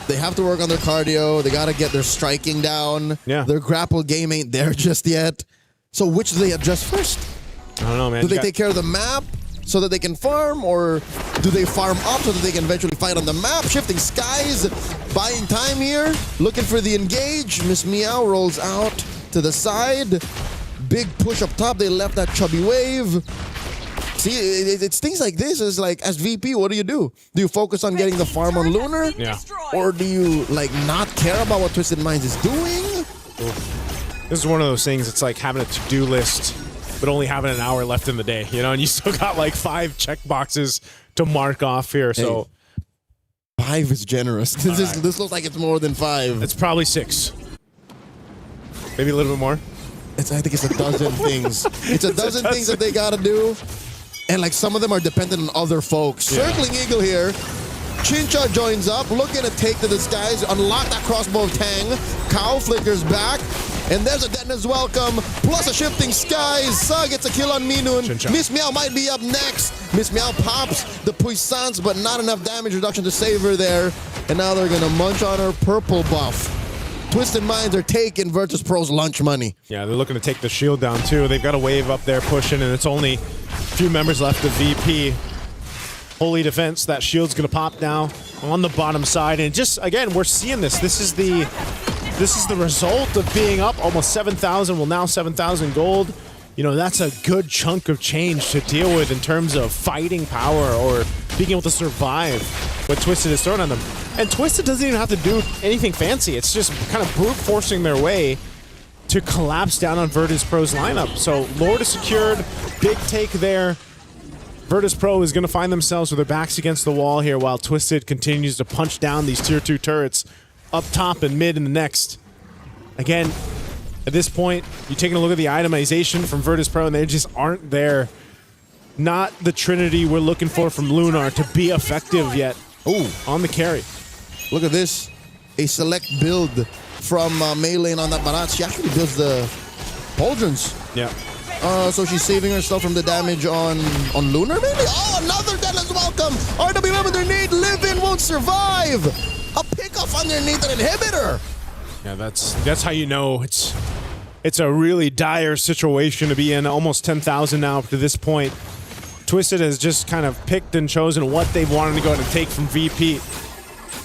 S9: They have to work on their cardio. They got to get their striking down.
S19: Yeah.
S9: Their grapple game ain't there just yet. So which do they adjust first?
S19: I don't know, man.
S9: Do they take care of the map so that they can farm, or do they farm up so that they can eventually fight on the map? Shifting Skies, buying time here, looking for the engage. Miss Meow rolls out to the side. Big push up top. They left that chubby wave. See, it's things like this. Is like, as VP, what do? Do you focus on getting the farm on Lunar?
S19: Yeah.
S9: Or do you, like, not care about what Twisted Minds is doing?
S19: This is one of those things, it's like having a to-do list, but only having an hour left in the day, you know, and you still got like 5 check boxes to mark off here, so.
S9: Hey, 5 is generous. This looks like it's more than 5.
S19: It's probably 6. Maybe a little bit more.
S9: I think it's a dozen things. It's a dozen things that they gotta do. And like some of them are dependent on other folks. Yeah. Circling Eagle here. Chincha joins up, looking to take to the skies, unlock that crossbow of Tang. Cow flickers back. And there's a Detna's welcome, plus a shifting skies. Sa gets a kill on Minun.
S19: Chincha.
S9: Miss Meow might be up next. Miss Meow pops the puissance, but not enough damage reduction to save her there. and now they're going to munch on her purple buff. Twisted Minds are taking Virtus Pro's lunch money.
S19: Yeah, they're looking to take the shield down too. They've got a wave up there pushing, and it's only a few members left of VP. Holy Defense, that shield's gonna pop now on the bottom side, and just again, we're seeing this. This is the result of being up almost 7,000. Well, now 7,000 gold. You know, that's a good chunk of change to deal with in terms of fighting power or being able to survive what Twisted is throwing on them. And Twisted doesn't even have to do anything fancy. It's just kind of brute forcing their way to collapse down on Virtus Pro's lineup. So Lord is secured, big take there. Virtus Pro is going to find themselves with their backs against the wall here while Twisted continues to punch down these tier 2 turrets up top and mid in the next. Again, at this point, you're taking a look at the itemization from Virtus Pro and they just aren't there. Not the trinity we're looking for from Lunar to be effective yet.
S9: Ooh,
S19: on the carry.
S9: Look at this. A select build from Melee on that Barat. She actually builds the pauldrons.
S19: Yeah.
S9: So she's saving herself from the damage on Lunar, maybe? Oh, another Deadless Welcome! RWM underneath, Live-In won't survive! A pickoff underneath an inhibitor!
S19: Yeah, that's how you know it's a really dire situation to be in. Almost 10,000 now up to this point. Twisted has just kind of picked and chosen what they wanted to go ahead and take from VP.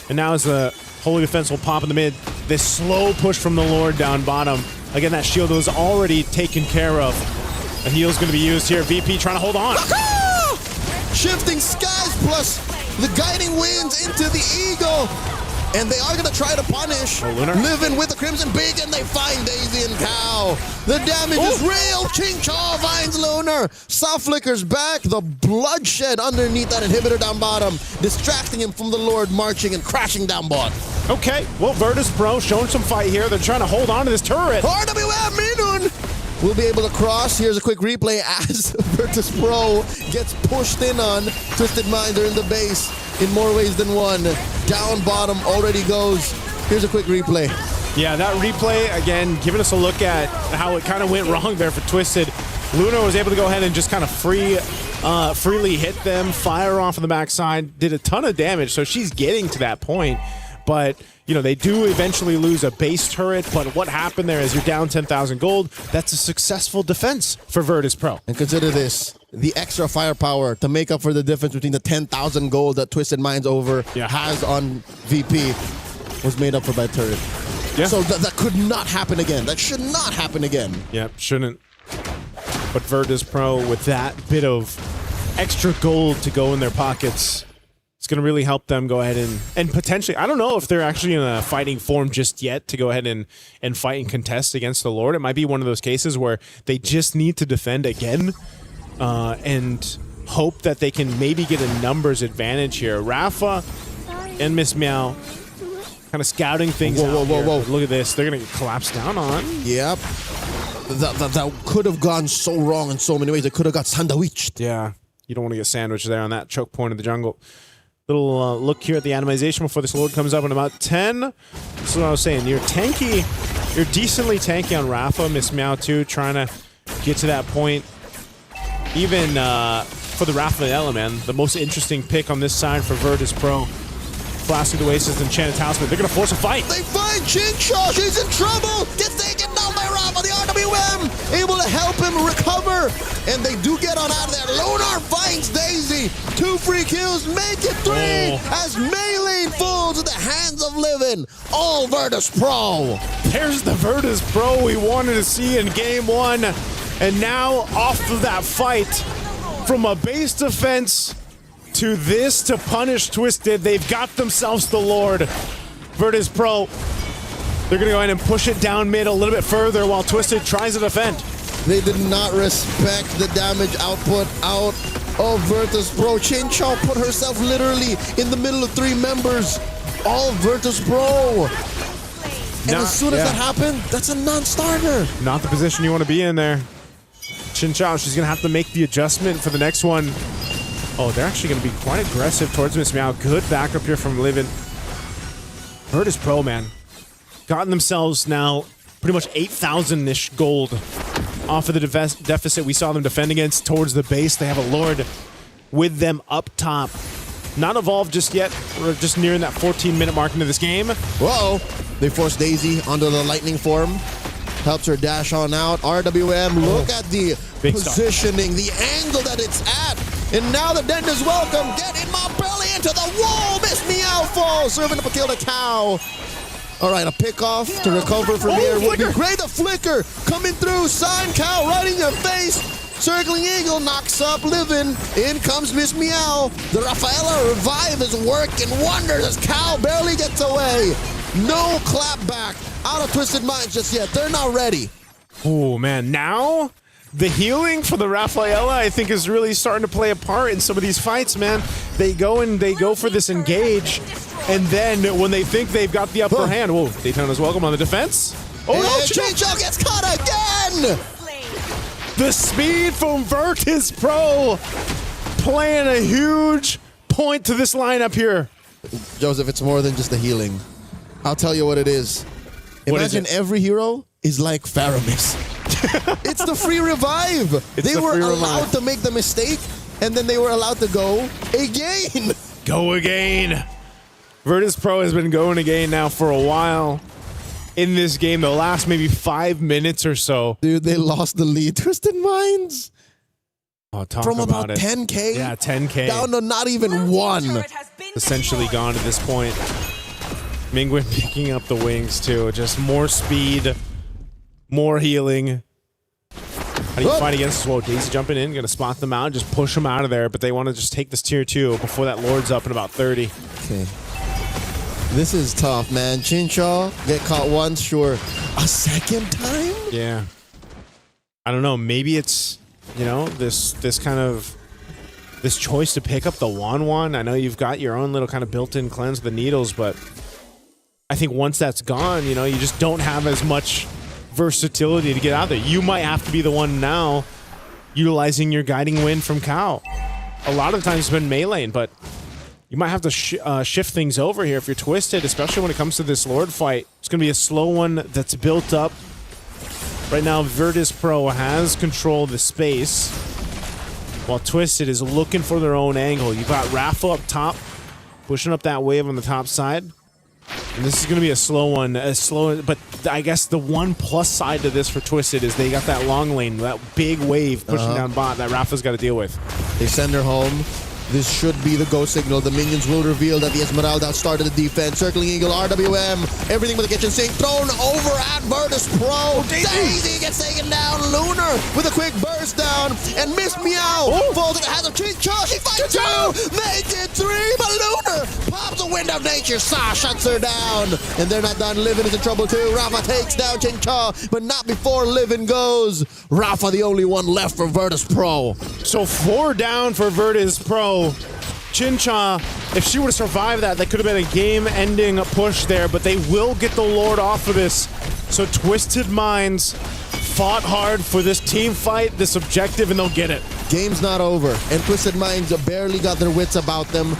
S19: And now as the Holy Defense will pop in the mid, this slow push from the Lord down bottom. Again, that shield was already taken care of. A heal's going to be used here. VP trying to hold on.
S9: Shifting skies plus the guiding winds into the eagle. And they are going to try to punish Living with the Crimson Big, and they find Daisy and Cow. The damage is real. Ching Chaw finds Lunar. Soft Flicker's back. The bloodshed underneath that inhibitor down bottom, distracting him from the Lord marching and crashing down bot.
S19: Okay, well, Virtus Pro showing some fight here. They're trying to hold on to this turret.
S9: RWM Minun will be able to cross. Here's a quick replay as Virtus Pro gets pushed in on. Twisted Minds are in the base in more ways than one. Down bottom already goes. Here's a quick replay.
S19: Yeah, that replay, again, giving us a look at how it kind of went wrong there for Twisted. Luna was able to go ahead and just kind of freely hit them, fire off on the backside, did a ton of damage, so she's getting to that point. But, you know, they do eventually lose a base turret, but what happened there is you're down 10,000 gold. That's a successful defense for Virtus Pro.
S9: And consider this, the extra firepower to make up for the difference between the 10,000 gold that Twisted Minds has on VP was made up for by turret.
S19: Yeah.
S9: So that could not happen again. That should not happen again.
S19: Yep, shouldn't. But Virtus Pro, with that bit of extra gold to go in their pockets, it's going to really help them go ahead and potentially, I don't know if they're actually in a fighting form just yet to go ahead and fight and contest against the Lord. It might be one of those cases where they just need to defend again and hope that they can maybe get a numbers advantage here. Rafa and Miss Meow kind of scouting things out here. Look at this. They're going to get collapsed down on.
S9: Yep. That could have gone so wrong in so many ways. It could have got sandwiched.
S19: Yeah. You don't want to get sandwiched there on that choke point of the jungle. Little look here at the atomization before this Lord comes up in about 10. That's what I was saying. You're tanky. You're decently tanky on Rafa. Miss Meow too, trying to get to that point. Even for the Rafaela, man, the most interesting pick on this side for Virtus Pro. Flask of the Oasis and Enchanted Talisman. They're going to force a fight.
S9: They find Chinshaw. She's in trouble. Gets taken down by Rafa. The RWM able to help him recover. And they do get on out of there. Lunar finds Daisy. 2 free kills. Make it 3 as Melee falls in the hands of Livin'. All Virtus Pro.
S19: There's the Virtus Pro we wanted to see in game 1. And now off of that fight from a base defense to this to punish Twisted. They've got themselves the Lord. Virtus Pro, they're going to go ahead and push it down mid a little bit further while Twisted tries to defend.
S9: They did not respect the damage output out of Virtus Pro. Chinshaw put herself literally in the middle of 3 members. All Virtus Pro. And as soon as that happened, that's a non-starter.
S19: Not the position you want to be in there. Chinshaw, she's going to have to make the adjustment for the next one. Oh, they're actually going to be quite aggressive towards Miss Meow. Good backup here from Livin'. Virtus Pro, man. Gotten themselves now pretty much 8,000-ish gold off of the deficit we saw them defend against towards the base. They have a Lord with them up top. not evolved just yet. We're just nearing that 14-minute mark into this game.
S9: Whoa! They force Daisy onto the lightning form. Helps her dash on out. RWM, look at the positioning, the angle that it's at. And now the Dent is welcome. Get in my belly into the wall. Miss Meow falls. Serving up a kill to Cow. All right, a pick off to recover from here would be great. A flicker coming through. Sign Cow right in your face. Circling Eagle knocks up Livin. In comes Miss Meow. The Rafaela revive is working wonders as Cow barely gets away. No clap back out of Twisted Minds just yet. They're not ready.
S19: Oh, man. Now, the healing for the Rafaela, I think, is really starting to play a part in some of these fights, man. They go for this engage, and then when they think they've got the upper hand, whoa, Daytona's welcome on the defense. Oh, no,
S9: Chincho gets caught again!
S19: The speed from Virtus Pro playing a huge point to this lineup here.
S9: Joseph, it's more than just the healing. I'll tell you what it is. Imagine every hero is like Faramis. It's the free revive. They were allowed to make the mistake, and then they were allowed to go again.
S19: Go again. Virtus Pro has been going again now for a while. In this game, the last maybe 5 minutes or so.
S9: Dude, they lost the lead. Twisted Minds.
S19: Oh, talk
S9: From
S19: about
S9: about
S19: it.
S9: 10K?
S19: Yeah, 10K.
S9: Down to not even one.
S19: Essentially gone at this point. Mingwen picking up the wings, too. Just more speed, more healing. How do you fight against this? Whoa, Daisy jumping in, going to spot them out, just push them out of there, but they want to just take this tier 2 before that Lord's up in about 30.
S9: Okay. This is tough, man. Chinchaw get caught once, sure. A second time?
S19: Yeah. I don't know. Maybe it's, you know, this kind of this choice to pick up the Wan. I know you've got your own little kind of built-in cleanse of the needles, but I think once that's gone, you know, you just don't have as much versatility to get out there. You might have to be the one now utilizing your guiding wind from Cow. A lot of times it's been melee, but you might have to shift things over here if you're Twisted, especially when it comes to this Lord fight. It's going to be a slow one that's built up. Right now, Virtus Pro has control of the space, while Twisted is looking for their own angle. You've got Rafa up top, pushing up that wave on the top side. And this is going to be a slow one, but I guess the one plus side to this for Twisted is they got that long lane, that big wave pushing down bot that Rafa's got to deal with.
S9: They send her home. This should be the go signal. The minions will reveal that the Esmeralda started the defense. Circling Eagle, RWM, everything with the kitchen sink thrown over at Virtus Pro. Daisy gets taken down. Lunar with a quick burst down. And Miss Meow falls in the hands of Chincho. She fights 2, make it 3, but Lunar pops the wind of nature. Sa shuts her down. And they're not done. Livin is in trouble too. Rafa takes down Chincho, but not before Livin goes. Rafa the only one left for Virtus Pro.
S19: So 4 down for Virtus Pro. Chincha, if she would have survived that could have been a game-ending push there, but they will get the Lord off of this. So Twisted Minds fought hard for this team fight, this objective, and they'll get it.
S9: Game's not over, and Twisted Minds barely got their wits about them,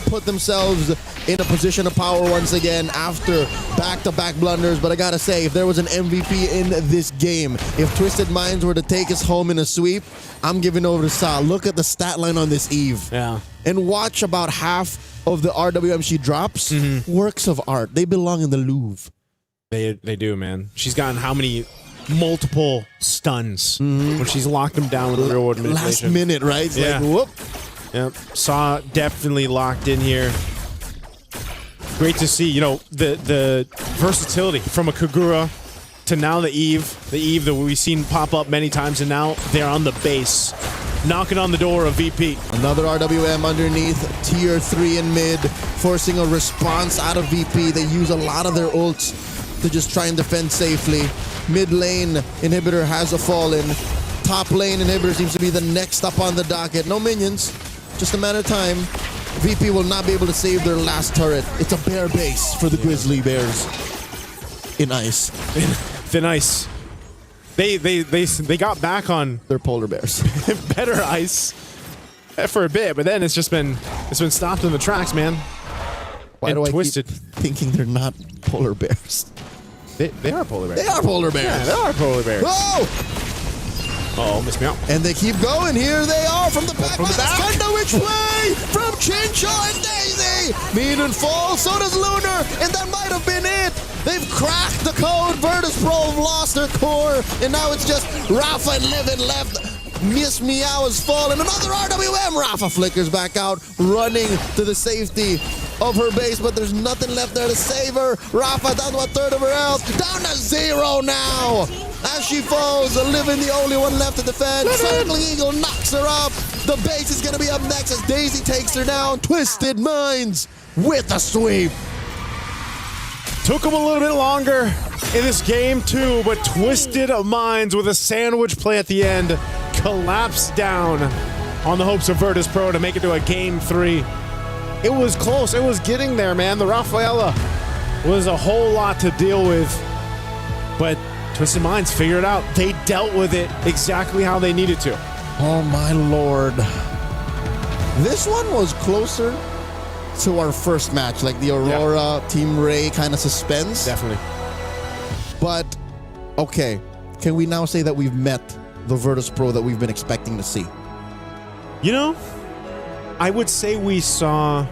S9: put themselves in a position of power once again after back-to-back blunders. But I gotta say, if there was an MVP in this game, if Twisted Minds were to take us home in a sweep, I'm giving over to Sa. Look at the stat line on this Eve.
S19: Yeah.
S9: And watch about half of the RWM she drops. Works of art. They belong in the Louvre.
S19: They do, man. She's gotten how many multiple stuns when she's locked them down with the real world manipulation.
S9: Last minute, right? It's
S19: yeah.
S9: like, whoop.
S19: Yep. Saw definitely locked in here. Great to see, you know, the versatility from a Kagura to now the Eve that we've seen pop up many times, and now they're on the base, knocking on the door of VP.
S9: Another RWM underneath, tier 3 in mid, forcing a response out of VP. They use a lot of their ults to just try and defend safely. Mid lane inhibitor has a fallen. Top lane inhibitor seems to be the next up on the docket. No minions, just a matter of time. VP will not be able to save their last turret. It's a bear base for the Grizzly Bears. In ice.
S19: Thin ice. They got back on
S9: their polar bears.
S19: Better ice for a bit, but then it's been stopped in the tracks, man.
S9: Why do I
S19: Twisted.
S9: keep thinking they're not polar bears?
S19: They are polar bears.
S9: They are polar bears.
S19: Yeah, they are polar bears.
S9: Whoa!
S19: Oh, missed me out.
S9: And they keep going. Here they are from the back.
S19: From the back.
S9: Which way? From Chincha and Daisy. Mean and fall. So does Lunar. And that might have been it. They've cracked the code. Virtus Pro have lost their core. And now it's just Rafa and Livin left. Miss Meow has fallen. Another RWM. Rafa flickers back out, running to the safety of her base, but there's nothing left there to save her. Rafa down to a third of her health. Down to 0 now. As she falls, Livin the only one left to defend. Circling Eagle knocks her up. The base is going to be up next as Daisy takes her down. Twisted Minds with a sweep.
S19: Took them a little bit longer in this game too, but Twisted Minds with a sandwich play at the end collapsed down on the hopes of Virtus Pro to make it to a game 3. It was close. It was getting there, man. The Rafaela was a whole lot to deal with, but Twisted Minds figured it out. They dealt with it exactly how they needed to.
S9: Oh my lord. This one was closer to our first match, like the Aurora Team Ray kind of suspense.
S19: Definitely.
S9: But, okay, can we now say that we've met the Virtus Pro that we've been expecting to see?
S19: You know, I would say we saw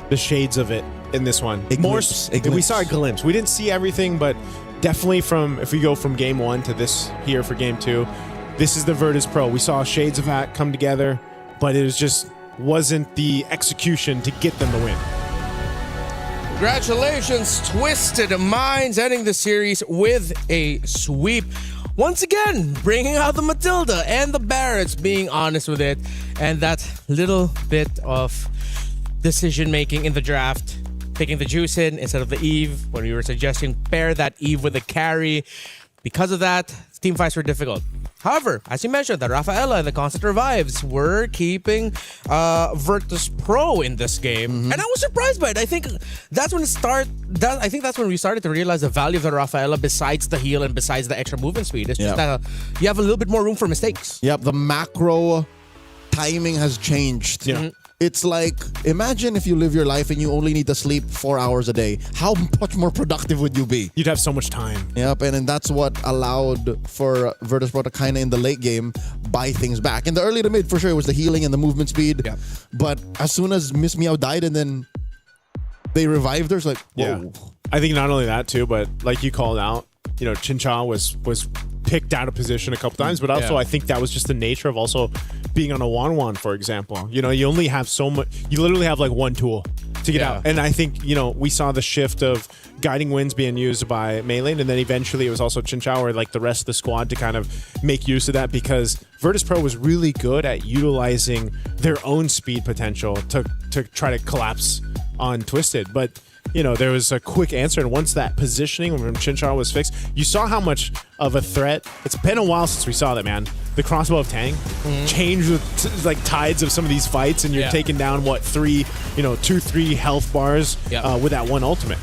S19: the shades of it in this one. We saw a glimpse. We didn't see everything, but definitely if we go from game 1 to this here for game 2, this is the Virtus Pro. We saw shades of that come together, but it wasn't the execution to get them the win.
S8: Congratulations, Twisted Minds, ending the series with a sweep. Once again, bringing out the Matilda and the Barretts, being honest with it, and that little bit of decision-making in the draft, picking the Juice in instead of the Eve, when we were suggesting pair that Eve with the carry. Because of that, team fights were difficult. However, as you mentioned, that Rafaela and the Constant Revives were keeping Virtus Pro in this game, and I was surprised by it. I think that's when that's when we started to realize the value of the Rafaela, besides the heal and besides the extra movement speed. It's just that you have a little bit more room for mistakes.
S9: Yep, the macro timing has changed.
S19: Yeah.
S9: It's like, imagine if you live your life and you only need to sleep 4 hours a day. How much more productive would you be?
S19: You'd have so much time.
S9: Yep, and that's what allowed for Virtus Pro to kind of in the late game buy things back. In the early to mid, for sure, it was the healing and the movement speed.
S19: Yep.
S9: But as soon as Miss Meow died and then they revived her, it's like, whoa.
S19: Yeah. I think not only that too, but like you called out, Chincha was picked out of position a couple times, but also I think that was just the nature of also being on a 1-1, for example. You only have so much, you literally have like one tool to get out. And I think, we saw the shift of guiding winds being used by Melee, and then eventually it was also Chincha or like the rest of the squad to kind of make use of that, because Virtus Pro was really good at utilizing their own speed potential to try to collapse on Twisted. But there was a quick answer, and once that positioning from Chincha was fixed, you saw how much of a threat. It's been a while since we saw that, man. The crossbow of Tang changed with like tides of some of these fights, and you're taking down 2-3 health bars with that one ultimate.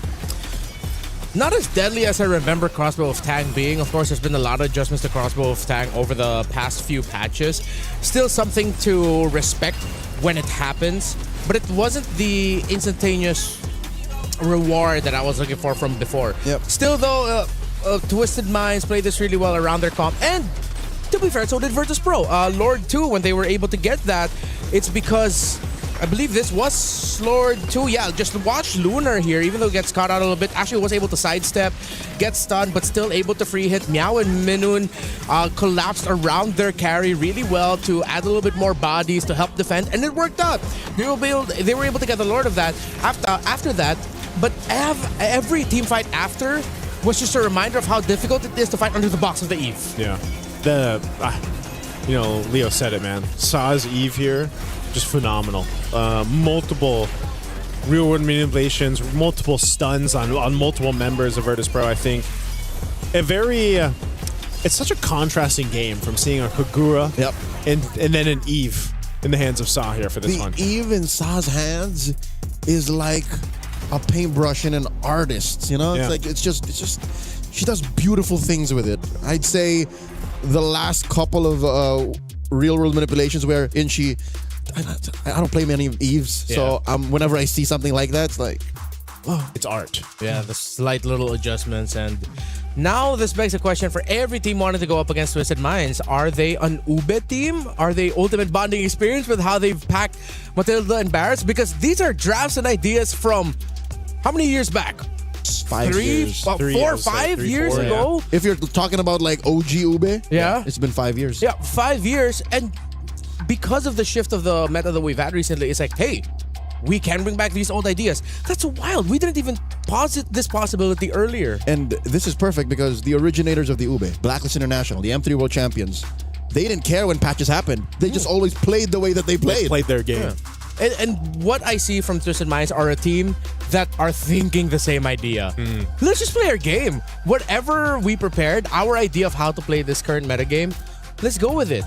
S8: Not as deadly as I remember Crossbow of Tang being. Of course, there's been a lot of adjustments to Crossbow of Tang over the past few patches. Still something to respect when it happens, but it wasn't the instantaneous reward that I was looking for from before. Still though, Twisted Minds played this really well around their comp, and to be fair, so did Virtus Pro. Lord 2, when they were able to get that, it's because I believe this was Lord 2. Yeah, just watch Lunar here, even though it gets caught out a little bit, actually was able to sidestep, get stunned, but still able to free hit. Meow and Minun collapsed around their carry really well to add a little bit more bodies to help defend, and it worked out. They were able to get the Lord of that after that. But every team fight after was just a reminder of how difficult it is to fight under the box of the Eve.
S19: Yeah. Leo said it, man. Saw's Eve here, just phenomenal. Multiple real-world manipulations, multiple stuns on multiple members of Virtus Pro, I think. It's such a contrasting game from seeing a Kagura and then an Eve in the hands of Saw here for this one.
S9: The Eve in Saw's hands is like a paintbrush and an artist, It's just she does beautiful things with it. I'd say the last couple of real world manipulations I don't play many Eves, so whenever I see something like that, it's like,
S19: it's art.
S8: Yeah, the slight little adjustments, and Now, this begs a question for every team wanting to go up against Twisted Minds. Are they an Ube team? Are they ultimate bonding experience with how they've packed Matilda and Barretts? Because these are drafts and ideas from how many years back?
S9: 5 years.
S8: 4 or 5 years ago?
S9: If you're talking about like OG Ube,
S8: Yeah.
S9: it's been 5 years.
S8: Yeah, 5 years. And because of the shift of the meta that we've had recently, it's like, hey, we can bring back these old ideas. That's wild. We didn't even posit this possibility earlier.
S9: And this is perfect because the originators of the Ube, Blacklist International, the M3 World Champions, they didn't care when patches happened. They just always played the way that they played.
S19: They played their game.
S8: Yeah. And what I see from Twisted Minds are a team that are thinking the same idea. Let's just play our game. Whatever we prepared, our idea of how to play this current meta game, let's go with it.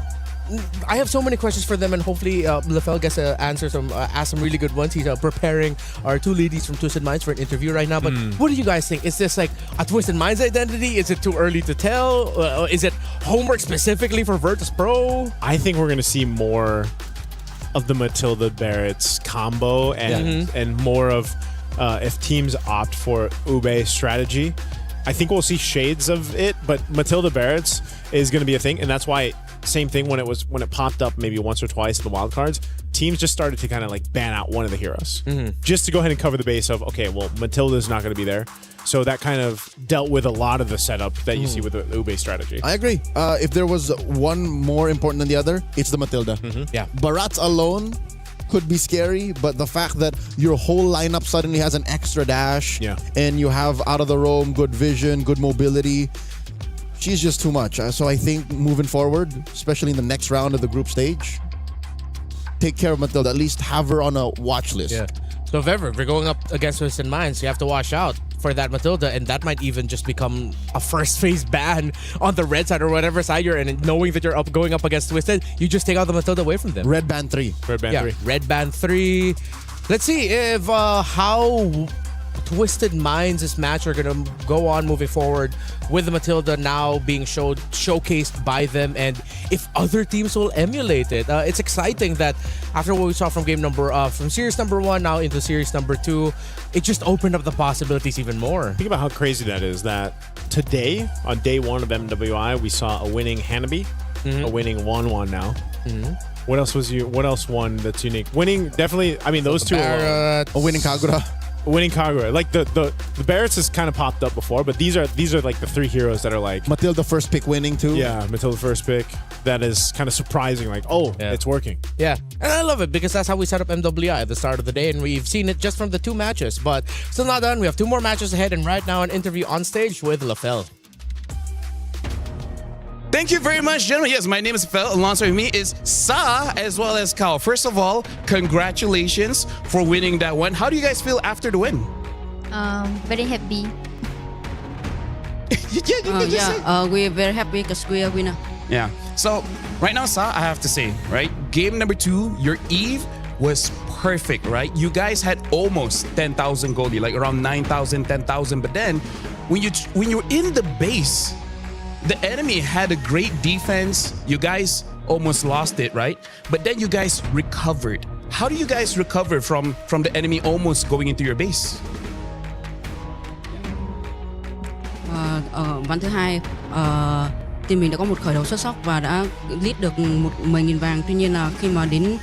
S8: I have so many questions for them, and hopefully Lefel gets to answer ask some really good ones. He's preparing our two ladies from Twisted Minds for an interview right now. But what do you guys think? Is this like a Twisted Minds identity? Is it too early to tell? Is it homework specifically for Virtus Pro?
S19: I think we're going to see more of the Matilda Barretts combo and more of if teams opt for Ube strategy. I think we'll see shades of it, but Matilda Barretts is going to be a thing, and that's why same thing when it popped up maybe once or twice in the wildcards, teams just started to kind of like ban out one of the heroes just to go ahead and cover the base of, okay, well, Matilda's not going to be there. So that kind of dealt with a lot of the setup that you see with the Ube strategy.
S9: I agree. If there was one more important than the other, it's the Matilda.
S8: Yeah.
S9: Barretts alone could be scary, but the fact that your whole lineup suddenly has an extra dash and you have out of the roam, good vision, good mobility, she's just too much. So I think moving forward, especially in the next round of the group stage, take care of Matilda. At least have her on a watch list.
S8: Yeah. So if we're going up against Twisted Minds, you have to watch out for that Matilda, and that might even just become a first phase ban on the red side or whatever side you're in. And knowing that you're going up against Twisted, you just take out the Matilda away from them.
S9: Red band 3.
S19: Red band 3.
S8: Red band 3. Let's see if how Twisted Minds this match are going to go on moving forward with the Matilda now being showcased by them, and if other teams will emulate it. It's exciting that after what we saw from from series number 1 now into series number 2, it just opened up the possibilities even more.
S19: Think about how crazy that is, that today, on day 1 of MWI, we saw a winning Hanabi, a winning 1-1 now. What else won that's unique? Winning, definitely, I mean, those two are
S9: a winning Kagura.
S19: Winning Kagura. Like the Barretts has kind of popped up before, but these are like the 3 heroes that are like
S9: Matilda first pick winning too.
S19: Yeah, Matilda first pick. That is kind of surprising. Like, it's working.
S8: Yeah, and I love it because that's how we set up MWI at the start of the day, and we've seen it just from the 2 matches. But still not done. We have 2 more matches ahead, and right now an interview on stage with Lefel.
S20: Thank you very much, gentlemen. Yes, my name is Fel. Alongside me is Sa as well as Kao. First of all, congratulations for winning that one. How do you guys feel after the win?
S1: Very happy.
S22: We're very happy because we are winner.
S20: Yeah. So right now, Sa, I have to say, right? Game number 2, your Eve was perfect, right? You guys had almost 10,000 goldie, like around 9,000, 10,000. But then when you're in the base, the enemy had a great defense. You guys almost lost it, right? But then you guys recovered. How do you guys recover from the enemy almost going into your base?
S22: Ván thứ hai, team mình đã có một khởi đầu xuất sắc và đã lead được 10.000 vàng. Tuy nhiên là khi mà đến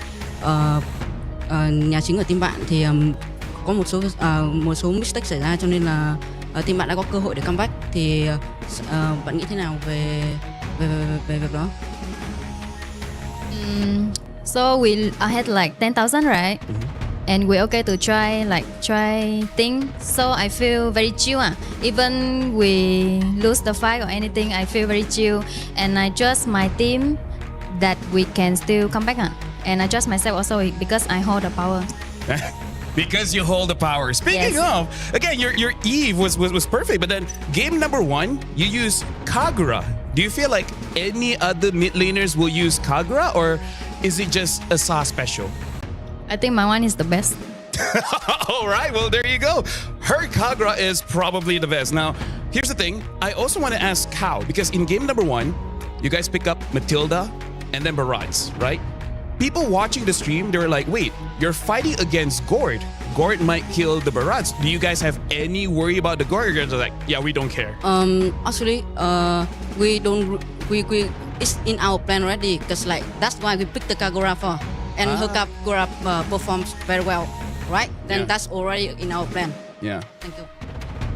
S22: nhà chính ở team bạn thì có một số mistake xảy ra, cho nên là team bạn đã có cơ hội để comeback. Thì bạn nghĩ thế nào về việc đó?
S1: So we had like 10,000, right? And we're okay to try things. So I feel very chill. Even we lose the fight or anything, I feel very chill. And I trust my team that we can still come back. And I trust myself also because I hold the power.
S20: Because you hold the power. Speaking of, again, your Eve was perfect, but then game number 1, you use Kagura. Do you feel like any other mid laners will use Kagura, or is it just a Sa special?
S1: I think my one is the best.
S20: All right, well, there you go. Her Kagura is probably the best. Now, here's the thing. I also want to ask Kao, because in game number 1, you guys pick up Matilda and then Barretts, right? People watching the stream, they were like, wait, you're fighting against Gord. Gort might kill the Barats. Do you guys have any worry about the Gort? Or you're just like, yeah, we don't care.
S22: Actually, we don't. We it's in our plan already. Cause like that's why we picked the Kagura for, and her Kagura performs very well, right? Then that's already in our plan.
S20: Yeah.
S22: Thank you.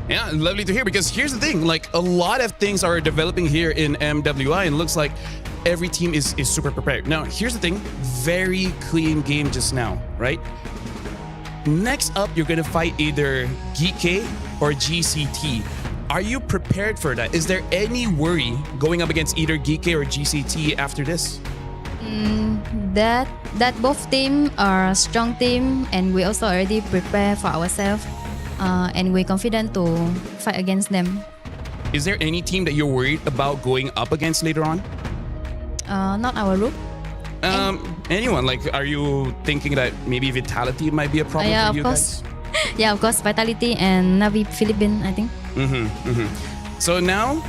S20: Yeah, lovely to hear, because here's the thing, like a lot of things are developing here in MWI and it looks like every team is super prepared. Now, here's the thing, very clean game just now, right? Next up, you're gonna fight either GK or GCT. Are you prepared for that? Is there any worry going up against either GK or GCT after this?
S1: That both team are strong team, and we also already prepare for ourselves, and we're confident to fight against them.
S20: Is there any team that you're worried about going up against later on?
S1: Not our group.
S20: Anyone? Like, are you thinking that maybe Vitality might be a problem
S1: Yeah,
S20: for you
S1: of course.
S20: guys?
S1: Yeah, of course. Vitality and Navi Philippines, I think.
S20: So now,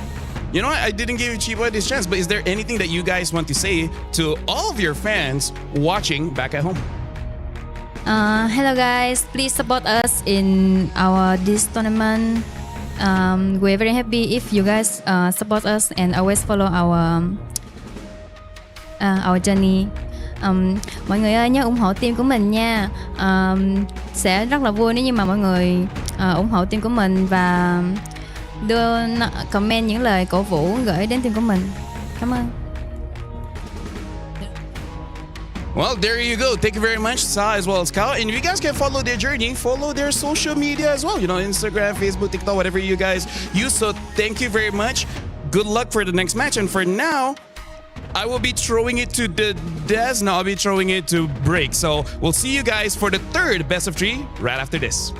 S20: you know what? I didn't give Chiba this chance, but is there anything that you guys want to say to all of your fans watching back at home?
S1: Hello guys, please support us in this tournament. We're very happy if you guys support us and always follow our journey. Mọi người ơi, nhớ ủng hộ team của mình nha. Sẽ rất là vui nếu như mà mọi người ủng hộ team của mình và đưa comment những lời cổ vũ gửi đến team của mình. Cảm ơn.
S20: Well, there you go. Thank you very much, Sa, as well as Kao. And if you guys can follow their journey, follow their social media as well. You know, Instagram, Facebook, TikTok, whatever you guys use. So thank you very much. Good luck for the next match. And for now, I will be throwing it to the Des. Now I'll be throwing it to Break. So we'll see you guys for the third best of 3 right after this.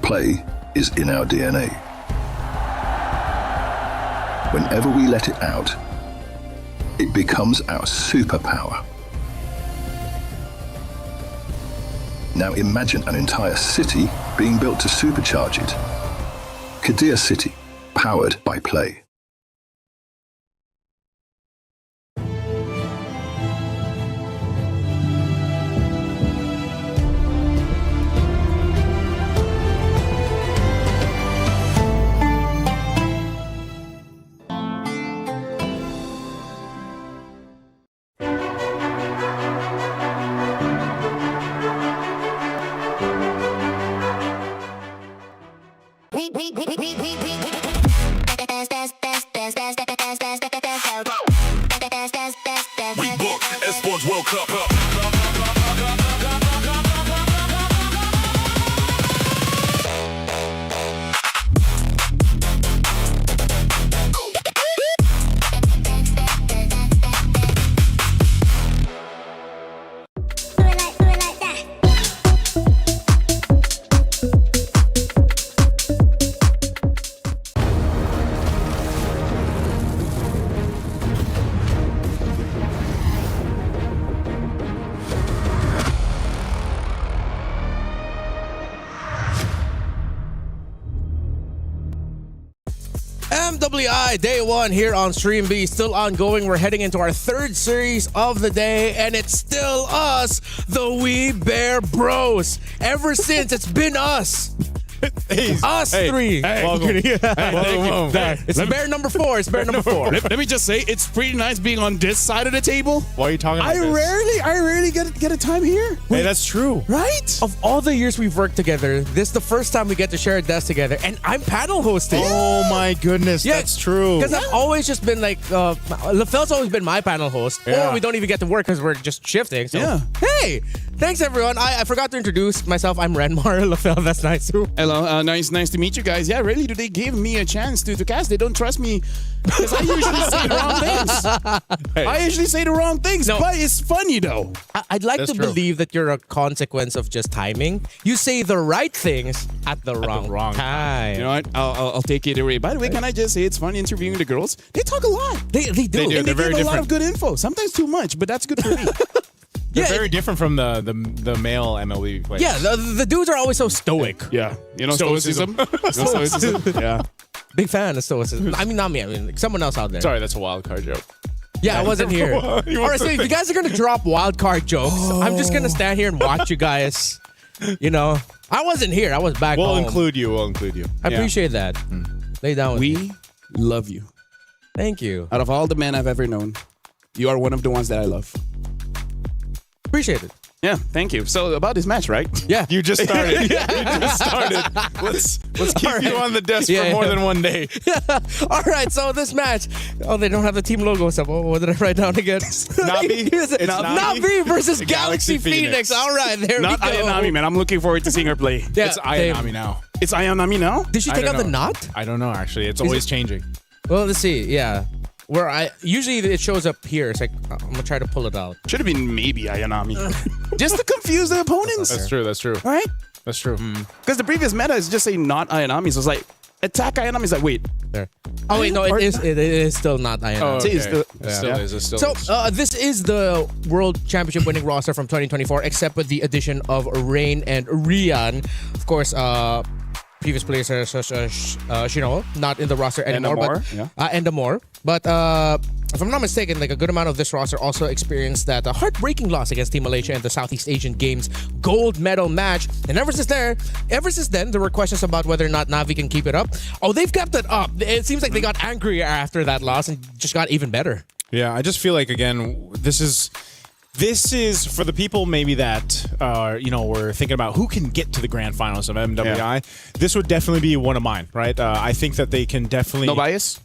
S11: Play is in our DNA. Whenever we let it out, it becomes our superpower. Now imagine an entire city being built to supercharge it. Qiddiya City, powered by play.
S8: MWI Day 1 here on Stream B, still ongoing. We're heading into our third series of the day, and it's still us, the We Bear Bros. Ever since, it's been us. Us three.
S3: Welcome.
S8: It's bear number 4. It's bear number 4.
S3: Let me just say, it's pretty nice being on this side of the table.
S19: Why are you talking about
S3: I rarely get a time here.
S19: Hey, that's true.
S3: Right?
S8: Of all the years we've worked together, this is the first time we get to share a desk together, and I'm panel hosting.
S19: Oh my goodness, that's true.
S8: Because I've always just been like, LaFell's always been my panel host, or we don't even get to work because we're just shifting. So, hey, thanks everyone. I forgot to introduce myself. I'm Renmar. LaFell, that's nice too.
S3: Hello, nice to meet you guys. Yeah, really, do they give me a chance to cast? They don't trust me because I usually say the wrong things. I usually say the wrong things, but it's funny though.
S8: I'd like to believe that you're a consequence of just timing. You say the right things at the wrong time.
S3: You know what? I'll take it away. By the way, can I just say it's fun interviewing the girls? They talk a lot.
S8: They do.
S3: And
S19: They're
S3: they
S19: very
S3: give a lot
S19: different.
S3: of good info. Sometimes too much, but that's good for me.
S19: They're very different from the male MLB players.
S8: Yeah, the dudes are always so stoic.
S3: Yeah, you know stoicism. Stoicism. Yeah,
S8: big fan of stoicism. I mean, not me. I mean, someone else out there.
S19: Sorry, that's a wild card joke.
S8: Yeah, I wasn't here. All right, so if you guys are gonna drop wild card jokes, I'm just gonna stand here and watch you guys. You know, I wasn't here. I was back home.
S19: We'll include you.
S8: I appreciate that. Lay down with me.
S3: we love you.
S8: Thank you.
S3: Out of all the men I've ever known, you are one of the ones that I love.
S8: Appreciate it.
S3: Yeah, thank you. So about this match, right?
S8: Yeah,
S19: you just started. You just started. Let's keep you on the desk for more than one day.
S8: All right, so this match. Oh, they don't have the team logo. So what did I write down again?
S19: Navi.
S8: It's Navi versus Galaxy Phoenix. All right, there
S3: Not
S8: we go.
S3: Ayanami, man. I'm looking forward to seeing her play.
S8: Yeah,
S19: It's Ayanami now.
S3: It's Ayanami now?
S8: Did she take out the knot?
S19: I don't know, actually. It's always changing.
S8: Well, let's see. Yeah. Where I usually it shows up here. It's like I'm gonna try to pull it out.
S3: Should have been maybe Ayanami. Just to confuse the opponents.
S19: That's true. That's true.
S3: All right?
S19: That's true.
S3: Because the previous meta is just saying not Ayanami. So it's like, attack Ayanami. It's like, wait.
S8: There. Oh, wait, no, it is still not Ayanami.
S19: Oh, okay.
S3: It still
S19: is. It still
S8: So
S19: is.
S8: this is the World Championship winning roster from 2024, except with the addition of Rain and Rian. Of course, previous players such as Shino, not in the roster anymore. But if I'm not mistaken, like a good amount of this roster also experienced that heartbreaking loss against Team Malaysia in the Southeast Asian Games gold medal match. And ever since then, there were questions about whether or not Navi can keep it up. Oh, they've kept it up. It seems like they got angrier after that loss and just got even better.
S19: Yeah, I just feel like, again, this is for the people maybe that were thinking about who can get to the grand finals of MWI. Yeah. This would definitely be one of mine, right? I think that they can definitely...
S3: No bias?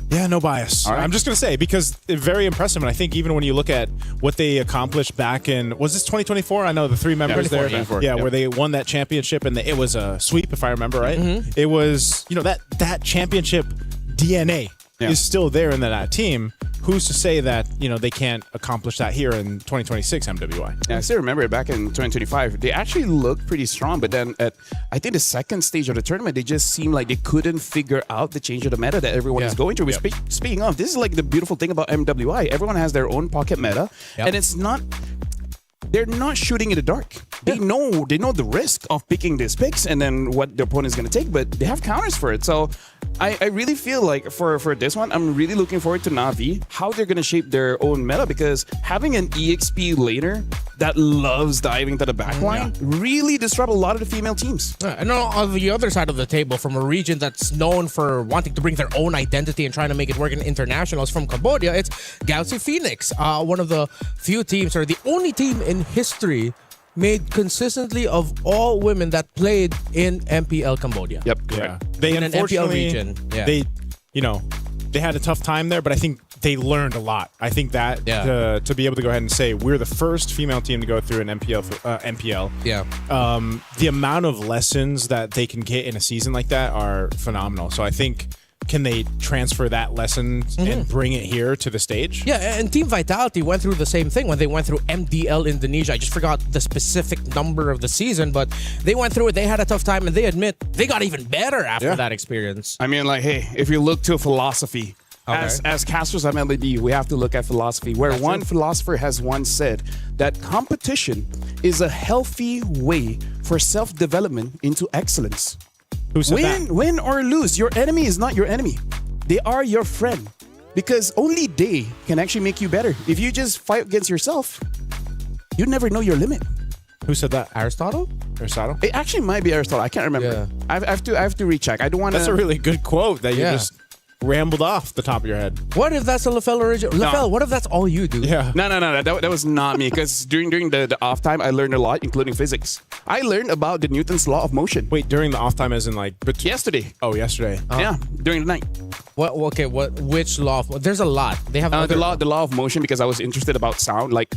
S19: Yeah, no bias. Right. I'm just going to say, because they're very impressive, and I think even when you look at what they accomplished back in... Was this 2024? I know the 3 members there. Where they won that championship, and it was a sweep, if I remember right. Mm-hmm. It was, that championship DNA is still there in that team. who's to say that they can't accomplish that here in 2026 MWI?
S20: Yeah, I still remember it back in 2025. They actually looked pretty strong, but then at I think the second stage of the tournament, they just seemed like they couldn't figure out the change of the meta that everyone is going through. Speaking of, this is like the beautiful thing about MWI. Everyone has their own pocket meta, and it's not. They're not shooting in the dark. They know the risk of picking these picks and then what the opponent is going to take, but they have counters for it. So I really feel like for this one, I'm really looking forward to Na'Vi, how they're going to shape their own meta, because having an EXP laner that loves diving to the backline really disrupt a lot of the female teams.
S8: And on the other side of the table, from a region that's known for wanting to bring their own identity and trying to make it work in internationals from Cambodia, it's Galaxy Phoenix, one of the few teams, or the only team in history made consistently of all women that played in MPL Cambodia.
S20: Yep, correct.
S19: Yeah. They
S8: in an MPL region.
S19: They had a tough time there, but I think they learned a lot. I think that to be able to go ahead and say we're the first female team to go through an MPL. The amount of lessons that they can get in a season like that are phenomenal. So I think, can they transfer that lesson and bring it here to the stage?
S8: Yeah, and Team Vitality went through the same thing when they went through MDL Indonesia. I just forgot the specific number of the season, but they went through it. They had a tough time, and they admit they got even better after that experience.
S20: I mean, like, hey, if you look to philosophy, as casters of MLBB, we have to look at philosophy, where one philosopher has once said that competition is a healthy way for self-development into excellence.
S19: Who said that?
S20: Win or lose, your enemy is not your enemy. They are your friend, because only they can actually make you better. If you just fight against yourself, you never know your limit.
S19: Who said that?
S8: Aristotle?
S20: It actually might be Aristotle. I can't remember. I have to recheck. I don't want to.
S19: That's a really good quote that you just rambled off the top of your head.
S8: What if that's a LaFell original? LaFell, what if that's all you do?
S19: Yeah.
S20: No. That was not me, because during the off time, I learned a lot, including physics. I learned about the Newton's law of motion.
S19: Wait, during the off time as in like...
S20: yesterday.
S19: Oh, yesterday.
S20: Yeah, during the night.
S8: Which law? There's a lot. They have
S20: the law of motion, because I was interested about sound. Like,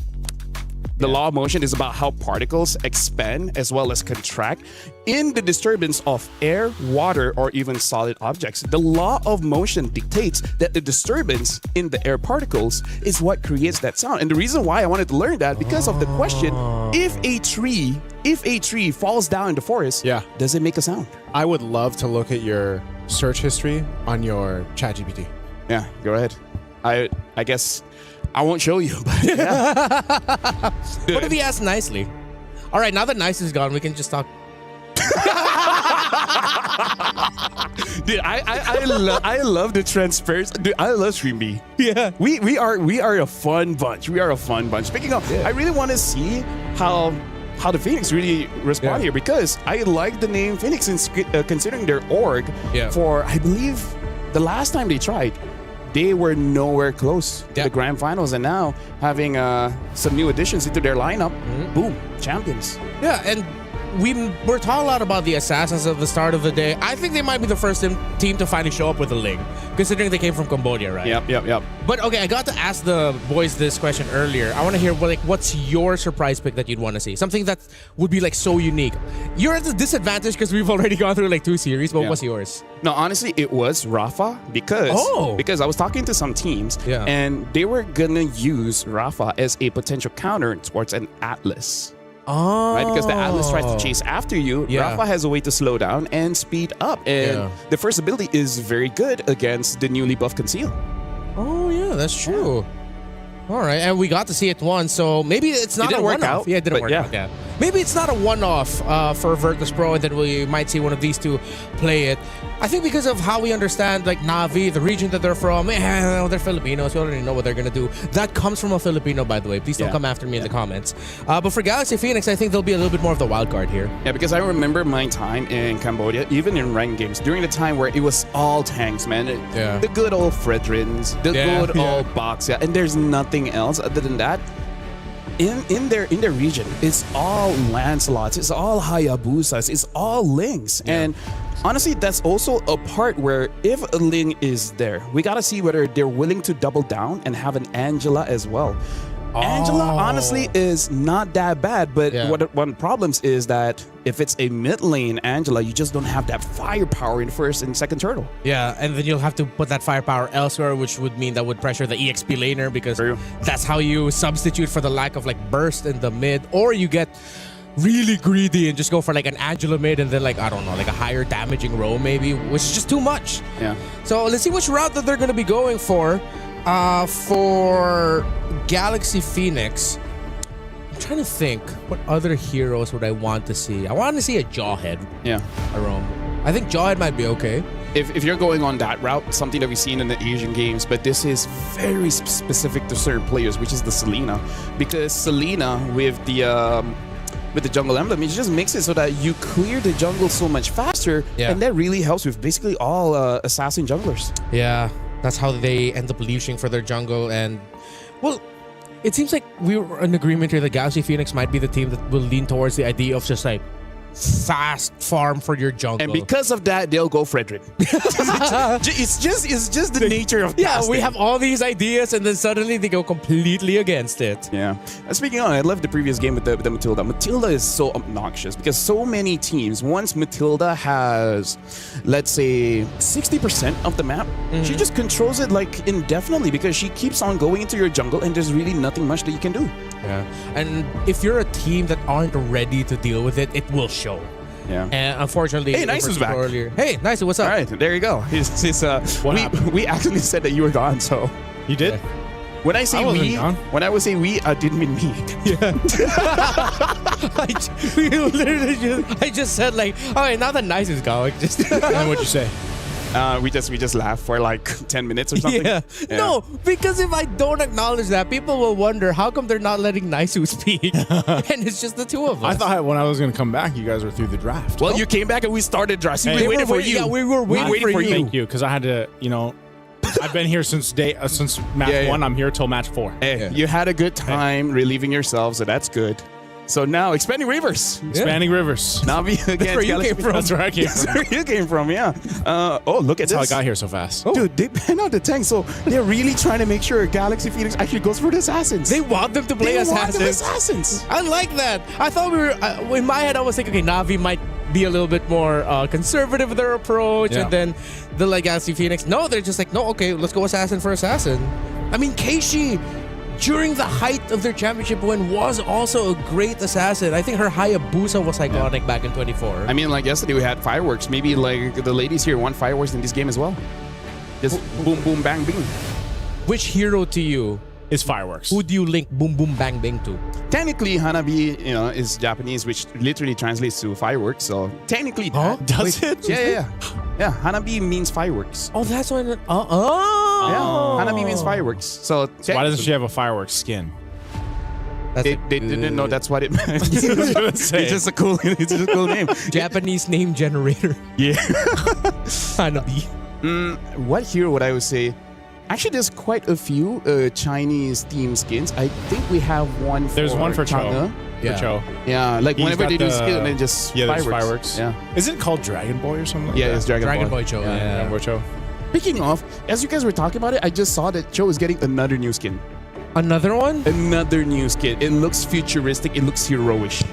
S20: the law of motion is about how particles expand as well as contract in the disturbance of air, water, or even solid objects. The law of motion dictates that the disturbance in the air particles is what creates that sound. And the reason why I wanted to learn that, because of the question, if a tree falls down in the forest, does it make a sound?
S19: I would love to look at your search history on your ChatGPT.
S20: Yeah, go ahead. I guess I won't show you, but yeah.
S8: What if he asked nicely? All right, now that nice is gone, we can just talk.
S20: Dude, I love the transparency. Dude, I love Stream B.
S8: Yeah,
S20: we are a fun bunch. We are a fun bunch. Speaking of, I really want to see how the Phoenix really respond here, because I like the name Phoenix, considering their org. For I believe the last time they tried, they were nowhere close to the grand finals, and now having some new additions into their lineup, boom, champions.
S8: Yeah, and we're talking a lot about the Assassins at the start of the day. I think they might be the first team to finally show up with a Ling, considering they came from Cambodia, right?
S20: Yep.
S8: But okay, I got to ask the boys this question earlier. I want to hear what's your surprise pick that you'd want to see? Something that would be like so unique. You're at a disadvantage because we've already gone through like 2 series, but what's yours?
S20: No, honestly, it was Rafa, because I was talking to some teams, and they were gonna use Rafa as a potential counter towards an Atlas. Right, because the Atlas tries to chase after you. Rafa has a way to slow down and speed up, and the first ability is very good against the newly buffed Conceal.
S8: Oh yeah, that's true. All right, and we got to see it once, so maybe it's not a one-off. Yeah, it didn't work out. Yeah. Maybe it's not a one-off for Virtus Pro, and then we might see one of these two play it. I think because of how we understand like Na'Vi, the region that they're from, they're Filipinos. We already know what they're gonna do. That comes from a Filipino, by the way. Please don't come after me in the comments. But for Galaxy Phoenix, I think they'll be a little bit more of the wild card here.
S20: Yeah, because I remember my time in Cambodia, even in ranked games, during the time where it was all tanks, man. The good old Fredrins, the good old Box, and there's nothing else other than that. In their region, it's all Lancelots, it's all Hayabusas, it's all Lings. And honestly, that's also a part where if a Ling is there, we gotta see whether they're willing to double down and have an Angela as well.
S3: Angela honestly is not that bad, but one problems is that if it's a mid lane Angela, you just don't have that firepower in first and second turtle.
S8: Yeah, and then you'll have to put that firepower elsewhere, which would mean that would pressure the EXP laner, because that's how you substitute for the lack of like burst in the mid, or you get really greedy and just go for like an Angela mid and then like, I don't know, like a higher damaging row maybe, which is just too much.
S3: Yeah.
S8: So let's see which route that they're going to be going for. For Galaxy Phoenix, I'm trying to think, what other heroes would I want to see? I want to see a Jawhead.
S3: Yeah.
S8: Around. I think Jawhead might be okay.
S3: If you're going on that route, something that we've seen in the Asian games, but this is very specific to certain players, which is the Selena. Because Selena with the jungle emblem, it just makes it so that you clear the jungle so much faster, and that really helps with basically all assassin junglers.
S8: Yeah, that's how they end up leashing for their jungle. And well, it seems like we were in agreement here that Galaxy Phoenix might be the team that will lean towards the idea of just like fast farm for your jungle.
S3: And because of that, they'll go Frederick. it's just the nature of casting.
S8: We have all these ideas and then suddenly they go completely against it.
S3: Yeah. And speaking of, I love the previous game with the Matilda. Matilda is so obnoxious because so many teams, once Matilda has, let's say, 60% of the map, she just controls it like indefinitely because she keeps on going into your jungle and there's really nothing much that you can do.
S8: Yeah. And if you're a team that aren't ready to deal with it, it will show.
S3: Yeah.
S8: And unfortunately,
S3: hey, Nice is back
S8: earlier. Hey, Nice, what's up?
S3: All right, there you go. We actually said that you were gone, so
S19: you did.
S3: Yeah. When I say when I was saying we, I didn't mean me.
S8: Yeah. I just said like, all right, now that Nice is gone, just.
S19: And what'd you say?
S3: We just laughed for like 10 minutes or something.
S8: Yeah. No, because if I don't acknowledge that, people will wonder how come they're not letting Naisu speak, and it's just the two of us.
S19: I thought when I was going to come back, you guys were through the draft.
S3: Well, you came back and we started draft.
S19: Hey,
S3: we waited for you.
S8: Yeah, we were waiting for you.
S19: Thank you, because I had to, I've been here since match 1. I'm here till match 4.
S3: Hey, you had a good time relieving yourself, so that's good. So now, Expanding Rivers.
S19: Expanding Rivers.
S3: Navi against
S8: That's where you came from.
S19: That's where I came from.
S3: That's where you came from, yeah. Look at
S19: That's
S3: this.
S19: how I got here so fast.
S3: Dude, they ban out the tank, so they're really trying to make sure Galaxy Phoenix actually goes for the assassins.
S8: They want them to play assassins. I like that. I thought we were, in my head, I was thinking, okay, Navi might be a little bit more conservative with their approach, and then the Galaxy Phoenix, no, they're just like, no, okay, let's go assassin for assassin. I mean, Keishi, during the height of their championship win, was also a great assassin. I think her Hayabusa was iconic back in 24.
S3: I mean, like yesterday we had fireworks. Maybe like the ladies here want fireworks in this game as well. Just boom, boom, bang, bing.
S8: Which hero to you
S19: is fireworks?
S8: Who do you link boom, boom, bang, bing to?
S3: Technically, Hanabi, is Japanese, which literally translates to fireworks. So technically,
S19: does it?
S3: Yeah. Yeah, Hanabi means fireworks.
S8: Oh, that's why.
S3: Yeah, Hanabi means fireworks. So
S19: why doesn't she have a fireworks skin?
S3: They didn't know that's what it meant. It's just a cool name.
S8: Japanese name generator.
S3: Yeah.
S8: Hanabi.
S3: What hero would I would say? Actually, there's quite a few Chinese theme skins. I think we have one for
S19: There's one for
S3: Chang'e.
S19: Cho. For Cho.
S3: Yeah, like
S19: He's
S3: whenever
S19: got
S3: they do
S19: the-
S3: skill and then just
S19: Yeah, there's
S3: fireworks.
S19: fireworks.
S3: Yeah.
S19: Isn't it called Dragon Boy or something like
S3: Yeah,
S19: that?
S3: it's Dragon
S8: Dragon
S3: Boy.
S8: Boy Cho. Yeah.
S19: Dragon Boy Cho.
S3: Speaking of, as you guys were talking about it, I just saw that Cho is getting another new skin.
S8: Another one?
S3: Another new skin. It looks futuristic. It looks heroish.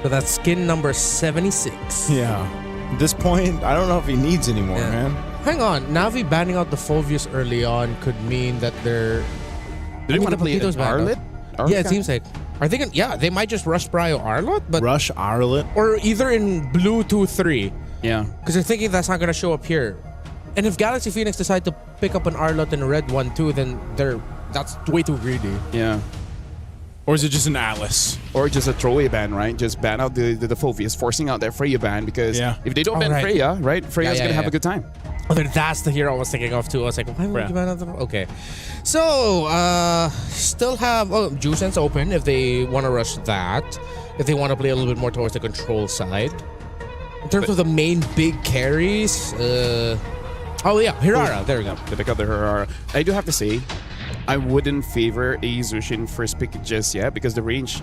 S8: So that's skin number 76.
S19: Yeah. At this point, I don't know if he needs any more, man.
S8: Hang on. Navi banning out the Phoveus early on could mean that they're...
S3: Do they want to play an
S8: Papito's back up.
S3: Arlet?
S8: Yeah, it seems like. Are they gonna, yeah, they might just rush Brio Arlot, but
S19: Rush Arlet?
S8: or either in blue 2-3.
S3: Yeah.
S8: Because they're thinking that's not gonna show up here. And if Galaxy Phoenix decide to pick up an Arlot and a red one too, then that's way too greedy.
S3: Yeah.
S19: Or is it just an Atlas?
S3: Or just a throwaway ban, right? Just ban out the Phoveus, forcing out that Freya ban because if they don't ban
S8: right.
S3: Freya, right? Freya's gonna have a good time.
S8: Oh, then that's the hero I was thinking of too. I was like, why would you ban out the... Okay. So, still have Jusen's open if they want to rush that. If they want to play a little bit more towards the control side. In terms of the main big carries, Hirara. There we go.
S3: They pick up the Hirara. I do have to say, I wouldn't favor a Zushin first pick just yet because the range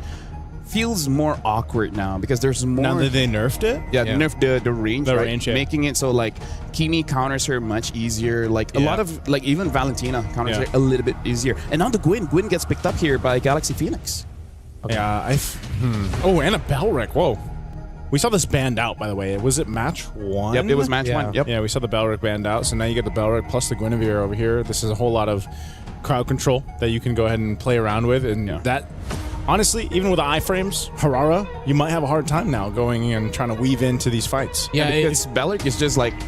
S3: feels more awkward now because there's more.
S19: Now that they nerfed it?
S3: Yeah, nerfed the range,
S19: The
S3: right?
S19: range, yeah.
S3: Making it so like Kimi counters her much easier. Like a lot of like even Valentina counters her a little bit easier. And now the Gwyn gets picked up here by Galaxy Phoenix.
S19: Okay. Yeah, Oh, and a Belric. Whoa. We saw this banned out, by the way. Was it match 1?
S3: Yep, it was match 1. Yep.
S19: Yeah, we saw the Belric banned out. So now you get the Belric plus the Guinevere over here. This is a whole lot of crowd control that you can go ahead and play around with. And that, honestly, even with the iframes, Harara, you might have a hard time now going and trying to weave into these fights.
S3: Yeah, because Belric is just like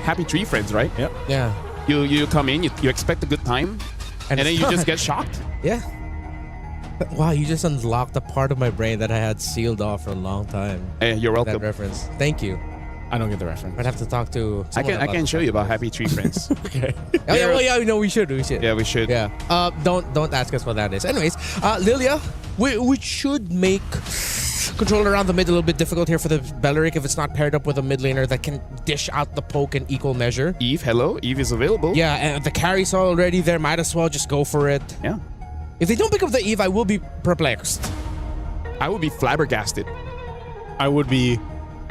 S3: happy tree friends, right?
S19: Yep.
S8: Yeah.
S3: You come in, you expect a good time, and then you just get shocked.
S8: Yeah. Wow, you just unlocked a part of my brain that I had sealed off for a long time.
S3: Hey, you're welcome.
S8: That reference. Thank you.
S19: I don't get the reference.
S8: I'd have to talk to
S3: I can show you about happy tree friends.
S19: Okay.
S8: Oh, yeah, well, yeah, no, we should.
S3: Yeah, we should.
S8: Yeah. Don't ask us what that is. Anyways, Lilia, we should make control around the mid a little bit difficult here for the Belric if it's not paired up with a mid laner that can dish out the poke in equal measure.
S3: Eve, hello. Eve is available.
S8: Yeah, and the carry's already there. Might as well just go for it.
S3: Yeah.
S8: If they don't pick up the Eve, I will be perplexed.
S3: I would be flabbergasted.
S19: I would be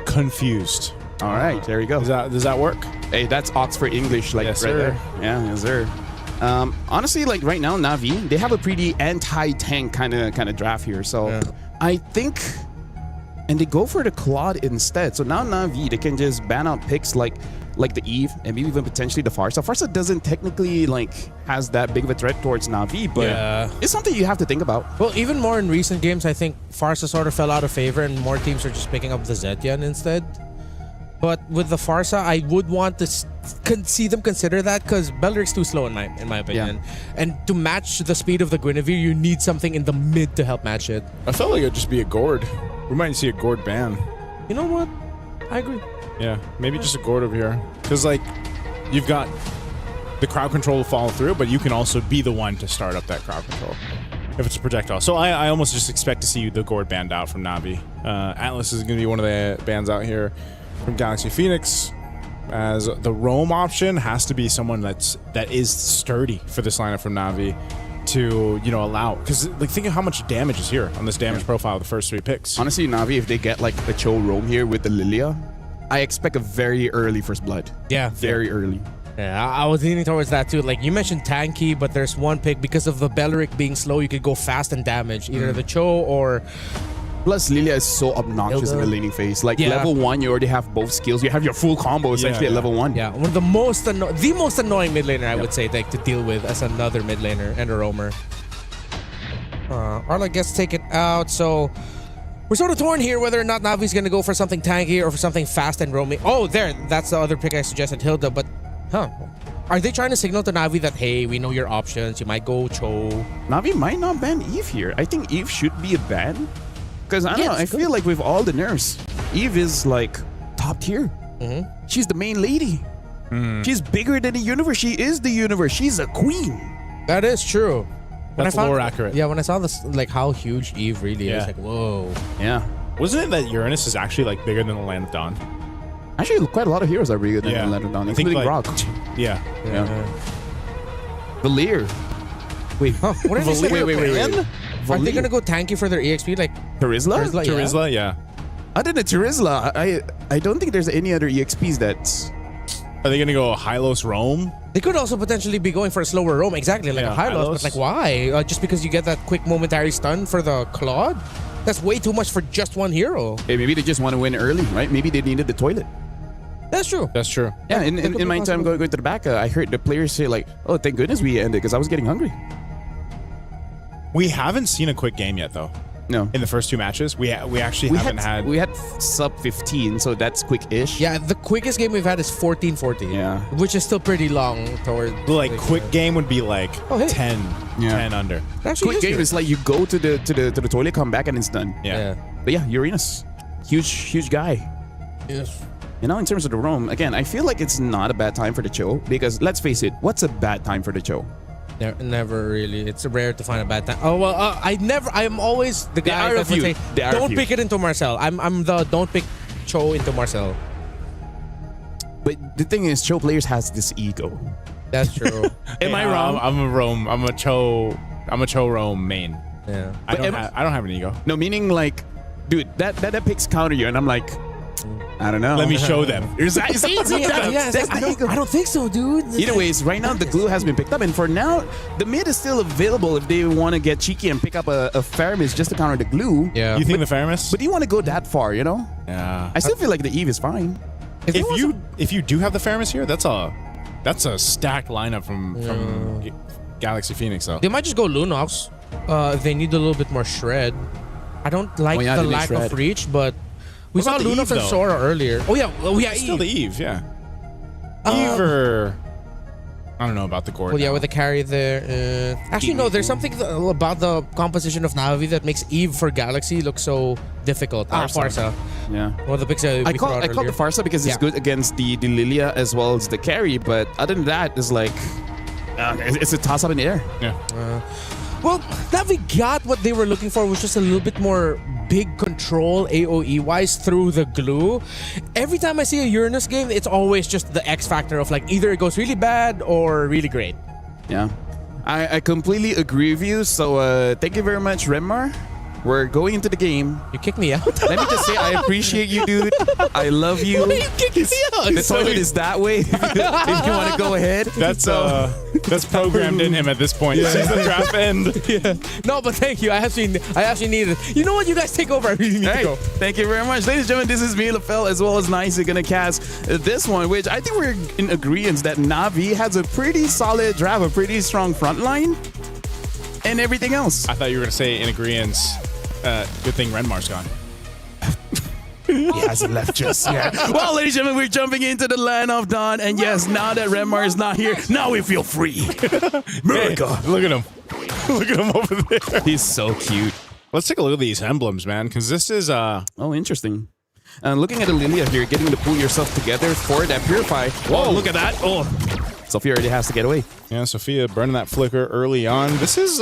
S19: confused.
S3: All right, there you go.
S19: Does that work?
S3: Hey, that's Oxford English, like
S19: Yes,
S3: right
S19: sir.
S3: there. Yeah, yes, sir. Honestly, like right now, Na'Vi, they have a pretty anti-tank kind of draft here. So I think, and they go for the Claude instead. So now Na'Vi, they can just ban out picks like the Eve and maybe even potentially the Farsa. Farsa doesn't technically like has that big of a threat towards Na'Vi, but it's something you have to think about.
S8: Well, even more in recent games, I think Farsa sort of fell out of favor and more teams are just picking up the Zetian instead. But with the Farsa, I would want to see them consider that because Belric's too slow in my opinion. And to match the speed of the Guinevere, you need something in the mid to help match it.
S19: I felt like it'd just be a Gord. We might see a Gord ban.
S8: You know what? I agree.
S19: Yeah, maybe just a Gord over here. Because, like, you've got the crowd control to follow through, but you can also be the one to start up that crowd control if it's a projectile. So I almost just expect to see the Gord banned out from Na'Vi. Atlas is going to be one of the bans out here from Galaxy Phoenix, as the roam option has to be someone that is sturdy for this lineup from Na'Vi to, you know, allow, because like think of how much damage is here on this damage profile of the first 3 picks.
S3: Honestly, Na'Vi, if they get like a Cho roam here with the Lilia, I expect a very early first blood.
S8: Yeah.
S3: Very early.
S8: Yeah, I was leaning towards that too. Like you mentioned tanky, but there's one pick because of the Belric being slow, you could go fast and damage either the Cho or...
S3: Plus, Lilia is so obnoxious in the laning phase. Like level 1, you already have both skills. You have your full combo essentially at level 1.
S8: Yeah, one of the most annoying mid laner I would say like to deal with as another mid laner and a roamer. Arla gets taken out, so we're sort of torn here whether or not Navi's going to go for something tanky or for something fast and roaming. Oh, that's the other pick I suggested, Hilda. But are they trying to signal to Na'Vi that, hey, we know your options, you might go Cho?
S3: Na'Vi might not ban Eve here. I think Eve should be a ban. Because I don't know, I feel like with all the nerfs, Eve is like top tier. She's the main lady. She's bigger than the universe. She is the universe. She's a queen.
S8: That is true.
S19: That's more accurate.
S8: Yeah, when I saw this, like how huge Eve really is, like, whoa.
S3: Yeah.
S19: Wasn't it that Uranus is actually like bigger than the Land of Dawn?
S3: Actually, quite a lot of heroes are bigger than the Land of Dawn, including
S19: like,
S3: Rock.
S19: Yeah.
S3: Valir. Wait,
S8: what did you say?
S3: Wait.
S8: Are they gonna go tanky for their EXP like
S3: Terizla?
S19: Terizla, yeah.
S3: Other than Terizla, I don't think there's any other EXPs that...
S19: Are they gonna go Hylos Roam?
S8: They could also potentially be going for a slower roam, exactly like a Hylos, but like why? Just because you get that quick momentary stun for the Claude? That's way too much for just one hero.
S3: Hey, maybe they just want to win early, right? Maybe they needed the toilet.
S8: That's true.
S19: That's true.
S3: Yeah, in my time going to the back, I heard the players say like, oh, thank goodness we ended because I was getting hungry.
S19: We haven't seen a quick game yet, though.
S3: No.
S19: In the first 2 matches, we haven't had...
S3: We had sub 15, so that's quick-ish.
S8: Yeah, the quickest game we've had is 14-14.
S3: Yeah.
S8: Which is still pretty long toward...
S19: Like, quick game would be like 10 under.
S3: Quick game is like you go to the toilet, come back, and it's done.
S19: Yeah.
S3: But yeah, Uranus. Huge guy.
S8: Yes.
S3: You know, in terms of the roam, again, I feel like it's not a bad time for the Cho because, let's face it, what's a bad time for the Cho?
S8: Never really. It's rare to find a bad time. Oh well, I'm always the guy that would say, don't pick it into Marcel. I'm the don't pick Cho into Marcel.
S3: But the thing is, Cho players has this ego.
S8: That's true.
S3: Am I wrong?
S19: I'm a Cho Roam main.
S8: Yeah.
S19: I don't have an ego.
S3: No, meaning like, dude, that picks counter you, and I'm like, I don't know.
S19: Let me show them.
S8: I don't think so, dude.
S3: Either ways, right now the glue has been picked up, and for now the mid is still available if they want to get cheeky and pick up a Faramis just to counter the glue.
S8: Yeah.
S19: You think the Faramis?
S3: But do you want to go that far? You know?
S19: Yeah.
S3: I still feel like the Eve is fine.
S19: If you do have the Faramis here, that's a stacked lineup from Galaxy Phoenix though.
S8: They might just go Lunox. They need a little bit more shred. I don't like the lack of reach, but we saw Lunox and Sora earlier. Oh yeah,
S19: still the Eve, yeah. Eve or I don't know about the Gord.
S8: Well, yeah, with the carry there. Actually, no. There's something about the composition of Navi that makes Eve for Galaxy look so difficult. Farsa.
S3: Yeah.
S8: Well, the picks
S3: I call the Farsa because it's good against the Lilia as well as the carry, but other than that, it's like it's a toss up in the air.
S19: Yeah.
S8: Well, Navi got what they were looking for, was just a little bit more big control AoE-wise through the glue. Every time I see a Uranus game, it's always just the X factor of like either it goes really bad or really great.
S3: Yeah. I completely agree with you. So thank you very much, Renmar. We're going into the game.
S8: You kicked me out.
S3: Let me just say, I appreciate you, dude. I love you.
S8: Why are you kicking me out?
S3: The toilet is that way. If you want to go ahead.
S19: That's programmed in him at this point.
S3: Yeah.
S19: Since the draft end.
S8: Yeah. No, but thank you. I actually need it. You know what? You guys take over. I really need to go.
S3: Thank you very much. Ladies and gentlemen, this is me, LaFell, as well as Nice. You're going to cast this one, which I think we're in agreement that Navi has a pretty solid draft, a pretty strong front line, and everything else.
S19: I thought you were going to say in agreement. Good thing Renmar's gone.
S3: He hasn't left just yet. Well, ladies and gentlemen, we're jumping into the land of Dawn. And yes, now that Renmar is not here, now we feel free. America.
S19: Hey, look at him. Look at him over there.
S3: He's so cute.
S19: Let's take a look at these emblems, man, because this is...
S3: Oh, interesting. Looking at Lilia here, getting to pull yourself together for that Purify. Whoa, look at that. Oh, Sophia already has to get away.
S19: Yeah, Sophia burning that flicker early on. This is...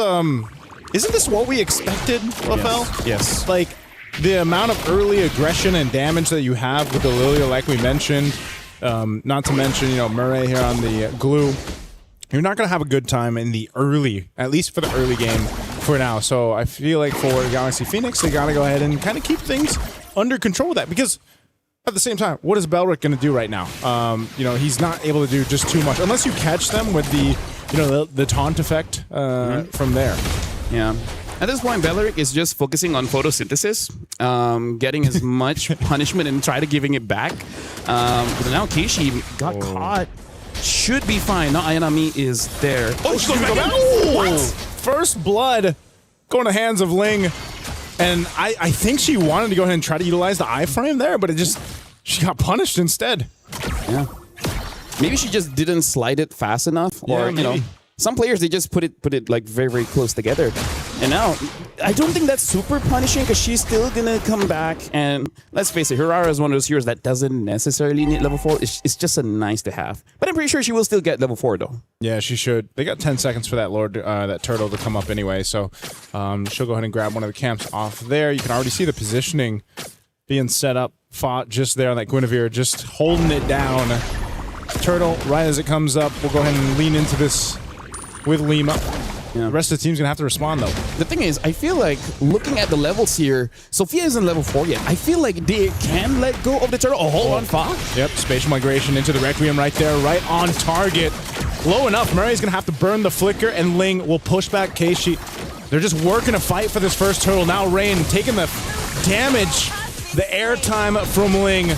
S19: Isn't this what we expected, LaFell?
S3: Yes.
S19: Like, the amount of early aggression and damage that you have with the Lilia, like we mentioned, not to mention, Murray here on the glue, you're not going to have a good time in the early, at least for the early game for now. So I feel like for Galaxy Phoenix, they got to go ahead and kind of keep things under control with that, because at the same time, what is Belric going to do right now? He's not able to do just too much, unless you catch them with the taunt effect from there.
S3: Yeah. At this point, Belric is just focusing on photosynthesis, getting as much punishment and try to giving it back. But now Keishi got caught. Should be fine. Now Ayanami is there.
S19: Oh, she's going to go back. What? First blood going to hands of Ling. And I think she wanted to go ahead and try to utilize the iframe there, but she got punished instead.
S3: Yeah. Maybe she just didn't slide it fast enough, or some players, they just put it like very, very close together. And now, I don't think that's super punishing, because she's still gonna come back. And let's face it, Hirara is one of those heroes that doesn't necessarily need level 4. It's just a nice to have. But I'm pretty sure she will still get level 4 though.
S19: Yeah, she should. They got 10 seconds for that turtle to come up anyway. So she'll go ahead and grab one of the camps off there. You can already see the positioning being set up. Fought just there on that Guinevere, just holding it down. Turtle, right as it comes up, we'll go ahead and lean into this with Lima. Yeah. The rest of the team's going to have to respond, though.
S3: The thing is, I feel like looking at the levels here, Sophia isn't level 4 yet. I feel like they can let go of the turtle. Oh, hold on, Fox.
S19: Yep, spatial migration into the Requiem right there, right on target. Low enough. Murray's going to have to burn the flicker, and Ling will push back Keishi. They're just working a fight for this first turtle. Now Rain taking the damage, the airtime from Ling.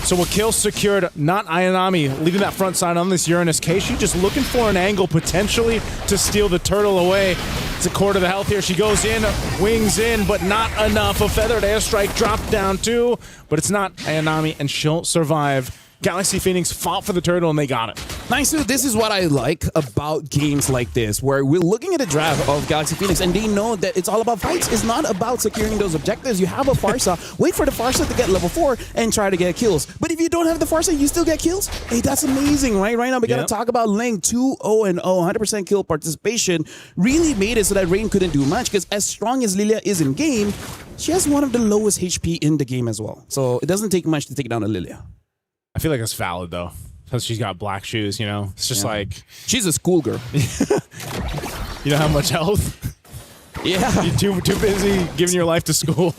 S19: So a kill secured, not Ayanami leaving that front side on this Uranus. Keishi just looking for an angle potentially to steal the turtle away. It's a quarter of the health here. She goes in, wings in, but not enough. A feathered airstrike dropped down too, but it's not Ayanami, and she'll survive. Galaxy Phoenix fought for the turtle, and they got it.
S3: Nice, dude. This is what I like about games like this, where we're looking at a draft of Galaxy Phoenix, and they know that it's all about fights. It's not about securing those objectives. You have a Farsa, wait for the Farsa to get level 4 and try to get kills. But if you don't have the Farsa, you still get kills? Hey, that's amazing, right? Right now, we got to talk about Ling 2-0-0, 100% kill participation. Really made it so that Rain couldn't do much, because as strong as Lilia is in game, she has one of the lowest HP in the game as well. So it doesn't take much to take down a Lilia.
S19: I feel like it's valid, though, because she's got black shoes, It's just like...
S3: She's a schoolgirl.
S19: You know how much health?
S3: Yeah.
S19: You're too busy giving your life to school.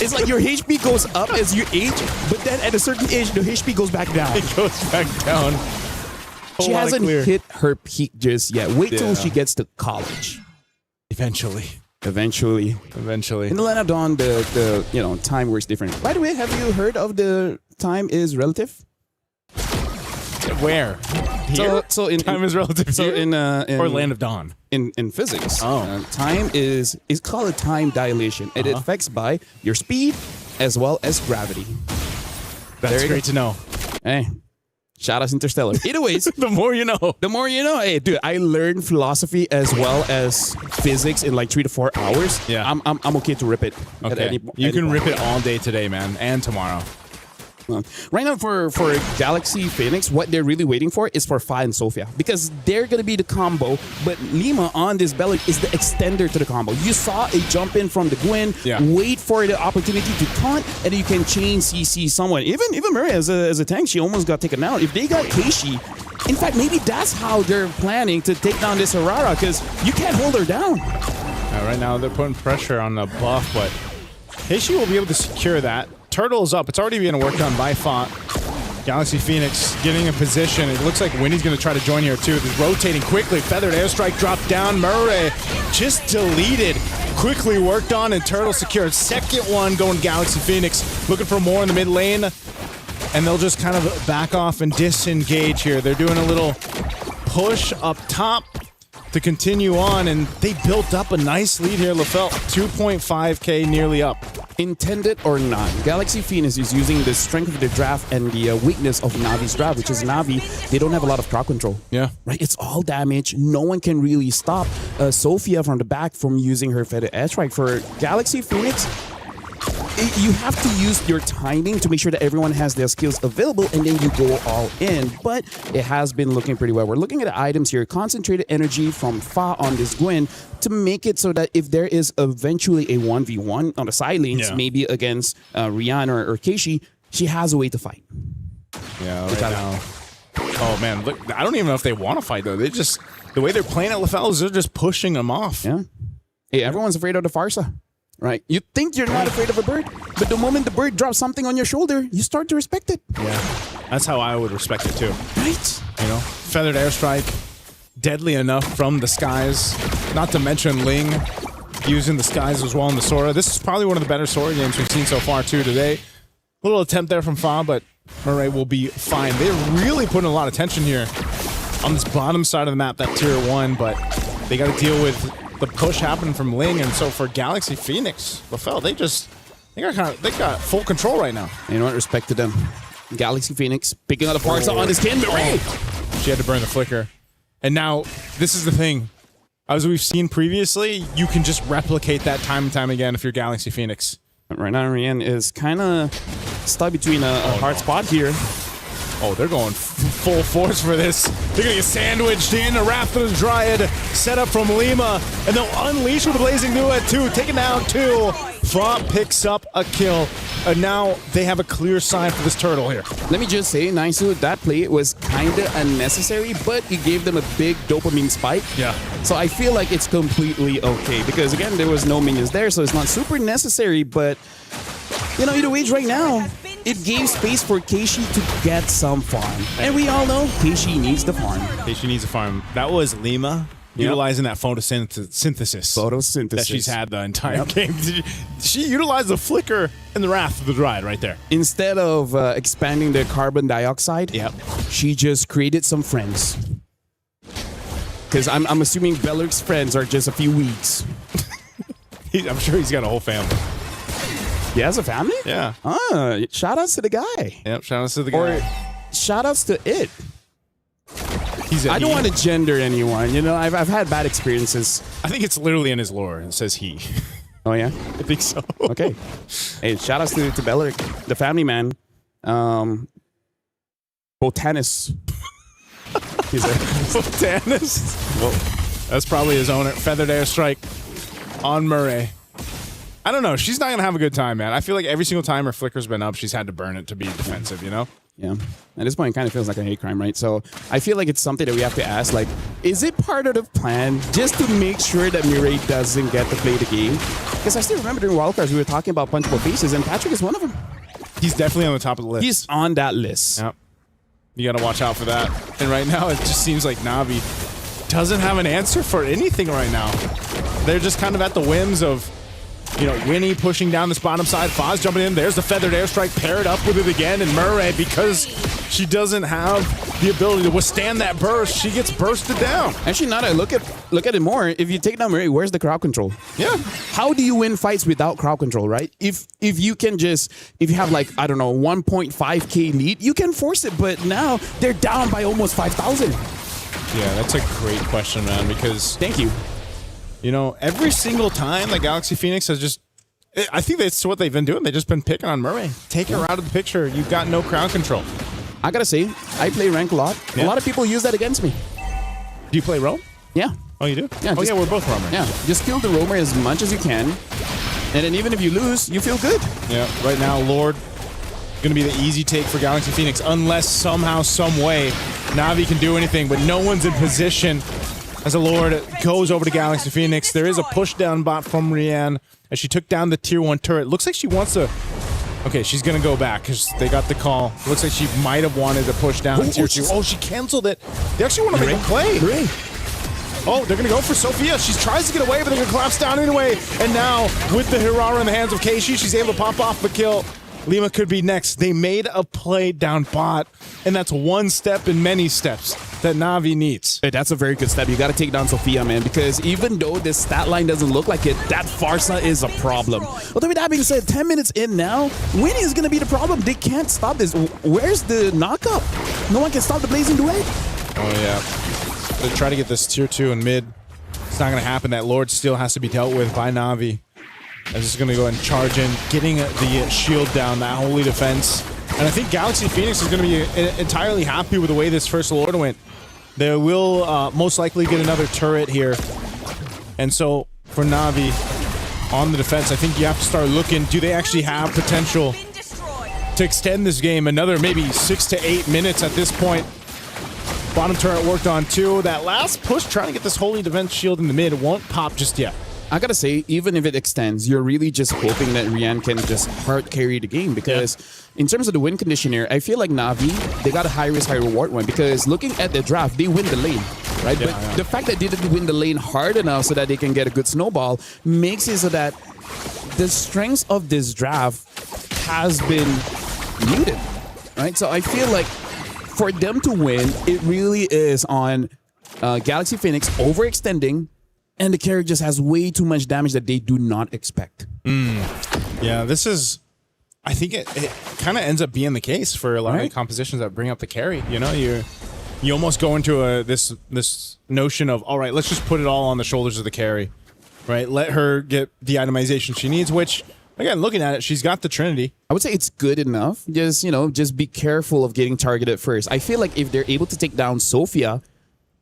S3: It's like your HP goes up as you age, but then at a certain age, the HP goes back down.
S19: It goes back down.
S3: She hasn't hit her peak just yet. Wait till she gets to college.
S19: Eventually.
S3: In the Lena Dawn, the time works different. By the way, have you heard of the time is relative?
S19: Where? Here?
S3: So in
S19: time is relative.
S3: So
S19: here?
S3: in
S19: or Land of Dawn.
S3: In physics,
S19: Oh.
S3: time is called a time dilation. It affects by your speed as well as gravity.
S19: That's great to know.
S3: Hey, shout out Interstellar. Either ways,
S19: the more you know.
S3: The more you know. Hey, dude, I learned philosophy as well as physics in like 3 to 4 hours.
S19: Yeah,
S3: I'm okay to rip it.
S19: Okay, you can rip it all day today, man, and tomorrow.
S3: Right now for Galaxy Phoenix, what they're really waiting for is for Fa and Sophia because they're going to be the combo, but Lima on this belly is the extender to the combo. You saw a jump in from the Gwen, wait for the opportunity to taunt, and then you can chain CC someone. Even Murray as a tank, she almost got taken out. If they got Keishi, in fact, maybe that's how they're planning to take down this Aurora because you can't hold her down.
S19: Right now they're putting pressure on the buff, but Keishi will be able to secure that. Turtle is up. It's already being worked on by Fa. Galaxy Phoenix getting in position. It looks like Winnie's going to try to join here too. They're rotating quickly. Feathered airstrike dropped down. Murray just deleted. Quickly worked on, and Turtle secured. Second one going Galaxy Phoenix. Looking for more in the mid lane. And they'll just kind of back off and disengage here. They're doing a little push up top to continue on, and they built up a nice lead here. LaFell, 2.5k nearly up.
S3: Intended or not, Galaxy Phoenix is using the strength of the draft and the weakness of Navi's draft, which is Navi. They don't have a lot of crowd control.
S19: Yeah.
S3: Right? It's all damage. No one can really stop Sophia from the back from using her feather airstrike. For Galaxy Phoenix, you have to use your timing to make sure that everyone has their skills available and then you go all in. But it has been looking pretty well. We're looking at the items here. Concentrated energy from Fa on this Gwen to make it so that if there is eventually a 1v1 on the side lanes, maybe against Rihanna or Keishi, she has a way to fight.
S19: Yeah, right now. Oh, man. Look, I don't even know if they want to fight, though. They just, the way they're playing at LaFell is they're just pushing them off.
S3: Yeah. Hey, everyone's afraid of the Farsa. Right? You think you're not afraid of a bird, but the moment the bird drops something on your shoulder, you start to respect it.
S19: Yeah. That's how I would respect it too.
S3: Right?
S19: You know, feathered airstrike, deadly enough from the skies. Not to mention Ling using the skies as well in the Sora. This is probably one of the better Sora games we've seen so far too today. A little attempt there from Fa, but Murray will be fine. They're really putting a lot of tension here on this bottom side of the map, that tier 1, but they got to deal with the push happening from Ling, and so for Galaxy Phoenix, LaFell, they got full control right now.
S3: You know what? Respect to them. Galaxy Phoenix picking out the parts on his kin.
S19: She had to burn the flicker. And now, this is the thing. As we've seen previously, you can just replicate that time and time again if you're Galaxy Phoenix.
S3: Right now, Rian is kind of stuck between a hard spot here.
S19: Oh, they're going full force for this. They're going to get sandwiched in. A Wrath of the Dryad set up from Lima. And they'll unleash with a Blazing Duet too. Taking down 2. Fa picks up a kill. And now they have a clear sign for this turtle here.
S3: Let me just say, Naisu, that play was kind of unnecessary, but it gave them a big dopamine spike.
S19: Yeah.
S3: So I feel like it's completely okay. Because again, there was no minions there, so it's not super necessary. But, you know, either way, right now, it gave space for Keishi to get some farm. And we all know Keishi needs the farm.
S19: Keishi needs a farm. That was Lima utilizing that photosynthesis that she's had the entire game. She utilized the flicker and the Wrath of the Dryad right there.
S3: Instead of expanding the carbon dioxide, she just created some friends. Because I'm assuming Beller's friends are just a few weeds.
S19: I'm sure he's got a whole family.
S3: He has a family?
S19: Yeah.
S3: Shout outs to the guy.
S19: Yep, shout outs to the guy.
S3: Or shout outs to it. I don't
S19: he.
S3: want to gender anyone. You know, I've had bad experiences.
S19: I think it's literally in his lore. It says he.
S3: Oh, yeah?
S19: I think so.
S3: Okay. Hey, shout outs to Beller, the family man. Botanist. He's a
S19: Botanist? Whoa. That's probably his owner. Feathered airstrike on Murray. I don't know. She's not going to have a good time, man. I feel like every single time her flicker's been up, she's had to burn it to be defensive, you know?
S3: Yeah. At this point, it kind of feels like a hate crime, right? So I feel like it's something that we have to ask, like, is it part of the plan just to make sure that Mireille doesn't get to play the game? Because I still remember during wildcards, we were talking about punchable faces, and Patrick is one of them.
S19: He's definitely on the top of the list.
S3: He's on that list.
S19: Yep. You got to watch out for that. And right now, it just seems like Na'Vi doesn't have an answer for anything right now. They're just kind of at the whims of, you know, Winnie pushing down this bottom side, Foz jumping in. There's the feathered airstrike paired up with it again, and Murray, because she doesn't have the ability to withstand that burst, she gets bursted down.
S3: Actually, now that I look at it more, if you take down Murray, where's the crowd control?
S19: Yeah.
S3: How do you win fights without crowd control, right? If you have like, I don't know, 1.5K lead, you can force it, but now they're down by almost 5,000.
S19: Yeah, that's a great question, man, because...
S3: Thank you.
S19: You know, every single time that Galaxy Phoenix has just... I think that's what they've been doing. They've just been picking on Murray. Take her out of the picture. You've got no crowd control.
S3: I gotta say, I play rank a lot. Yeah. A lot of people use that against me.
S19: Do you play roam?
S3: Yeah.
S19: Oh, you do?
S3: Yeah.
S19: We're both roamers.
S3: Yeah. Just kill the roamer as much as you can. And then even if you lose, you feel good.
S19: Yeah. Right now, Lord, going to be the easy take for Galaxy Phoenix, unless somehow, some way, Na'Vi can do anything. But no one's in position as a Lord goes over to Galaxy Phoenix. There is a push down bot from Rianne as she took down the tier 1 turret. Looks like she wants to... Okay, she's going to go back because they got the call. Looks like she might have wanted to push down tier 2. Oh, she canceled it. They actually want to make a play. Oh, they're going to go for Sophia. She tries to get away, but they're going to collapse down anyway. And now, with the Hirara in the hands of Keishi, she's able to pop off the kill. Lima could be next. They made a play down bot, and that's one step in many steps that Na'Vi needs.
S3: Hey, that's a very good step. You got to take down Sophia, man, because even though this stat line doesn't look like it, that Farsa is a problem. Although with that being said, 10 minutes in now, winning is going to be the problem. They can't stop this. Where's the knockup? No one can stop the Blazing Duet.
S19: Oh, yeah. They try to get this tier 2 in mid. It's not going to happen. That Lord still has to be dealt with by Na'Vi. I'm just going to go ahead and charge in, getting the shield down, that holy defense. And I think Galaxy Phoenix is going to be entirely happy with the way this first Lord went. They will most likely get another turret here. And so for Na'Vi on the defense, I think you have to start looking, do they actually have potential to extend this game another maybe 6 to 8 minutes at this point? Bottom turret worked on too. That last push trying to get this holy defense shield in the mid won't pop just yet.
S3: I gotta say, even if it extends, you're really just hoping that Rianne can just hard carry the game, because in terms of the win condition here, I feel like Na'Vi, they got a high risk, high reward one, because looking at the draft, they win the lane, right? But the fact that they didn't win the lane hard enough so that they can get a good snowball makes it so that the strength of this draft has been muted, right? So I feel like for them to win, it really is on Galaxy Phoenix overextending, and the carry just has way too much damage that they do not expect.
S19: Yeah, this is... I think it kind of ends up being the case for a lot of the compositions that bring up the carry. You know, you almost go into this notion of, all right, let's just put it all on the shoulders of the carry, right? Let her get the itemization she needs, which, again, looking at it, she's got the Trinity.
S3: I would say it's good enough. Just, you know, just be careful of getting targeted first. I feel like if they're able to take down Sophia,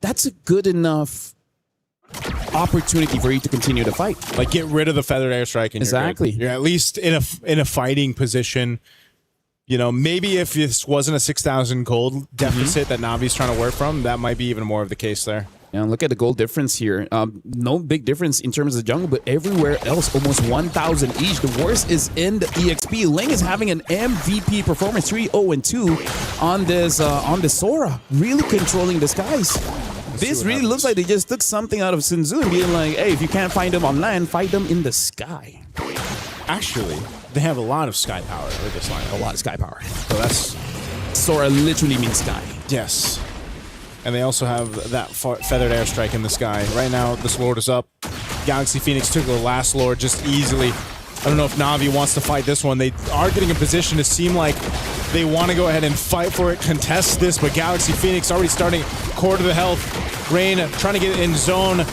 S3: that's a good enough opportunity for you to continue the fight.
S19: Like, get rid of the feathered airstrike and
S3: exactly.
S19: You're at least in a fighting position. You know, maybe if this wasn't a 6,000 gold deficit that Na'Vi's trying to work from, that might be even more of the case there.
S3: Yeah, look at the gold difference here. No big difference in terms of the jungle, but everywhere else, almost 1,000 each. The worst is in the EXP. Ling is having an MVP performance, 3-0-2 on this Sora, really controlling the skies. This really looks like they just took something out of Sun Tzu and being like, hey, if you can't find them on land, fight them in the sky.
S19: Actually, they have a lot of sky power with this line.
S3: A lot of sky power.
S19: So that's...
S3: Sora literally means sky.
S19: Yes. And they also have that feathered airstrike in the sky. Right now, this Lord is up. Galaxy Phoenix took the last Lord just easily. I don't know if Na'Vi wants to fight this one. They are getting in position to seem like they want to go ahead and fight for it, contest this, but Galaxy Phoenix already starting core to the health. Rain trying to get in zone.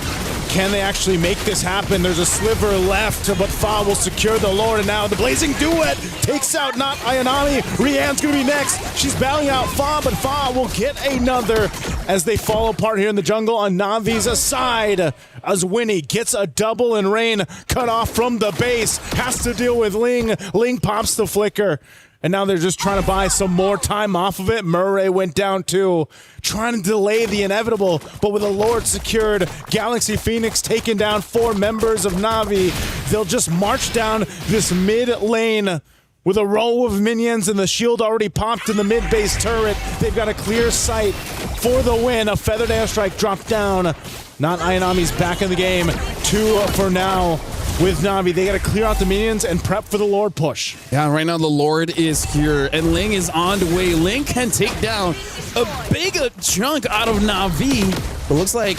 S19: Can they actually make this happen? There's a sliver left, but Fa will secure the Lord, and now the Blazing Duet takes out not Ayanami. Rianne's going to be next. She's battling out Fa, but Fa will get another as they fall apart here in the jungle on Na'Vi's side. As Winnie gets a double and Rain cut off from the base. Has to deal with Ling. Ling pops the flicker. And now they're just trying to buy some more time off of it. Murray went down too, trying to delay the inevitable. But with a Lord secured, Galaxy Phoenix taking down 4 members of Na'Vi. They'll just march down this mid lane with a row of minions and the shield already popped in the mid base turret. They've got a clear sight for the win. A feathered airstrike dropped down. Not Ayanami's back in the game. 2 for now. With Na'Vi, they got to clear out the minions and prep for the Lord push.
S3: Yeah, right now the Lord is here, and Ling is on the way. Ling can take down a big chunk out of Na'Vi, but looks like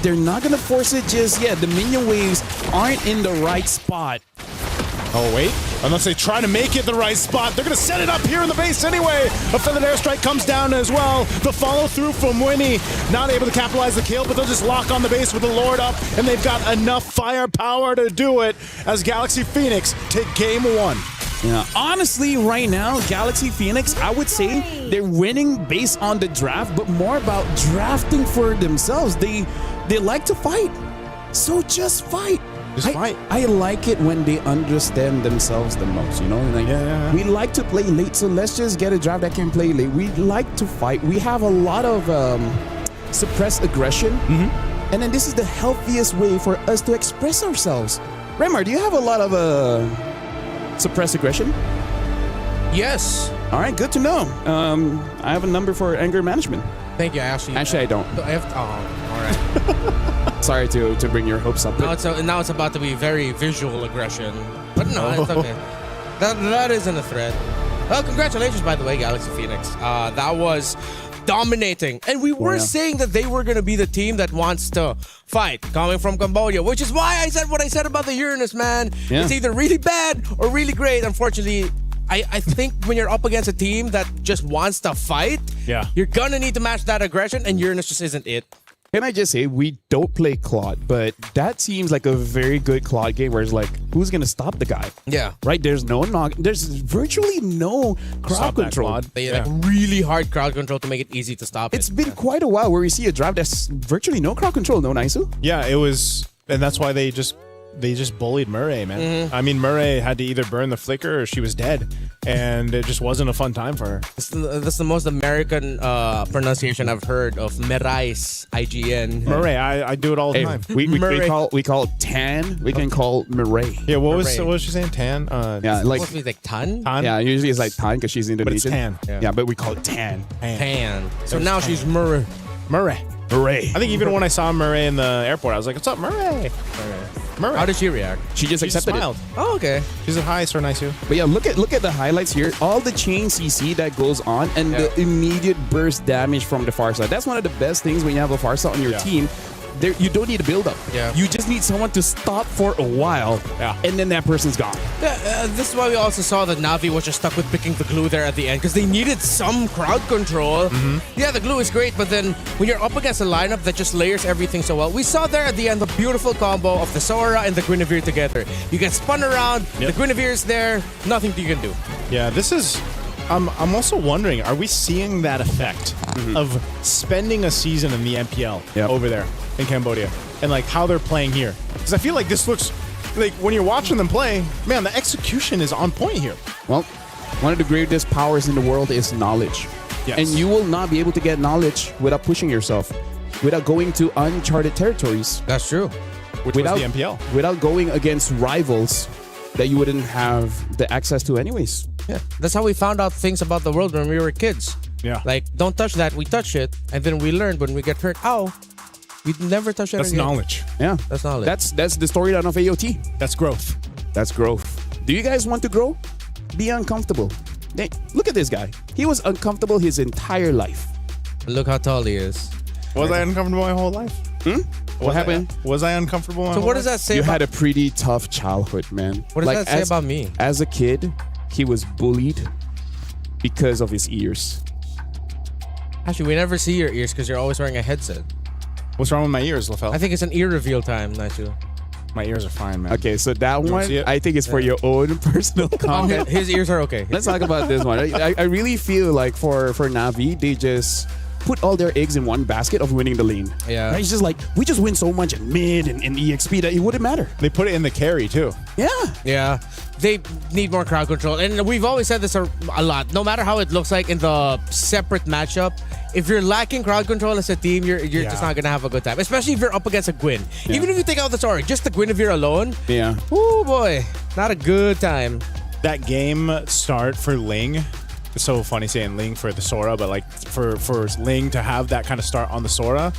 S3: they're not gonna force it just yet. The minion waves aren't in the right spot.
S19: Oh, wait. Unless they try to make it the right spot. They're going to set it up here in the base anyway. A feathered airstrike comes down as well. The follow through from Winnie. Not able to capitalize the kill, but they'll just lock on the base with the Lord up, and they've got enough firepower to do it as Galaxy Phoenix take game 1.
S3: Yeah, honestly, right now, Galaxy Phoenix, I would say they're winning based on the draft, but more about drafting for themselves. They like to fight, so just fight. I like it when they understand themselves the most, you know? Like, we like to play late, so let's just get a draft that can play late. We like to fight. We have a lot of suppressed aggression, and then this is the healthiest way for us to express ourselves. Remar, do you have a lot of suppressed aggression?
S8: Yes.
S3: All right, good to know. I have a number for anger management.
S8: Thank you, Ashley.
S3: Actually, I don't.
S8: All right.
S3: Sorry to bring your hopes up.
S8: Now it's about to be very visual aggression. But no, it's okay. That isn't a threat. Well, congratulations, by the way, Galaxy Phoenix. That was dominating. And we were saying that they were going to be the team that wants to fight, coming from Cambodia, which is why I said what I said about the Uranus, man.
S3: Yeah.
S8: It's either really bad or really great. Unfortunately, I think when you're up against a team that just wants to fight, you're going to need to match that aggression, and Uranus just isn't it.
S3: Can I just say, we don't play Claude, but that seems like a very good Claude game where it's like, who's going to stop the guy?
S8: Yeah.
S3: Right? There's there's virtually no crowd control.
S8: They like really hard crowd control to make it easy to stop it.
S3: It's been quite a while where we see a draft that's virtually no crowd control, no Naisu?
S19: Yeah, it was, and that's why they just bullied Murray, man. I mean, Murray had to either burn the flicker or she was dead, and it just wasn't a fun time for her.
S8: That's the most American pronunciation I've heard of Murray's IGN.
S19: Murray, I do it all the time.
S3: We call it Tan. We can call Murray.
S19: Yeah, what was she saying? Tan?
S3: Yeah, like
S8: supposed to be like Tan.
S3: Yeah, usually it's like Tan because she's Indonesian.
S19: But it's Tan.
S3: Yeah, but we call it Tan.
S8: Tan. So now she's Murray.
S19: Murray.
S3: Murray.
S19: I think even when I saw Murray in the airport, I was like, "What's up, Murray?" Murray.
S8: How did she react?
S3: She just accepted
S19: smiled.
S3: it.
S8: Oh, okay.
S19: She said, "Hi, sir, nice you."
S3: But yeah, look at the highlights here. All the chain CC that goes on and the immediate burst damage from the far side. That's one of the best things when you have a far side on your team. There, you don't need a build up.
S8: Yeah.
S3: You just need someone to stop for a while.
S19: Yeah.
S3: And then that person's gone.
S8: Yeah, this is why we also saw that Na'Vi was just stuck with picking the glue there at the end because they needed some crowd control. Yeah, the glue is great, but then when you're up against a lineup that just layers everything so well, we saw there at the end the beautiful combo of the Sora and the Guinevere together. You get spun around, the Guinevere's there, nothing you can do.
S19: Yeah, this is. I'm also wondering, are we seeing that effect of spending a season in the MPL over there in Cambodia and like how they're playing here? Because I feel like this looks like when you're watching them play, man, the execution is on point here.
S3: Well, one of the greatest powers in the world is knowledge.
S19: Yes.
S3: And you will not be able to get knowledge without pushing yourself, without going to uncharted territories.
S8: That's true.
S19: Which was the MPL.
S3: Without going against rivals that you wouldn't have the access to anyways.
S8: Yeah, that's how we found out things about the world when we were kids.
S19: Yeah.
S8: Like, don't touch that, we touch it, and then we learned when we get hurt, ow, we'd never touch that
S19: That's
S8: again.
S19: knowledge.
S3: Yeah.
S8: That's knowledge.
S3: That's the storyline of AOT.
S19: That's growth.
S3: That's growth. Do you guys want to grow? Be uncomfortable. Hey, look at this guy. He was uncomfortable his entire life.
S8: Look how tall he is.
S19: Was I uncomfortable my whole life?
S3: What happened?
S19: Was I uncomfortable my
S8: So
S19: whole
S8: what does
S19: life?
S8: that say
S3: You
S8: about...
S3: had a pretty tough childhood, man.
S8: What does that say about me?
S3: As a kid, he was bullied because of his ears.
S8: Actually, we never see your ears because you're always wearing a headset.
S19: What's wrong with my ears, LaFell?
S8: I think it's an ear reveal time, Nacho.
S19: My ears are fine, man.
S3: Okay, so that
S19: You wanna
S3: one,
S19: see it?
S3: I think it's for your own personal comment.
S8: Okay, his ears are okay.
S3: Let's talk about this one. I really feel like for Na'Vi, put all their eggs in one basket of winning the lane.
S8: Yeah.
S3: Right? It's just like, we just win so much in mid and EXP that it wouldn't matter.
S19: They put it in the carry too.
S3: Yeah.
S8: Yeah. They need more crowd control. And we've always said this a lot. No matter how it looks like in the separate matchup, if you're lacking crowd control as a team, you're just not going to have a good time. Especially if you're up against a Gwyn.
S3: Yeah.
S8: Even if you take out the Sora, just the Guinevere alone.
S3: Yeah.
S8: Oh boy. Not a good time.
S19: That game start for Ling. It's so funny saying Ling for the Sora, but like for Ling to have that kind of start on the Sora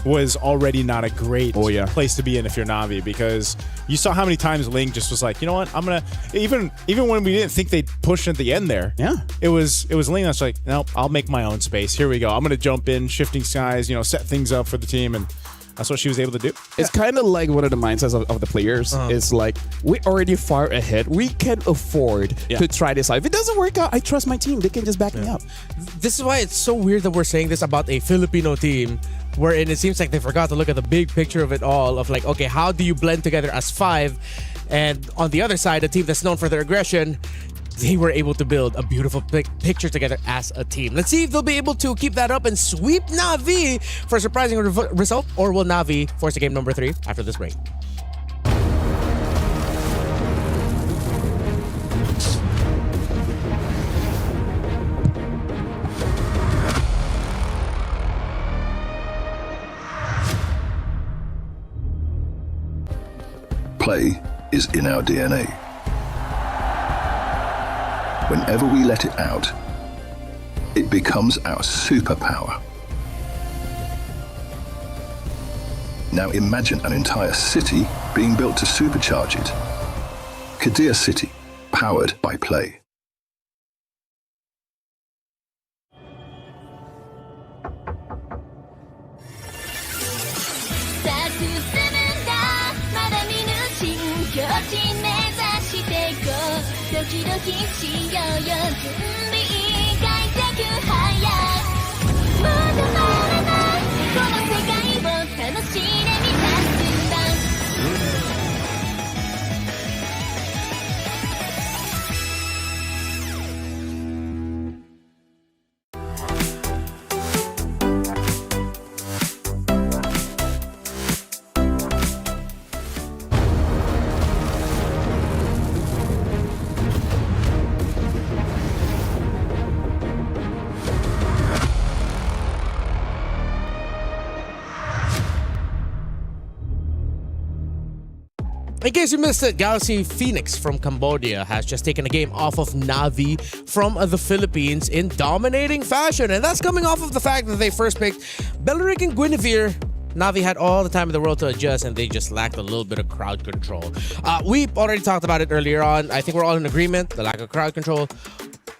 S19: was already not a great place to be in if you're Navi, because you saw how many times Ling just was like, you know what, I'm gonna even when we didn't think they'd push at the end there.
S3: Yeah.
S19: It was Ling that's like, nope, I'll make my own space. Here we go. I'm gonna jump in, shifting skies, set things up for the team, and that's what she was able to do.
S3: It's kind of like one of the mindsets of the players. It's like, we're already far ahead. We can afford to try this out. If it doesn't work out, I trust my team. They can just back me up.
S8: This is why it's so weird that we're saying this about a Filipino team, wherein it seems like they forgot to look at the big picture of it all, of like, okay, how do you blend together as five? And on the other side, a team that's known for their aggression, they were able to build a beautiful picture together as a team. Let's see if they'll be able to keep that up and sweep Navi for a surprising result, or will Navi force a game number 3 after this break?
S11: Play is in our DNA. Whenever we let it out, it becomes our superpower. Now imagine an entire city being built to supercharge it. Kadir City, powered by play.
S8: In case you missed it, Galaxy Phoenix from Cambodia has just taken a game off of Navi from the Philippines in dominating fashion. And that's coming off of the fact that they first picked Belleric and Guinevere. Navi had all the time in the world to adjust, and they just lacked a little bit of crowd control. We already talked about it earlier on. I think we're all in agreement, the lack of crowd control.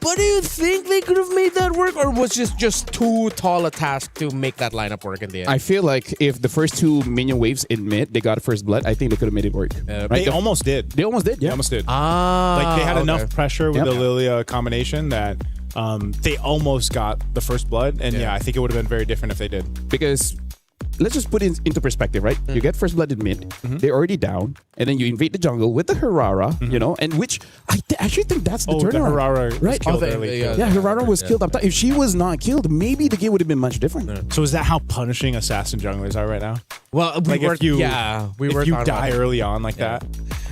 S8: But do you think they could have made that work, or was just too tall a task to make that lineup work in the end?
S3: I feel like if the first two minion waves in mid, they got first blood, I think they could have made it work.
S19: Right? They almost did.
S3: They almost did, yeah.
S19: They almost did.
S8: Like
S19: they had enough pressure with the Lilia combination that they almost got the first blood. And I think it would have been very different if they did.
S3: Because let's just put it into perspective, right? You get first blood in mid, they're already down, and then you invade the jungle with the Herrera, and which I actually think that's the turnaround.
S19: The Herrera was
S3: right?
S19: killed early.
S3: Herrera was killed up top. If she was not killed, maybe the game would have been much different.
S19: So is that how punishing assassin junglers are right now?
S8: Well,
S19: if you die early on like that.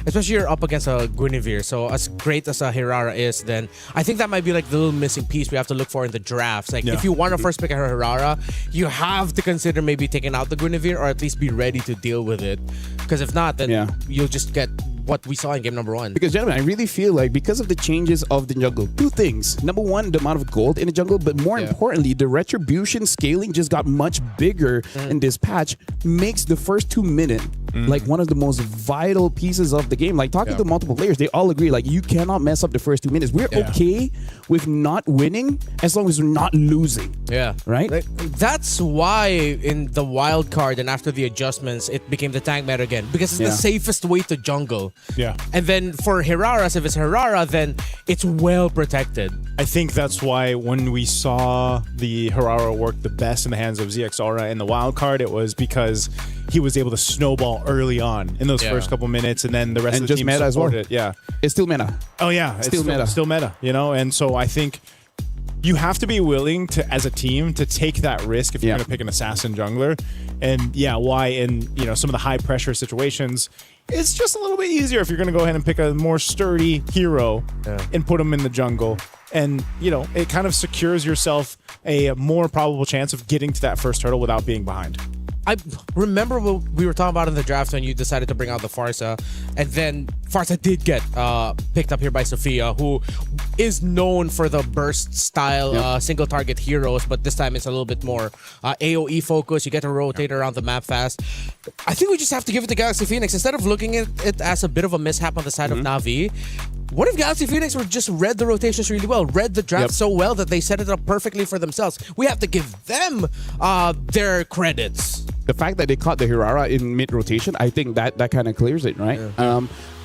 S8: Especially you're up against a Guinevere, so as great as a Herrera is, then I think that might be like the little missing piece we have to look for in the drafts. Like if you want to first pick a Herrera, you have to consider maybe taking out the Guinevere, or at least be ready to deal with it. Because if not, then you'll just get what we saw in game number 1.
S3: Because gentlemen, I really feel like because of the changes of the jungle, two things. Number one, the amount of gold in the jungle, but more importantly, the retribution scaling just got much bigger in this patch, makes the first 2 minutes like one of the most vital pieces of the game. Like talking to multiple players, they all agree like you cannot mess up the first 2 minutes. We're okay with not winning as long as we're not losing.
S8: Yeah.
S3: Right?
S8: That's why in the wild card and after the adjustments, it became the tank meta again. Because it's the safest way to jungle.
S19: Yeah.
S8: And then for Herraras, if it's Herrera, then it's well protected.
S19: I think that's why when we saw the Herrera work the best in the hands of ZX Aura in the wild card, it was because he was able to snowball early on in those first couple minutes, and then the rest of the team
S3: meta as well.
S19: It. Yeah,
S3: it's still meta.
S19: Oh yeah,
S3: it's still meta.
S19: Still meta. And so I think you have to be willing to, as a team, to take that risk if you're going to pick an assassin jungler. And why in some of the high pressure situations, it's just a little bit easier if you're going to go ahead and pick a more sturdy hero and put him in the jungle. And it kind of secures yourself a more probable chance of getting to that first hurdle without being behind.
S8: I remember what we were talking about in the draft when you decided to bring out the Farsa, and then Farsa did get picked up here by Sophia, who is known for the burst style single target heroes, but this time it's a little bit more AoE focused. You get to rotate around the map fast. I think we just have to give it to Galaxy Phoenix. Instead of looking at it as a bit of a mishap on the side of Na'Vi, what if Galaxy Phoenix were just read the rotations really well, read the draft so well that they set it up perfectly for themselves? We have to give them their credits.
S3: The fact that they caught the Hirara in mid-rotation, I think that kind of clears it, right?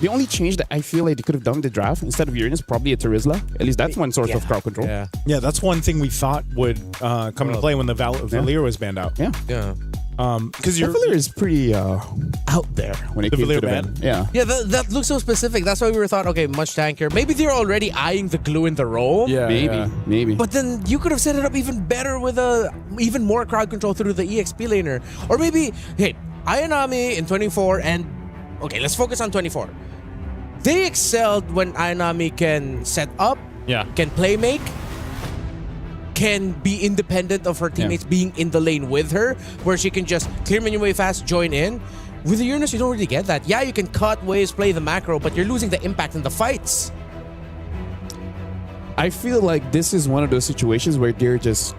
S3: The only change that I feel like they could have done with the draft, instead of Uranus, probably a Terizla. At least that's one source of crowd control.
S19: Yeah, that's one thing we thought would come into play when the Valir was banned out. Because your
S3: Valir is pretty out there when it came to the ban.
S8: That looks so specific. That's why we were thought, okay, much tankier. Maybe they're already eyeing the glue in the row.
S3: Maybe.
S8: But then you could have set it up even better with even more crowd control through the EXP laner. Or maybe, hey, Ayanami in 24 and... Okay, let's focus on 24. They excelled when Ayanami can set up, can play make, can be independent of her teammates being in the lane with her, where she can just clear minion wave fast, join in. With the Uranus, you don't really get that. Yeah, you can cut waves, play the macro, but you're losing the impact in the fights.
S3: I feel like this is one of those situations where they're just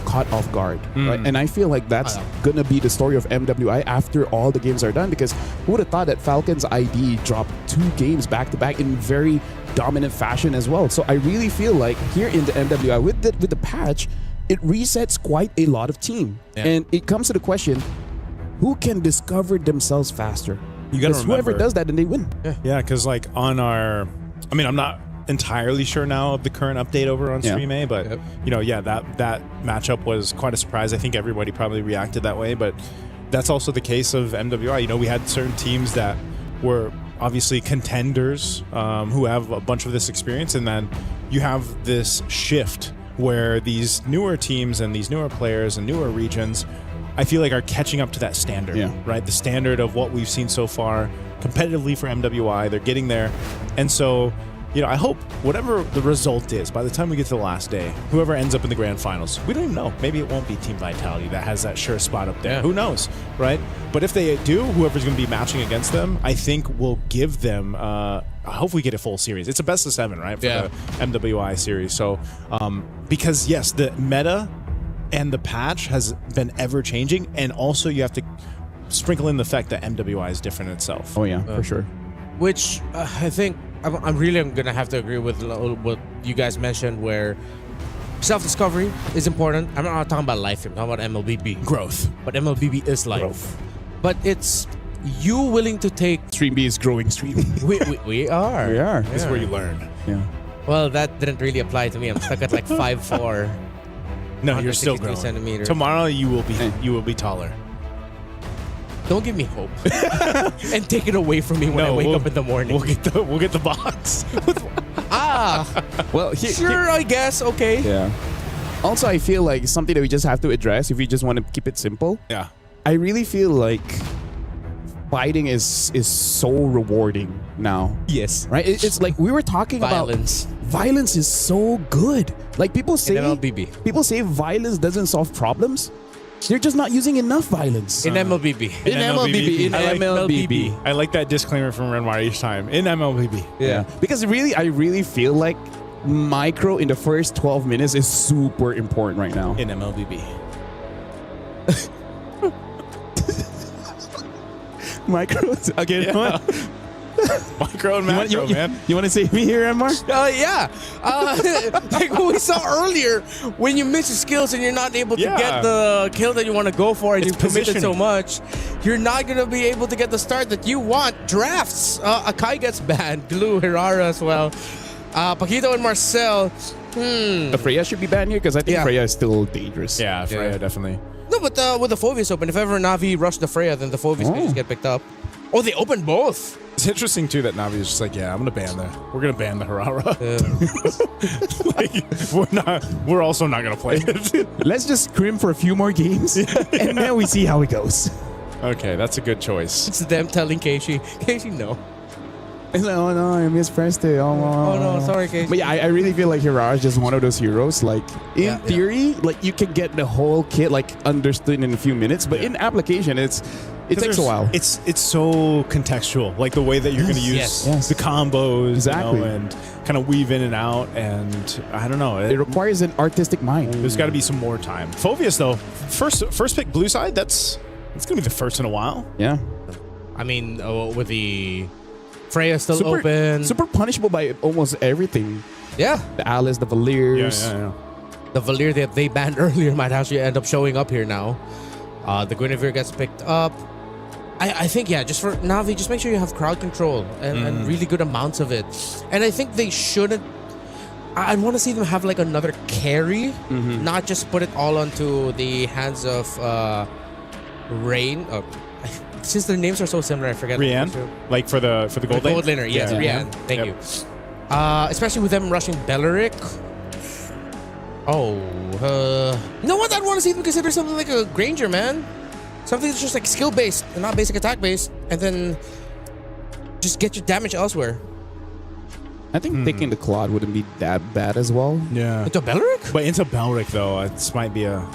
S3: caught off guard, right? And I feel like that's gonna be the story of MWI after all the games are done, because who would have thought that Falcon's ID dropped 2 games back to back in very dominant fashion as well. So I really feel like here in the MWI with the patch, it resets quite a lot of team, and it comes to the question, who can discover themselves faster?
S19: You gotta remember,
S3: whoever does that, then they win.
S19: Because like on our, I'm not entirely sure now of the current update over on Stream A, but that matchup was quite a surprise. I think everybody probably reacted that way, but that's also the case of MWI. We had certain teams that were obviously contenders who have a bunch of this experience, and then you have this shift where these newer teams and these newer players and newer regions, I feel like, are catching up to that standard, right? The standard of what we've seen so far competitively for MWI. They're getting there, and so I hope whatever the result is, by the time we get to the last day, whoever ends up in the grand finals, we don't even know. Maybe it won't be Team Vitality that has that sure spot up there. Who knows, right? But if they do, whoever's going to be matching against them, I think will give them, hopefully get a full series. It's a best of 7, right? For the MWI series. So, because yes, the meta and the patch has been ever changing, and also you have to sprinkle in the fact that MWI is different itself.
S3: Oh yeah, for sure.
S8: Which I think I'm gonna have to agree with what you guys mentioned, where self-discovery is important. I'm not talking about life, I'm talking about MLBB
S19: growth.
S8: But MLBB is life. But it's you willing to take.
S3: Stream B is growing. Stream.
S8: We are.
S19: This is where you learn.
S8: Well, that didn't really apply to me. I'm stuck at like 5'4".
S19: No, you're still growing.
S8: Centimeters.
S19: Tomorrow you will be taller.
S8: Don't give me hope and take it away from me when I wake up in the morning.
S19: We'll get the box.
S3: Well,
S8: I guess. Okay.
S3: Yeah. Also, I feel like something that we just have to address if we just want to keep it simple.
S19: Yeah.
S3: I really feel like fighting is so rewarding now.
S8: Yes.
S3: Right? It's like we were talking
S8: violence.
S3: about violence is so good. Like people say violence doesn't solve problems. They're just not using enough violence.
S8: In MLBB.
S3: In MLBB.
S19: I like that disclaimer from Renmar each time. In MLBB.
S3: Yeah. Because I really feel like micro in the first 12 minutes is super important right now.
S19: In MLBB.
S3: Micro again.
S19: Micro and macro, man.
S3: You want to save me here, Emar?
S8: Yeah. Like what we saw earlier, when you miss your skills and you're not able to get the kill that you want to go for, and you've committed so much, you're not going to be able to get the start that you want. Drafts. Akai gets banned. Glue, Hirara as well. Paquito and Marcel.
S3: Freya should be banned here because I think Freya is still dangerous.
S19: Yeah, Freya definitely.
S8: No, but with the Phoveus open, if ever Na'Vi rush the Freya, then the Phoveus can just get picked up. Oh, they opened both.
S19: It's interesting too that Navi is just like, yeah, we're gonna ban the Harara. We're also not gonna play it.
S3: Let's just scrim for a few more games, and then we see how it goes.
S19: Okay, that's a good choice.
S8: It's them telling Keishi, no.
S3: It's like, oh no, I mispressed it. Oh
S8: no, sorry, Keishi.
S3: But yeah, I really feel like Hirara is just one of those heroes. Like in theory, like you can get the whole kit like understood in a few minutes, but in application, it takes a while.
S19: It's so contextual, like the way that you're going to use the combos,
S3: Exactly.
S19: and kind of weave in and out. And I don't know,
S3: it requires an artistic mind.
S19: There's got to be some more time. Phoveus though, first pick blue side. That's going to be the first in a while.
S3: Yeah,
S8: I mean, with the Freya still open,
S3: super punishable by almost everything.
S8: Yeah,
S3: the Alice, the Valiers.
S8: The Valir that they banned earlier might actually end up showing up here now. The Guinevere gets picked up. I think, just for Navi, just make sure you have crowd control and really good amounts of it. And I think they shouldn't. I want to see them have like another carry, not just put it all onto the hands of Rain. Since their names are so similar, I forget.
S19: Rianne, like for the gold lane?
S8: Gold laner, yes, Rianne. Thank you. Especially with them rushing Belleric. You know what? I'd want to see them consider something like a Granger, man. Something that's just like skill based and not basic attack based, and then just get your damage elsewhere.
S3: I think taking the Claude wouldn't be that bad as well.
S19: Yeah.
S8: Into Belleric?
S19: But into Belleric though, this might be a.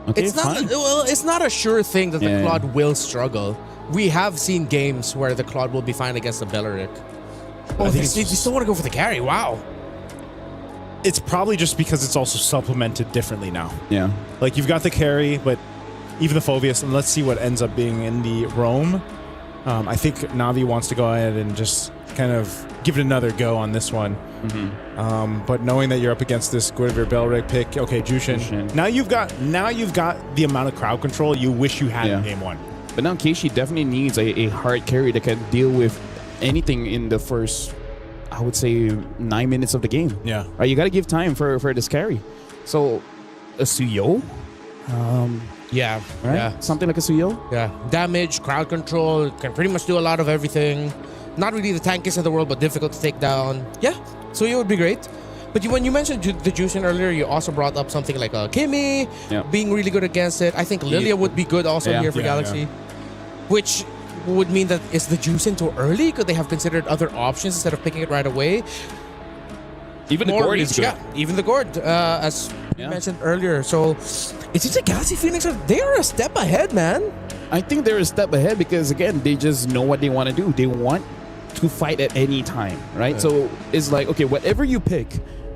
S3: Okay,
S8: it's not a sure thing that the Claude will struggle. We have seen games where the Claude will be fine against the Belleric. They still want to go for the carry. Wow.
S19: It's probably just because it's also supplemented differently now.
S3: Yeah.
S19: Like you've got the carry, but even the Phoveus, and let's see what ends up being in the Roam. I think Navi wants to go ahead and just kind of give it another go on this one. But knowing that you're up against this Guinevere Belleric pick, okay, Jushin. Now you've got the amount of crowd control you wish you had in game one.
S3: But now Keishi definitely needs a hard carry that can deal with anything in the first, I would say, 9 minutes of the game.
S19: Yeah.
S3: Right, you got to give time for this carry. So, a Suyo?
S8: Yeah.
S3: Right?
S8: Yeah.
S3: Something like a Suyo?
S8: Yeah. Damage, crowd control, can pretty much do a lot of everything. Not really the tankiest in the world, but difficult to take down. Yeah. Suyo would be great. But when you mentioned the Jushin earlier, you also brought up something like Kimmy being really good against it. I think Lilia would be good also here for Galaxy. Which would mean that is the Jushin too early? Could they have considered other options instead of picking it right away?
S3: Even the Gord is good.
S8: Yeah, even the Gord, as you mentioned earlier. So it seems like Galaxy Phoenix, they are a step ahead, man.
S3: I think they're a step ahead because, again, they just know what they want to do. They want to fight at any time, right? So it's like, okay, whatever you pick,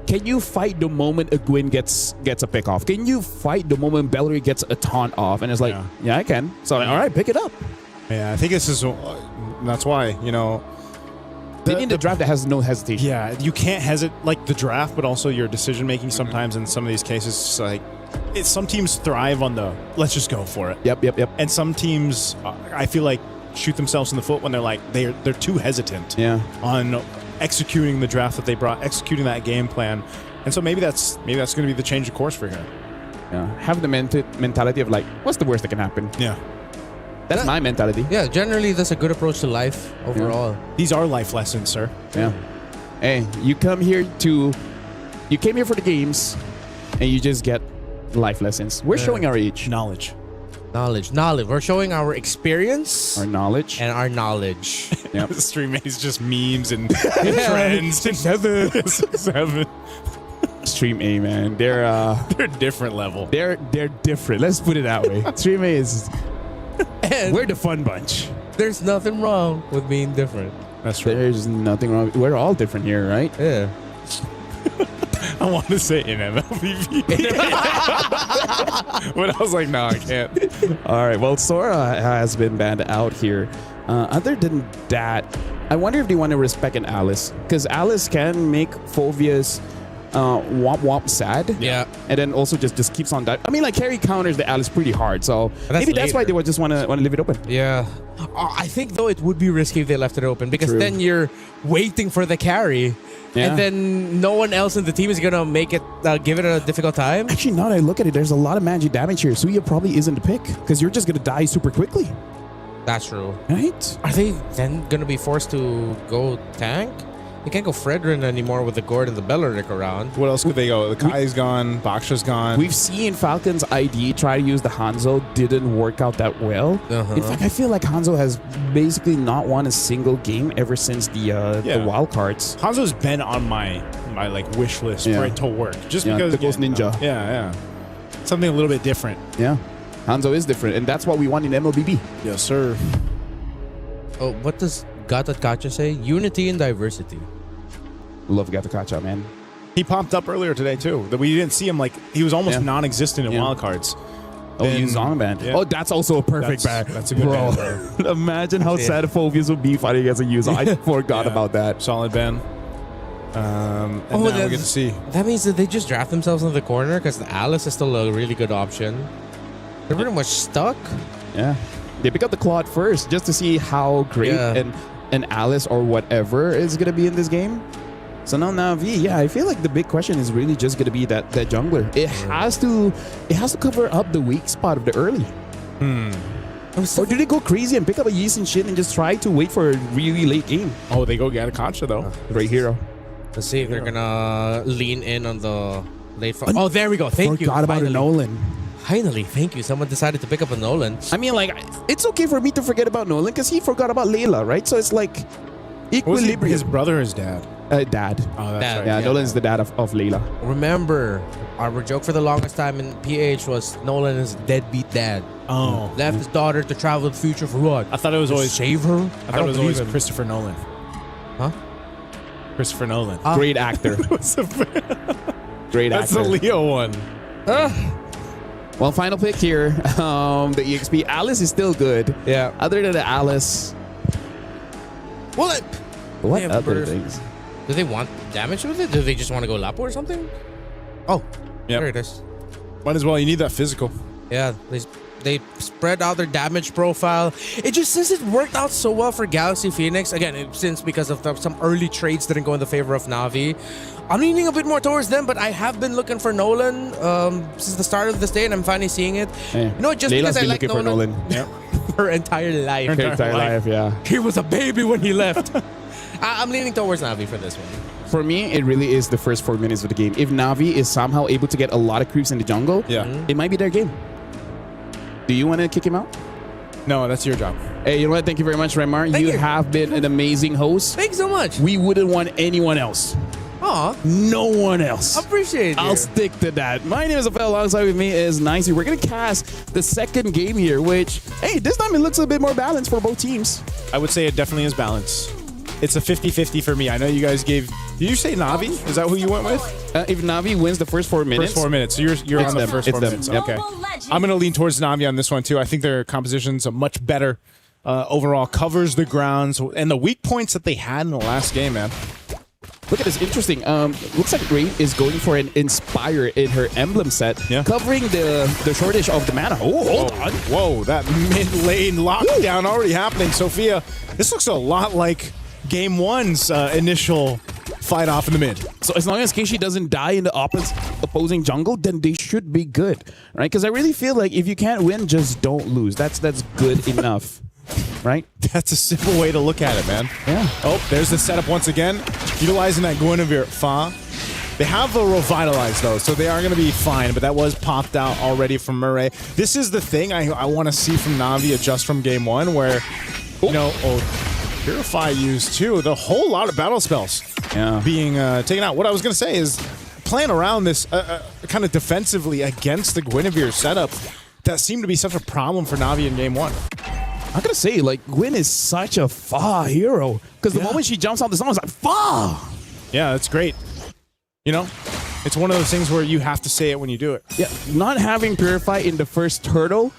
S3: can you fight the moment a Gwyn gets a pick off? Can you fight the moment Bellary gets a taunt off? And it's like, yeah I can. So all right, pick it up.
S19: Yeah, I think this is that's why,
S3: they need a draft that has no hesitation.
S19: Yeah, you can't hesitate, like the draft, but also your decision making sometimes in some of these cases, like some teams thrive on the let's just go for it.
S3: Yep.
S19: And some teams, I feel like, shoot themselves in the foot when they're like they're too hesitant on executing the draft that they brought, executing that game plan. And so maybe that's going to be the change of course for here.
S3: Yeah, have the mentality of like, what's the worst that can happen?
S19: Yeah.
S3: That's my mentality.
S8: Yeah, generally that's a good approach to life overall.
S19: Yeah. These are life lessons, sir.
S3: Yeah. Hey, you came here for the games, and you just get life lessons. We're showing our age.
S19: Knowledge.
S8: We're showing our experience.
S3: Our knowledge.
S8: And our knowledge.
S3: Yep.
S19: The stream is just memes and trends. 6-7.
S3: Stream A, man. They're
S19: different level.
S3: They're different. Let's put it that way. Stream A is... we're the fun bunch.
S8: There's nothing wrong with being different.
S19: That's true.
S3: There's nothing wrong. We're all different here, right?
S8: Yeah.
S19: I want to say in MLBB. But I was like, no, I can't.
S3: All right. Well, Sora has been banned out here. Other than that, I wonder if they want to respect an Alice. Because Alice can make Phoveus womp sad.
S8: Yeah.
S3: And then also just keeps on that. I mean, like, carry counters the Alice pretty hard. So maybe that's why they would just want to leave it open.
S8: Yeah. I think, though, it would be risky if they left it open. Because then you're waiting for the carry. Yeah. And then no one else in the team is going to make it, give it a difficult time.
S3: Actually, now that I look at it, there's a lot of magic damage here. Suya probably isn't the pick because you're just going to die super quickly.
S8: That's true.
S3: Right?
S8: Are they then going to be forced to go tank? They can't go Fredrin anymore with the Gord and the Belleric around.
S19: What else could they go? The Kai's gone. Baksha's gone.
S3: We've seen Falcon's ID try to use the Hanzo. Didn't work out that well. In fact, I feel like Hanzo has basically not won a single game ever since the wild cards.
S19: Hanzo's been on my like wish list for it to work. Just because
S3: the Ghost Ninja.
S19: Yeah. Something a little bit different.
S3: Yeah. Hanzo is different, and that's what we want in MLBB.
S19: Yes, sir.
S8: Oh, what does Gata Kacha say? Unity and diversity.
S3: Love Gata Kacha, man.
S19: He popped up earlier today too. That we didn't see him, like he was almost non-existent in wildcards.
S3: Oh, Yuzong band.
S19: Yeah.
S3: Oh, that's also a perfect band.
S19: That's a good band.
S3: Imagine how sad Phobius would be fighting against a Yuzong. I forgot about that.
S19: Solid band. And now we get to see.
S8: That means that they just draft themselves in the corner because the Alice is still a really good option. They're pretty much stuck.
S3: Yeah. They pick up the Claude first just to see how great an Alice or whatever is going to be in this game. So now Na'Vi, I feel like the big question is really just going to be that jungler. It has to cover up the weak spot of the early. Or do they go crazy and pick up a Yi Sin Shin and just try to wait for a really late game?
S19: Oh, they go get a Concha though.
S3: Great hero.
S8: Let's see if they're gonna lean in on the late front. Oh, there we go. Thank you.
S3: Forgot about a Nolan.
S8: Finally, thank you. Someone decided to pick up a Nolan.
S3: I mean, like, it's okay for me to forget about Nolan because he forgot about Layla, right? So it's like equilibrium.
S19: His brother or his dad?
S3: Dad.
S19: Oh, that's
S8: Dad,
S19: right.
S3: Yeah, Nolan's the dad of Layla.
S8: Remember, our joke for the longest time in PH was Nolan is deadbeat dad.
S19: Oh.
S8: Left his daughter to travel the future for what?
S19: I thought it was
S8: To
S19: always
S8: save her.
S19: I thought it was always Christopher Nolan.
S8: Huh?
S19: Christopher Nolan.
S3: Great actor. Great
S19: That's
S3: actor.
S19: the Leo one.
S3: Well, final pick here. The EXP. Alice is still good.
S8: Yeah.
S3: Other than the Alice,
S8: What
S3: other
S8: burst.
S3: things?
S8: Do they want damage with it? Do they just want to go Lapo or something? Oh, there it is.
S19: Might as well. You need that physical.
S8: Yeah, they spread out their damage profile. It just since it worked out so well for Galaxy Phoenix, again, since because of some early trades didn't go in the favor of Na'Vi, I'm leaning a bit more towards them, but I have been looking for Nolan since the start of this day, and I'm finally seeing it.
S3: Yeah.
S8: You know, just
S3: Layla's
S8: because I
S3: been
S8: like
S3: looking for Nolan.
S8: Yep. Her entire life.
S3: Her entire life, yeah.
S8: He was a baby when he left. I'm leaning towards Na'Vi for this one.
S3: For me, it really is the first 4 minutes of the game. If Na'Vi is somehow able to get a lot of creeps in the jungle, it might be their game. Do you want to kick him out?
S19: No, that's your job.
S3: Hey, you know what? Thank you very much, Remar.
S8: Thank
S3: You
S8: you.
S3: have been an amazing host.
S8: Thanks so much.
S3: We wouldn't want anyone else.
S8: Aw.
S3: No one else.
S8: Appreciate it.
S3: I'll stick to that. My name is Afel. Alongside with me is Nicey. We're going to cast the second game here, which, hey, this time it looks a bit more balanced for both teams.
S19: I would say it definitely is balanced. It's a 50-50 for me. I know you guys gave... Did you say Na'Vi? Is that who you went with?
S3: If Na'Vi wins the first 4 minutes...
S19: First 4 minutes. So you're
S3: It's
S19: on the
S3: them.
S19: first
S3: It's
S19: 4
S3: them.
S19: minutes.
S3: Yep.
S19: Okay. I'm going to lean towards Na'Vi on this one, too. I think their composition's much better overall. Covers the grounds. And the weak points that they had in the last game, man.
S3: Look at this. Interesting. Looks like Rain is going for an Inspire in her emblem set, covering the shortage of the mana. Oh, hold on.
S19: Whoa, that mid-lane lockdown already happening. Sophia, this looks a lot like Game 1's initial fight off in the mid.
S3: So as long as Keishi doesn't die in the opposing jungle, then they should be good, right? Because I really feel like if you can't win, just don't lose. That's good enough, right?
S19: That's a simple way to look at it, man.
S3: Yeah.
S19: Oh, there's the setup once again. Utilizing that Guinevere Fa. They have a Revitalize, though, so they are going to be fine, but that was popped out already from Murray. This is the thing I want to see from Na'Vi adjust from Game 1, where, you know, Purify used, too. The whole lot of battle spells being taken out. What I was going to say is playing around this kind of defensively against the Guinevere setup that seemed to be such a problem for Na'Vi in Game 1.
S3: I gotta say, like, Gwen is such a Fa hero. Because the moment she jumps out the song, it's like, Fa!
S19: Yeah, that's great. You know, it's one of those things where you have to say it when you do it.
S3: Yeah, not having Purify in the first turtle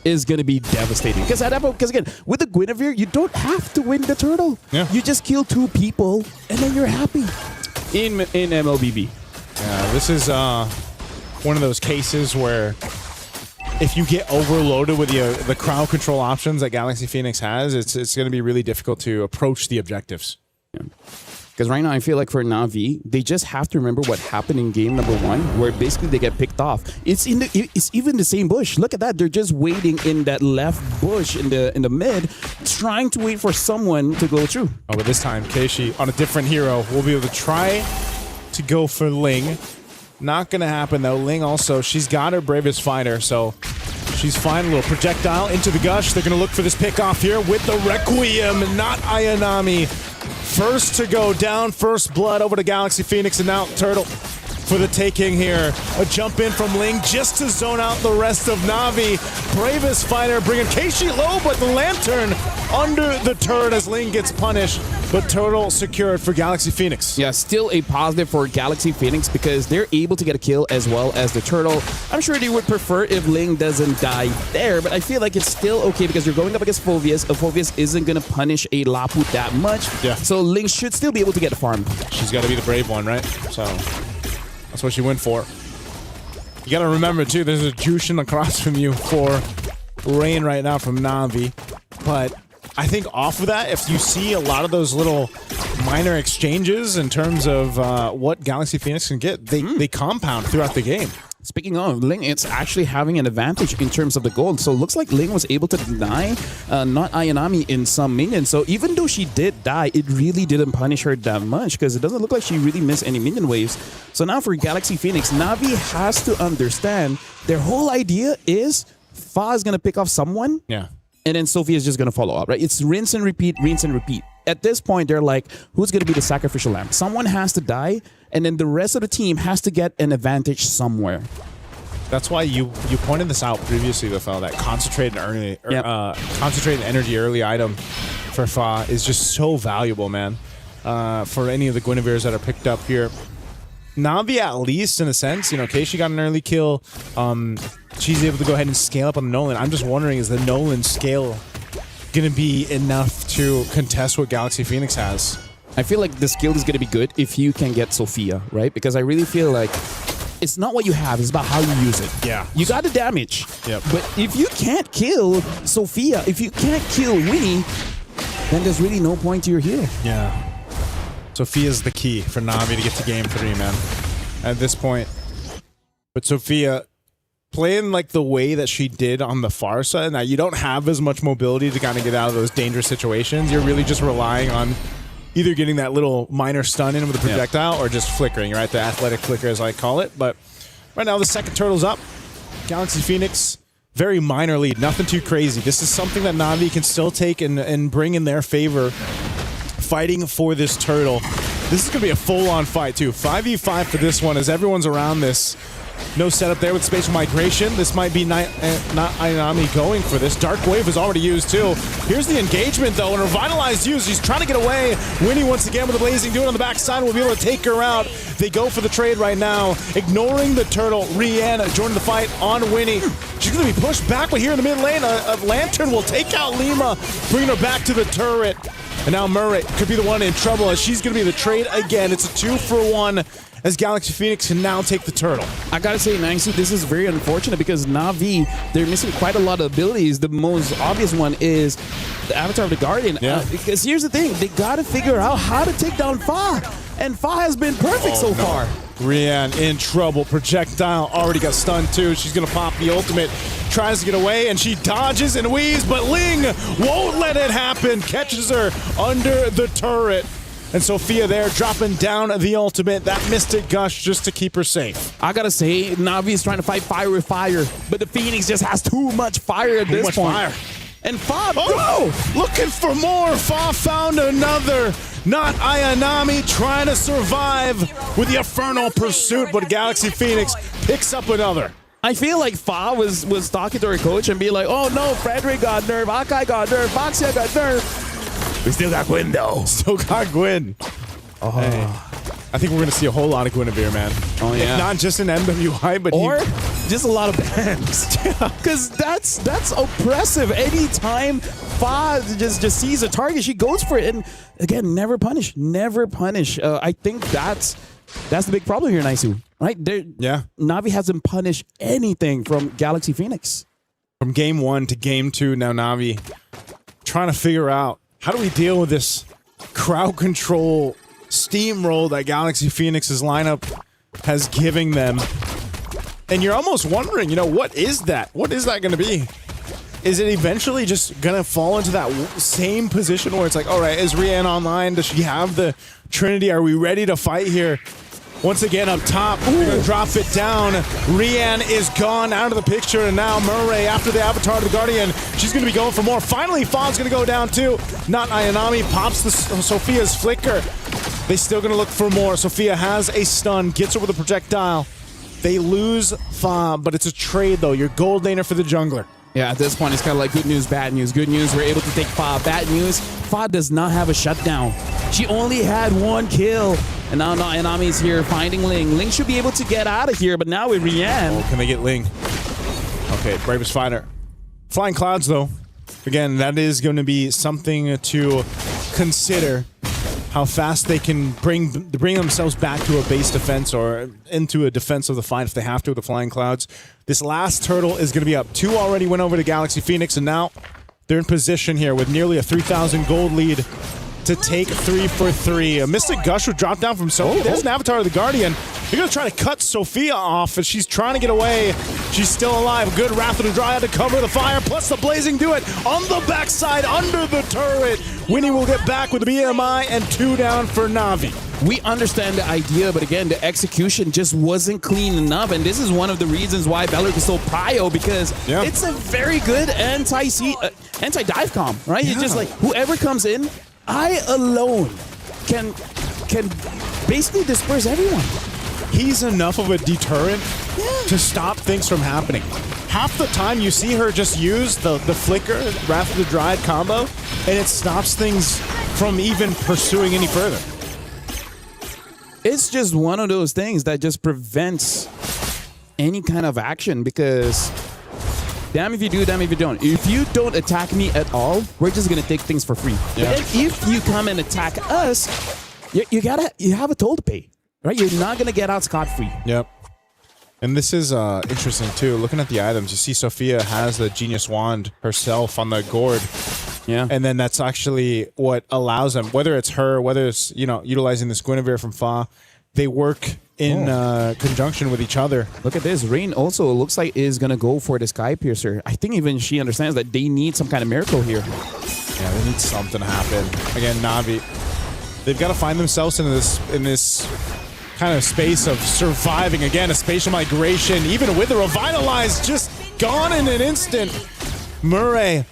S3: is going to be devastating. Because again, with the Guinevere, you don't have to win the turtle.
S19: Yeah.
S3: You just kill 2 people, and then you're happy in MLBB.
S19: Yeah, this is one of those cases where if you get overloaded with the crowd control options that Galaxy Phoenix has, it's going to be really difficult to approach the objectives.
S3: Yeah. Because right now, I feel like for Na'Vi, they just have to remember what happened in game number 1, where basically they get picked off. It's even the same bush. Look at that. They're just waiting in that left bush in the mid, trying to wait for someone to go through.
S19: Oh, but this time, Keishi on a different hero will be able to try to go for Ling. Not going to happen, though. Ling also, she's got her Bravest Fighter, so she's fine. A little projectile into the Gush. They're going to look for this pick-off here with the Requiem, not Ayanami. First to go down, first blood over to Galaxy Phoenix, and now Turtle for the taking here. A jump in from Ling just to zone out the rest of Na'Vi. Bravest Fighter bringing Keishi low, but the Lantern under the turret as Ling gets punished. But Turtle secured for Galaxy Phoenix.
S3: Yeah, still a positive for Galaxy Phoenix because they're able to get a kill as well as the Turtle. I'm sure they would prefer if Ling doesn't die there, but I feel like it's still okay because you're going up against Phoveus. Phoveus isn't going to punish a Lapu that much.
S19: Yeah.
S3: So Ling should still be able to get the farm.
S19: She's got to be the brave one, right? So that's what she went for. You got to remember, too, there's a Jushin across from you for Rain right now from Na'Vi. But I think off of that, if you see a lot of those little minor exchanges in terms of what Galaxy Phoenix can get, they compound throughout the game.
S3: Speaking of, Ling, it's actually having an advantage in terms of the gold. So it looks like Ling was able to deny not Ayanami in some minions. So even though she did die, it really didn't punish her that much because it doesn't look like she really missed any minion waves. So now for Galaxy Phoenix, Na'Vi has to understand their whole idea is Fa is going to pick off someone.
S19: Yeah.
S3: And then Sophia is just going to follow up, right? It's rinse and repeat, rinse and repeat. At this point, they're like, who's going to be the sacrificial lamb? Someone has to die, and then the rest of the team has to get an advantage somewhere.
S19: That's why you pointed this out previously, Lefel, that concentrated energy early item for Fa is just so valuable, man. For any of the Guineveres that are picked up here. Na'Vi, at least, in a sense, you know, Keishi got an early kill. She's able to go ahead and scale up on the Nolan. I'm just wondering, is the Nolan scale going to be enough to contest what Galaxy Phoenix has?
S3: I feel like the skill is going to be good if you can get Sophia, right? Because I really feel like it's not what you have, it's about how you use it.
S19: Yeah.
S3: You got the damage.
S19: Yep.
S3: But if you can't kill Sophia, if you can't kill Winnie, then there's really no point to your hero.
S19: Yeah. Sophia's the key for Na'Vi to get to game 3, man. At this point. But Sophia, playing like the way that she did on the far side, now you don't have as much mobility to kind of get out of those dangerous situations. You're really just relying on either getting that little minor stun in with a projectile or just flickering, right? The athletic flicker, as I call it. But right now, the second turtle's up. Galaxy Phoenix, very minor lead. Nothing too crazy. This is something that Na'Vi can still take and bring in their favor. Fighting for this turtle. This is going to be a full-on fight, too. 5v5 for this one as everyone's around this. No setup there with spatial migration. This might be not Ayanami going for this. Dark Wave is already used, too. Here's the engagement, though, and Revitalized used. He's trying to get away. Winnie once again with the Blazing Dude on the backside will be able to take her out. They go for the trade right now, ignoring the turtle. Rihanna joining the fight on Winnie. She's going to be pushed back, but here in the mid lane, a Lantern will take out Lima, bringing her back to the turret. And now Murray could be the one in trouble as she's going to be the trade again. It's a 2-for-1 as Galaxy Phoenix can now take the turtle.
S3: I gotta say, Nangsu, this is very unfortunate because Na'Vi, they're missing quite a lot of abilities. The most obvious one is the Avatar of the Guardian.
S19: Yeah.
S3: Because here's the thing, they gotta figure out how to take down Fa. And Fa has been perfect so far.
S19: Rian in trouble. Projectile already got stunned too. She's going to pop the ultimate. Tries to get away and she dodges and weaves, but Ling won't let it happen. Catches her under the turret. And Sophia there dropping down the ultimate. That Mystic Gush just to keep her safe.
S3: I gotta say, Na'Vi is trying to fight fire with fire, but the Phoenix just has too much fire at this point.
S19: Fire.
S3: And Fa,
S19: looking for more. Fa found another. Not Ayanami trying to survive with the Infernal Pursuit, but Galaxy Phoenix picks up another.
S3: I feel like Fa was talking to her coach and be like, oh no, Frederick got nerfed, Akai got nerfed, Foxia got nerfed.
S19: We still got Gwyn though. Still got Gwyn. Oh. Hey. I think we're going to see a whole lot of Guinevere, man.
S3: Oh, yeah.
S19: Not just in MWI, but
S3: just a lot of bans. Because that's oppressive. Anytime Fa just sees a target, she goes for it. And again, never punish. Never punish. I think that's the big problem here, Naisu. Right? Na'Vi hasn't punished anything from Galaxy Phoenix.
S19: From game 1 to game 2, now Na'Vi trying to figure out how do we deal with this crowd control steamroll that Galaxy Phoenix's lineup has given them. And you're almost wondering, you know, what is that? What is that going to be? Is it eventually just going to fall into that same position where it's like, all right, is Rian online? Does she have the Trinity? Are we ready to fight here? Once again, up top, they're going to drop it down. Rian is gone out of the picture, and now Murray, after the Avatar of the Guardian, she's going to be going for more. Finally, Fawn's going to go down too. Not Ayanami, pops the Sophia's flicker. They still going to look for more. Sophia has a stun, gets over the projectile. They lose Fa, but it's a trade though. You're gold laner for the jungler.
S3: Yeah, at this point, it's kind of like good news, bad news. Good news, we're able to take Fa. Bad news, Fa does not have a shutdown. She only had 1 kill. And now Ayanami's here finding Ling. Ling should be able to get out of here, but now with Rian.
S19: Oh, can they get Ling? Okay, Bravest Fighter. Flying Clouds, though. Again, that is going to be something to consider. How fast they can bring themselves back to a base defense or into a defense of the fight if they have to with the Flying Clouds. This last turtle is going to be up. 2 already went over to Galaxy Phoenix, and now they're in position here with nearly a 3,000 gold lead to take 3 for 3. A Mystic Gush would drop down from Sophia. There's an Avatar of the Guardian. They're going to try to cut Sophia off as she's trying to get away. She's still alive. Good Wrath of the Dryad to cover the fire, plus the Blazing Duet on the backside under the turret. Winnie will get back with the BMI and 2 down for Na'Vi.
S3: We understand the idea, but again, the execution just wasn't clean enough, and this is one of the reasons why Beleric is so prio, because it's a very good anti-dive comp, right? It's just like, whoever comes in, I alone can basically disperse everyone.
S19: He's enough of a deterrent to stop things from happening. Half the time you see her just use the flicker, Wrath of the Dryad combo, and it stops things from even pursuing any further.
S3: It's just one of those things that just prevents any kind of action, because damn if you do, damn if you don't. If you don't attack me at all, we're just gonna take things for free.
S19: Yeah.
S3: But then if you come and attack us, you have a toll to pay, right? You're not gonna get out scot-free.
S19: Yep. And this is interesting too. Looking at the items, you see Sophia has the Genius Wand herself on the gourd.
S3: Yeah.
S19: And then that's actually what allows them, whether it's her, whether it's, you know, utilizing this Guinevere from Fa, they work in conjunction with each other.
S3: Look at this. Rain also looks like is going to go for the Sky Piercer. I think even she understands that they need some kind of miracle here.
S19: Yeah, they need something to happen. Again, Na'Vi, they've got to find themselves in this kind of space of surviving. Again, a spatial migration, even with the Revitalize, just gone in an instant. Murray,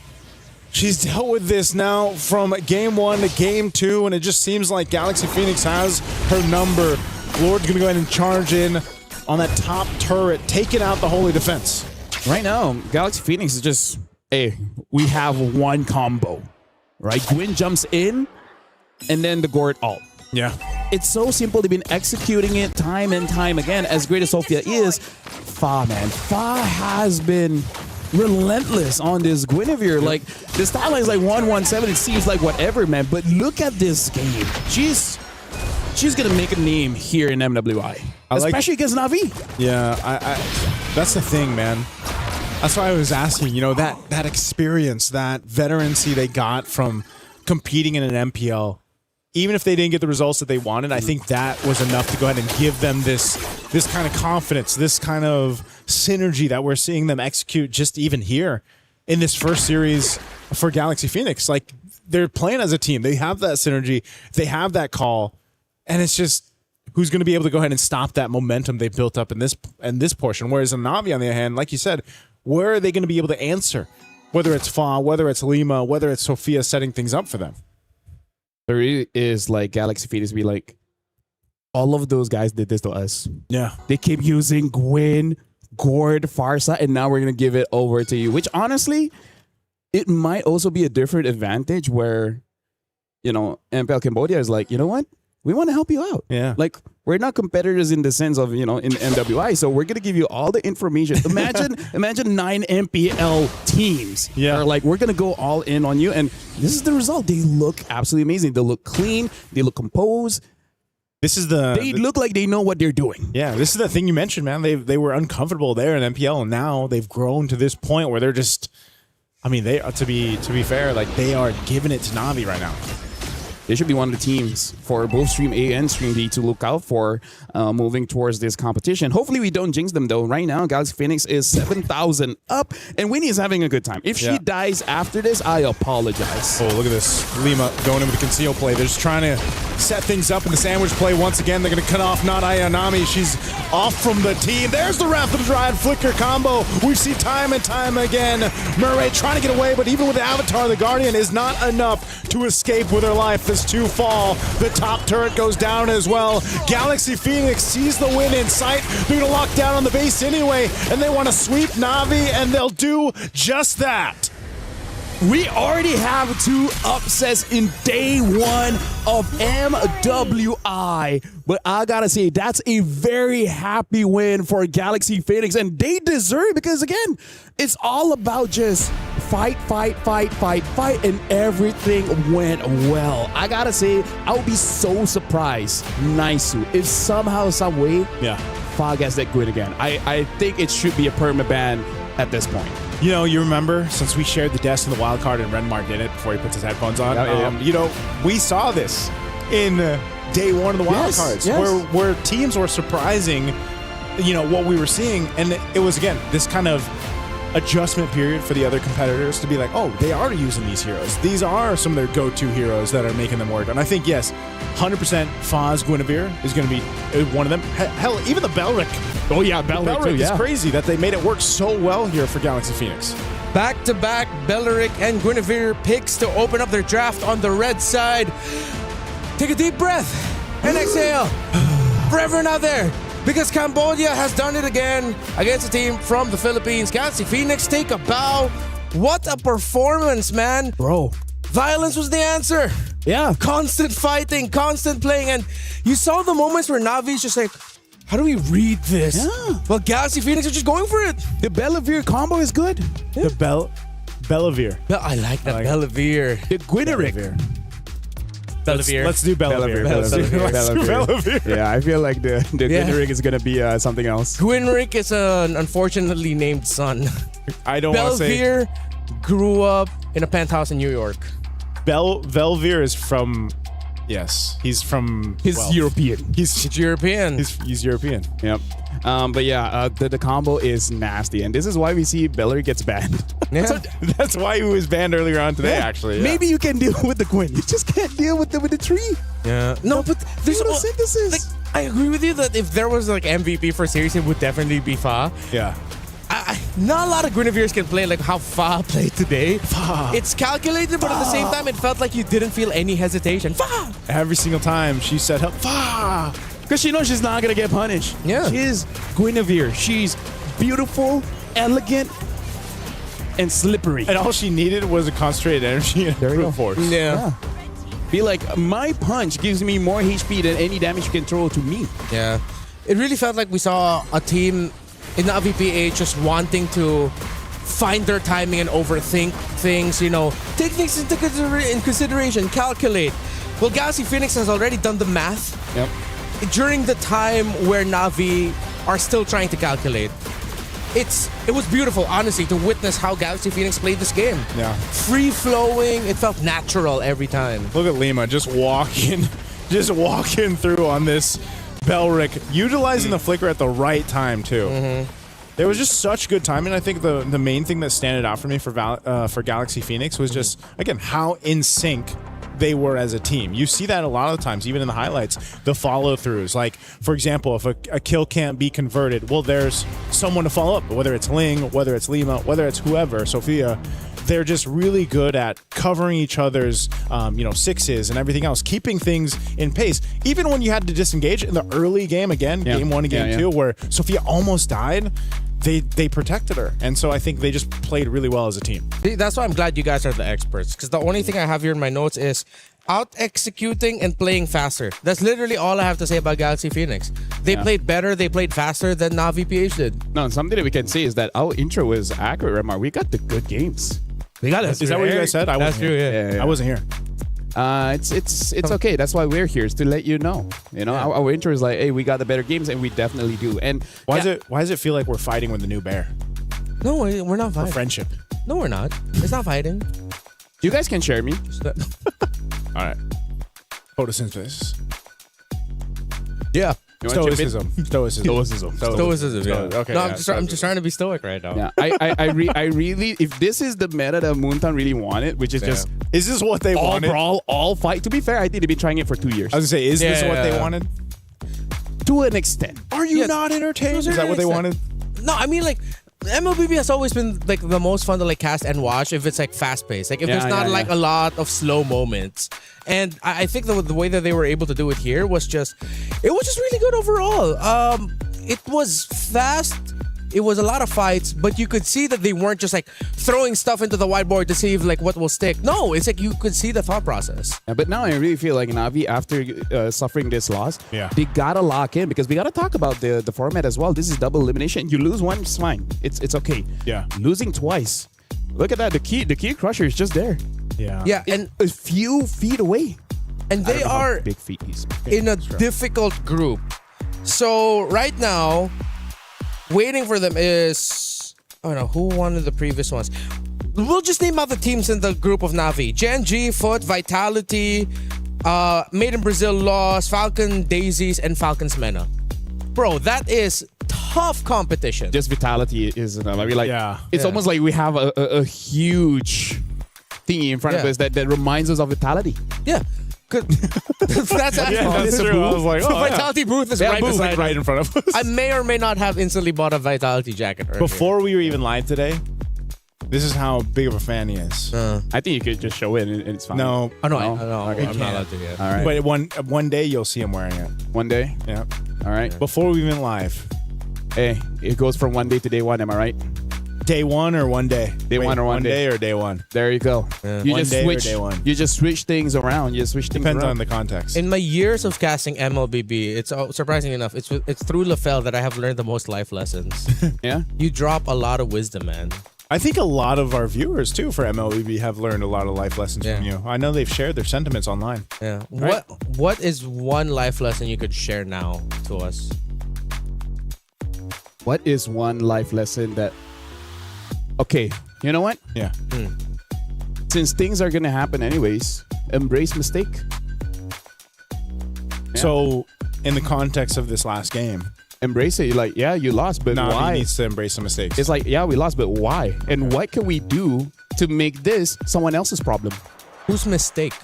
S19: she's dealt with this now from game 1 to game 2, and it just seems like Galaxy Phoenix has her number. Lord's going to go ahead and charge in on that top turret, taking out the Holy Defense.
S3: Right now, Galaxy Phoenix is just, hey, we have one combo, right? Gwyn jumps in, and then the Gourd ult.
S19: Yeah.
S3: It's so simple. They've been executing it time and time again. As great as Sophia is, Fa has been relentless on this Guinevere. Like, the stat line is like 117. It seems like whatever, man. But look at this game. She's gonna make a name here in MWI, especially against Na'Vi.
S19: Yeah, I that's the thing, man. That's why I was asking. You know, that experience, that veterancy they got from competing in an MPL. Even if they didn't get the results that they wanted, I think that was enough to go ahead and give them this kind of confidence, this kind of synergy that we're seeing them execute just even here in this first series for Galaxy Phoenix. Like, they're playing as a team. They have that synergy. They have that call. And it's just who's going to be able to go ahead and stop that momentum they built up in this portion. Whereas in Na'Vi, on the other hand, like you said, where are they going to be able to answer? Whether it's Fa, whether it's Lima, whether it's Sophia setting things up for them.
S3: There is like Galaxy Phoenix be like, all of those guys did this to us.
S19: Yeah.
S3: They keep using Gwyn, Gourd, Farsa, and now we're going to give it over to you. Which honestly, it might also be a different advantage where, you know, MPL Cambodia is like, you know what? We want to help you out.
S19: Yeah.
S3: Like, we're not competitors in the sense of, you know, in MWI, so we're going to give you all the information. Imagine 9 MPL teams.
S19: Yeah.
S3: Are like, we're going to go all in on you. And this is the result. They look absolutely amazing. They look clean. They look composed. They look like they know what they're doing.
S19: Yeah, this is the thing you mentioned, man. They were uncomfortable there in MPL, and now they've grown to this point where they're just, I mean, they to be fair, like, they are giving it to Na'Vi right now.
S3: they should be one of the teams for both Stream A and Stream B to look out for moving towards this competition. Hopefully we don't jinx them though. Right now, Galaxy Phoenix is 7,000 up, and Winnie is having a good time. If she dies after this, I apologize.
S19: Oh, look at this. Lima going in with the conceal play. They're just trying to set things up in the sandwich play. Once again, they're going to cut off not Ayanami. She's off from the team. There's the Wrath of the Dryad flicker combo. We see time and time again. Murray trying to get away, but even with the Avatar, the Guardian is not enough to escape with her life. As two fall, the top turret goes down as well. Galaxy Phoenix sees the win in sight. They're going to lock down on the base anyway, and they want to sweep Na'Vi, and they'll do just that.
S3: We already have 2 upsets in day 1 of MWI. But I gotta say, that's a very happy win for Galaxy Phoenix. And they deserve it because, again, it's all about just fight, and everything went well. I gotta say, I would be so surprised, Naisu, if somehow, some way, Fa gets that good again. I think it should be a permaban at this point.
S19: You know, you remember, since we shared the desk in the wild card and Renmark did it before he puts his headphones on, you know, we saw this in day 1 of the wild cards, where teams were surprising, you know, what we were seeing. And it was, again, this kind of adjustment period for the other competitors to be like, oh, they are using these heroes. These are some of their go-to heroes that are making them work. And I think, yes, 100% Faz Guinevere is going to be one of them. Hell, even the Belric.
S3: Oh, yeah, Belric too,
S19: is crazy that they made it work so well here for Galaxy Phoenix.
S8: Back-to-back Belric and Guinevere picks to open up their draft on the red side. Take a deep breath and exhale for everyone out there. Because Cambodia has done it again against a team from the Philippines. Galaxy Phoenix take a bow. What a performance, man.
S3: Bro.
S8: Violence was the answer.
S3: Yeah.
S8: Constant fighting, constant playing. And you saw the moments where Navi's just like, how do we read this?
S3: Yeah.
S8: Well, Galaxy Phoenix are just going for it.
S3: The Bellavere combo is good.
S19: The Bellavere.
S8: I like that Bellavere.
S3: The Guinevere.
S8: Bellavere.
S19: Let's do Bellavere.
S3: Bellavere. Yeah, I feel like the Guinevere is going to be something else.
S8: Guinrick is an unfortunately named son.
S19: I don't want to say.
S8: Bellavere grew up in a penthouse in New York.
S19: Bellavere is from... Yes, he's from...
S3: He's European.
S8: He's European.
S19: He's European.
S3: Yep. But yeah, the combo is nasty, and this is why we see Bellery gets banned.
S8: Yeah.
S19: So that's why he was banned earlier on today, actually. Yeah.
S3: Maybe you can deal with the Quinn. You just can't deal with the tree.
S8: Yeah. No, but there's
S3: no synthesis.
S8: Like, I agree with you that if there was like MVP for series, it would definitely be Fa.
S19: Yeah.
S8: Not a lot of Guineveres can play like how Fa played today.
S19: Fa.
S8: It's calculated, but at the same time, it felt like you didn't feel any hesitation. Fa!
S19: Every single time she said, Fa!
S3: Because she knows she's not going to get punished.
S8: Yeah.
S3: She's Guinevere. She's beautiful, elegant, and slippery.
S19: And all she needed was a concentrated energy and brute force.
S8: Yeah.
S3: Be like, my punch gives me more HP than any damage you can throw to me.
S8: Yeah. It really felt like we saw a team in the VPA just wanting to find their timing and overthink things, you know, take things into consideration, calculate. Well, Galaxy Phoenix has already done the math.
S3: Yep.
S8: During the time where Na'Vi are still trying to calculate. It was beautiful, honestly, to witness how Galaxy Phoenix played this game.
S19: Yeah.
S8: Free-flowing, it felt natural every time.
S19: Look at Lima just walking through on this Belric, utilizing the flicker at the right time, too.
S8: Mm-hmm.
S19: There was just such good timing. I think the main thing that standed out for me for Galaxy Phoenix was just, again, how in sync they were as a team. You see that a lot of the times, even in the highlights, the follow-throughs. Like, for example, if a kill can't be converted, well, there's someone to follow up, whether it's Ling, whether it's Lima, whether it's whoever, Sophia. They're just really good at covering each other's, sixes and everything else, keeping things in pace. Even when you had to disengage in the early game, game 1 and game 2, where Sophia almost died, they protected her. And so I think they just played really well as a team.
S8: That's why I'm glad you guys are the experts, because the only thing I have here in my notes is out-executing and playing faster. That's literally all I have to say about Galaxy Phoenix. They played better, they played faster than Na'Vi PH did.
S3: No, something that we can say is that our intro was accurate, Remar. We got the good games.
S8: We got it.
S19: Is that what you guys said? I wasn't here. I wasn't here.
S3: It's okay. That's why we're here, is to let you know. You know, our intro is like, hey, we got the better games, and we definitely do. And
S19: why does it feel like we're fighting with the new bear?
S8: No, we're not fighting.
S19: For friendship.
S8: No, we're not. It's not fighting.
S3: You guys can share me.
S19: All right. Photosynthesis.
S8: Yeah.
S19: Stoicism.
S8: Stoicism. Yeah. Okay. No, I'm just trying to be stoic right now.
S3: Yeah, I really, if this is the meta that Moontown really wanted, which is just
S19: is this what they
S3: all
S19: wanted?
S3: brawl, all fight. To be fair, I think they've been trying it for 2 years.
S19: I was gonna say, is this what they wanted?
S3: To an extent.
S19: Are you not entertained? Is that what they wanted?
S8: No, I mean like MLBB has always been like the most fun to like cast and watch if it's like fast paced. Like if there's not like a lot of slow moments. And I think the way that they were able to do it here was just really good overall. It was fast. It was a lot of fights, but you could see that they weren't just like throwing stuff into the whiteboard to see if like what will stick. No, it's like you could see the thought process.
S3: Yeah, but now I really feel like Navi, after suffering this loss, they gotta lock in because we gotta talk about the format as well. This is double elimination. You lose one, it's fine. It's okay.
S19: Yeah.
S3: Losing twice. Look at that. The key crusher is just there.
S19: Yeah.
S8: Yeah, and
S3: a few feet away.
S8: And they are
S3: big feet he's
S8: in a difficult group. So right now, waiting for them is, I don't know, who won in the previous ones? We'll just name out the teams in the group of Navi. Gen G, Foot, Vitality, Made in Brazil lost, Falcon Daisies, and Falcons Mena. Bro, that is tough competition.
S3: Just Vitality is enough. I mean, like, it's almost like we have a huge thingy in front of us that reminds us of Vitality.
S8: Yeah. That's
S19: true. I was like,
S8: the Vitality booth is
S19: right in front of us.
S8: I may or may not have instantly bought a Vitality jacket earlier.
S19: Before we were even live today, this is how big of a fan he is.
S3: I think you could just show it and it's fine.
S19: No.
S8: Oh, no.
S19: Okay,
S8: I'm not allowed to yet.
S3: All right.
S19: But one day you'll see him wearing it.
S3: One day?
S19: Yeah.
S3: All right.
S19: Before we even live.
S3: Hey, it goes from one day to day one, am I right?
S19: Day one or one day?
S3: Day one or one day?
S19: Or day one?
S3: There you go.
S19: Yeah.
S3: You
S19: One
S3: just
S19: day or
S3: switch.
S19: day one?
S3: You just switch things around. You switch things
S19: Depends
S3: around.
S19: on the context.
S8: In my years of casting MLBB, it's surprisingly enough, it's through LaFell that I have learned the most life lessons.
S3: Yeah?
S8: You drop a lot of wisdom, man.
S19: I think a lot of our viewers too for MLBB have learned a lot of life lessons from you. I know they've shared their sentiments online.
S8: Yeah.
S19: Right?
S8: What is one life lesson you could share now to us?
S3: What is one life lesson that... Okay, you know what?
S19: Yeah.
S3: Since things are going to happen anyways, embrace mistake.
S19: So, in the context of this last game,
S3: embrace it. You're like, yeah, you lost, but why?
S19: He needs to embrace the mistakes.
S3: It's like, yeah, we lost, but why? And what can we do to make this someone else's problem?
S8: Whose mistake?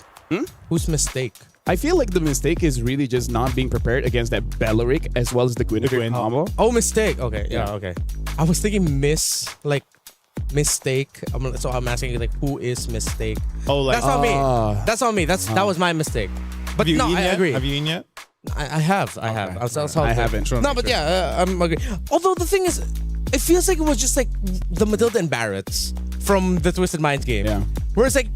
S8: Whose mistake?
S3: I feel like the mistake is really just not being prepared against that Belleric as well as the Gwyn combo.
S8: Oh, mistake. Okay, yeah, okay. I was thinking mistake. So I'm asking you, like, who is mistake?
S19: Oh, like
S8: that's not me. That's not me. That was my mistake. But no, I agree.
S19: Have you eaten yet?
S8: I have. I
S3: haven't.
S8: No, but yeah, I'm agree. Although the thing is, it feels like it was just like the Matilda and Barretts from the Twisted Minds game.
S3: Yeah.
S8: Where it's like,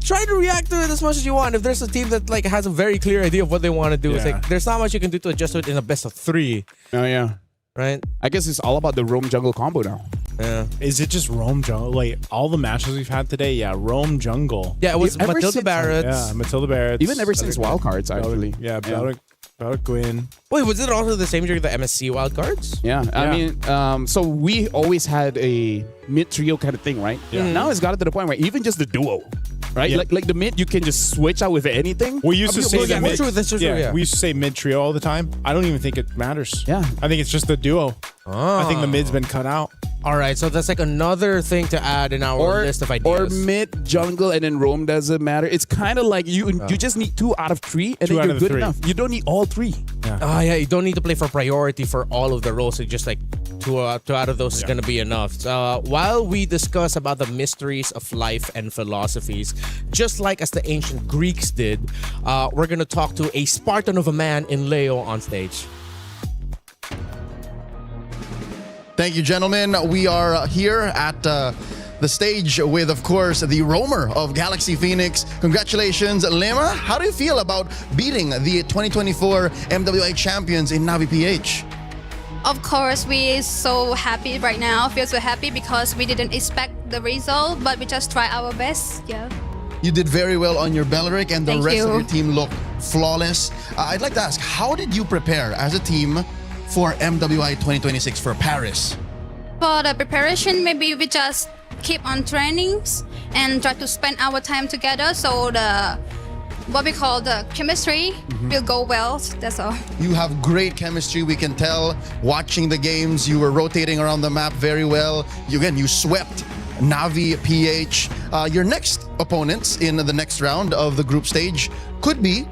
S8: try to react to it as much as you want. If there's a team that like has a very clear idea of what they want to do, it's like there's not much you can do to adjust to it in a best of 3.
S3: Oh yeah.
S8: Right?
S3: I guess it's all about the roam jungle combo now.
S8: Yeah.
S19: Is it just roam jungle? Like all the matches we've had today, roam jungle.
S8: Yeah, it was Matilda Barretts.
S19: Yeah, Matilda Barretts.
S3: Even ever since wildcards, actually.
S19: Yeah, Belleric Gwyn.
S8: Wait, was it also the same during the MSC wildcards?
S3: Yeah, I mean, so we always had a mid trio kind of thing, right?
S19: Yeah.
S3: Now it's gotten to the point where even just the duo, right?
S19: Yeah.
S3: Like the mid, you can just switch out with anything.
S19: We used to say
S8: that's
S19: mid.
S8: true, that's true, yeah.
S19: We used to say mid trio all the time. I don't even think it matters.
S3: Yeah.
S19: I think it's just the duo. I think the mid's been cut out.
S8: All right, so that's like another thing to add in our list of ideas.
S3: Or mid, jungle, and then roam doesn't matter. It's kind of like you just need 2 out of 3, and then you're good enough. You don't need all 3.
S8: Yeah. You don't need to play for priority for all of the roles. So just like 2 out of those is going to be enough. While we discuss about the mysteries of life and philosophies, just like as the ancient Greeks did, we're going to talk to a Spartan of a man in Leo on stage.
S9: Thank you, gentlemen. We are here at the stage with, of course, the roamer of Galaxy Phoenix. Congratulations, Lema. How do you feel about beating the 2024 MWI champions in Navi PH?
S21: Of course, we're so happy right now. Feel so happy because we didn't expect the result, but we just try our best. Yeah.
S9: You did very well on your Belleric, and the
S21: Thank
S9: rest
S21: you.
S9: of your team looked flawless. I'd like to ask, how did you prepare as a team for MWI 2026 for Paris?
S21: For the preparation, maybe we just keep on trainings and try to spend our time together so the what we call the chemistry will go well. That's all.
S9: You have great chemistry. We can tell watching the games. You were rotating around the map very well. You swept Navi PH. Your next opponents in the next round of the group stage could be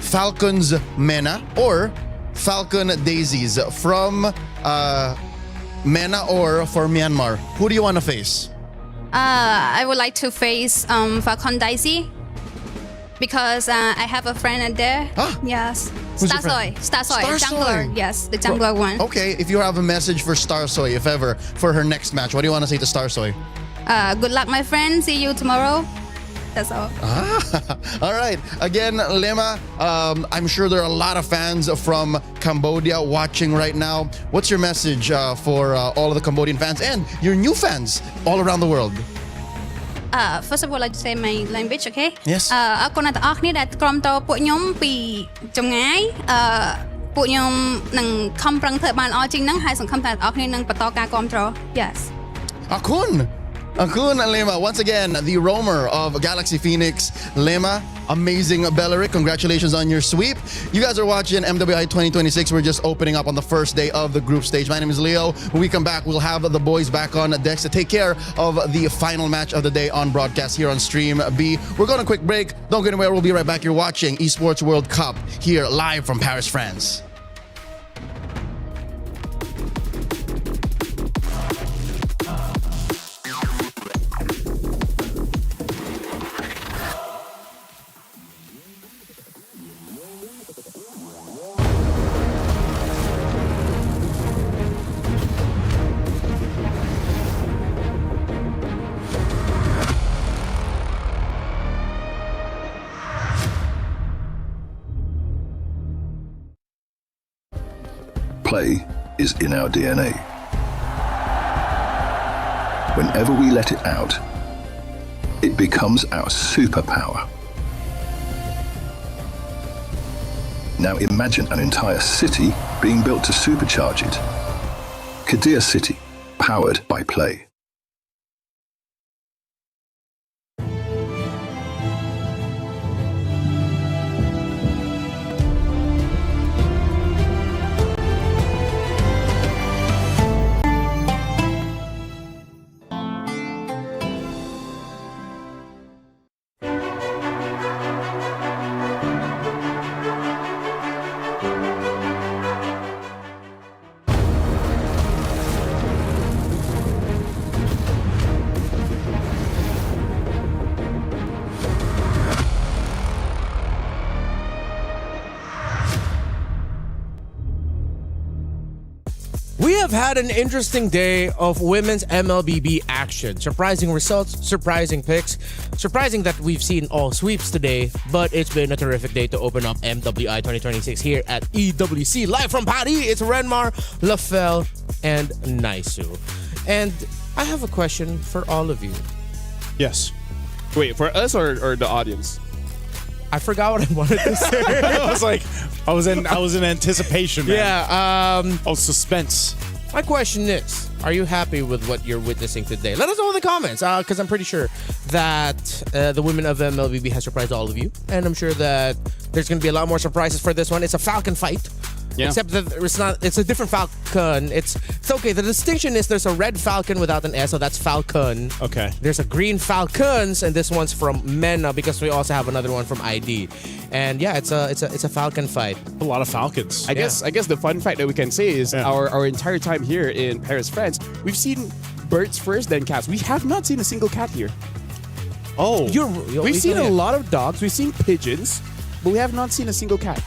S9: Falcons MENA or Falcon Daisies from MENA or for Myanmar. Who do you want to face?
S21: I would like to face Falcon Daisy because I have a friend there. Yes.
S9: Who's your
S21: Starsoy.
S9: friend?
S21: Starsoy.
S9: Starsoy.
S21: Jungler. Yes, the jungler one.
S9: Okay, if you have a message for Starsoy, if ever, for her next match, what do you want to say to Starsoy?
S21: Good luck, my friend. See you tomorrow. That's all.
S9: All right. Again, Lema, I'm sure there are a lot of fans from Cambodia watching right now. What's your message for all of the Cambodian fans and your new fans all around the world?
S21: First of all, I'd like to say my language, okay?
S9: Yes.
S21: អរគុណអ្នកទាំងអស់គ្នាដែលក្រុមតពួកខ្ញុំពីចម្ងាយពួកខ្ញុំនឹងខំប្រឹងធ្វើបានល្អជាងហ្នឹងហើយសង្ឃឹមថាអ្នកទាំងអស់គ្នានឹងបន្តការគាំទ្រ Yes.
S9: Akun Lema, once again, the roamer of Galaxy Phoenix, Lema, amazing Belleric. Congratulations on your sweep. You guys are watching MWI 2026. We're just opening up on the first day of the group stage. My name is Leo. When we come back, we'll have the boys back on decks to take care of the final match of the day on broadcast here on Stream B. We're going on a quick break. Don't go anywhere. We'll be right back. You're watching Esports World Cup here live from Paris, France.
S11: Play is in our DNA. Whenever we let it out, it becomes our superpower. Now imagine an entire city being built to supercharge it. Kadir City, powered by play.
S8: We have had an interesting day of women's MLBB action. Surprising results, surprising picks, surprising that we've seen all sweeps today, but it's been a terrific day to open up MWI 2026 here at EWC. Live from Paris, it's Renmar, Lafel, and Naisu. And I have a question for all of you.
S19: Yes.
S3: Wait, for us or the audience?
S8: I forgot what I wanted to say.
S19: I was in anticipation, man.
S8: Yeah.
S19: Suspense.
S8: My question is, are you happy with what you're witnessing today? Let us know in the comments, because I'm pretty sure that the women of MLBB has surprised all of you, and I'm sure that there's going to be a lot more surprises for this one. It's a Falcon fight. Yeah. Except that it's a different Falcon. It's okay. The distinction is there's a red Falcon without an S, so that's Falcon.
S19: Okay.
S8: There's a green Falcons, and this one's from MENA because we also have another one from ID. And yeah, it's a Falcon fight.
S19: A lot of Falcons.
S3: I guess the fun fact that we can say is our entire time here in Paris, France, we've seen birds first, then cats. We have not seen a single cat here.
S19: Oh,
S3: we've seen a lot of dogs. We've seen pigeons, but we have not seen a single cat.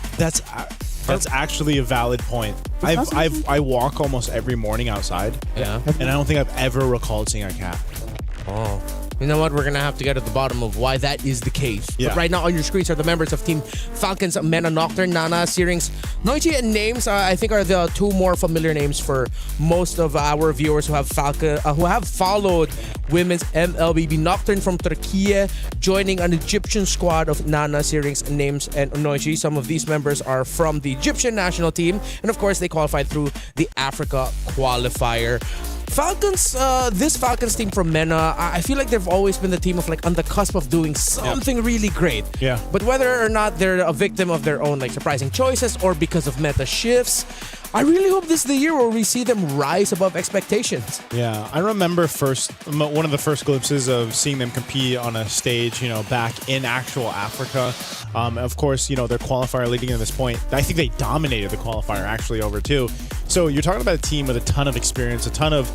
S19: That's actually a valid point. I walk almost every morning outside.
S8: Yeah.
S19: And I don't think I've ever recalled seeing a cat.
S8: Oh. You know what? We're going to have to get to the bottom of why that is the case.
S19: Yeah.
S8: But right now on your screens are the members of Team Falcons, MENA, Nocturne, Nana, Searings, Noichi, and Names. I think are the two more familiar names for most of our viewers who have followed women's MLBB. Nocturne from Turkey, joining an Egyptian squad of Nana, Searings, Names, and Noichi. Some of these members are from the Egyptian national team. And of course, they qualified through the Africa qualifier. Falcons, this Falcons team from MENA, I feel like they've always been the team of like on the cusp of doing something really great.
S19: Yeah.
S8: But whether or not they're a victim of their own like surprising choices or because of meta shifts, I really hope this is the year where we see them rise above expectations.
S19: Yeah, I remember one of the first glimpses of seeing them compete on a stage, back in actual Africa. Of course, their qualifier leading to this point, I think they dominated the qualifier actually over too. So you're talking about a team with a ton of experience, a ton of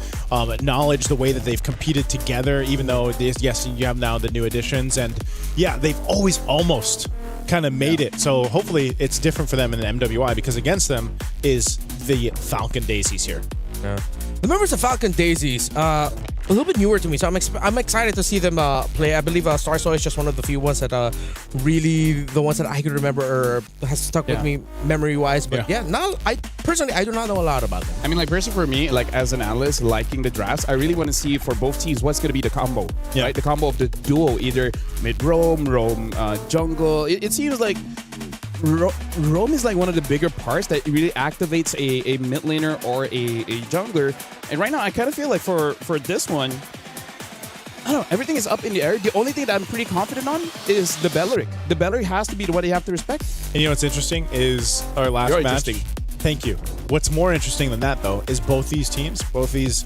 S19: knowledge, the way that they've competed together, even though, yes, you have now the new additions. And yeah, they've always almost kind of made it. So hopefully it's different for them in the MWI, because against them is the Falcon Daisies here.
S8: Yeah. The members of Falcon Daisies, a little bit newer to me, so I'm excited to see them play. I believe Star Soul is just one of the few ones that really the ones that I could remember or has stuck with me memory-wise. But I do not know a lot about them.
S3: I mean, like, personally for me, like as an analyst liking the drafts, I really want to see for both teams what's going to be the combo, right? The combo of the duo, either mid-roam, jungle. It seems like roam is like one of the bigger parts that really activates a mid laner or a jungler. And right now, I kind of feel like for this one, I don't know, everything is up in the air. The only thing that I'm pretty confident on is the Belleric. The Belleric has to be the one you have to respect.
S19: And what's interesting is our last match. Thank you. What's more interesting than that, though, is both these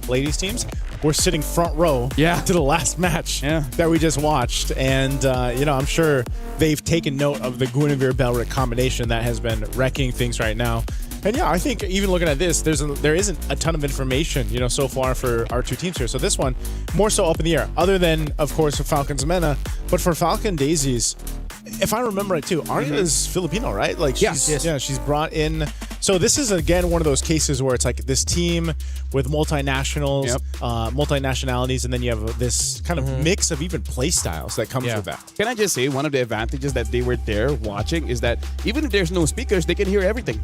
S19: ladies' teams, were sitting front row to the last match that we just watched. And, I'm sure they've taken note of the Guinevere-Belleric combination that has been wrecking things right now. And I think even looking at this, there isn't a ton of information, so far for our two teams here. So this one, more so up in the air, other than, of course, for Falcons MENA. But for Falcon Daisies, if I remember right too, Arya is Filipino, right? Like she's brought in. So this is again one of those cases where it's like this team with multinationals, multinationalities, and then you have this kind of mix of even play styles that comes with that.
S3: Can I just say one of the advantages that they were there watching is that even if there's no speakers, they can hear everything.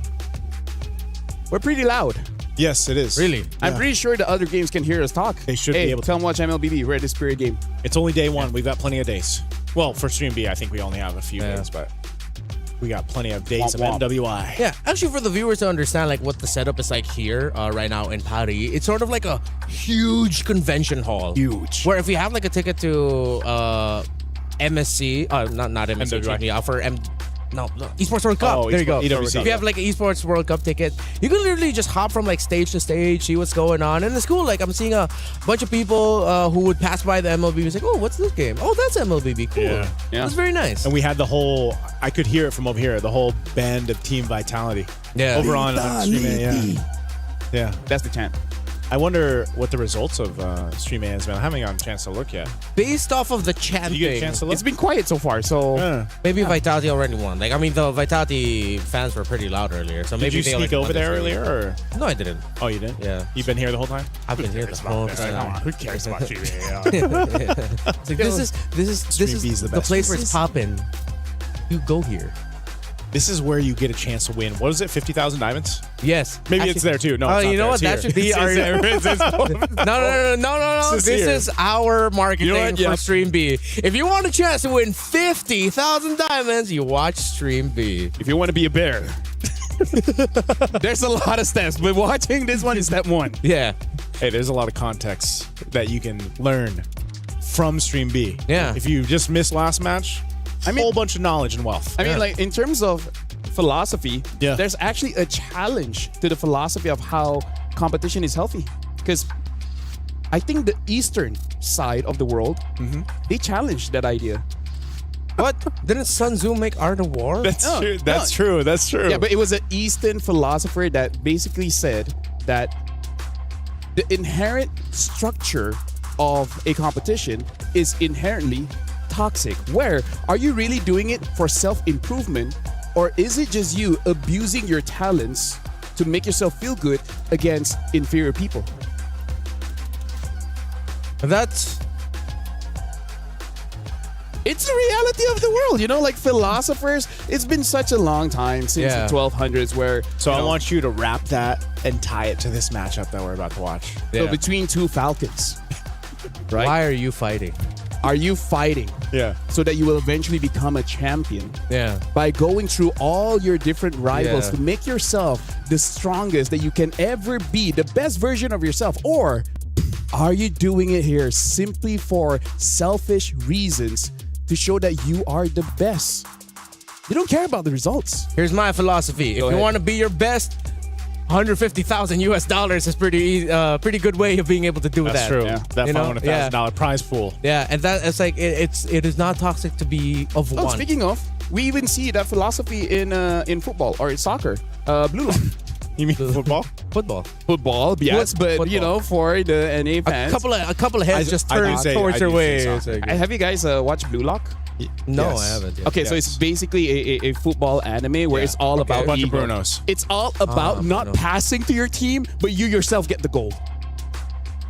S3: We're pretty loud.
S19: Yes, it is.
S8: Really?
S3: I'm pretty sure the other games can hear us talk.
S19: They should be able to.
S3: Tell them watch MLBB. We're at this period game.
S19: It's only day one. We've got plenty of days. Well, for Stream B, I think we only have a few days, but we got plenty of days of MWI.
S8: Yeah, actually, for the viewers to understand like what the setup is like here right now in Paris, it's sort of like a huge convention hall.
S19: Huge.
S8: Where if you have like a ticket to MSC, not MSC,
S19: MWI.
S8: for Esports World Cup.
S19: Oh,
S8: there you go.
S19: EWC.
S8: If you have like an Esports World Cup ticket, you can literally just hop from like stage to stage, see what's going on. And it's cool. Like I'm seeing a bunch of people who would pass by the MLBB and say, oh, what's this game? Oh, that's MLBB. Cool. Yeah.
S19: It's
S8: very nice.
S19: And we had the whole, I could hear it from over here, the whole band of Team Vitality.
S8: Yeah.
S19: Over on Stream A, yeah.
S3: That's the chant.
S19: I wonder what the results of Stream A has been. I haven't gotten a chance to look yet.
S8: Based off of the chanting,
S19: Did you get a chance to look?
S3: It's been quiet so far, so
S8: maybe Vitality already won. Like I mean, the Vitality fans were pretty loud earlier, so maybe
S19: Did you sneak over there earlier, or
S8: no? I didn't.
S19: Oh, you didn't?
S8: Yeah.
S19: You've been here the whole time?
S8: I've been here the whole time.
S19: Who cares about Stream
S8: It's like, this is the place where it's popping. You go here.
S19: This is where you get a chance to win. What is it? 50,000 diamonds?
S8: Yes.
S19: Maybe
S8: Actually,
S19: it's there too. No,
S8: oh,
S19: it's not
S8: you know
S19: there.
S8: what?
S19: It's
S8: That
S19: here.
S8: should be our. No. This is our marketing for Stream B. If you want a chance to win 50,000 diamonds, you watch Stream B.
S3: If you want to be a bear, there's a lot of steps, but watching this one is step one.
S8: Yeah.
S19: Hey, there's a lot of context that you can learn from Stream B.
S8: Yeah.
S19: If you just missed last match, a whole bunch of knowledge and wealth.
S3: I mean, like in terms of philosophy, there's actually a challenge to the philosophy of how competition is healthy. Because I think the eastern side of the world, they challenged that idea.
S8: What? Didn't Sun Tzu make Art of War?
S19: That's true. That's true. That's true.
S3: Yeah, but it was an eastern philosopher that basically said that the inherent structure of a competition is inherently toxic. Where are you really doing it for self-improvement, or is it just you abusing your talents to make yourself feel good against inferior people? It's the reality of the world, you know, like philosophers. It's been such a long time since the 1200s where.
S19: So I want you to wrap that and tie it to this matchup that we're about to watch.
S3: So between two falcons, right?
S8: Why are you fighting?
S3: Are you fighting?
S19: Yeah.
S3: So that you will eventually become a champion.
S8: Yeah.
S3: By going through all your different rivals
S8: Yeah.
S3: to make yourself the strongest that you can ever be, the best version of yourself, or Are you doing it here simply for selfish reasons to show that you are the best? You don't care about the results.
S8: Here's my philosophy. If you want to be your best, $150,000 is pretty good way of being able to do that.
S19: That's true. Yeah. That $500,000 prize pool.
S8: Yeah, and that it's like it is not toxic to be of one.
S3: Speaking of, we even see that philosophy in football or in soccer. Blue line.
S19: You mean football?
S3: Football, yes, but
S8: Football.
S3: you know, for the NA fans,
S8: a couple of heads just turned towards their way.
S3: Have you guys watched Blue Lock?
S8: No, I haven't.
S3: Okay, so it's basically a football anime where it's all about
S19: a bunch of
S3: ego.
S19: Brunos.
S3: It's all about not passing to your team, but you yourself get the goal.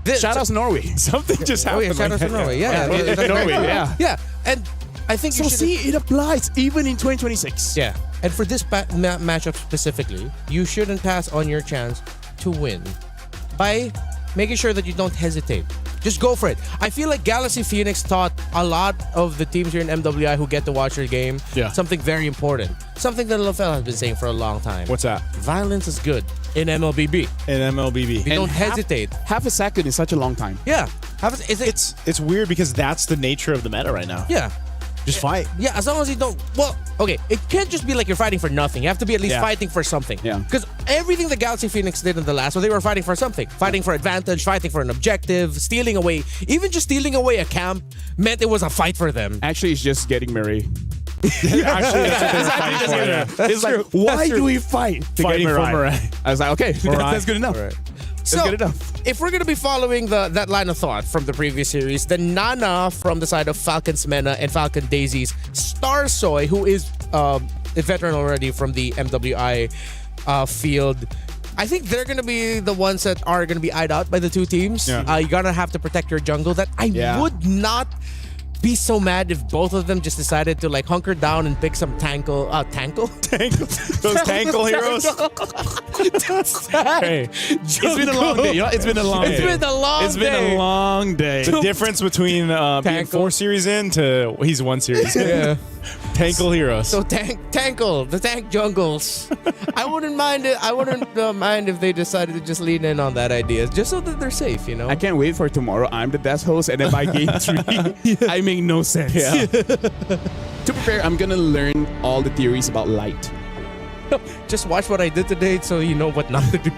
S3: Shout out to Norway.
S19: Something just happened.
S8: Shout out to Norway. Yeah,
S3: Norway. Yeah.
S8: Yeah, and I think
S3: So see, it applies even in 2026.
S8: Yeah, and for this matchup specifically, you shouldn't pass on your chance to win by making sure that you don't hesitate. Just go for it. I feel like Galaxy Phoenix taught a lot of the teams here in MWI who get to watch your game something very important. Something that LaFell has been saying for a long time.
S19: What's that?
S8: Violence is good in MLBB.
S19: In MLBB.
S8: You don't hesitate.
S3: Half a second is such a long time.
S8: Yeah.
S19: It's weird because that's the nature of the meta right now.
S8: Yeah.
S19: Just fight.
S8: Yeah, as long as you don't. Well, okay, it can't just be like you're fighting for nothing. You have to be at least fighting for something.
S3: Yeah.
S8: Because everything the Galaxy Phoenix did in the last one, they were fighting for something. Fighting for advantage, fighting for an objective, stealing away. Even just stealing away a camp meant it was a fight for them.
S3: Actually, it's just getting Marie.
S19: Actually, that's what they're fighting for.
S3: It's like, why do we fight?
S19: Fighting for Mirai.
S3: I was like, okay, that's good enough.
S8: Right.
S3: That's
S8: So,
S3: good enough.
S8: if we're going to be following that line of thought from the previous series, then Nana from the side of Falcon Smena and Falcon Daisy's Star Soy, who is a veteran already from the MWI field, I think they're going to be the ones that are going to be eyed out by the two teams.
S19: Yeah.
S8: You're going to have to protect your jungle. That I would not be so mad if both of them just decided to like hunker down and pick some tankle.
S19: Those tankle heroes. Hey,
S3: It's been a long day. You know, it's been a long day.
S8: It's been a long
S3: It's been
S8: day.
S3: a long day.
S19: the difference between being 4 series in to he's 1 series in.
S8: Yeah.
S19: Tankle heroes.
S8: So tankle, the tank jungles. I wouldn't mind it. I wouldn't mind if they decided to just lean in on that idea, just so that they're safe. You know.
S3: I can't wait for tomorrow. I'm the best host, and then by game 3, I make no sense.
S19: Yeah.
S3: To prepare, I'm gonna learn all the theories about light.
S8: Just watch what I did today, so you know what not to do.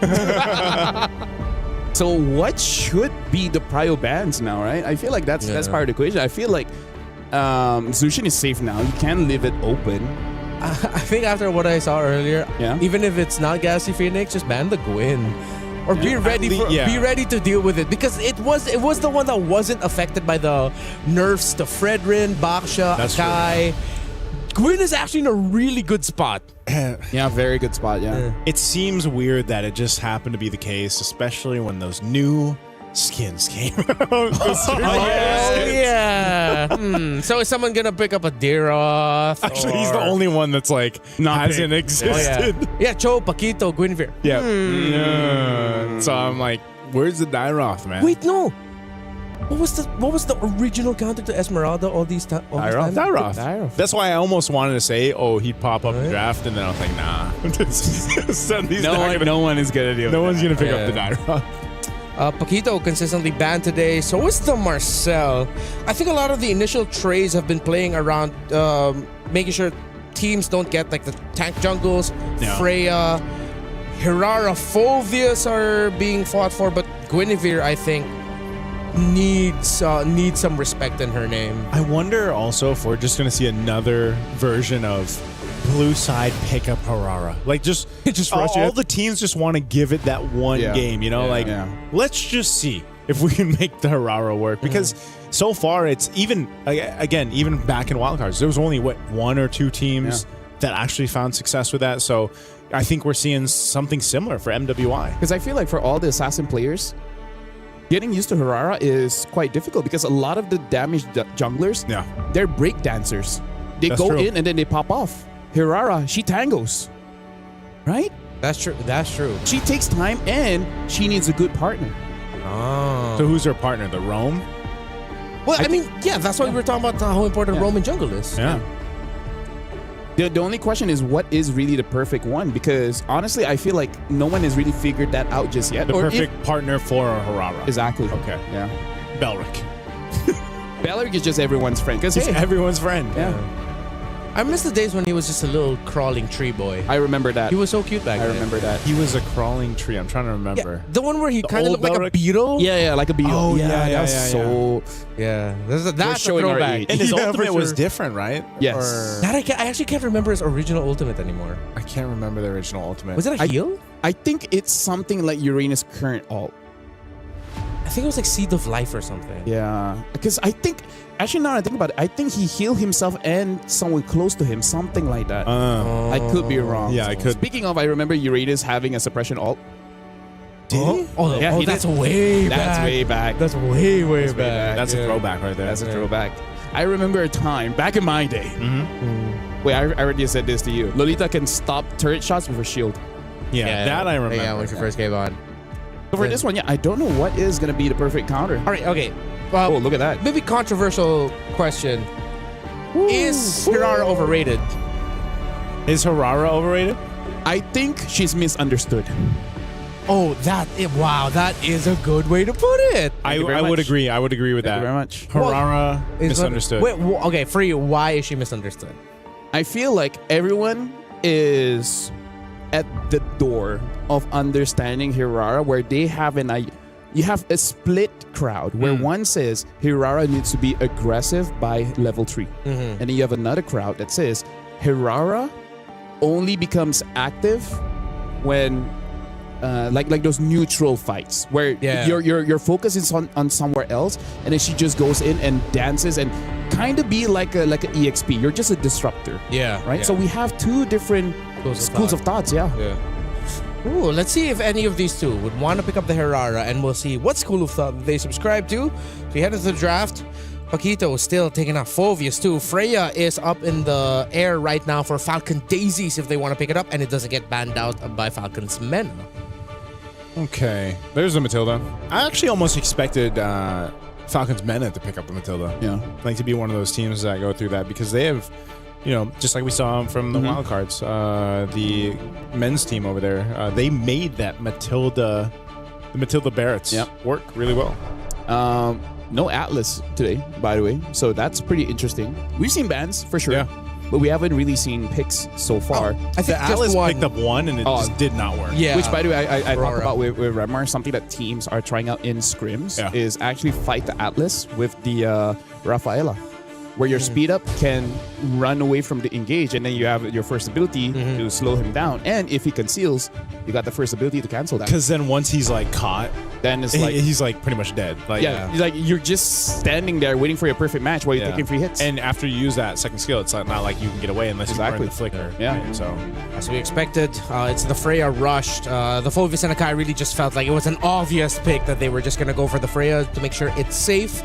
S3: So what should be the prio bans now, right? I feel like that's part of the equation. I feel like Zushin is safe now. You can leave it open.
S8: I think after what I saw earlier,
S3: Yeah.
S8: even if it's not Galaxy Phoenix, just ban the Gwyn. Or be ready be ready to deal with it, because it was the one that wasn't affected by the nerfs to Fredrin, Baksha,
S19: That's
S8: Akai. Gwyn is actually in a really good spot.
S3: Yeah, very good spot. Yeah.
S19: It seems weird that it just happened to be the case, especially when those new skins came out.
S8: So is someone gonna pick up a Deeroth?
S19: Actually, he's the only one that's like hasn't existed.
S8: Yeah, Cho, Paquito, Guinevere.
S19: Yeah. Yeah. So I'm like, where's the Dyroth, man?
S8: Wait, no. What was the original counter to Esmeralda all these times?
S19: Dyroth. That's why I almost wanted to say, he'd pop up in the draft, and then I was like, nah.
S3: No one is gonna do.
S19: No one's gonna pick up the Dyroth.
S8: Paquito consistently banned today. So is the Marcel. I think a lot of the initial trays have been playing around making sure teams don't get like the tank jungles.
S19: No.
S8: Freya, Hirara, Phovius are being fought for, but Guinevere, I think, needs some respect in her name.
S19: I wonder also if we're just gonna see another version of blue side pick up Harara. Like just rush all the teams just want to give it that one game, you know? Let's just see if we can make the Harara work, because so far it's even back in wildcards, there was only 1 or 2 teams that actually found success with that. So I think we're seeing something similar for MWI.
S3: Because I feel like for all the assassin players, getting used to Harara is quite difficult, because a lot of the damaged junglers, they're break dancers. They go in and then they pop off. Hirara, she tangos, right?
S8: That's true. That's true.
S3: She takes time, and she needs a good partner.
S8: Oh.
S19: So who's her partner? The Roam?
S8: Well, I mean, that's why we were talking about how important Roam in jungle is.
S19: Yeah.
S3: The only question is what is really the perfect one? Because honestly, I feel like no one has really figured that out just yet.
S19: The perfect partner for Harara.
S3: Exactly.
S19: Okay.
S3: Yeah.
S19: Belric.
S3: Belric is just everyone's friend. Because
S19: He's everyone's friend.
S3: Yeah.
S8: I miss the days when he was just a little crawling tree boy.
S3: I remember that.
S8: He was so cute back then.
S3: I remember that.
S19: He was a crawling tree. I'm trying to remember.
S8: The one where he kind of
S19: old
S8: looked like a
S19: Belric?
S8: beetle.
S3: Yeah, like a beetle.
S19: Oh, yeah,
S3: that was
S19: yeah.
S3: so.
S8: Yeah, that's a
S3: showing our
S8: throwback.
S3: age.
S19: And his
S8: Yeah,
S19: ultimate
S8: for
S19: was
S8: sure.
S19: different, right?
S3: Yes.
S19: Or-
S8: That I actually can't remember his original ultimate anymore.
S19: I can't remember the original ultimate.
S8: Was it a heal?
S3: I think it's something like Uranus' current alt.
S8: I think it was like Seed of Life or something.
S3: Yeah, because I think actually now that I think about it, I think he healed himself and someone close to him, something like that. I could be wrong.
S19: Yeah, I could.
S3: Speaking of, I remember Uranus having a suppression alt.
S8: Did he? Oh,
S3: Yeah, he
S8: that's
S3: did.
S8: way back.
S3: That's way back.
S8: That's way, way
S3: That's way
S8: back.
S19: That's a throwback right there.
S3: That's a throwback. I remember a time back in my day. Wait, I already said this to you. Lolita can stop turret shots with her shield.
S19: Yeah, that I remember.
S8: Yeah, when she first came on.
S3: So for this one, yeah, I don't know what is gonna be the perfect counter.
S8: All right, okay. Well,
S3: Oh, look at that.
S8: maybe controversial question. Is Hirara overrated?
S19: Is Harara overrated?
S3: I think she's misunderstood.
S8: Oh, wow, that is a good way to put it.
S19: I
S3: you very
S19: would
S3: much.
S19: agree. I would agree with
S3: Thank
S19: that.
S3: you very much.
S19: Harara
S8: Is
S19: misunderstood.
S8: Wait, okay, for you, why is she misunderstood?
S3: I feel like everyone is at the door of understanding Hirara, where they have you have a split crowd where one says Hirara needs to be aggressive by level 3. And then you have another crowd that says Hirara only becomes active when like those neutral fights where your focus is on somewhere else, and then she just goes in and dances and kind of be like a EXP. You're just a disruptor.
S8: Yeah.
S3: Right?
S8: yeah.
S3: So we have two different schools of thoughts, yeah.
S8: Ooh, let's see if any of these two would want to pick up the Hirara, and we'll see what school of thought they subscribe to. So we head into the draft. Paquito is still taking out Phovius too. Freya is up in the air right now for Falcon Daisies if they want to pick it up, and it doesn't get banned out by Falcon's men.
S19: Okay, there's the Matilda. I actually almost expected Falcon's Mena to pick up the Matilda.
S3: Yeah.
S19: Like to be one of those teams that go through that because they have, you know, just like we saw from the wild cards, the men's team over there, they made that Matilda, the Matilda Barretts work really well.
S3: No Atlas today, by the way, so that's pretty interesting. We've seen bans for sure, but we haven't really seen picks so far.
S8: I think
S19: The Atlas
S8: one.
S19: picked up one and it just did not work.
S8: Yeah.
S3: Which, by the way, I talked
S8: Aurora.
S3: about with Remar, something that teams are trying out in scrims is actually fight the Atlas with the Rafaela, where your speed up can run away from the engage, and then you have your first ability to slow him down. And if he conceals, you got the first ability to cancel that.
S19: Because then once he's like caught,
S3: then it's like
S19: he's like pretty much dead. Like
S3: he's like you're just standing there waiting for your perfect match while you're taking free hits.
S19: And after you use that second skill, it's not like you can get away unless you burn the flicker.
S3: Yeah.
S19: Right? So
S8: As we expected, it's the Freya rushed. The Phovius and Akai really just felt like it was an obvious pick that they were just going to go for the Freya to make sure it's safe.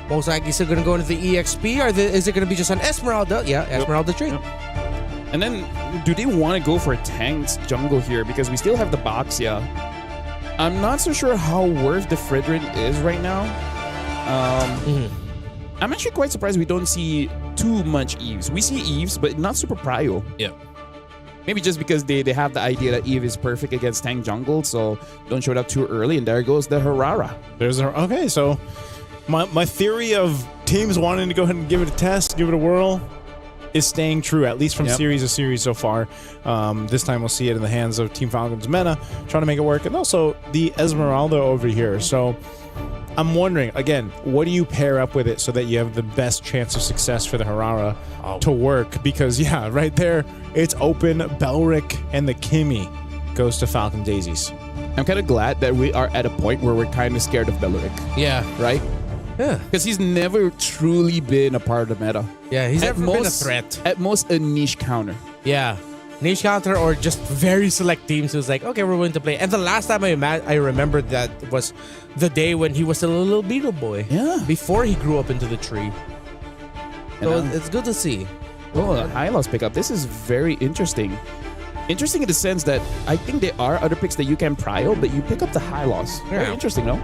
S8: Most likely still going to go into the EXP, or is it going to be just an Esmeralda? Yeah, Esmeralda tree.
S3: And then, do they want to go for a tanked jungle here? Because we still have the Baxia. I'm not so sure how worth the Fredrin is right now. I'm actually quite surprised we don't see too much Eves. We see Eves, but not super prio.
S8: Yeah.
S3: Maybe just because they have the idea that Eve is perfect against tank jungle, so don't show it up too early, and there goes the Harara.
S19: okay, so my theory of teams wanting to go ahead and give it a test, give it a whirl, is staying true, at least from series to series so far. This time we'll see it in the hands of Team Falcon's Mena, trying to make it work, and also the Esmeralda over here. So I'm wondering, again, what do you pair up with it so that you have the best chance of success for the Harara to work? Because, yeah, right there, it's open. Belric and the Kimmy goes to Falcon Daisies.
S3: I'm kind of glad that we are at a point where we're kind of scared of Belric.
S8: Yeah.
S3: Right?
S8: Yeah.
S3: Because he's never truly been a part of the meta.
S8: Yeah, he's never been a threat.
S3: At most, a niche counter.
S8: Yeah. Niche counter or just very select teams who's like, okay, we're going to play. And the last time I remembered that was the day when he was still a little beetle boy.
S3: Yeah.
S8: Before he grew up into the tree. So it's good to see.
S3: Oh, the Hylos pickup. This is very interesting. Interesting in the sense that I think there are other picks that you can prio, but you pick up the Hylos. Very interesting, no?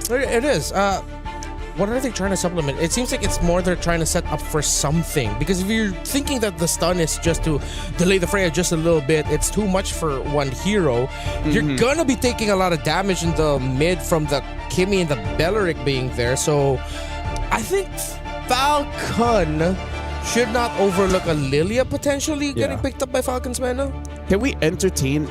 S8: It is. what are they trying to supplement? It seems like it's more they're trying to set up for something. Because if you're thinking that the stun is just to delay the Freya just a little bit, it's too much for one hero. You're gonna be taking a lot of damage in the mid from the Kimmy and the Belleric being there. So I think Falcon should not overlook a Lilia potentially getting picked up by Falcon's mana.
S3: Can we entertain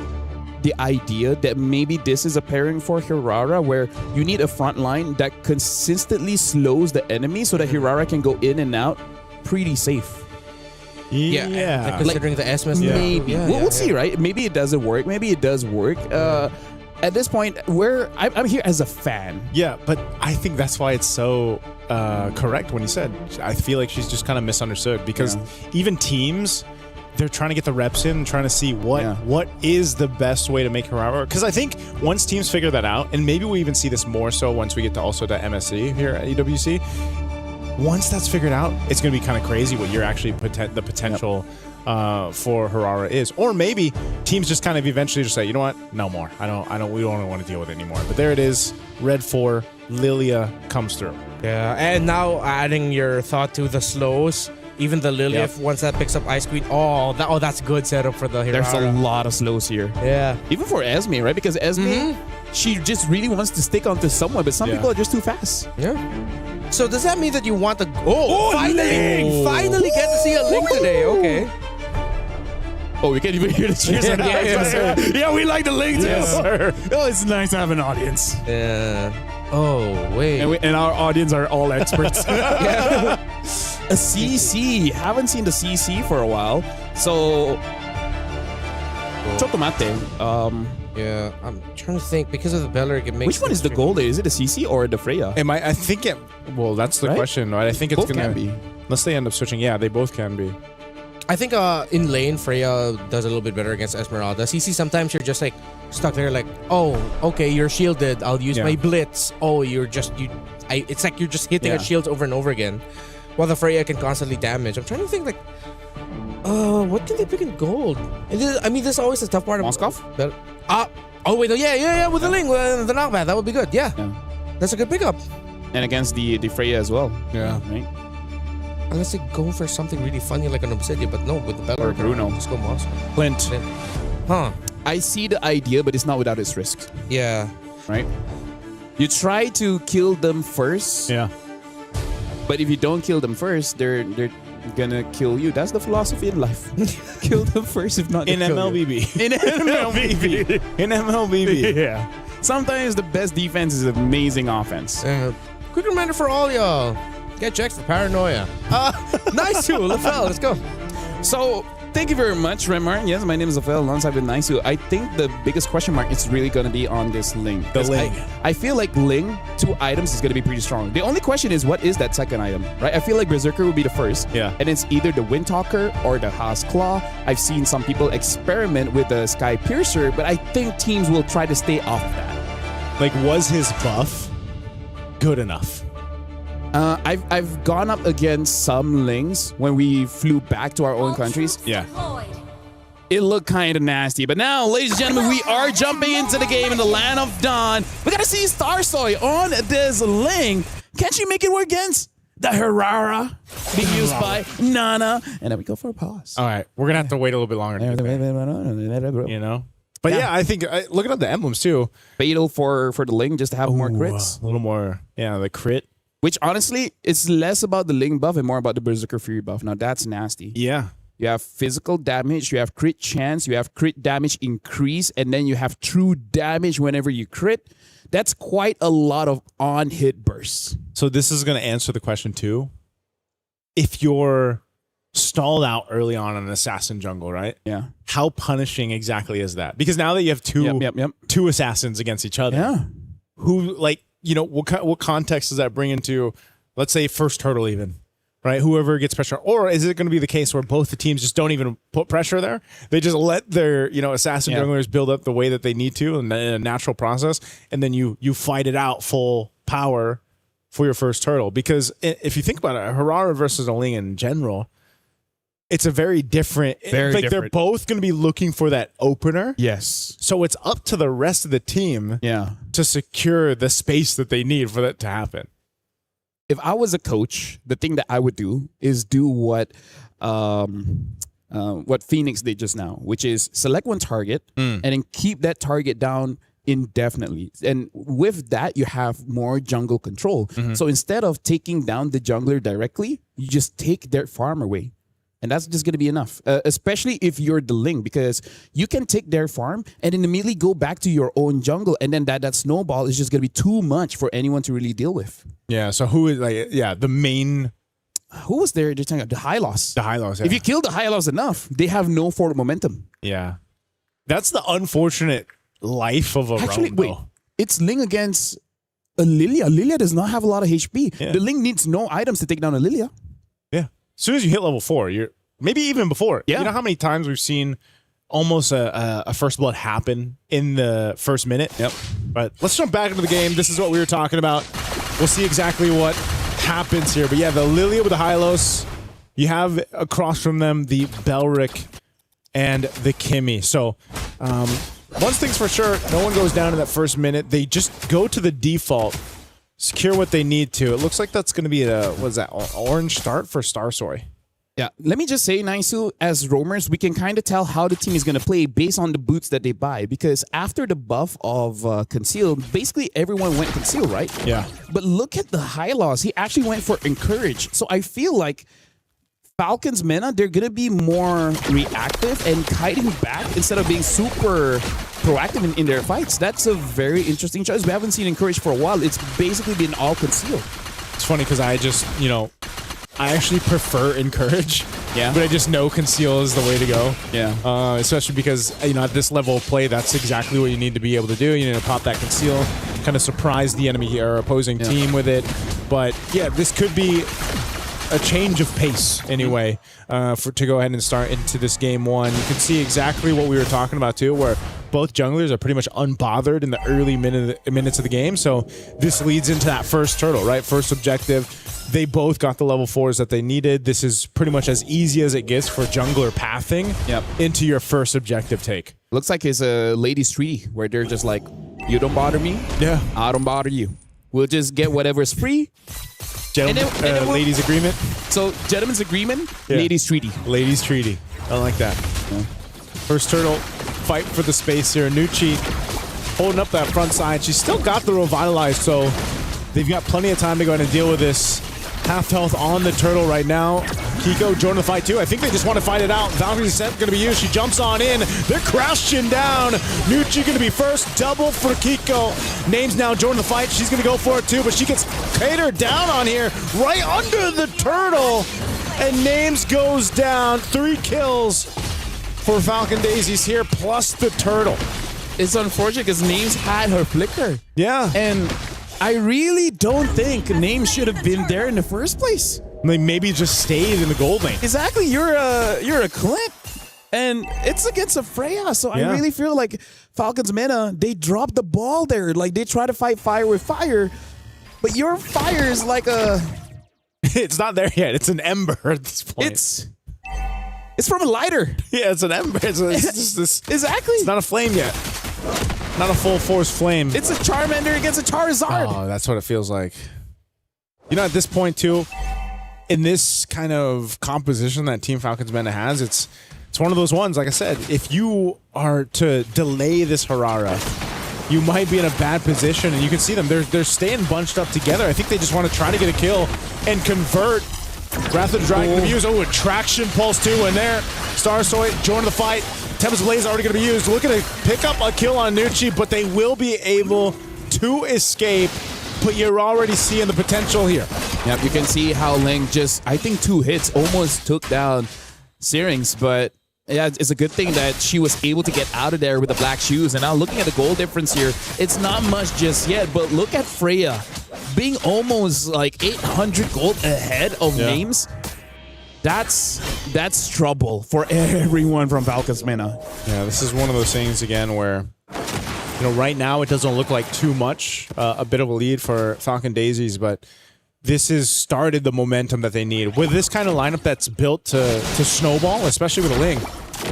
S3: the idea that maybe this is a pairing for Hirara where you need a front line that consistently slows the enemy so that Hirara can go in and out pretty safe?
S8: Yeah. Considering the Esmus.
S3: Maybe. We'll see, right? Maybe it doesn't work. Maybe it does work. At this point, I'm here as a fan.
S19: Yeah, but I think that's why it's so correct when you said, I feel like she's just kind of misunderstood because even teams, they're trying to get the reps in and trying to see what is the best way to make Hirara. Because I think once teams figure that out, and maybe we even see this more so once we get to also to MSC here at EWC, once that's figured out, it's going to be kind of crazy what you're actually the potential for Hirara is. Or maybe teams just kind of eventually just say, you know what, no more. We don't want to deal with it anymore. But there it is, Red 4, Lilia comes through.
S8: Yeah, and now adding your thought to the slows. Even the Lilia, once that picks up Ice Queen, that's good setup for the Hirara.
S3: There's a lot of slows here.
S8: Yeah.
S3: Even for Esme, right? Because Esme, she just really wants to stick onto someone, but some people are just too fast.
S8: Yeah. So does that mean that you want to... finally get to see a Link today. Okay.
S3: Oh, we can't even hear the cheers.
S17: Yeah, we like the Link too.
S3: Yes, sir.
S17: Oh, it's nice to have an audience.
S8: Yeah. Oh, wait.
S17: And our audience are all experts.
S3: A CC. Haven't seen the CC for a while. So, Chotomate.
S8: Yeah, I'm trying to think. Because of the Belleric, it makes...
S3: Which one is the gold? Is it the CC or the Freya?
S19: I think it... Well, that's the question, right? I think it's going to
S3: be.
S19: Unless they end up switching. Yeah, they both can be.
S8: I think in lane, Freya does a little bit better against Esmeralda. CC, sometimes you're just like stuck there like, oh, okay, you're shielded. I'll use my blitz. Oh, it's like you're just hitting her shields over and over again. While the Freya can constantly damage. I'm trying to think like, what can they pick in gold? And this is always the tough part of
S3: Moskov?
S8: With the Ling, the knockback, that would be good. Yeah. That's a good pickup.
S3: And against the Freya as well.
S19: Yeah.
S3: Right?
S8: Unless they go for something really funny like an Obsidian, but no, with the Bella
S3: or Bruno.
S8: Just go Moskov.
S3: Clint.
S8: Huh.
S3: I see the idea, but it's not without its risks.
S8: Yeah.
S3: Right? You try to kill them first.
S19: Yeah.
S3: But if you don't kill them first, they're gonna kill you. That's the philosophy in life. Kill them first, if not
S19: in MLBB.
S3: In MLBB.
S19: In MLBB.
S3: Yeah. Sometimes the best defense is amazing offense.
S8: Quick reminder for all y'all. Get checked for paranoia. Nice too, LaFell. Let's go.
S3: So, thank you very much, Remar. Yes, my name is LaFell. Alongside with Nice. I think the biggest question mark is really going to be on this Ling.
S19: The Ling.
S3: I feel like Ling, 2 items is going to be pretty strong. The only question is, what is that second item, right? I feel like Berserker will be the first.
S19: Yeah.
S3: And it's either the Windtalker or the Haas Claw. I've seen some people experiment with the Sky Piercer, but I think teams will try to stay off that.
S19: Like, was his buff good enough?
S3: I've gone up against some Lings when we flew back to our own countries.
S19: Yeah.
S3: It looked kind of nasty. But now, ladies and gentlemen, we are jumping into the game in the Land of Dawn. We got to see Starsoy on this Ling. Can she make it work against the Hirara being used by Nana? And then we go for a pause.
S19: All right. We're going to have to wait a little bit longer. You know? But yeah, I think, looking at the emblems too.
S3: Fatal for the Ling just to have more crits.
S19: A little more, the crit.
S3: Which honestly, it's less about the Ling buff and more about the Berserker Fury buff. Now that's nasty.
S19: Yeah.
S3: You have physical damage, you have crit chance, you have crit damage increase, and then you have true damage whenever you crit. That's quite a lot of on-hit bursts.
S19: So this is going to answer the question too. If you're stalled out early on an assassin jungle, right?
S3: Yeah.
S19: How punishing exactly is that? Because now that you have two assassins against each other, who what context does that bring into, let's say, first turtle even, right? Whoever gets pressure, or is it going to be the case where both the teams just don't even put pressure there? They just let their assassin junglers build up the way that they need to in a natural process, and then you fight it out full power for your first turtle. Because if you think about it, Hirara versus a Ling in general, it's a very different. They're both going to be looking for that opener.
S3: Yes.
S19: So it's up to the rest of the team to secure the space that they need for that to happen.
S3: if I was a coach, the thing that I would do is do what Phoenix did just now, which is select one target and then keep that target down indefinitely. And with that, you have more jungle control. So instead of taking down the jungler directly, you just take their farm away. And that's just going to be enough, especially if you're the Ling, because you can take their farm and then immediately go back to your own jungle. And then that snowball is just going to be too much for anyone to really deal with.
S19: Yeah, so who is the main...
S3: Who was there? The high loss.
S19: The high loss, yeah.
S3: If you kill the high loss enough, they have no forward momentum.
S19: Yeah. That's the unfortunate life of a
S3: Actually,
S19: roam,
S3: wait.
S19: though.
S3: It's Ling against a Lilia. Lilia does not have a lot of HP.
S19: Yeah.
S3: The Ling needs no items to take down a Lilia.
S19: Yeah. As soon as you hit level 4, you're maybe even before.
S3: Yeah.
S19: You know how many times we've seen almost a first blood happen in the first minute?
S3: Yep.
S19: But let's jump back into the game. This is what we were talking about. We'll see exactly what happens here. But yeah, the Lilia with the Hylos. You have across from them the Belric and the Kimmy. So one thing's for sure, no one goes down in that first minute. They just go to the default, secure what they need to. It looks like that's going to be orange start for Starsoy.
S3: Yeah, let me just say, Naisu, as roamers, we can kind of tell how the team is going to play based on the boots that they buy. Because after the buff of Conceal, basically everyone went Conceal, right?
S19: Yeah.
S3: But look at the high loss. He actually went for Encourage. So I feel like Falcon's Mena, they're going to be more reactive and kiting back instead of being super proactive in their fights. That's a very interesting choice. We haven't seen Encourage for a while. It's basically been all Conceal.
S19: It's funny because I just, I actually prefer Encourage.
S3: Yeah.
S19: But I just know Conceal is the way to go.
S3: Yeah.
S19: Especially because, at this level of play, that's exactly what you need to be able to do. You need to pop that Conceal, kind of surprise the enemy or opposing team with it. But yeah, this could be a change of pace anyway to go ahead and start into this game one. You can see exactly what we were talking about too, where both junglers are pretty much unbothered in the early minutes of the game. So this leads into that first turtle, right? First objective. They both got the level 4s that they needed. This is pretty much as easy as it gets for jungler pathing into your first objective take.
S3: Looks like it's a ladies' tree where they're just like, you don't bother me.
S19: Yeah.
S3: I don't bother you. We'll just get whatever's free.
S19: Ladies' agreement.
S3: So, gentlemen's agreement, ladies' treaty.
S19: Ladies' treaty. I like that. Yeah. First turtle, fight for the space here. Nucci holding up that front side. She's still got the revitalize, so they've got plenty of time to go ahead and deal with this. Half health on the turtle right now. Kiko joining the fight too. I think they just want to fight it out. Valkyrie's set going to be used. She jumps on in. They're crashing down. Nucci going to be first. Double for Kiko. Name's now joining the fight. She's going to go for it too, but she gets catered down on here right under the turtle. And Names goes down. 3 kills for Falcon Daisies here, plus the turtle.
S3: It's unfortunate because Names had her flicker.
S19: Yeah.
S3: And I really don't think Names should have been there in the first place.
S19: They maybe just stayed in the gold lane.
S3: Exactly. You're a Clint, and it's against a Freya. So I really feel like Falcon's Mena, they dropped the ball there. Like they try to fight fire with fire, but your fire is like a...
S19: It's not there yet. It's an ember at this point.
S3: It's from a lighter.
S19: Yeah, it's an ember. It's just this.
S3: Exactly.
S19: It's not a flame yet. Not a full force flame.
S3: It's a Charmander against a Charizard.
S19: Oh, that's what it feels like. At this point too, in this kind of composition that Team Falcons Mena has, it's one of those ones, like I said, if you are to delay this Harara, you might be in a bad position, and you can see them. They're staying bunched up together. I think they just want to try to get a kill and convert. Wrath of the Dragon going to be used. Oh, Attraction Pulse too in there. Starsoy joining the fight. Tempest Blaze already going to be used. Looking to pick up a kill on Nucci, but they will be able to escape. But you're already seeing the potential here.
S3: Yep, you can see how Ling just, I think 2 hits almost took down Syrinx, but yeah, it's a good thing that she was able to get out of there with the black shoes. And now looking at the goal difference here, it's not much just yet, but look at Freya being almost like 800 gold ahead of Names. That's trouble for everyone from Falcons Mena.
S19: Yeah, this is one of those things again where, right now it doesn't look like too much, a bit of a lead for Falcon Daisies, but this has started the momentum that they need. With this kind of lineup that's built to snowball, especially with Ling.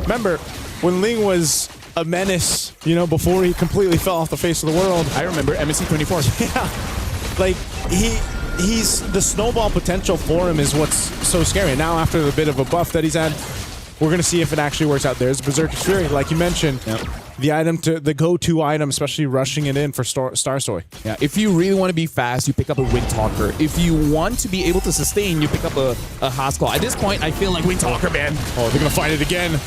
S19: Remember, when Ling was a menace, before he completely fell off the face of the world.
S3: I remember MSC 24.
S19: Yeah. Like, the snowball potential for him is what's so scary. Now, after the bit of a buff that he's had, we're going to see if it actually works out. There's Berserker's Fury, like you mentioned. The go-to item, especially rushing it in for Star Soy.
S3: Yeah, if you really want to be fast, you pick up a Wind Talker. If you want to be able to sustain, you pick up a Haskell. At this point, I feel like Wind Talker, man.
S19: Oh, they're going to find it again.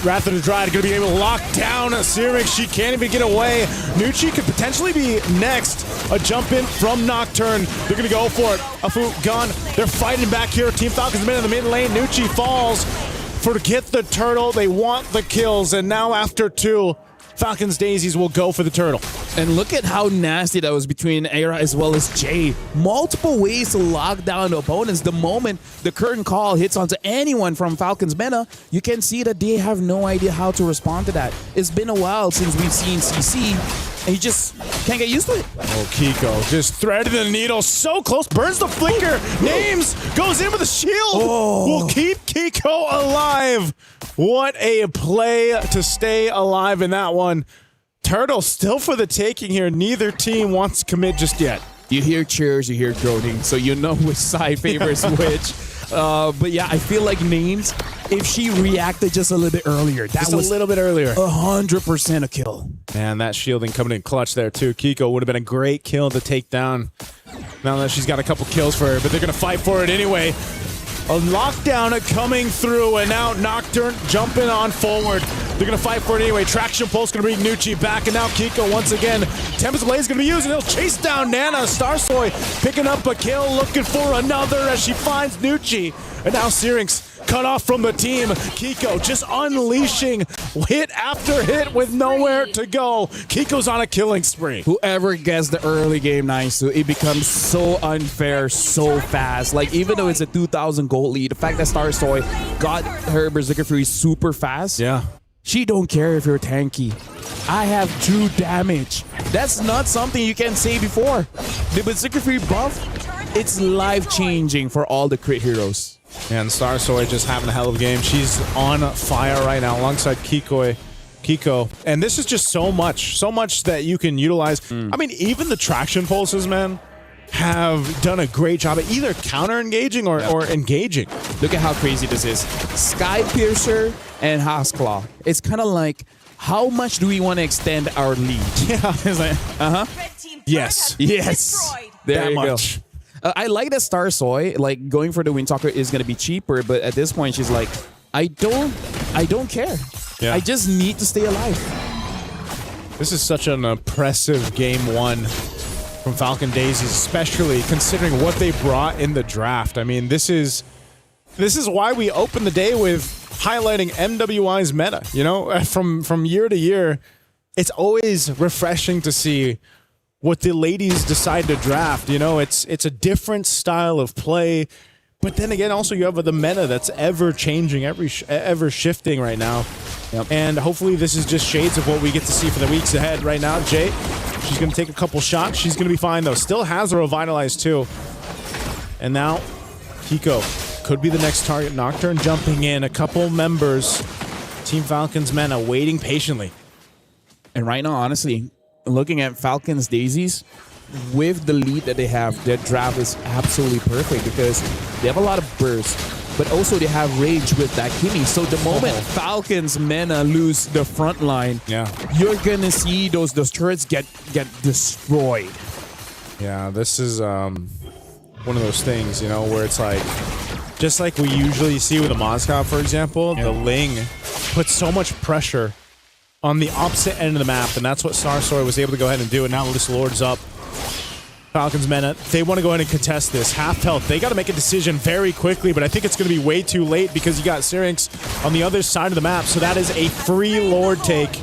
S19: Wrath of the Dryad going to be able to lock down Syrinx. She can't even get away. Nucci could potentially be next. A jump in from Nocturne. They're going to go for it. Afu gone. They're fighting back here. Team Falcons in the mid lane. Nucci falls for get the turtle. They want the kills. And now after 2, Falcons Daisies will go for the turtle.
S3: And look at how nasty that was between Era as well as Jay. Multiple ways to lock down opponents. The moment the curtain call hits onto anyone from Falcons meta, you can see that they have no idea how to respond to that. It's been a while since we've seen CC, and you just can't get used to it.
S19: Oh, Kiko just threaded the needle so close. Burns the flicker. Names goes in with a shield. Will keep Kiko alive. What a play to stay alive in that one. Turtle still for the taking here. Neither team wants to commit just yet.
S3: You hear cheers, you hear groaning, so you know which side favors which. But yeah, I feel like Names, if she reacted just a little bit earlier, that was
S19: a little bit earlier.
S3: 100% a kill.
S19: Man, that shielding coming in clutch there too. Kiko would have been a great kill to take down. Now that she's got a couple kills for her, but they're going to fight for it anyway. A lockdown coming through, and now Nocturne jumping on forward. They're going to fight for it anyway. Traction Pulse going to bring Nucci back, and now Kiko once again. Tempest Blaze going to be used, and he'll chase down Nana. Starsoy picking up a kill, looking for another as she finds Nucci. And now Syrinx cut off from the team. Kiko just unleashing hit after hit with nowhere to go. Kiko's on a killing spree.
S3: Whoever gets the early game nice, it becomes so unfair so fast. Like, even though it's a 2,000 gold lead, the fact that Starsoy got her Berserker Fury super fast, she don't care if you're tanky. I have 2 damage. That's not something you can say before. The Berserker Fury buff, it's life-changing for all the crit heroes.
S19: And Starsoy just having a hell of a game. She's on fire right now alongside Kiko. And this is just so much that you can utilize. I mean, even the traction pulses, man, have done a great job at either counter-engaging or engaging.
S3: Look at how crazy this is. Sky Piercer and Haskell. It's kind of like, how much do we want to extend our lead?
S19: Yeah.
S3: It's like,
S19: Yes.
S3: Yes. There
S19: that
S3: you
S19: much.
S3: go. I like that Starsoy, like, going for the Wind Talker is going to be cheaper, but at this point she's like, I don't care.
S19: Yeah.
S3: I just need to stay alive.
S19: This is such an impressive game 1 from Falcon Daisies, especially considering what they brought in the draft. I mean, this is why we open the day with highlighting MWI's meta. You know, from year to year, it's always refreshing to see what the ladies decide to draft. You know, it's a different style of play, but then again, also you have the meta that's ever changing, ever shifting right now. And hopefully this is just shades of what we get to see for the weeks ahead. Right now, Jay, she's going to take a couple shots. She's going to be fine though. Still has her revitalized too. And now Kiko could be the next target. Nocturne jumping in. A couple members, Team Falcons meta, waiting patiently.
S3: And right now, honestly, looking at Falcons Daisies, with the lead that they have, their draft is absolutely perfect because they have a lot of burst, but also they have rage with that Kimmy. So the moment Falcons Mena lose the front line, you're gonna see those turrets get destroyed.
S19: Yeah, this is one of those things, you know, where it's like, just like we usually see with a Moscow, for example, the Ling puts so much pressure on the opposite end of the map, and that's what Starsoy was able to go ahead and do, and now this Lord's up. Falcons Mena, they want to go ahead and contest this. Half health, they got to make a decision very quickly, but I think it's going to be way too late because you got Syrinx on the other side of the map, so that is a free Lord take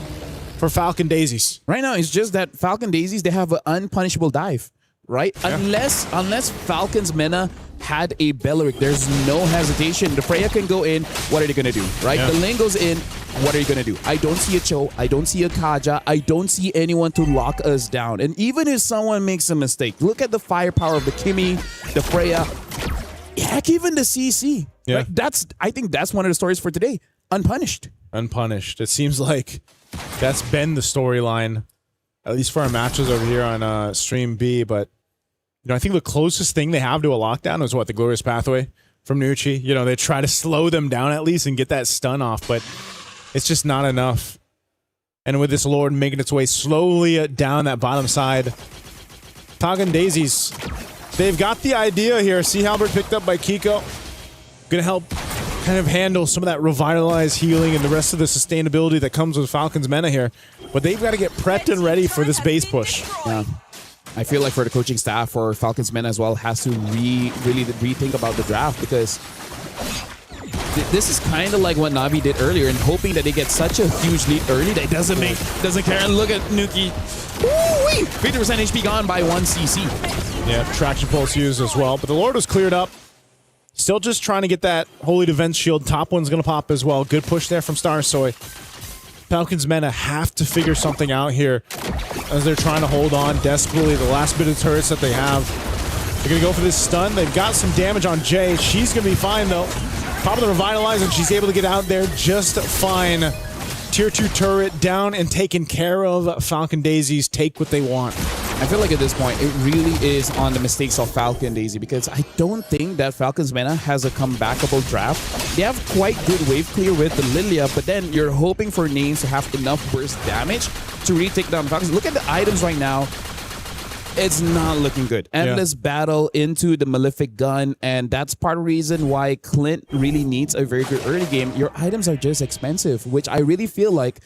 S19: for Falcon Daisies.
S3: Right now, it's just that Falcon Daisies, they have an unpunishable dive, right? Yeah. Unless Falcons Mena had a Belleric, there's no hesitation. The Freya can go in, what are they going to do, right? The Ling goes in, what are you going to do? I don't see a Cho, I don't see a Kaja, I don't see anyone to lock us down. And even if someone makes a mistake, look at the firepower of the Kimmy, the Freya, heck, even the CC.
S19: Yeah.
S3: Right? I think that's one of the stories for today. Unpunished.
S19: Unpunished. It seems like that's been the storyline, at least for our matches over here on Stream B, but I think the closest thing they have to a lockdown is what, the Glorious Pathway from Nucci. They try to slow them down at least and get that stun off, but it's just not enough. And with this Lord making its way slowly down that bottom side, Falcon Daisies, they've got the idea here. Sea Halberd picked up by Kiko. Gonna help kind of handle some of that revitalized healing and the rest of the sustainability that comes with Falcon's Mena here. But they've got to get prepped and ready for this base push.
S3: Yeah. I feel like for the coaching staff for Falcons Men as well has to really rethink about the draft, because this is kind of like what Navi did earlier, and hoping that they get such a huge lead early that it doesn't care. And look at Nuki. Woo-wee! 50% HP gone by 1 CC.
S19: Yeah, traction pulse used as well. But the Lord was cleared up. Still just trying to get that Holy Defense Shield. Top one's going to pop as well. Good push there from Starsoy. Falcons Mena have to figure something out here as they're trying to hold on desperately. The last bit of turrets that they have. They're going to go for this stun. They've got some damage on Jay. She's going to be fine, though. Pop of the Revitalize, and she's able to get out there just fine. Tier 2 turret down and taken care of. Falcon Daisies take what they want.
S3: I feel like at this point, it really is on the mistakes of Falcon Daisy, because I don't think that Falcon's Mena has a comebackable draft. They have quite good wave clear with the Lilia, but then you're hoping for names to have enough burst damage to really take down Falcons. Look at the items right now. It's not looking good. Endless battle into the Malefic Gun, and that's part of the reason why Clint really needs a very good early game. Your items are just expensive, which I really feel like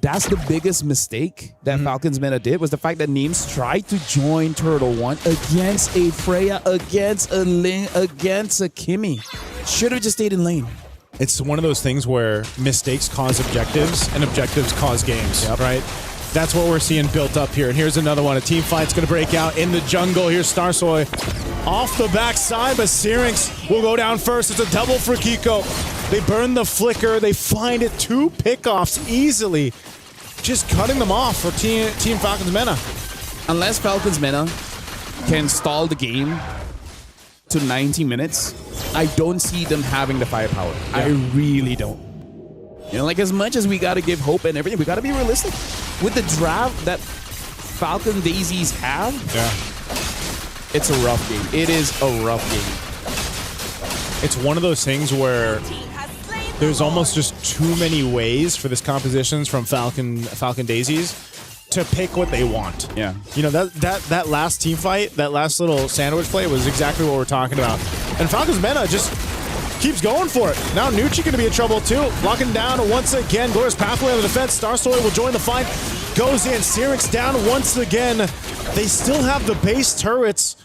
S3: that's the biggest mistake that Falcons Mena did, was the fact that Names tried to join Turtle 1 against a Freya, against a Ling, against a Kimmy. Should have just stayed in lane.
S19: It's one of those things where mistakes cause objectives and objectives cause games, right? That's what we're seeing built up here. And here's another one. A team fight's going to break out in the jungle. Here's Starsoy off the backside, but Syrinx will go down first. It's a double for Kiko. They burn the flicker. They find it. 2 pickoffs easily. Just cutting them off for Team Falcons Mena.
S3: Unless Falcons Mena can stall the game to 90 minutes, I don't see them having the firepower. Yeah. I really don't. Like, as much as we got to give hope and everything, we got to be realistic. With the draft that Falcon Daisies have, it's a rough game. It is a rough game.
S19: It's one of those things where there's almost just too many ways for this compositions from Falcon Daisies to pick what they want.
S3: Yeah.
S19: That last team fight, that last little sandwich play was exactly what we're talking about. And Falcons Mena just keeps going for it. Now Nucci going to be in trouble too. Locking down once again. Glorious Pathway on the defense. Starsoy will join the fight. Goes in. Syrinx down once again. They still have the base turrets,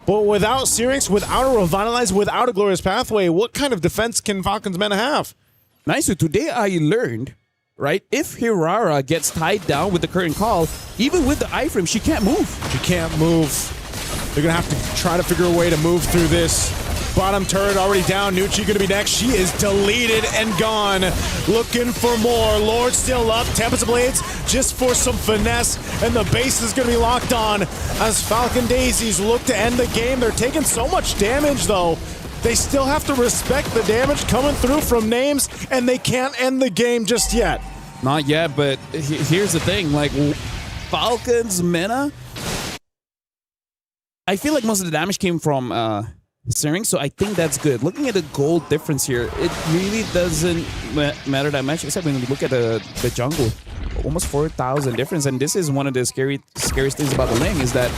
S19: but without Syrinx, without a Revitalize, without a Glorious Pathway, what kind of defense can Falcons Mena have?
S3: Nice. So today I learned, right, if Hirara gets tied down with the current call, even with the iframe, she can't move.
S19: She can't move. They're going to have to try to figure a way to move through this. Bottom turret already down. Nucci going to be next. She is deleted and gone. Looking for more. Lord still up. Tempest Blades just for some finesse. And the base is going to be locked on as Falcon Daisies look to end the game. They're taking so much damage, though. They still have to respect the damage coming through from Names, and they can't end the game just yet.
S3: Not yet, but here's the thing. Like, Falcons Mena, I feel like most of the damage came from Syrinx, so I think that's good. Looking at the gold difference here, it really doesn't matter that much, except when you look at the jungle. Almost 4,000 difference, and this is one of the scariest things about the Ling, is that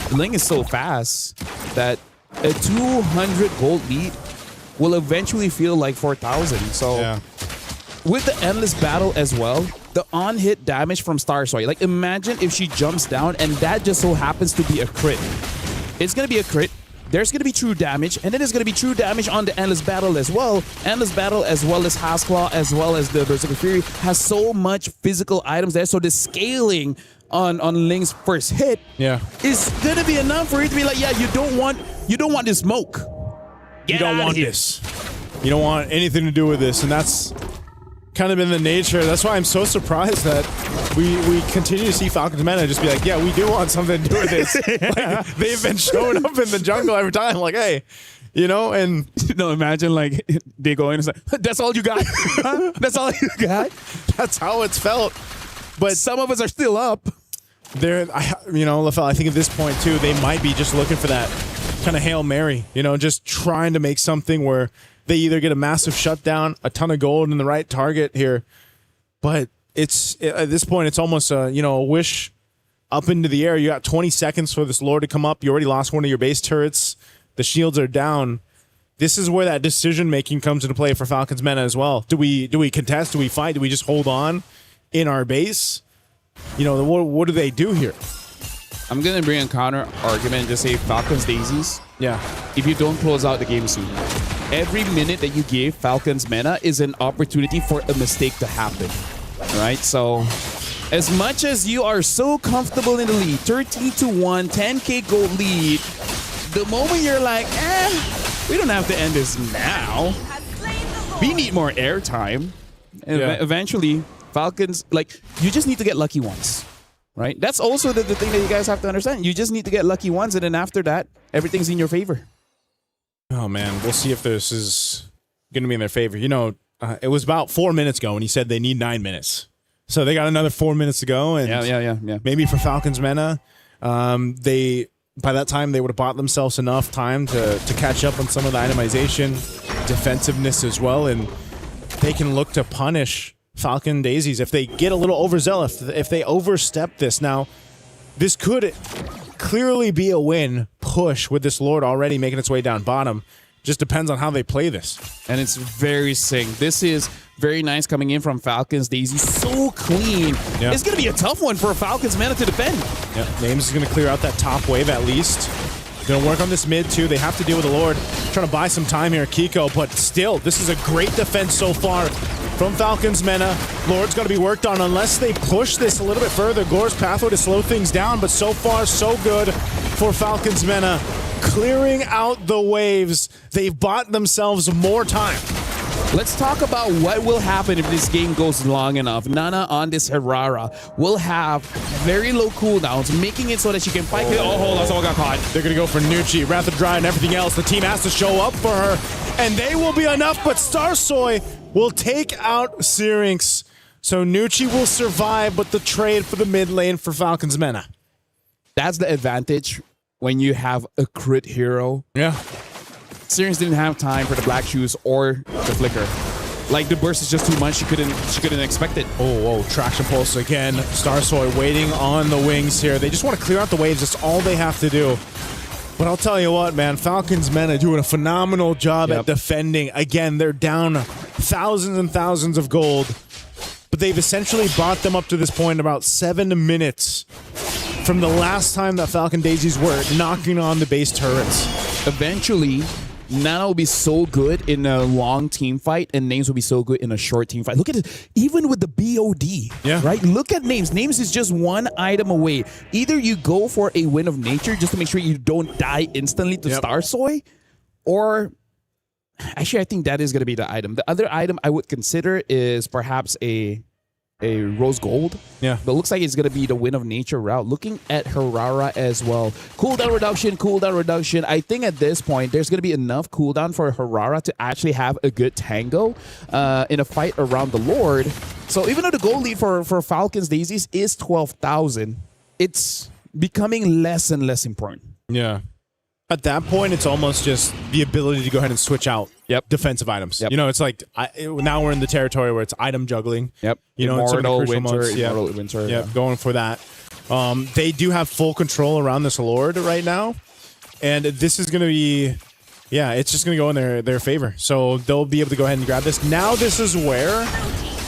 S3: the Ling is so fast that a 200 gold lead will eventually feel like 4,000. So with the endless battle as well, the on-hit damage from Starsoy, like, imagine if she jumps down and that just so happens to be a crit. It's going to be a crit. There's going to be true damage, and then there's going to be true damage on the Endless Battle as well. Endless Battle, as well as Hasclaw, as well as the Berserker Fury, has so much physical items there, so the scaling on Ling's first hit is going to be enough for it to be like, yeah, you don't want this smoke.
S19: You don't want this. You don't want anything to do with this, and that's kind of been the nature. That's why I'm so surprised that we continue to see Falcons Mena just be like, yeah, we do want something to do with this. Like, they've been showing up in the jungle every time, like, hey, and
S3: imagine like they go in and say, that's all you got? Huh? That's all you got?
S19: That's how it's felt.
S3: But some of us are still up.
S19: LaFell, I think at this point too, they might be just looking for that kind of Hail Mary, just trying to make something where they either get a massive shutdown, a ton of gold in the right target here. But at this point, it's almost a wish up into the air. You got 20 seconds for this Lord to come up. You already lost one of your base turrets. The shields are down. This is where that decision-making comes into play for Falcons Meta as well. Do we contest? Do we fight? Do we just hold on in our base? What do they do here?
S3: I'm going to bring a counter argument and just say Falcons Daisies.
S19: Yeah.
S3: If you don't close out the game soon. Every minute that you give Falcons Meta is an opportunity for a mistake to happen. Right? So, as much as you are so comfortable in the lead, 13-1, 10K gold lead, the moment you're like, we don't have to end this now. We need more airtime. And eventually, Falcons, you just need to get lucky once. Right? That's also the thing that you guys have to understand. You just need to get lucky once, and then after that, everything's in your favor.
S19: Oh, man. We'll see if this is going to be in their favor. It was about 4 minutes ago when he said they need 9 minutes. So they got another 4 minutes to go. And
S3: yeah.
S19: Maybe for Falcons Meta, by that time, they would have bought themselves enough time to catch up on some of the itemization, defensiveness as well, and they can look to punish Falcon Daisies if they get a little overzealous, if they overstep this. Now, this could clearly be a win push with this Lord already making its way down bottom. Just depends on how they play this.
S3: And it's very sick. This is very nice coming in from Falcons Daisy. So clean.
S19: Yeah.
S3: It's going to be a tough one for Falcons Meta to defend.
S19: Yeah, Names is going to clear out that top wave at least. Going to work on this mid too. They have to deal with the Lord. Trying to buy some time here, Kiko. But still, this is a great defense so far from Falcons Meta. Lord's got to be worked on unless they push this a little bit further. Gore's pathway to slow things down. But so far, so good for Falcons Meta. Clearing out the waves. They've bought themselves more time.
S3: Let's talk about what will happen if this game goes long enough. Nana on this Herrera will have very low cooldowns, making it so that she can fight. Oh, hold on, someone got caught.
S19: They're going to go for Nucci, Wrath of Dry, and everything else. The team has to show up for her, and they will be enough, but Starsoy will take out Syrinx. So Nucci will survive, but the trade for the mid lane for Falcons Meta.
S3: That's the advantage when you have a crit hero.
S19: Yeah.
S3: Syrinx didn't have time for the black shoes or the flicker. The burst is just too much. She couldn't expect it.
S19: Oh, traction pulse again. Starsoy waiting on the wings here. They just want to clear out the waves. That's all they have to do. But I'll tell you what, man, Falcons Meta doing a phenomenal job at defending. Again, they're down thousands and thousands of gold, but they've essentially brought them up to this point about 7 minutes from the last time that Falcon Daisies were knocking on the base turrets.
S3: Eventually, Nana will be so good in a long team fight, and Names will be so good in a short team fight. Look at it, even with the BOD, right? Look at Names. Names is just one item away. Either you go for a win of nature just to make sure you don't die instantly to Starsoy, or actually, I think that is going to be the item. The other item I would consider is perhaps a rose gold.
S19: Yeah.
S3: But it looks like it's going to be the win of nature route. Looking at Herrera as well. Cooldown reduction. I think at this point, there's going to be enough cooldown for Herrera to actually have a good tango in a fight around the Lord. So even though the goal lead for Falcons Daisies is 12,000, it's becoming less and less important.
S19: Yeah. At that point, it's almost just the ability to go ahead and switch out defensive items. It's like now we're in the territory where it's item juggling.
S3: Immortal,
S19: Winter. Going for that. They do have full control around this Lord right now, and this is going to be, it's just going to go in their favor. So they'll be able to go ahead and grab this. Now this is where,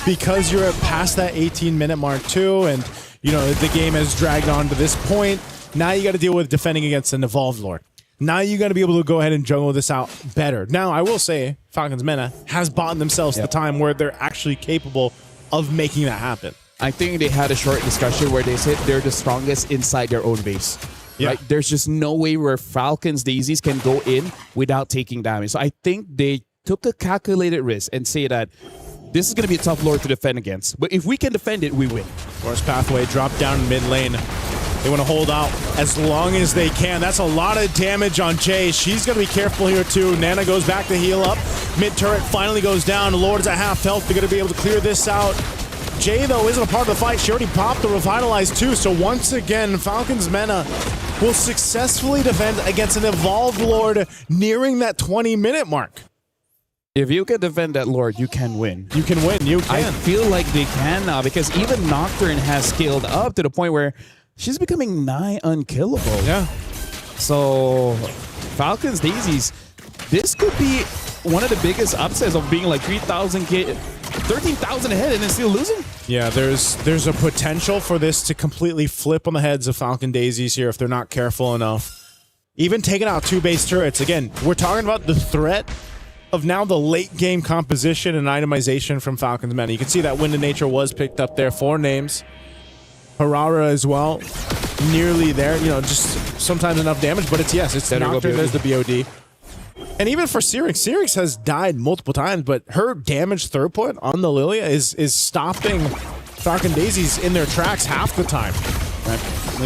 S19: because you're past that 18-minute mark too, and the game has dragged on to this point. Now you got to deal with defending against an evolved Lord. Now you got to be able to go ahead and juggle this out better. Now, I will say, Falcons Meta has bought themselves the time where they're actually capable of making that happen.
S3: I think they had a short discussion where they said they're the strongest inside their own base. Right? There's just no way where Falcons Daisies can go in without taking damage. So I think they took a calculated risk and say that this is going to be a tough Lord to defend against. But if we can defend it, we win.
S19: Forest Pathway drop down mid lane. They want to hold out as long as they can. That's a lot of damage on Jay. She's going to be careful here too. Nana goes back to heal up. Mid turret finally goes down. Lord's at half health. They're going to be able to clear this out. Jay, though, isn't a part of the fight. She already popped the Revitalize too. So once again, Falcons Mena will successfully defend against an Evolved Lord nearing that 20-minute mark.
S3: If you can defend that Lord, you can win.
S19: You can win. You can.
S3: I feel like they can now because even Nocturne has scaled up to the point where she's becoming nigh unkillable.
S19: Yeah.
S3: So Falcons Daisies, this could be one of the biggest upsets of being like 13,000 ahead and then still losing.
S19: Yeah, there's a potential for this to completely flip on the heads of Falcon Daisies here if they're not careful enough. Even taking out 2 base turrets. Again, we're talking about the threat of now the late game composition and itemization from Falcons Mena. You can see that Wind of Nature was picked up there. 4 names. Harara as well. Nearly there. You know, just sometimes enough damage, but it's Nocturne. There's the BOD. And even for Syrinx has died multiple times, but her damage throughput on the Lilia is stopping Falcon Daisies in their tracks half the time.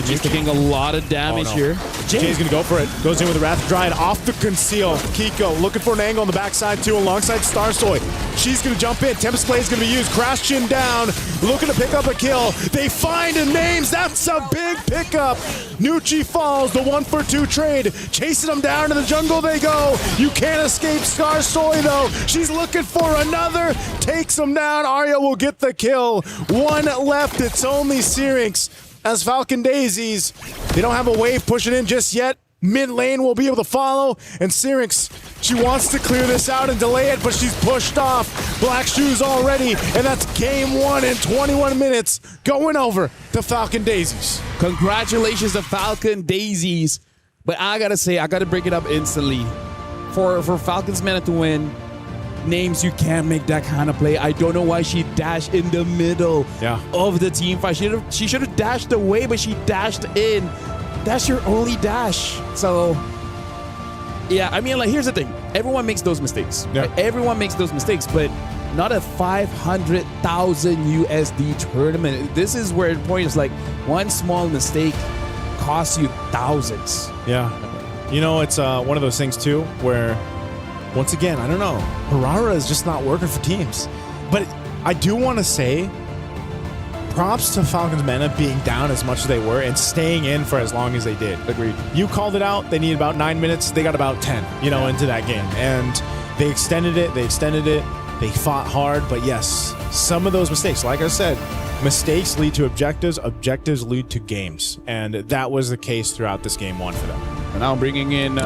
S3: She's taking a lot of damage here.
S19: Jay's gonna go for it. Goes in with the Wrath Dryad off the conceal. Kiko looking for an angle on the backside too, alongside Starsoy. She's gonna jump in. Tempest Play is gonna be used. Crash Chin down, looking to pick up a kill. They find a names. That's a big pickup. Nucci falls. The 1-for-2 trade. Chasing them down to the jungle they go. You can't escape Starsoy though. She's looking for another. Takes them down. Arya will get the kill. 1 left. It's only Syrinx. As Falcon Daisies, they don't have a wave pushing in just yet. Mid lane will be able to follow, and Syrinx, she wants to clear this out and delay it, but she's pushed off. Black Shoes already, and that's game 1 in 21 minutes, going over to Falcon Daisies.
S3: Congratulations to Falcon Daisies. But I gotta say, I gotta bring it up instantly. For Falcons Mena to win, names, you can't make that kind of play. I don't know why she dashed in the middle of the team fight. She should have dashed away, but she dashed in. That's your only dash. So, yeah, I mean, like, here's the thing. Everyone makes those mistakes.
S19: Yeah.
S3: Right? Everyone makes those mistakes, but not a 500,000 USD tournament. This is where the point is like one small mistake costs you thousands.
S19: Yeah. You know, it's one of those things, too, where once again, I don't know. Harara is just not working for teams. But I do want to say props to Falcons Mena being down as much as they were and staying in for as long as they did.
S3: Agreed.
S19: You called it out. They needed about 9 minutes. They got about 10, into that game. And they extended it. They fought hard. But yes, some of those mistakes, like I said, mistakes lead to objectives. Objectives lead to games. And that was the case throughout this game 1 for them.
S3: And now bringing in...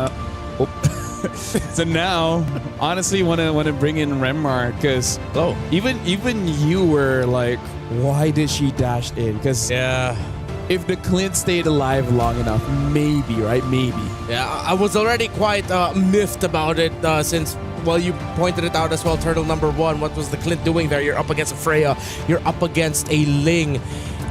S3: So now, honestly, want to bring in Remar because even you were like, why did she dash in? Because if the Clint stayed alive long enough, maybe, right? Maybe.
S8: Yeah, I was already quite miffed about it since, well, you pointed it out as well, Turtle number 1. What was the Clint doing there? You're up against a Freya. You're up against a Ling.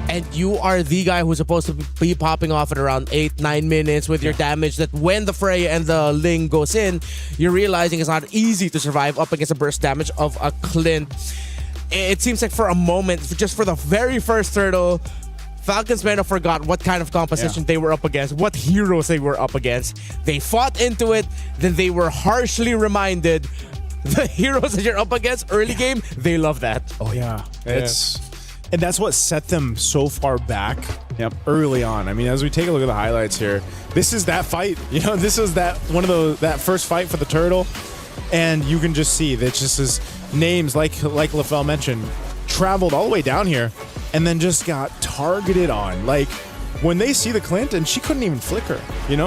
S8: And you are the guy who's supposed to be popping off at around 8-9 minutes with your damage that when the Freya and the Ling goes in, you're realizing it's not easy to survive up against a burst damage of a Clint. It seems like for a moment, just for the very first Turtle, Falcons Mena forgot what kind of composition they were up against, what heroes they were up against. They fought into it, then they were harshly reminded the heroes that you're up against early game, they love that.
S19: Oh, yeah. And that's what set them so far back early on. I mean, as we take a look at the highlights here, this is that fight. This is that first fight for the Turtle. And you can just see that just his names, like LaFell mentioned, traveled all the way down here and then just got targeted on. Like, when they see the Clint, and she couldn't even flicker,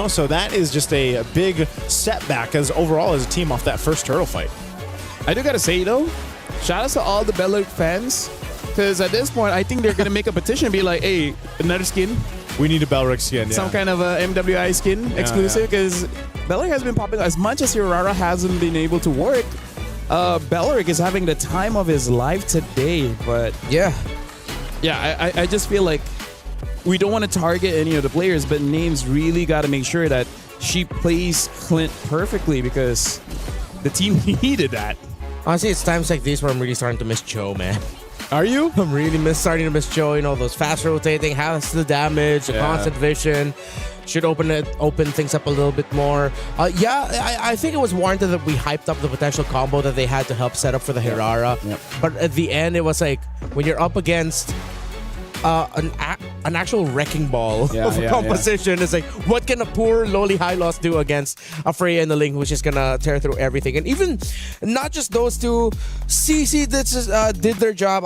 S19: So that is just a big setback overall as a team off that first Turtle fight.
S3: I do gotta say, though, shout out to all the Beleric fans. Because at this point, I think they're going to make a petition and be like, hey, another skin.
S19: We need a Beleric skin,
S3: Some kind of a MWI skin exclusive. Because Beleric has been popping as much as Urara hasn't been able to work. Beleric is having the time of his life today. But I just feel like we don't want to target any of the players, but Names really got to make sure that she plays Clint perfectly because the team needed that.
S8: Honestly, it's times like these where I'm really starting to miss Joe, man.
S19: Are you?
S8: I'm really starting to miss Joe. You know, those fast rotating, has the damage, the constant vision. Should open things up a little bit more. I think it was warranted that we hyped up the potential combo that they had to help set up for the Hirara.
S3: Yep.
S8: But at the end, it was like when you're up against an actual wrecking ball of a composition. It's like, what can a poor lowly high loss do against a Freya and the Link, which is gonna tear through everything? And even not just those two, CC did their job.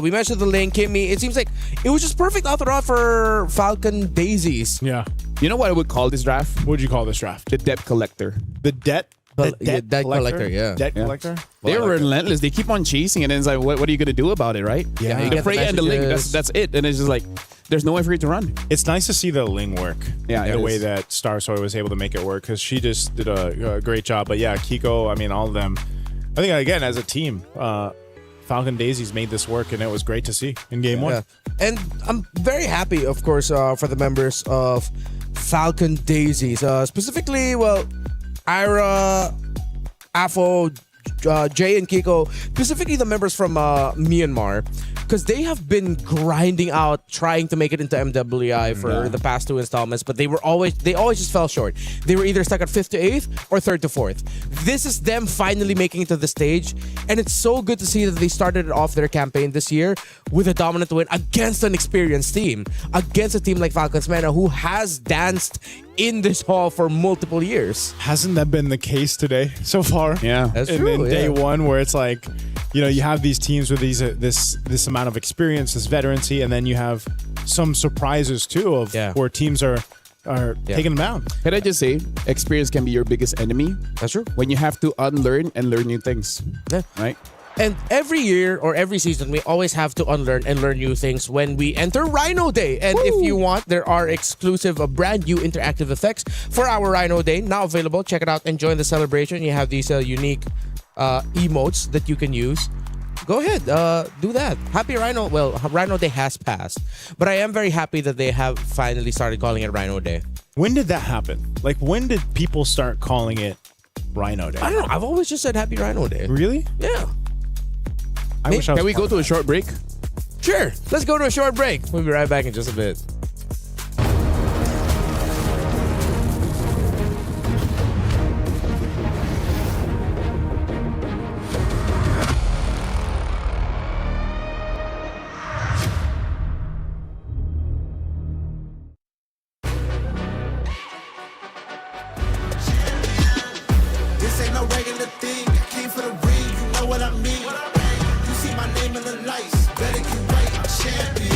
S8: We mentioned the Link, Kimmy. It seems like it was just perfect out the route for Falcon Daisies.
S19: Yeah.
S3: You know what I would call this draft?
S19: What would you call this draft?
S3: The debt collector.
S19: The debt?
S8: Debt collector, yeah.
S19: Debt collector?
S3: They're relentless. They keep on chasing, and then it's like, what are you going to do about it, right?
S19: Yeah.
S3: The Freya and the Link, that's it. And it's just like, there's no way for you to run.
S19: It's nice to see the Ling work.
S3: Yeah,
S19: the way that Star Soy was able to make it work, because she just did a great job. But yeah, Kiko, I mean, all of them. I think, again, as a team, Falcon Daisies made this work, and it was great to see in game one.
S8: And I'm very happy, of course, for the members of Falcon Daisies. Specifically, well, Ira, Afo, Jay, and Kiko, specifically the members from Myanmar, because they have been grinding out, trying to make it into MWI for the past two installments, but they always just fell short. They were either stuck at 5th to 8th or 3rd to 4th. This is them finally making it to the stage, and it's so good to see that they started off their campaign this year with a dominant win against an experienced team, against a team like Falcons Mena, who has danced in this hall for multiple years.
S19: Hasn't that been the case today so far?
S3: Yeah,
S8: that's
S19: and
S8: true.
S19: then day one, where it's like, you know, you have these teams with this amount of experience, this veterancy, and then you have some surprises too of where teams are taking them down.
S3: Can I just say, experience can be your biggest enemy.
S8: That's true.
S3: When you have to unlearn and learn new things.
S8: Yeah.
S3: Right?
S8: And every year or every season, we always have to unlearn and learn new things when we enter Rhino Day. And if you want, there are exclusive brand new interactive effects for our Rhino Day now available. Check it out and join the celebration. You have these unique emotes that you can use. Go ahead, do that. Happy Rhino. Well, Rhino Day has passed, but I am very happy that they have finally started calling it Rhino Day.
S19: When did that happen? Like, when did people start calling it Rhino Day?
S8: I don't know. I've always just said Happy Rhino Day.
S19: Really?
S8: Yeah.
S3: Can we go to a short break?
S8: Sure. Let's go to a short break. We'll be right back in just a bit.
S13: This ain't no regular thing. I came for the ring, you know what I mean. You see my name in the lights, better get right, I'm champion.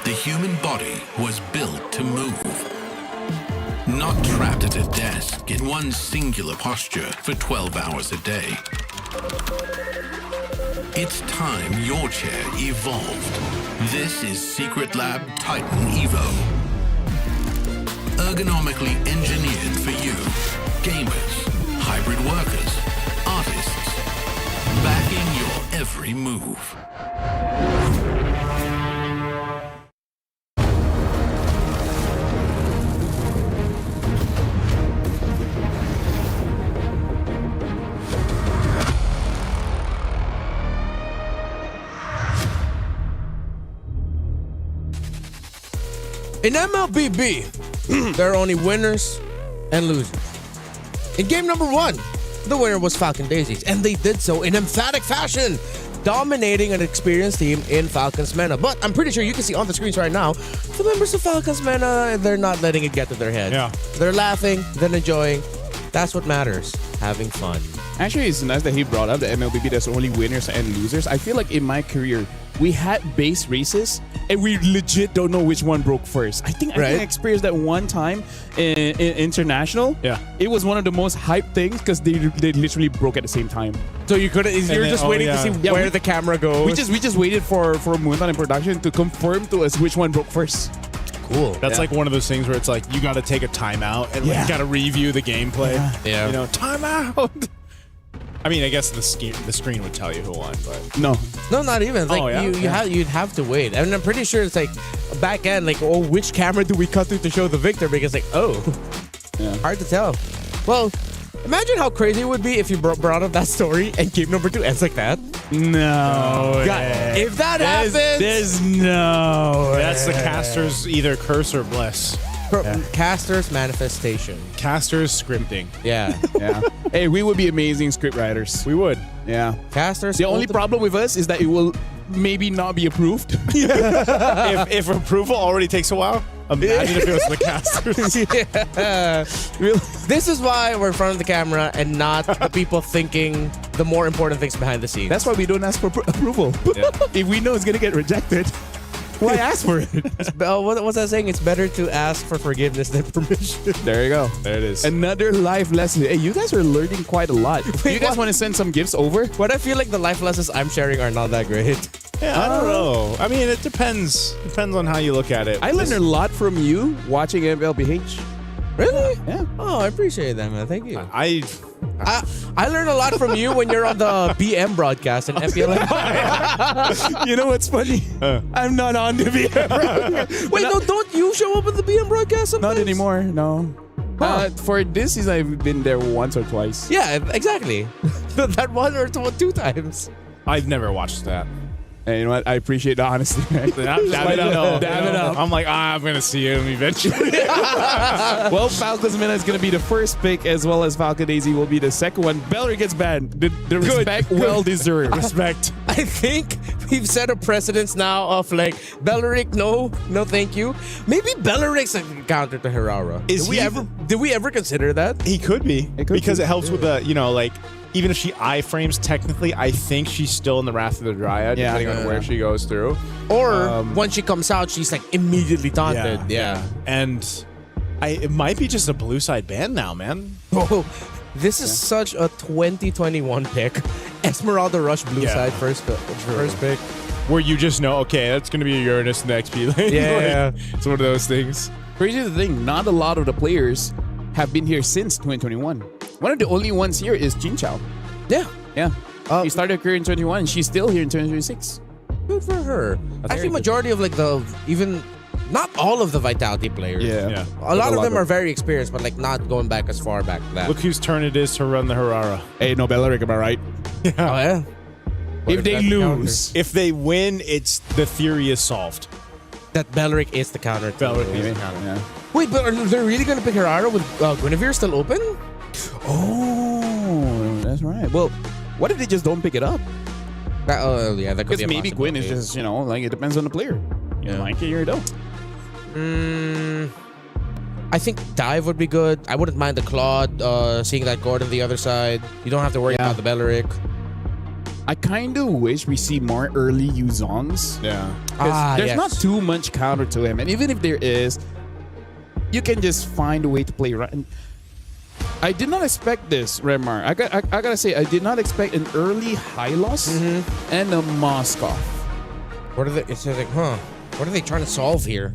S5: The human body was built to move, not trapped at a desk in one singular posture for 12 hours a day. It's time your chair evolved. This is Secret Lab Titan Evo. Ergonomically engineered for you, gamers, hybrid workers, artists, backing your every move.
S8: In MLBB, there are only winners and losers. In game number 1, the winner was Falcon Daisies, and they did so in emphatic fashion, dominating an experienced team in Falcons Mena. But I'm pretty sure you can see on the screens right now, the members of Falcons Mena, they're not letting it get to their heads.
S19: Yeah.
S8: They're laughing, they're enjoying. That's what matters, having fun.
S3: Actually, it's nice that he brought up the MLBB. There's only winners and losers. I feel like in my career, we had base races, and we legit don't know which one broke first. I think I experienced that one time in international.
S19: Yeah,
S3: it was one of the most hyped things because they literally broke at the same time.
S8: So you couldn't. You're just waiting to see where the camera goes.
S3: We just waited for Moonton in production to confirm to us which one broke first.
S8: Cool.
S19: That's like one of those things where it's like you got to take a timeout and like, got to review the gameplay.
S8: Yeah.
S19: You know, timeout. I mean, I guess the screen would tell you who won, but
S8: No, not even. Like you'd have to wait. And I'm pretty sure it's like back end, like, oh, which camera do we cut through to show the victor? Because like, hard to tell. Well, imagine how crazy it would be if you brought up that story and game number 2 ends like that.
S3: No.
S8: God, if that happens,
S3: there's no.
S19: That's the caster's either curse or bless.
S8: Caster's manifestation.
S19: Caster's scripting.
S8: Yeah.
S3: Yeah. Hey, we would be amazing script writers.
S19: We would.
S3: Yeah.
S8: Caster's.
S3: The only problem with us is that it will maybe not be approved.
S19: if approval already takes a while, imagine if it was the casters.
S8: This is why we're in front of the camera and not the people thinking the more important things behind the scenes.
S3: That's why we don't ask for approval. If we know it's going to get rejected, why ask for it?
S8: What's that saying? It's better to ask for forgiveness than permission.
S3: There you go.
S19: There it is.
S3: Another life lesson. Hey, you guys are learning quite a lot. You guys want to send some gifts over?
S8: But I feel like the life lessons I'm sharing are not that great.
S19: Yeah, I don't know. I mean, it depends. Depends on how you look at it.
S3: I learned a lot from you watching MLBH.
S8: Really?
S3: Yeah.
S8: Oh, I appreciate that, man. Thank you.
S19: I
S8: learned a lot from you when you're on the BM broadcast in FPL.
S3: You know what's funny? I'm not on the BM.
S8: Wait, no, don't you show up at the BM broadcast sometimes?
S3: Not anymore, no. For this season, I've been there once or twice.
S8: Yeah, exactly. That one or two times.
S19: I've never watched that.
S3: And you know what? I appreciate the honesty.
S19: I'm
S3: Damn it up.
S19: I'm like, I'm going to see him eventually.
S3: Well, Falcons Mena is going to be the first pick, as well as Falcon Daisy will be the second one. Bellary gets banned. The respect well deserved.
S19: Respect.
S8: I think we've set a precedence now of like, Bellaric, no thank you. Maybe Bellaric's a counter to Herrera. Did we ever consider that?
S19: He could be. Because it helps with the, like, even if she iframes, technically, I think she's still in the Wrath of the Dryad, depending on where she goes through.
S8: Or when she comes out, she's like immediately taunted. Yeah.
S19: And it might be just a blue side ban now, man.
S8: Oh, this is such a 2021 pick. Esmeralda Rush blue side first pick.
S19: Where you just know, okay, that's going to be a Uranus in the XP lane.
S8: Yeah.
S19: It's one of those things.
S3: Crazy the thing, not a lot of the players have been here since 2021. One of the only ones here is Jin Chao.
S8: Yeah.
S3: Yeah. She started her career in 2021 and she's still here in 2026.
S8: Good for her. I think majority of like not all of the Vitality players.
S3: Yeah.
S8: A lot of them are very experienced, but like not going back as far back as that.
S19: Look whose turn it is to run the Herrera.
S3: Hey, no Bellaric, am I right?
S8: Oh, yeah.
S3: If they lose.
S19: If they win, it's the theory is solved.
S8: That Bellaric is the counter.
S19: Bellaric is the counter.
S3: Yeah.
S8: Wait, but are they really going to pick Herrera with Guinevere still open?
S3: Oh, that's right. Well, what if they just don't pick it up?
S8: Yeah, that could be a
S3: Because maybe Gwyn is just, like it depends on the player. You like it or you don't.
S8: I think Dive would be good. I wouldn't mind the Claude, seeing that Gordon the other side. You don't have to worry about the Bellaric.
S3: I kind of wish we see more early Yuzongs.
S19: Yeah.
S3: There's not too much counter to him. And even if there is, you can just find a way to play right. I did not expect this, Remar. I gotta say, I did not expect an early Hylos and a Moskov.
S8: What are they? It's like, what are they trying to solve here?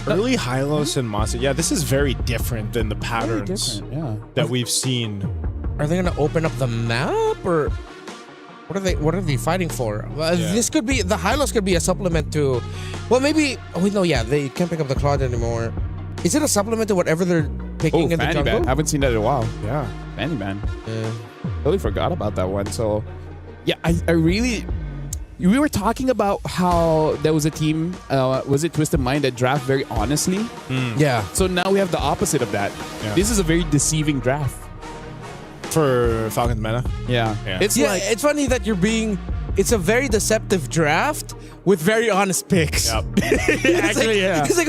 S19: Early Hylos and Moskov. Yeah, this is very different than the patterns that we've seen.
S8: Are they going to open up the map or? What are they fighting for? This could be the Hylos could be a supplement to. Well, maybe. Oh wait, no, yeah, they can't pick up the Claude anymore. Is it a supplement to whatever they're picking in the
S3: Fanny
S8: jungle?
S3: Ban. I haven't seen that in a while.
S19: Yeah,
S3: Fanny Ban. Totally forgot about that one. So, yeah, I really. We were talking about how there was a team, was it Twisted Mind, that draft very honestly?
S8: Yeah.
S3: So now we have the opposite of that.
S19: Yeah.
S3: This is a very deceiving draft.
S19: For Falcons meta.
S3: Yeah.
S8: It's it's funny that it's a very deceptive draft with very honest picks.
S19: Yep.
S3: Actually, yeah.
S8: It's like,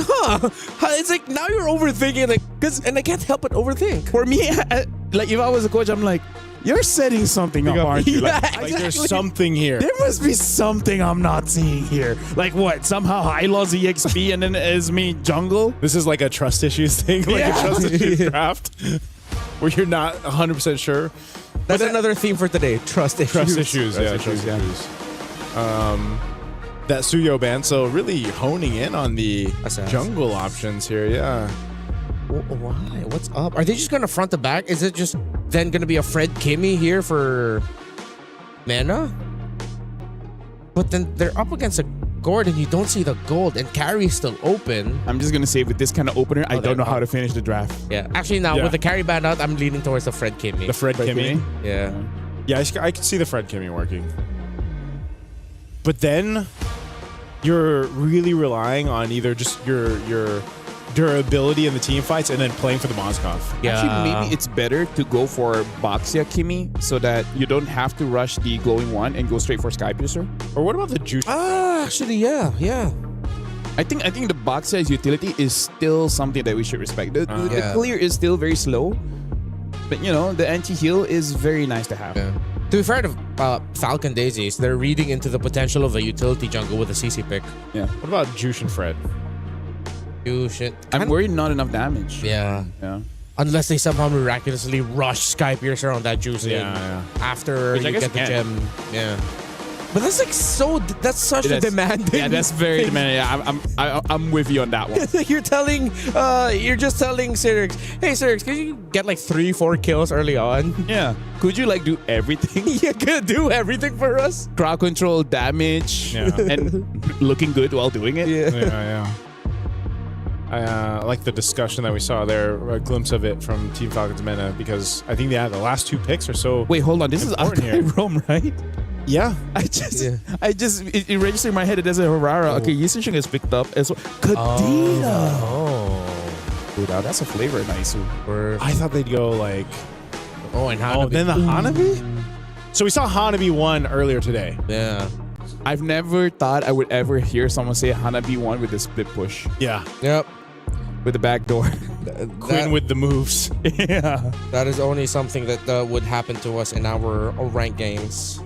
S8: it's like now you're overthinking, and I can't help but overthink.
S3: For me, like if I was a coach, I'm like, you're setting something up, aren't you?
S8: Yeah,
S3: Like,
S19: Like there's something here.
S3: there must be something I'm not seeing here. Like what? Somehow I lost EXP and then it's me jungle?
S19: This is like a trust issues thing, like
S3: Yeah.
S19: a trust issues draft, where you're not 100% sure.
S8: That's another theme for today. Trust issues.
S19: Trust issues, yeah, trust issues. That Suyo ban, so really honing in on the jungle options here, yeah.
S8: Why? What's up? Are they just gonna front the back? Is it just then gonna be a Fred Kimmy here for mana? But then they're up against a Gord and you don't see the gold and carry's still open.
S3: I'm just gonna say with this kind of opener, I don't know how to finish the draft.
S8: Yeah. Actually, now with the carry ban out, I'm leaning towards the Fred Kimmy.
S19: The Fred Kimmy?
S8: Yeah.
S19: Yeah, I can see the Fred Kimmy working. But then you're really relying on either just your durability in the team fights and then playing for the Moskov.
S3: Actually, maybe it's better to go for Baxia Kimi so that you don't have to rush the glowing one and go straight for Sky Piercer.
S19: Or what about the Juice?
S8: Actually, yeah.
S3: I think the Baxia's utility is still something that we should respect. The clear is still very slow, but you know the anti-heal is very nice to have.
S8: Yeah. To be fair to Falcon Daisies, they're reading into the potential of a utility jungle with a CC pick.
S3: Yeah.
S19: What about Juice and Fred?
S3: I'm worried not enough damage.
S8: Yeah. Unless they somehow miraculously rush Sky Piercer on that Juice after
S3: Which I
S8: you
S3: guess
S8: get the
S3: you can.
S8: gem. Yeah. But that's like that's such a demanding.
S3: Yeah, that's very
S8: thing.
S3: demanding. Yeah, I'm with you on that one.
S8: You're just telling Cyrix, hey Cyrix, can you get like 3-4 kills early on?
S3: Yeah. Could you like do everything?
S8: You could do everything for us.
S3: Crowd control, damage, and looking good while doing it.
S19: Yeah. I like the discussion that we saw there, a glimpse of it from Team Falcons Meta, because I think the last two picks are so.
S3: Wait, hold on. This is Akai Rome, right?
S19: Yeah.
S3: It registered in my head. It does a Harara. Okay, Yisishing is picked up as well. Kadena. Dude, that's a flavor in Naisu.
S19: I thought they'd go like.
S8: And Hanabi.
S19: Then the Hanabi? So we saw Hanabi 1 earlier today.
S8: Yeah.
S3: I've never thought I would ever hear someone say Hanabi 1 with a split push.
S19: Yeah.
S8: Yep.
S3: With the back door.
S19: Quinn with the moves.
S3: Yeah.
S8: That is only something that would happen to us in our ranked games.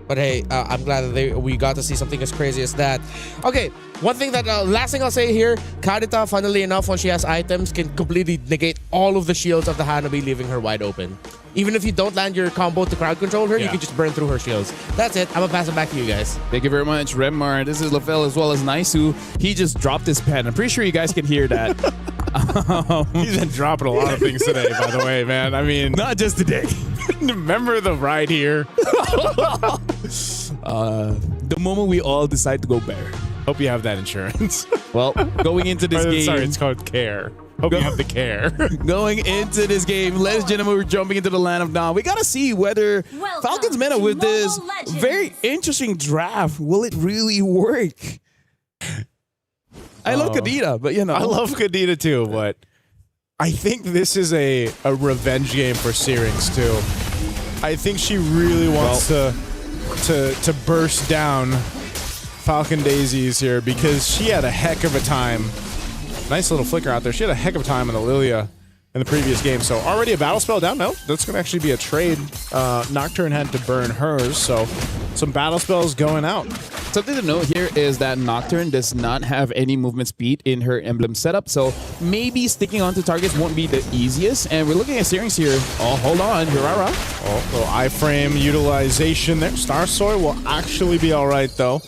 S8: But hey, I'm glad that we got to see something as crazy as that. Okay, one thing last thing I'll say here, Kadita, funnily enough, when she has items, can completely negate all of the shields of the Hanabi, leaving her wide open. Even if you don't land your combo to crowd control her, you can just burn through her shields. That's it. I'm gonna pass it back to you guys.
S3: Thank you very much, Remar. This is Lafel as well as Naisu. He just dropped his pen. I'm pretty sure you guys can hear that.
S19: He's been dropping a lot of things today, by the way, man. I mean,
S3: not just today.
S19: Remember the ride here?
S3: The moment we all decide to go bear.
S19: Hope you have that insurance.
S3: Well, going into this game.
S19: Sorry, it's called care. Hope you have the care.
S3: Going into this game, ladies and gentlemen, we're jumping into the land of now. We gotta see whether Falcons Meta with this very interesting draft, will it really work? I love Kadita, but you know.
S19: I love Kadita too, but I think this is a revenge game for Syrinx too. I think she really wants to burst down Falcon Daisies here because she had a heck of a time. Nice little flicker out there. She had a heck of a time in the Lilia in the previous game. So already a battle spell down. No, that's going to actually be a trade. Nocturne had to burn hers, so some battle spells going out.
S3: Something to note here is that Nocturne does not have any movement speed in her emblem setup, so maybe sticking onto targets won't be the easiest. And we're looking at Syrinx here. Oh, hold on. Hirara.
S19: Oh, little iframe utilization there. Starsoy will actually be all right, though.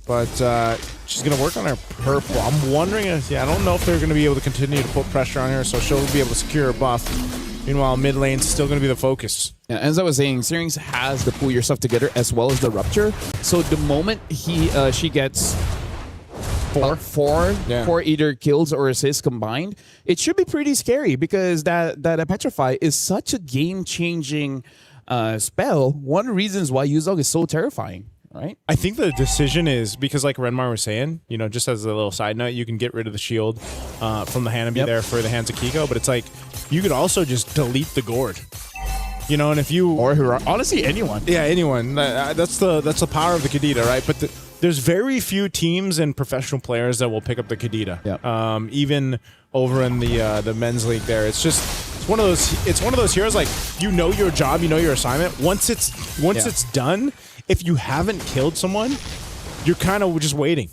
S19: But she's going to work on her purple. I'm wondering if, I don't know if they're going to be able to continue to put pressure on her, so she'll be able to secure her buff. Meanwhile, mid lane's still going to be the focus.
S3: Yeah, as I was saying, Syrinx has the pull yourself together as well as the rupture. So the moment she gets four either kills or assists combined, it should be pretty scary because that Petrify is such a game-changing spell. One of the reasons why Yuzog is so terrifying. Right.
S19: I think the decision is because, like Renmar was saying, you know, just as a little side note, you can get rid of the shield from the Hanabi there for the hands of Kiko, but it's like you could also just delete the gourd. You know, and if you
S3: honestly anyone,
S19: anyone. That's the power of the Kadita, right? But there's very few teams and professional players that will pick up the Kadita. Even over in the men's league, there, it's one of those heroes. Like, you know your job, you know your assignment. Once it's done. If you haven't killed someone, you're kind of just waiting.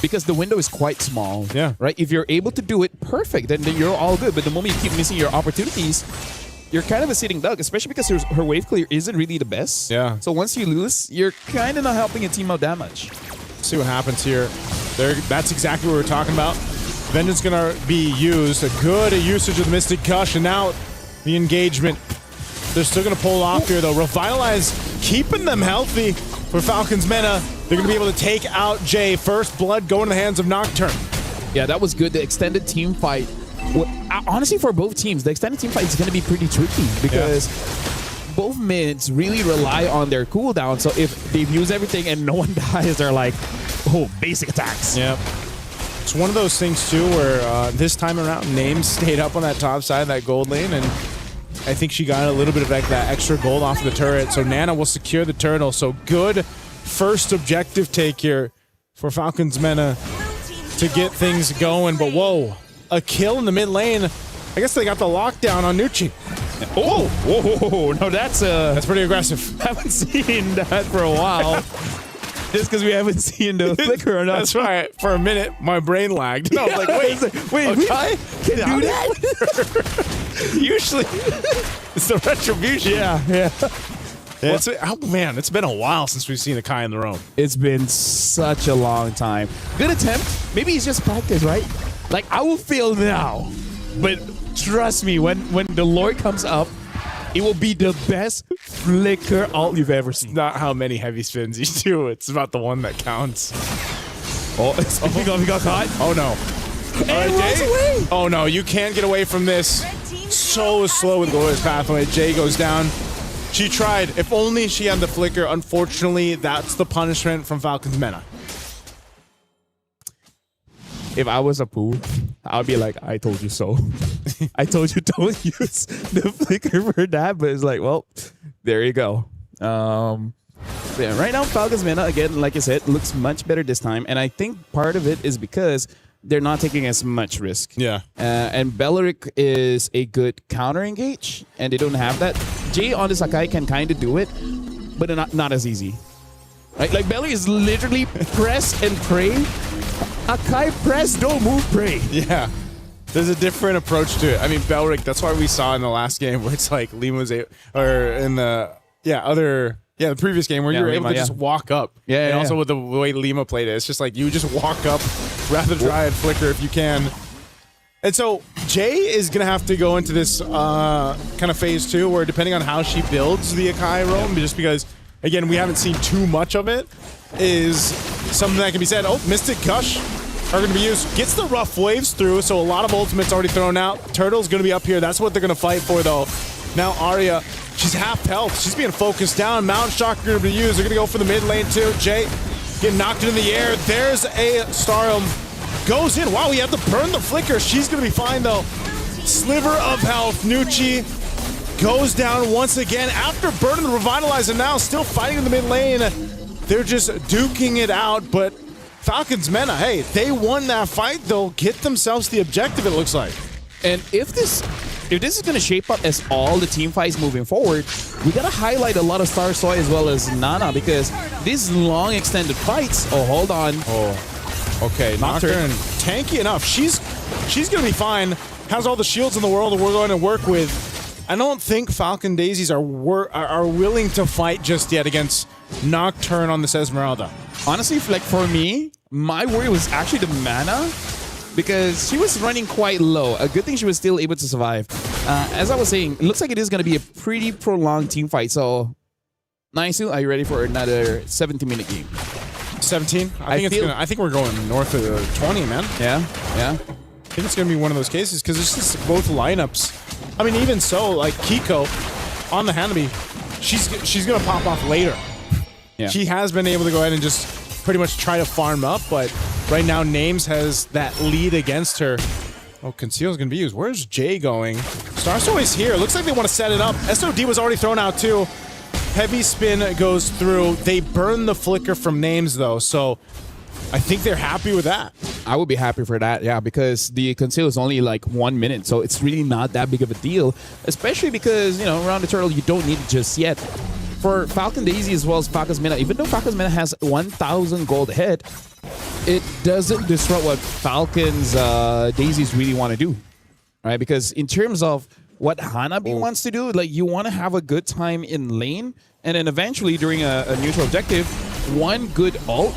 S3: Because the window is quite small.
S19: Yeah.
S3: Right? If you're able to do it perfect, then you're all good. But the moment you keep missing your opportunities, you're kind of a sitting duck, especially because her wave clear isn't really the best.
S19: Yeah.
S3: So once you lose, you're kind of not helping your team out that much.
S19: See what happens here. That's exactly what we're talking about. Vengeance going to be used. A good usage of the Mystic Gush, and now the engagement. They're still going to pull off here, though. Revitalize, keeping them healthy for Falcons Mena. They're going to be able to take out Jay. First blood going in the hands of Nocturne.
S3: Yeah, that was good. The extended team fight. Honestly, for both teams, the extended team fight is going to be pretty tricky because both mids really rely on their cooldown. So if they've used everything and no one dies, they're like, oh, basic attacks.
S19: Yep. It's one of those things, too, where this time around, Names stayed up on that top side of that gold lane, and I think she got a little bit of that extra gold off of the turret. So Nana will secure the turtle. So good first objective take here for Falcons Mena to get things going. But whoa, a kill in the mid lane. I guess they got the lockdown on Nucci.
S3: Oh, whoa, no, that's
S19: pretty aggressive.
S3: Haven't seen that for a while. Just because we haven't seen the flicker or not.
S19: That's right. For a minute, my brain lagged. And I was like, wait,
S3: okay? Can do that?
S19: Usually, it's the retribution.
S3: Yeah.
S19: Oh man, it's been a while since we've seen a Kai in the roam.
S3: It's been such a long time. Good attempt. Maybe it's just practice, right? Like, I will fail now, but trust me, when the Lord comes up, it will be the best flicker ult you've ever seen.
S19: Not how many heavy spins you do. It's about the one that counts.
S3: He got caught.
S19: Oh no.
S3: And runs away.
S19: Oh no, you can't get away from this. So slow with Glorious Pathway. Jay goes down. She tried. If only she had the flicker. Unfortunately, that's the punishment from Falcons Mena.
S3: If I was a poo, I would be like, I told you so. I told you don't use the flicker for that, but it's like, well, there you go. Yeah, right now, Falcons Mena, again, like I said, looks much better this time. And I think part of it is because they're not taking as much risk.
S19: Yeah.
S3: And Belleric is a good counter engage, and they don't have that. Jay on the Sakai can kind of do it, but not as easy. Right? Like, Belleric is literally press and pray. Akai press, don't move, pray.
S19: Yeah. There's a different approach to it. I mean, Belleric, that's why we saw in the last game where it's like Lima's the previous game where you were able to just walk up.
S3: Yeah,
S19: and also with the way Lima played it, it's just like you just walk up, rather try and flicker if you can. And so Jay is going to have to go into this kind of phase 2 where depending on how she builds the Akai roam, just because, again, we haven't seen too much of it, is something that can be said. Oh, Mystic Gush are going to be used. Gets the rough waves through, so a lot of ultimates already thrown out. Turtle's going to be up here. That's what they're going to fight for, though. Now Arya, she's half health. She's being focused down. Mount Shock are going to be used. They're going to go for the mid lane, too. Jay getting knocked into the air. There's a Stardom. Goes in. Wow, he had to burn the flicker. She's going to be fine, though. Sliver of health. Nucci goes down once again after burning the Revitalizer. Now still fighting in the mid lane. They're just duking it out, but Falcons Mena, hey, they won that fight. They'll get themselves the objective, it looks like.
S3: And if this is going to shape up as all the team fights moving forward, we got to highlight a lot of Star Soy as well as Nana, because these long extended fights, hold on.
S19: Oh, okay, Nocturne, tanky enough. She's going to be fine. Has all the shields in the world that we're going to work with. I don't think Falcon Daisies are willing to fight just yet against Nocturne on this Esmeralda.
S3: Honestly, like for me, my worry was actually the mana, because she was running quite low. A good thing she was still able to survive. As I was saying, it looks like it is going to be a pretty prolonged team fight. So, Naisu, are you ready for another 70-minute game?
S19: 17? I think we're going north of 20, man.
S3: Yeah.
S19: I think it's going to be one of those cases because it's just both lineups. I mean, even so, like Kiko on the Hanabi, she's going to pop off later.
S3: Yeah.
S19: She has been able to go ahead and just pretty much try to farm up, but right now Names has that lead against her. Oh, Conceal's going to be used. Where's Jay going? Starsoy's here. Looks like they want to set it up. SOD was already thrown out too. Heavy spin goes through. They burn the flicker from Names though, so I think they're happy with that.
S3: I would be happy for that, yeah, because the Conceal is only like 1 minute, so it's really not that big of a deal, especially because, you know, around the turtle, you don't need it just yet. For Falcon Daisy as well as Falcon's Mena, even though Falcon's Mena has 1,000 gold ahead, it doesn't disrupt what Falcon's Daisies really want to do, right? Because in terms of what Hanabi wants to do, like, you want to have a good time in lane, and then eventually during a neutral objective, one good ult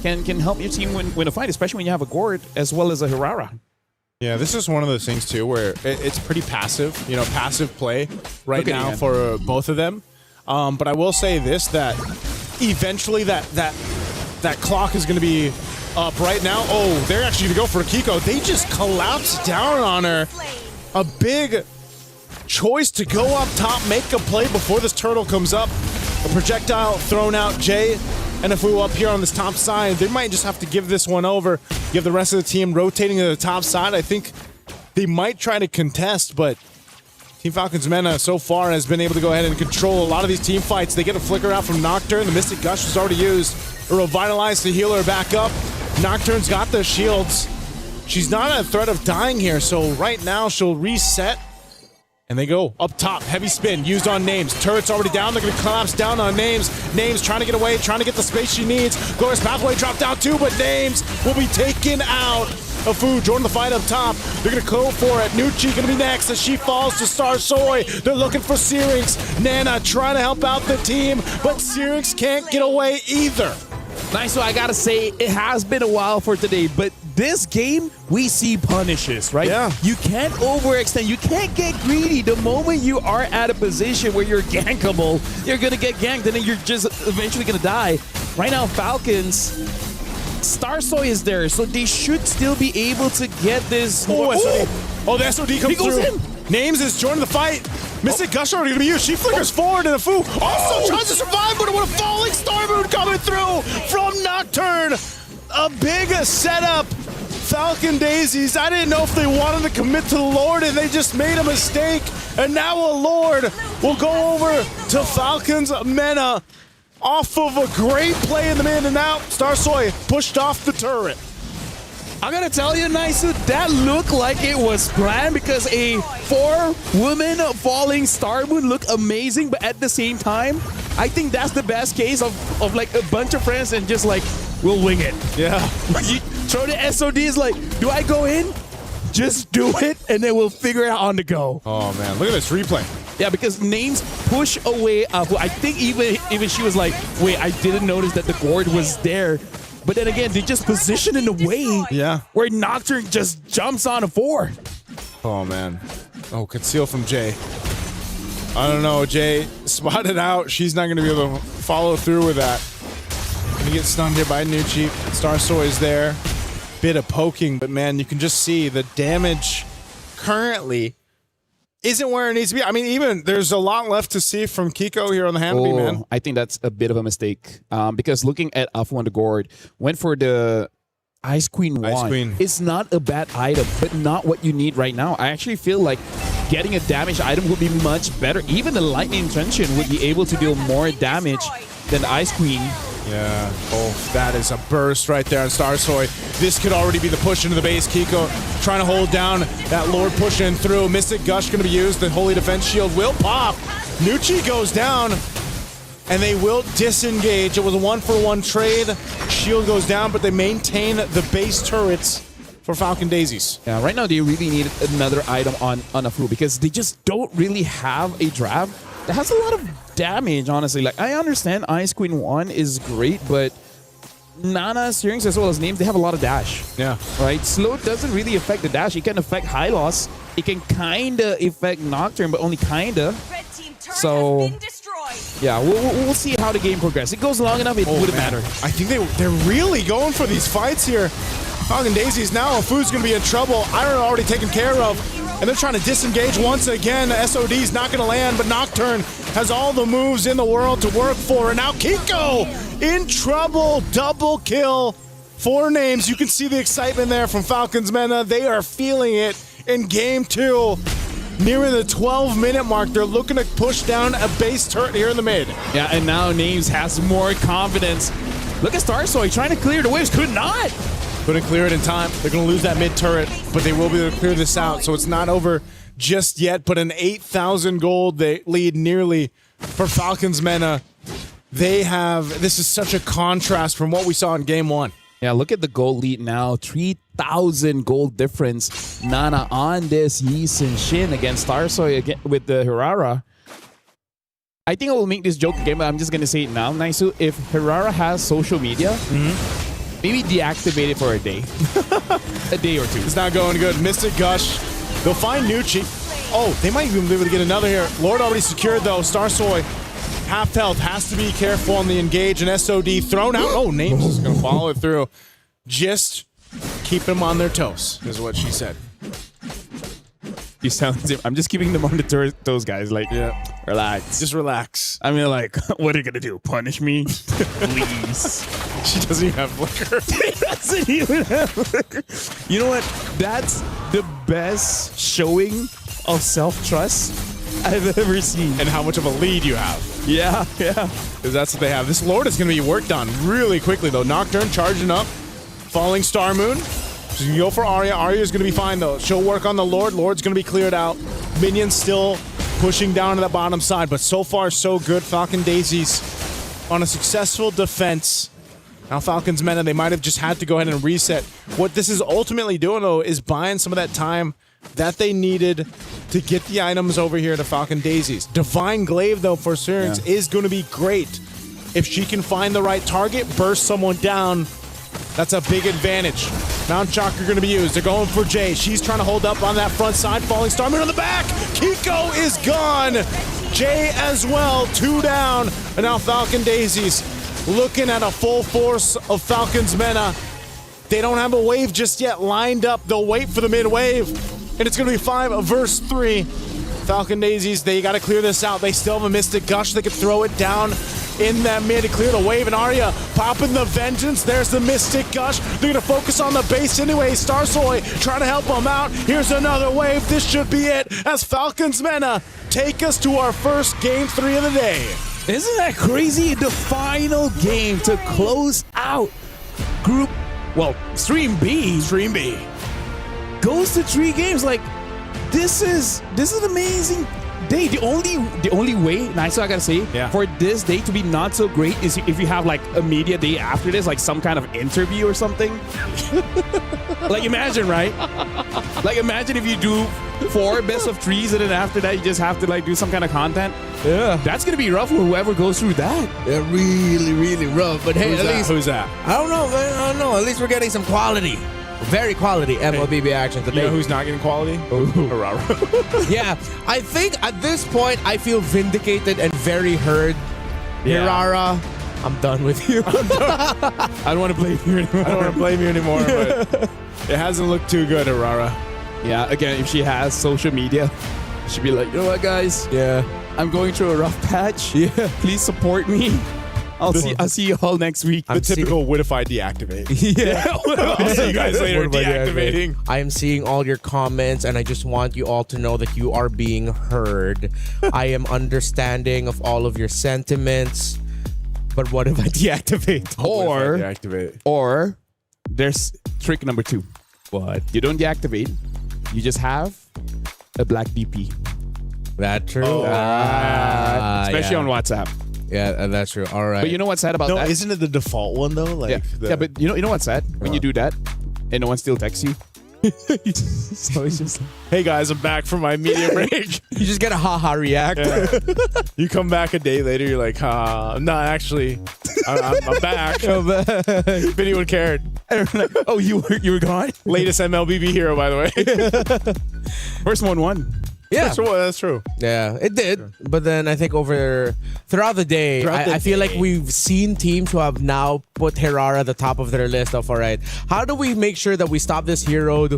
S3: can help your team win a fight, especially when you have a Gord as well as a Hirara.
S19: Yeah, this is one of those things too where it's pretty passive, you know, passive play right now for both of them. But I will say this, that eventually that clock is going to be up right now. Oh, they're actually going to go for Kiko. They just collapsed down on her. A big choice to go up top, make a play before this turtle comes up. A projectile thrown out, Jay. And if we were up here on this top side, they might just have to give this one over, give the rest of the team rotating to the top side. I think they might try to contest, but Team Falcon's Mena so far has been able to go ahead and control a lot of these team fights. They get a flicker out from Nocturne. The Mystic Gush was already used. A Revitalize to heal her back up. Nocturne's got the shields. She's not at a threat of dying here, so right now she'll reset. And they go up top. Heavy spin used on Names. Turret's already down. They're going to collapse down on Names. Names trying to get away, trying to get the space she needs. Glorious Pathway dropped down too, but Names will be taken out. Afu joining the fight up top. They're going to go for it. Nucci going to be next as she falls to Star Soy. They're looking for Syrinx. Nana trying to help out the team, but Syrinx can't get away either.
S3: Nice, so I gotta say, it has been a while for today, but this game, we see punishes, right?
S19: Yeah.
S3: You can't overextend, you can't get greedy. The moment you are at a position where you're gankable, you're gonna get ganked and then you're just eventually gonna die. Right now, Falcons, Starsoy is there, so they should still be able to get this.
S19: Oh, SOD. Oh, the SOD comes
S3: goes
S19: through.
S3: in.
S19: Names is joining the fight. Mystic Gush already gonna be used. She flickers forward and Afu also tries to survive, but with a falling Star Moon coming through from Nocturne. A big setup. Falcon Daisies, I didn't know if they wanted to commit to the Lord and they just made a mistake. And now a Lord will go over to Falcon's Mena off of a great play in the man and out. Starsoy pushed off the turret.
S3: I gotta tell you, Naisu, that looked like it was planned because a 4-woman falling Star Moon looked amazing, but at the same time, I think that's the best case of like a bunch of friends and just like, we'll wing it.
S19: Yeah.
S3: You throw the SODs like, do I go in? Just do it, and then we'll figure it out on the go.
S19: Oh man, look at this replay.
S3: Yeah, because Names push away. I think even she was like, wait, I didn't notice that the Gord was there. But then again, they just position in a way where Nocturne just jumps on a 4.
S19: Oh, man. Oh, conceal from Jay. I don't know, Jay. Spotted out. She's not going to be able to follow through with that. Going to get stunned here by Nucci. Starsoy is there. Bit of poking, but man, you can just see the damage currently isn't where it needs to be. I mean, even there's a lot left to see from Kiko here on the Hanabi, man.
S3: I think that's a bit of a mistake because looking at Afu on the Gord, went for the Ice Queen 1.
S19: Ice Queen.
S3: It's not a bad item, but not what you need right now. I actually feel like getting a damaged item would be much better. Even the Lightning Trenchant would be able to deal more damage than the Ice Queen.
S19: Yeah. Oh, that is a burst right there on Starsoy. This could already be the push into the base. Kiko trying to hold down that Lord pushing through. Mystic Gush going to be used. The Holy Defense Shield will pop. Nucci goes down, and they will disengage. It was a 1-for-1 trade. Shield goes down, but they maintain the base turrets for Falcon Daisies.
S3: Yeah, right now they really need another item on Afu because they just don't really have a draft that has a lot of damage, honestly. Like, I understand Ice Queen 1 is great, but Nana's hearings as well as names, they have a lot of dash.
S19: Yeah.
S3: Right? Slow doesn't really affect the dash. It can affect high loss. It can kind of affect Nocturne, but only kind of. So, yeah, we'll see how the game progresses. It goes long enough, it wouldn't matter.
S19: I think they're really going for these fights here. Falcon Daisies now, Fu's going to be in trouble. Iron already taken care of. And they're trying to disengage once again. SOD's not going to land, but Nocturne has all the moves in the world to work for. And now Kiko in trouble. Double kill. 4 names. You can see the excitement there from Falcons Mena. They are feeling it in game 2. Nearing the 12-minute mark, they're looking to push down a base turret here in the mid.
S3: Yeah, and now Names has more confidence. Look at Starsoy trying to clear the waves. Could not.
S19: Couldn't clear it in time. They're going to lose that mid turret, but they will be able to clear this out. So it's not over just yet, but an 8,000 gold they lead nearly for Falcons Mena. This is such a contrast from what we saw in game 1.
S3: Yeah, look at the gold lead now. 3,000 gold difference. Nana on this Yi Sin Shin against Starsoy again with the Hirara. I think I will make this joke again, but I'm just going to say it now, Naisu. If Hirara has social media, maybe deactivate it for a day. A day or two.
S19: It's not going good. Mystic Gush. They'll find Nucci. Oh, they might even be able to get another here. Lord already secured, though. Starsoy, half health, has to be careful on the engage. And SOD thrown out. Oh, Names is going to follow it through. Just keep them on their toes, is what she said.
S3: You sound. I'm just keeping them on the toes, guys. Like, yeah, relax.
S19: Just relax.
S3: I mean, like, what are you gonna do? Punish me? Please.
S19: She doesn't even have flicker.
S3: She doesn't even have flicker. You know what? That's the best showing of self-trust I've ever seen.
S19: And how much of a lead you have.
S3: Yeah.
S19: Because that's what they have. This Lord is going to be worked on really quickly, though. Nocturne charging up. Falling Star Moon. She's going to go for Arya. Arya's going to be fine, though. She'll work on the Lord. Lord's going to be cleared out. Minions still pushing down to the bottom side, but so far, so good. Falcon Daisies on a successful defense. Now Falcons Mena, they might have just had to go ahead and reset. What this is ultimately doing, though, is buying some of that time that they needed to get the items over here to Falcon Daisies. Divine Glaive, though, for Syrinx is going to be great. If she can find the right target, burst someone down, that's a big advantage. Mount Chakra going to be used. They're going for Jay. She's trying to hold up on that front side. Falling Star Moon on the back. Kiko is gone. Jay as well. 2 down. And now Falcon Daisies looking at a full force of Falcons Mena. They don't have a wave just yet lined up. They'll wait for the mid wave. And it's going to be 5 versus 3. Falcon Daisies, they got to clear this out. They still have a Mystic Gush. They can throw it down in that mid to clear the wave. And Arya popping the Vengeance. There's the Mystic Gush. They're going to focus on the base anyway. Starsoy trying to help them out. Here's another wave. This should be it as Falcons Mena take us to our first game 3 of the day.
S3: Isn't that crazy? The final game to close out Stream B.
S19: Stream B
S3: goes to 3 games. Like, this is an amazing day. The only way, nice, I gotta say, for this day to be not so great is if you have like a media day after this, like some kind of interview or something. Like, imagine, right? Like, imagine if you do 4 best of 3s and then after that you just have to like do some kind of content. Yeah, that's gonna be rough for whoever goes through that.
S8: They're really, really rough. But hey,
S19: who's that?
S8: I don't know, man. I don't know. At least we're getting some quality. Very quality MLBB action today.
S19: You know who's not getting quality? Hirara.
S8: Yeah, I think at this point I feel vindicated and very heard.
S19: Yeah.
S8: Hirara, I'm done with you.
S19: I don't want to blame you anymore. I don't want to blame you anymore, but it hasn't looked too good, Hirara.
S3: Yeah, again, if she has social media, she'd be like, you know what, guys?
S8: Yeah,
S3: I'm going through a rough patch. Yeah, please support me. I'll see you all next week.
S19: The typical what if I deactivate?
S8: Yeah.
S19: I'll see you guys later deactivating.
S8: I am seeing all your comments and I just want you all to know that you are being heard. I am understanding of all of your sentiments. But what if I deactivate?
S3: Or there's trick number 2.
S8: What?
S3: You don't deactivate. You just have a black DP.
S8: That's true.
S3: Especially on WhatsApp.
S8: Yeah, that's true. All right.
S3: But you know what's sad about that?
S19: Isn't it the default one though? Like
S3: yeah, but you know what's sad? When you do that and no one still texts you,
S8: So he's just
S19: hey guys, I'm back from my media break.
S8: You just get a haha react.
S19: Yeah. You come back a day later, you're like, no, actually, I'm back. If anyone cared.
S3: Like, oh, you were gone?
S19: Latest MLBB hero, by the way.
S3: First one won.
S8: Yeah,
S19: that's true.
S8: Yeah, it did. But then I think throughout the day, I feel like we've seen teams who have now put Herrera at the top of their list of, all right, how do we make sure that we stop this hero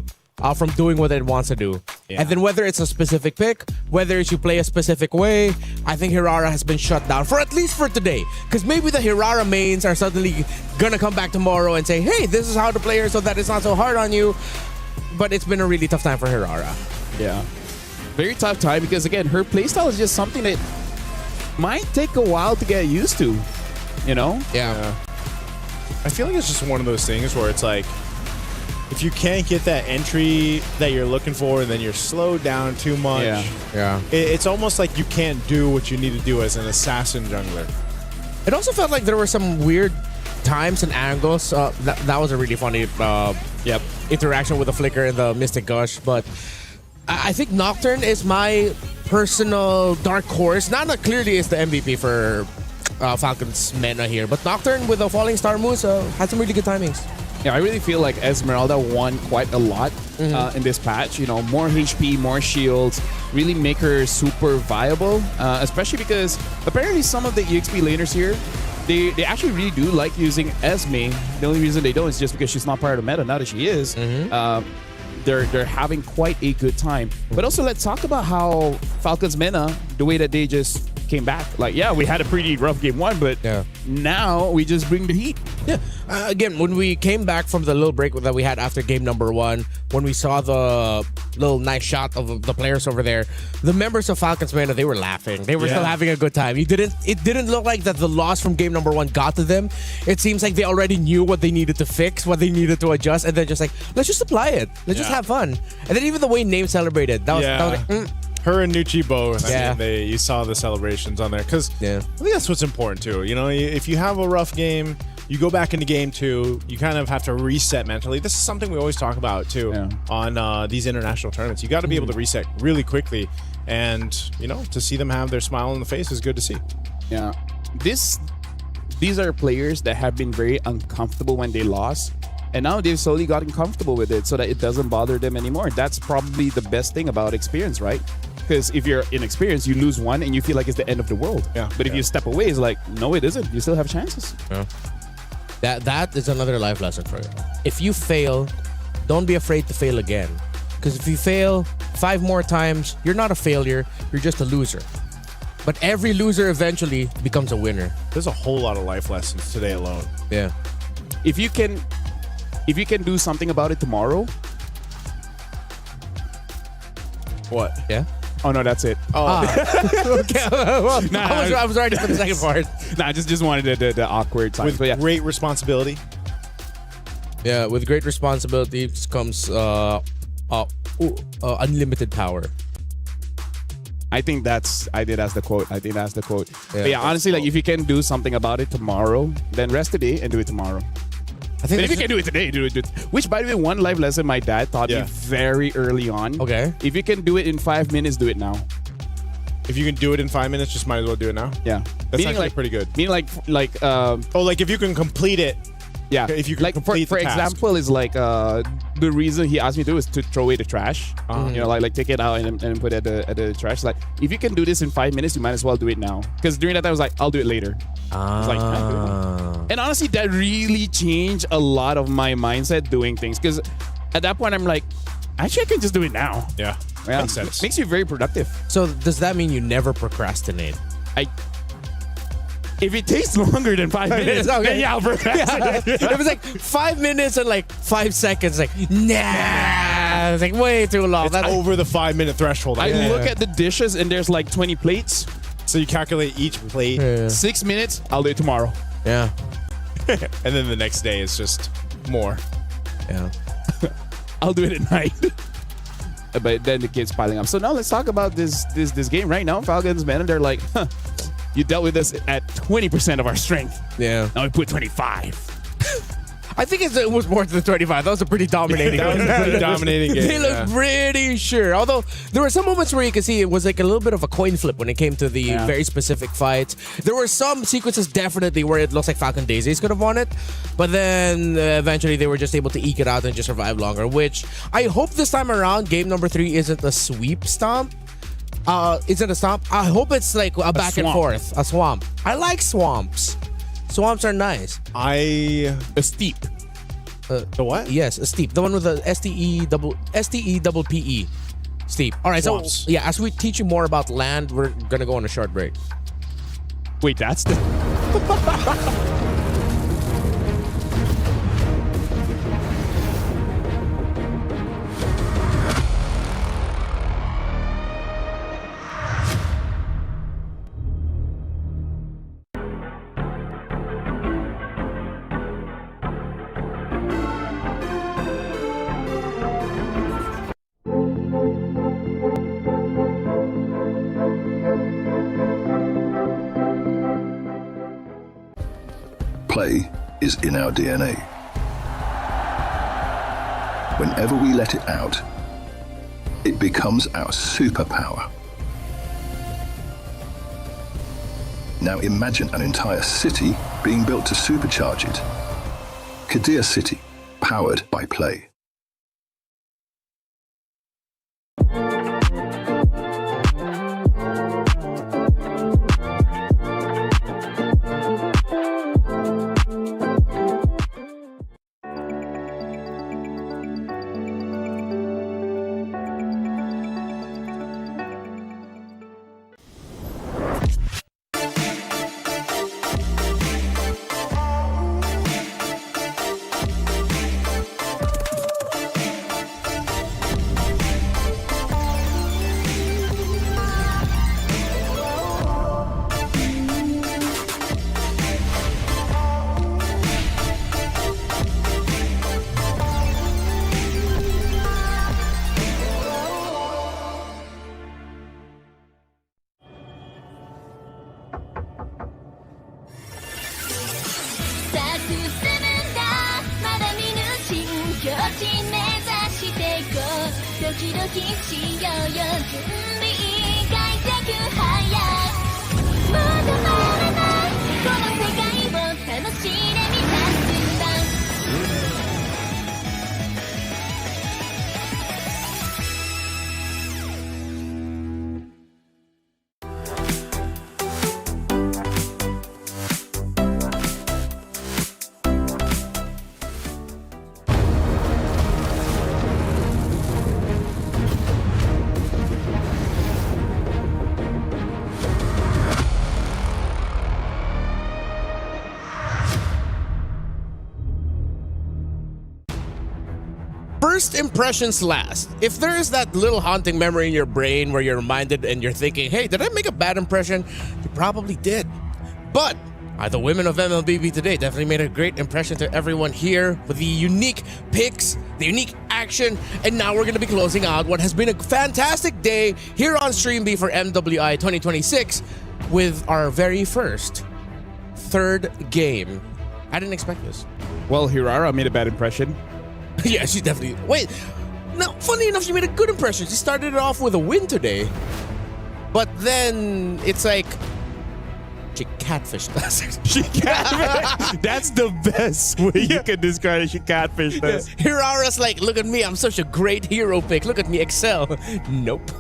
S8: from doing what it wants to do?
S19: Yeah.
S8: And then whether it's a specific pick, whether it's you play a specific way, I think Herrera has been shut down for at least for today. Because maybe the Herrera mains are suddenly going to come back tomorrow and say, hey, this is how to play her so that it's not so hard on you. But it's been a really tough time for Herrera.
S3: Yeah. Very tough time because, again, her playstyle is just something that might take a while to get used to, you know?
S8: Yeah.
S19: I feel like it's just one of those things where it's like, if you can't get that entry that you're looking for and then you're slowed down too much, it's almost like you can't do what you need to do as an assassin jungler.
S8: It also felt like there were some weird times and angles. That was a really funny interaction with the Flicker and the Mystic Gush, but I think Nocturne is my personal dark horse. Nana clearly is the MVP for Falcons Mena here, but Nocturne with the Falling Star moves had some really good timings.
S3: Yeah, I really feel like Esmeralda won quite a lot in this patch. You know, more HP, more shields, really make her super viable, especially because apparently some of the EXP laners here, they actually really do like using Esme. The only reason they don't is just because she's not part of the meta. Now that she is, they're having quite a good time. But also, let's talk about how Falcons Mena, the way that they just came back. Like, yeah, we had a pretty rough game one, but now we just bring the heat.
S8: Yeah. Again, when we came back from the little break that we had after game number one, when we saw the little nice shot of the players over there, the members of Falcons Mena, they were laughing. They were still having a good time. It didn't look like that the loss from game number one got to them. It seems like they already knew what they needed to fix, what they needed to adjust, and then just like, let's just apply it. Let's just have fun. And then even the way Name celebrated, that was like,
S19: Her and Nucci both. I mean, you saw the celebrations on there because I think that's what's important too. You know, if you have a rough game, you go back into game two, you kind of have to reset mentally. This is something we always talk about too on these international tournaments. You got to be able to reset really quickly, and you know, to see them have their smile on the face is good to see.
S3: Yeah, these are players that have been very uncomfortable when they lost. And now they've slowly gotten comfortable with it so that it doesn't bother them anymore. That's probably the best thing about experience, right? Because if you're inexperienced, you lose one and you feel like it's the end of the world.
S19: Yeah.
S3: But if you step away, it's like, no, it isn't. You still have chances.
S8: Yeah. That is another life lesson for you. If you fail, don't be afraid to fail again. Because if you fail 5 more times, you're not a failure. You're just a loser. But every loser eventually becomes a winner.
S19: There's a whole lot of life lessons today alone.
S8: Yeah.
S3: If you can do something about it tomorrow.
S19: What?
S8: Yeah?
S3: Oh, no, that's it.
S8: Oh. Okay. Well, I was ready for the second part.
S3: I just wanted the awkward time.
S19: With great responsibility.
S8: Yeah, with great responsibility comes unlimited power.
S3: I think that's the quote. But yeah, honestly, like if you can do something about it tomorrow, then rest today and do it tomorrow.
S8: I think
S3: if you can do it today, do it. Which, by the way, one life lesson my dad taught me very early on.
S8: Okay.
S3: If you can do it in 5 minutes, do it now.
S19: If you can do it in 5 minutes, just might as well do it now.
S3: Yeah.
S19: That's
S3: Meaning
S19: actually
S3: like
S19: pretty good.
S3: Meaning like
S19: if you can complete it.
S3: Yeah.
S19: If you can
S3: like
S19: complete
S3: for
S19: the task.
S3: example, is like the reason he asked me to do is to throw away the trash. You know, like take it out and put it at the trash. Like if you can do this in 5 minutes, you might as well do it now. Because during that time I was like, I'll do it later. It's like, and honestly, that really changed a lot of my mindset doing things. Because at that point, I'm like, actually, I can just do it now.
S19: Yeah. Makes sense.
S3: Makes you very productive.
S8: So does that mean you never procrastinate?
S3: If it takes longer than 5 minutes, then yeah, I'll procrastinate.
S8: If it's like 5 minutes and like 5 seconds, like, nah. It's like way too long.
S19: That's over the 5 minute threshold.
S3: I look at the dishes and there's like 20 plates.
S19: So you calculate each plate.
S3: 6 minutes, I'll do it tomorrow.
S8: Yeah.
S19: And then the next day is just more.
S8: Yeah.
S3: I'll do it at night. But then the kids piling up. So now let's talk about this game right now. Falcons, man, and they're like, you dealt with us at 20% of our strength.
S8: Yeah.
S3: Now we put 25.
S8: I think it was more than 25. That was a pretty dominating
S19: That was a pretty dominating game,
S8: They looked pretty sure. Although there were some moments where you could see it was like a little bit of a coin flip when it came to the very specific fights. There were some sequences definitely where it looks like Falcon Daisies could have won it. But then eventually they were just able to eke it out and just survive longer, which I hope this time around game number 3 isn't a sweep stomp. Isn't a stomp? I hope it's like a back and forth. A swamp. I like swamps. Swamps are nice.
S3: A steep.
S19: The what?
S8: Yes, a steep. The one with the STE double PE. Steep. All right,
S19: Swamps.
S8: so yeah, as we teach you more about land, we're gonna go on a short break.
S3: Wait, that's the...
S11: Play is in our DNA. Whenever we let it out, it becomes our superpower. Now imagine an entire city being built to supercharge it. Kadir City, powered by play.
S8: First impressions last. If there is that little haunting memory in your brain where you're reminded and you're thinking, hey, did I make a bad impression? You probably did. But the women of MLBB today definitely made a great impression to everyone here with the unique picks, the unique action, and now we're going to be closing out what has been a fantastic day here on Stream B for MWI 2026 with our very first third game. I didn't expect this.
S3: Well, Hirara made a bad impression.
S8: Yeah, she definitely... Wait, no, funny enough, she made a good impression. She started it off with a win today. But then it's like... She catfished us.
S3: She catfished. That's the best way you can describe it. She catfished us.
S8: Hirara's like, look at me, I'm such a great hero pick. Look at me excel. Nope.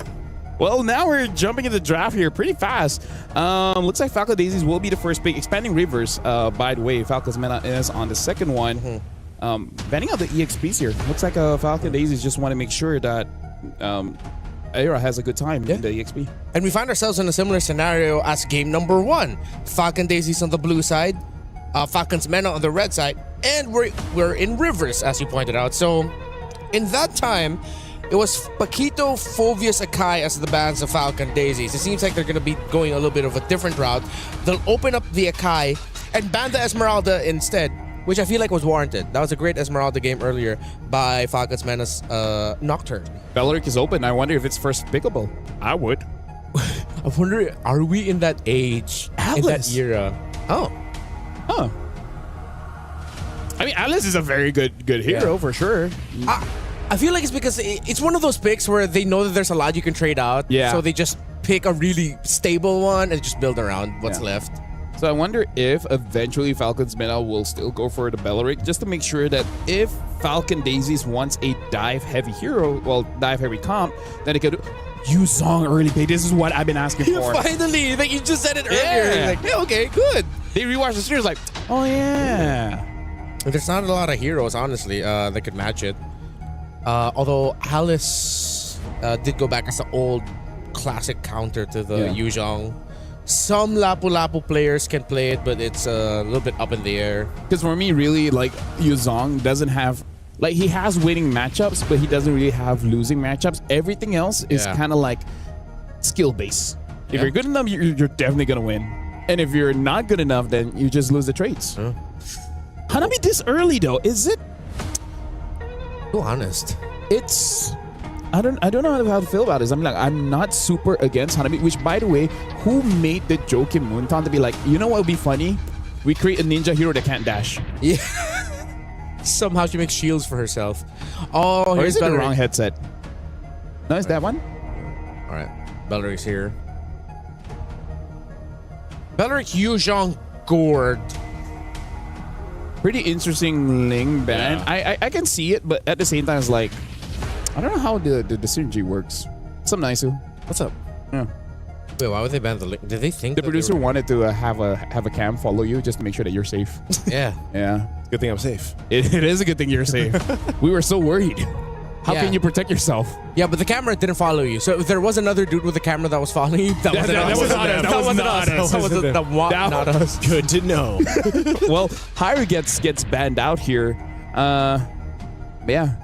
S3: Well, now we're jumping in the draft here pretty fast. Looks like Falcon Daisies will be the first pick. Expanding Rivers, by the way, Falcon's Mena is on the second one. Banning out the EXPs here. Looks like Falcon Daisies just want to make sure that Aira has a good time in the EXP.
S8: And we find ourselves in a similar scenario as game number 1. Falcon Daisies on the blue side, Falcon's Mena on the red side, and we're in Rivers, as you pointed out. So in that time, it was Paquito, Fovius, Akai as the bans of Falcon Daisies. It seems like they're going to be going a little bit of a different route. They'll open up the Akai and ban the Esmeralda instead, which I feel like was warranted. That was a great Esmeralda game earlier by Falcon's Menace Nocturne.
S3: Belleric is open. I wonder if it's first pickable. I would.
S8: I wonder, are we in that age, in that era? Oh.
S3: Huh. I mean, Alice is a very good hero for sure.
S8: I feel like it's because it's one of those picks where they know that there's a lot you can trade out.
S3: Yeah.
S8: So they just pick a really stable one and just build around what's left.
S3: So I wonder if eventually Falcon's meta will still go for the Belleric, just to make sure that if Falcon Daisies wants a dive-heavy hero, well, dive-heavy comp, then it could use Song early pick. This is what I've been asking for.
S8: Finally, like you just said it earlier.
S3: Yeah.
S8: Like, yeah, okay, good.
S3: They rewatched the series like, oh yeah.
S8: There's not a lot of heroes, honestly, that could match it. Although Alice did go back as an old classic counter to the Yu Zhong. Some Lapu-Lapu players can play it, but it's a little bit up in the air.
S3: Because for me, really, like, Yu Zhong doesn't have... Like, he has winning matchups, but he doesn't really have losing matchups. Everything else is kind of like skill-based. If you're good enough, you're definitely going to win. And if you're not good enough, then you just lose the trades. Hanabi this early, though, is it...
S8: Be honest.
S3: It's... I don't know how to feel about this. I'm not super against Hanabi, which, by the way, who made the joke in Moonton to be like, you know what would be funny? We create a ninja hero that can't dash.
S8: Yeah. Somehow she makes shields for herself. Oh,
S3: or
S8: here's
S3: is it the
S8: Belleric.
S3: wrong headset? No, it's that one?
S8: All right. Belleric's here. Belleric Yu Zhong Gourd.
S3: Pretty interesting Ling ban. I can see it, but at the same time, it's like, I don't know how the synergy works. What's up, Naisu?
S8: What's up?
S3: Yeah.
S8: Wait, why would they ban the link? Did they think
S3: the producer wanted to have a cam follow you just to make sure that you're safe?
S8: Yeah.
S3: Yeah.
S19: Good thing I'm safe.
S3: It is a good thing you're safe. We were so worried. How can you protect yourself?
S8: Yeah, but the camera didn't follow you. So if there was another dude with a camera that was following you, that wasn't
S3: not us.
S19: Good to know.
S3: Well, Haru gets banned out here. Yeah.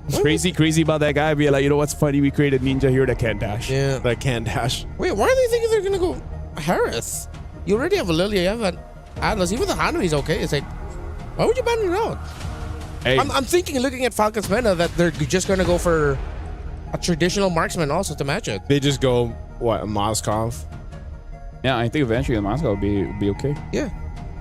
S3: It's crazy about that guy being like, you know what's funny? We created ninja here that can't dash.
S8: Yeah.
S19: That can't dash.
S8: Wait, why are they thinking they're gonna go Harris? You already have a Lilia, you have an Atlas. Even the Hanabi's okay. It's like, why would you ban it out?
S3: Hey.
S8: I'm thinking, looking at Falcon's meta, that they're just gonna go for a traditional marksman also to match it.
S19: They just go, what, a Moskov?
S3: Yeah, I think eventually the Moscow will be okay.
S8: Yeah.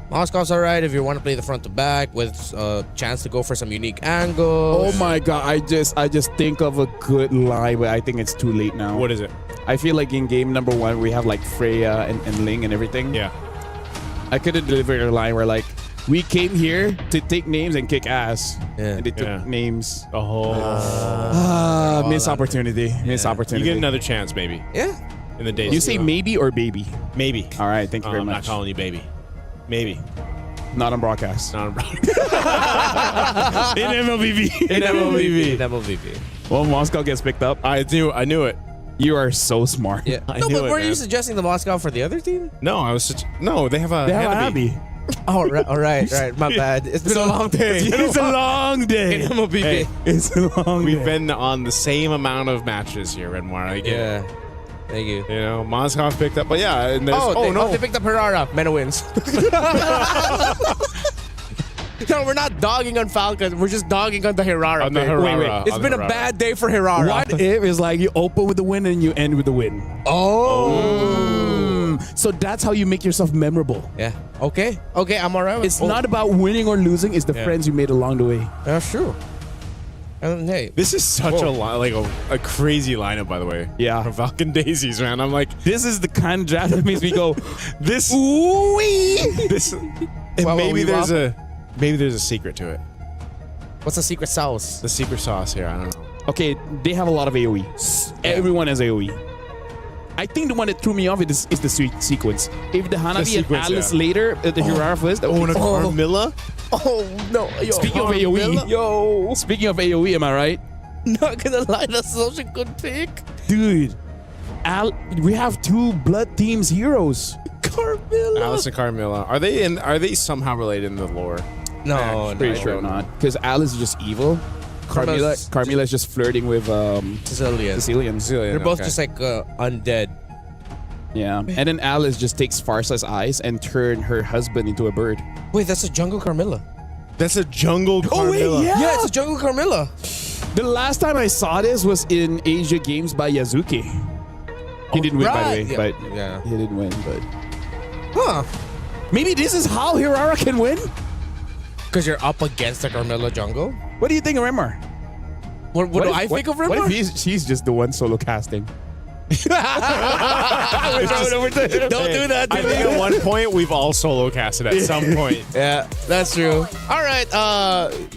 S8: Moscow's alright if you want to play the front to back with a chance to go for some unique angles.
S3: Oh my god, I just think of a good line, but I think it's too late now.
S19: What is it?
S3: I feel like in game number 1 we have like Freya and Ling and everything.
S19: Yeah.
S3: I could have delivered a line where like, we came here to take names and kick ass.
S8: Yeah.
S3: And they took names.
S19: Oh.
S3: Missed opportunity. Missed
S19: You
S3: opportunity.
S19: get another chance, maybe.
S8: Yeah.
S19: In the days.
S3: You say maybe or baby?
S19: Maybe.
S3: All right, thank you very
S19: I'm
S3: much.
S19: not calling you baby. Maybe.
S3: Not on broadcast.
S19: Not on broadcast. In MLBB.
S3: In MLBB.
S8: MLBB.
S3: Well, Moscow gets picked up.
S19: I knew it.
S3: You are so smart.
S8: Yeah.
S19: I
S8: No,
S19: knew
S8: but
S19: it,
S8: were you
S19: man.
S8: suggesting the Moscow for the other team?
S19: No, they have a Hanabi.
S8: Oh, right. My bad. It's been a long day.
S3: It's a long day.
S8: In MLBB.
S19: Hey,
S3: it's a long
S19: We've
S3: day.
S19: been on the same amount of matches here, Redmar. I get it.
S8: Yeah. Thank you.
S19: You know, Moskov picked up, but yeah, and there's
S8: They picked up Herrera. Meta wins. No, we're not dogging on Falcon. We're just dogging on the Herrera.
S19: On the
S8: pick.
S19: Herrera.
S8: It's
S19: On
S8: been
S19: the
S8: a
S19: Herrera.
S8: bad day for Herrera.
S3: What if it's like you open with the win and you end with the win?
S8: Oh.
S3: So that's how you make yourself memorable.
S8: Yeah. Okay, I'm alright with
S3: It's not about winning or losing. It's the friends you made along the way.
S8: That's true. And hey,
S19: This is such a crazy lineup, by the way.
S3: Yeah.
S19: For Falcon Daisies, man. I'm like,
S3: This is the kind of draft that makes me go,
S19: this.
S3: ooh-wee.
S19: This. And
S8: Well,
S19: maybe
S8: we
S19: there's
S8: rock-
S19: a secret to it.
S8: what's the secret sauce?
S19: The secret sauce here. I don't know.
S3: Okay, they have a lot of AoE. Everyone has AoE. I think the one that threw me off is the sequence. If the Hanabi and
S19: sequence,
S3: Alice
S19: yeah.
S3: later, the Hirara first.
S19: Oh, and a Carmilla?
S8: Oh no! Yo,
S3: Speaking of AoE, Speaking of AoE, am I right?
S8: Not gonna lie, that's such a good pick.
S3: Dude, we have 2 Blood Team's heroes.
S8: Carmilla.
S19: Alice and Carmilla. Are they somehow related in the lore?
S8: No,
S3: Pretty sure not. Because Alice is just evil. Carmilla is just flirting with Sicilians.
S8: They're both just like undead.
S3: Yeah. And then Alice just takes Farsa's eyes and turn her husband into a bird.
S8: Wait, that's a jungle Carmilla.
S19: That's a jungle Carmilla.
S3: Oh, wait,
S8: Yeah, it's a jungle Carmilla.
S3: The last time I saw this was in Asia Games by Yazuki. He didn't win, by the way.
S8: Yeah.
S3: But
S8: Yeah.
S3: he didn't win, but
S8: Huh.
S3: maybe this is how Hirara can win?
S8: Because you're up against the Carmilla jungle?
S3: What do you think of Rimmer?
S8: What do I think of Rimmer?
S3: What if she's just the one solo casting?
S8: Don't do that.
S19: I think at one point we've all solo casted at some point.
S8: Yeah, that's true. All right,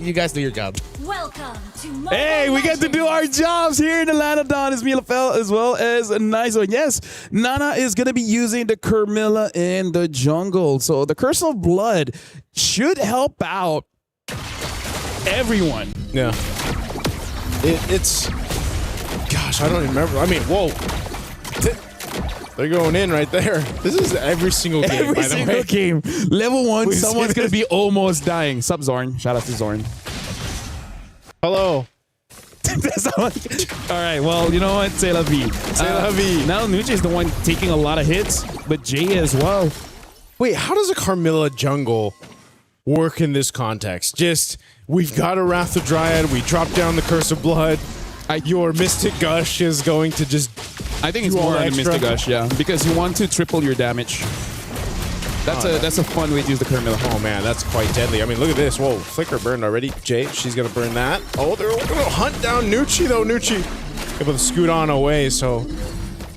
S8: you guys do your job.
S18: Welcome to
S3: Hey, we get to do our jobs here in Atlanta. Don is Mielefeld as well as a nice one. Yes, Nana is going to be using the Carmilla in the jungle. So the Curse of Blood should help out everyone.
S19: Yeah. It's... Gosh, I don't even remember. I mean, whoa. They're going in right there. This is every single game,
S3: Every
S19: by the
S3: single
S19: way.
S3: game. Level 1,
S19: We've
S3: someone's
S19: seen
S3: going to
S19: this.
S3: be almost dying. Sup, Zorn. Shout out to Zorn.
S19: Hello.
S3: All right, well, you know what? C'est la vie.
S19: C'est la vie.
S3: Now Nuche is the one taking a lot of hits, but Jay as well.
S19: Wait, how does a Carmilla jungle work in this context? Just, we've got a Wrath of Dryad, we drop down the Curse of Blood, your Mystic Gush is going to just
S3: I think it's
S19: do all
S3: more
S19: the
S3: on the
S19: extra.
S3: Mystic Gush, yeah, because you want to triple your damage. That's a fun way to use the Carmilla.
S19: Oh man, that's quite deadly. I mean, look at this. Whoa, Flicker burned already. Jay, she's gonna burn that. Oh, they're gonna hunt down Nucci though. Nucci able to scoot on away. So,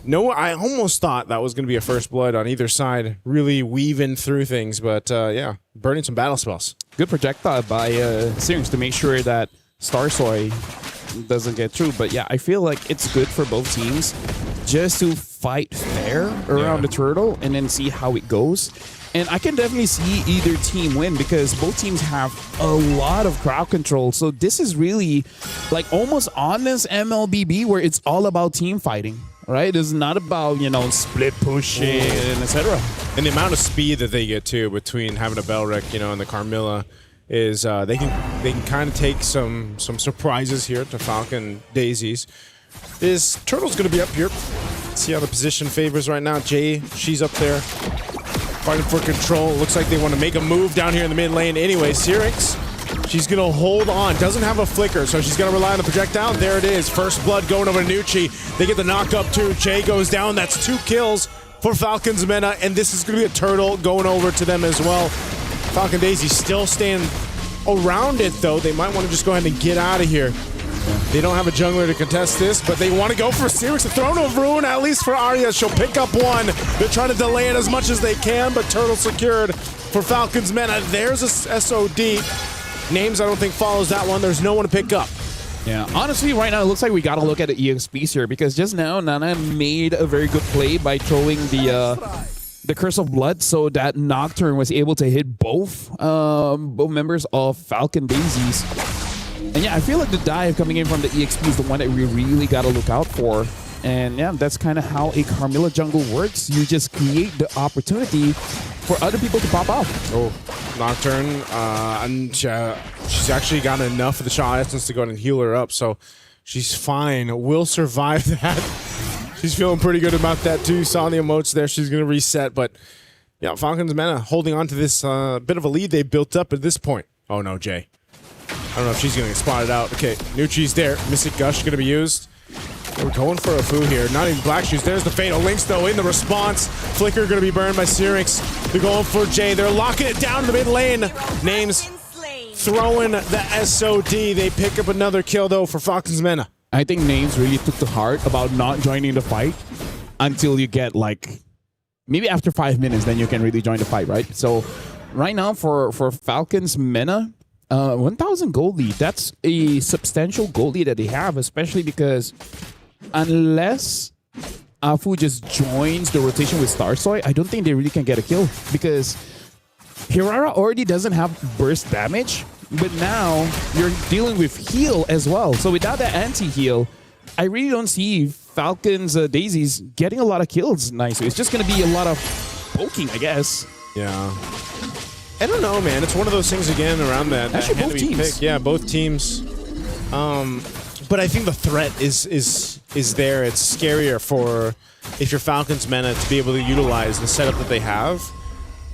S19: no, I almost thought that was gonna be a first blood on either side, really weaving through things. But yeah, burning some battle spells.
S3: Good projectile by Syrinx to make sure that Starsoy doesn't get through. But yeah, I feel like it's good for both teams just to fight fair around the turtle and then see how it goes. And I can definitely see either team win because both teams have a lot of crowd control. So this is really like almost honest MLBB where it's all about team fighting, right? It's not about, you know, split pushing and etc.
S19: And the amount of speed that they get too between having a Belric, you know, and the Carmilla is they can kind of take some surprises here to Falcon Daisies. Is Turtle's going to be up here. See how the position favors right now. Jay, she's up there. Fighting for control. Looks like they want to make a move down here in the mid lane. Anyway, Syrinx, she's going to hold on. Doesn't have a flicker, so she's going to rely on the projectile. There it is. First blood going over to Nucci. They get the knock up too. Jay goes down. That's 2 kills for Falcon's Mena, and this is going to be a turtle going over to them as well. Falcon Daisy still staying around it, though. They might want to just go ahead and get out of here. They don't have a jungler to contest this, but they want to go for Syrinx. The Throne of Ruin, at least for Arya. She'll pick up one. They're trying to delay it as much as they can, but Turtle secured for Falcon's Mena. There's a SOD. Names, I don't think, follows that one. There's no one to pick up.
S3: Yeah, honestly, right now it looks like we got to look at the EXPs here because just now Nana made a very good play by throwing the Curse of Blood so that Nocturne was able to hit both members of Falcon Daisies. And yeah, I feel like the dive coming in from the EXP is the one that we really got to look out for. And yeah, that's kind of how a Carmilla jungle works. You just create the opportunity for other people to pop off.
S19: Oh, Nocturne, and she's actually got enough of the Shaw Essence to go ahead and heal her up, so she's fine. Will survive that. She's feeling pretty good about that too. Saw the emotes there. She's going to reset, but yeah, Falcon's Mena holding on to this bit of a lead they built up at this point. Oh no, Jay. I don't know if she's going to get spotted out. Okay, Nucci's there. Mystic Gush going to be used. We're going for a foo here. Not even Black Shoes. There's the Fatal Links, though, in the response. Flicker going to be burned by Syrinx. They're going for Jay. They're locking it down in the mid lane. Names throwing the SOD. They pick up another kill, though, for Falcon's Mena.
S3: I think Names really took to heart about not joining the fight until you get like, maybe after 5 minutes, then you can really join the fight, right? So right now for Falcon's Mena, 1,000 gold lead. That's a substantial gold lead that they have, especially because unless Afu just joins the rotation with Starsoy, I don't think they really can get a kill because Hirara already doesn't have burst damage, but now you're dealing with heal as well. So without that anti-heal, I really don't see Falcon's Daisies getting a lot of kills nicely. It's just going to be a lot of poking, I guess.
S19: Yeah. I don't know, man. It's one of those things again around that.
S3: Actually,
S19: that
S3: both teams.
S19: Pick. Yeah, both teams. But I think the threat is there. It's scarier for if you're Falcon's Mena to be able to utilize the setup that they have,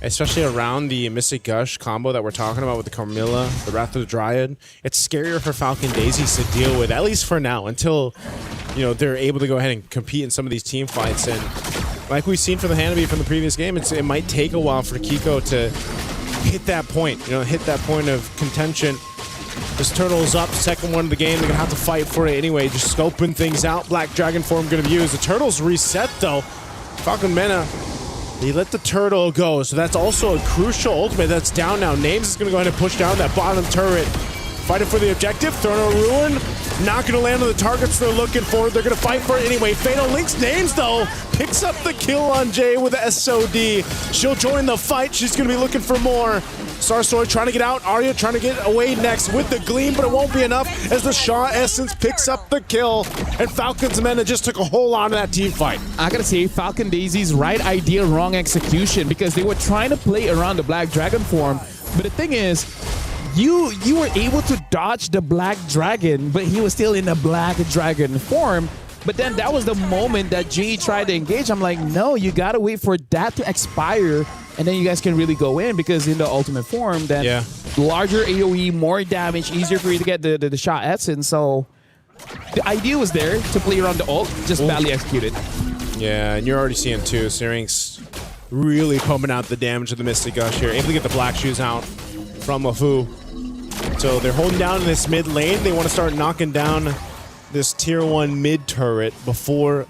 S19: especially around the Mystic Gush combo that we're talking about with the Carmilla, the Wrath of the Dryad. It's scarier for Falcon Daisies to deal with, at least for now, until they're able to go ahead and compete in some of these team fights. And like we've seen for the Hanabi from the previous game, it might take a while for Kiko to hit that point, hit that point of contention. This turtle's up, second one of the game. They're gonna have to fight for it anyway. Just scoping things out. Black Dragon form gonna be used. The turtle's reset though. Falcon Mena, he let the turtle go, so that's also a crucial ultimate that's down now. Names is gonna go ahead and push down that bottom turret. Fighting for the objective. Throwing a ruin. Not gonna land on the targets they're looking for. They're gonna fight for it anyway. Fatal Link's Names though picks up the kill on Jay with the SOD. She'll join the fight. She's gonna be looking for more. Starsoy trying to get out. Arya trying to get away next with the Gleam, but it won't be enough as the Shaw Essence picks up the kill. And Falcon's Mena just took a whole lot of that team fight.
S3: I gotta say, Falcon Daisy's right idea, wrong execution, because they were trying to play around the Black Dragon form. But the thing is, you were able to dodge the Black Dragon, but he was still in the Black Dragon form. But then that was the moment that Jay tried to engage. I'm like, no, you gotta wait for that to expire, and then you guys can really go in, because in the ultimate form, then larger AoE, more damage, easier for you to get the shot essence. So the idea was there to play around the ult, just badly executed.
S19: Yeah, and you're already seeing too, Syrinx really pumping out the damage of the Mystic Gush here, able to get the Black Shoes out from LeFou. So they're holding down in this mid lane. They want to start knocking down this tier 1 mid turret before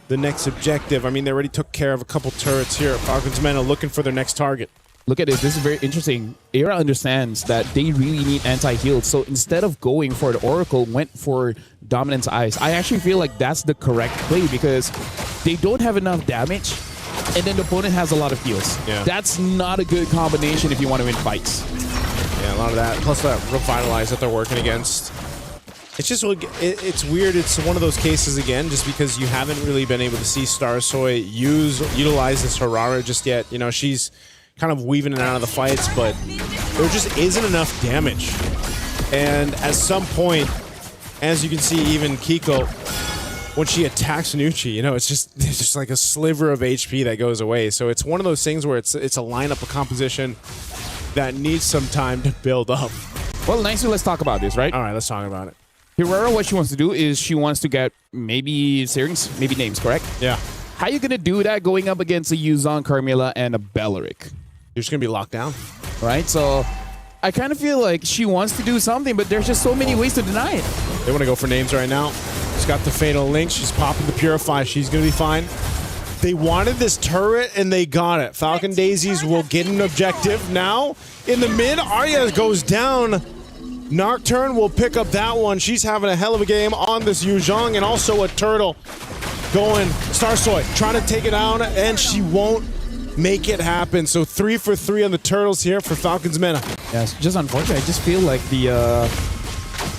S19: the next objective. I mean, they already took care of a couple turrets here. Falcons Mena looking for their next target.
S3: Look at this. This is very interesting. Era understands that they really need anti-heal. So instead of going for the Oracle, went for Dominance Eyes. I actually feel like that's the correct play, because they don't have enough damage, and then the opponent has a lot of heals.
S19: Yeah.
S3: That's not a good combination if you want to win fights.
S19: Yeah, a lot of that. Plus that Revitalize that they're working against. It's just, it's weird. It's one of those cases again, just because you haven't really been able to see Starsoy utilize this Harara just yet. She's kind of weaving in and out of the fights, but there just isn't enough damage. And at some point, as you can see, even Kiko, when she attacks Nucci, it's just like a sliver of HP that goes away. So it's one of those things where it's a lineup, a composition that needs some time to build up.
S3: Well, nicely, let's talk about this, right?
S19: All right, let's talk about it.
S3: Herrera, what she wants to do is she wants to get maybe Syrinx, maybe Names, correct?
S19: Yeah.
S3: How are you going to do that going up against a Yuzong, Carmilla, and a Belleric?
S19: You're just going to be locked down.
S3: Right? So I kind of feel like she wants to do something, but there's just so many ways to deny it.
S19: They want to go for Names right now. She's got the Fatal Link. She's popping the Purify. She's going to be fine. They wanted this turret, and they got it. Falcon Daisies will get an objective now. In the mid, Arya goes down. Nocturne will pick up that one. She's having a hell of a game on this Yuzhong, and also a turtle going. Starsoy trying to take it down, and she won't make it happen. So 3 for 3 on the turtles here for Falcons Mena.
S3: Yeah, it's just unfortunate. I just feel like the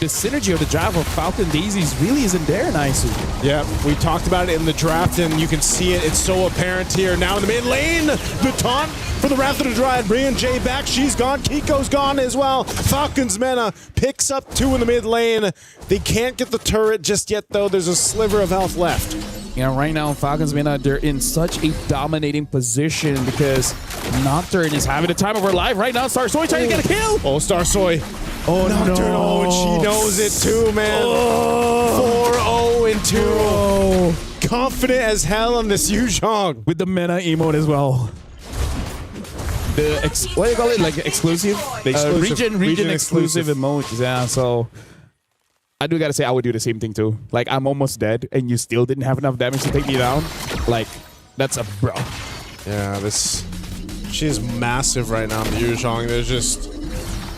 S3: synergy of the draft of Falcon Daisies really isn't there, Naisu.
S19: Yeah, we talked about it in the draft, and you can see it. It's so apparent here. Now in the mid lane, the taunt for the Wrath of the Dryad, bringing Jay back. She's gone. Kiko's gone as well. Falcons Mena picks up 2 in the mid lane. They can't get the turret just yet, though. There's a sliver of health left.
S3: Right now, Falcons Mena, they're in such a dominating position because Nocturne is having the time of her life right now. Starsoy trying to get a kill.
S19: Oh, Starsoy. Oh, Nocturne. Oh, and she knows it too, man. 4-0-2. Confident as hell on this Yuzhong.
S3: With the Mena emote as well. What do you call it? Like exclusive? Region exclusive emotes. Yeah, so I do gotta say I would do the same thing too. Like, I'm almost dead and you still didn't have enough damage to take me down. Like, that's a bro.
S19: Yeah, she is massive right now in the Yuzhong. There's just,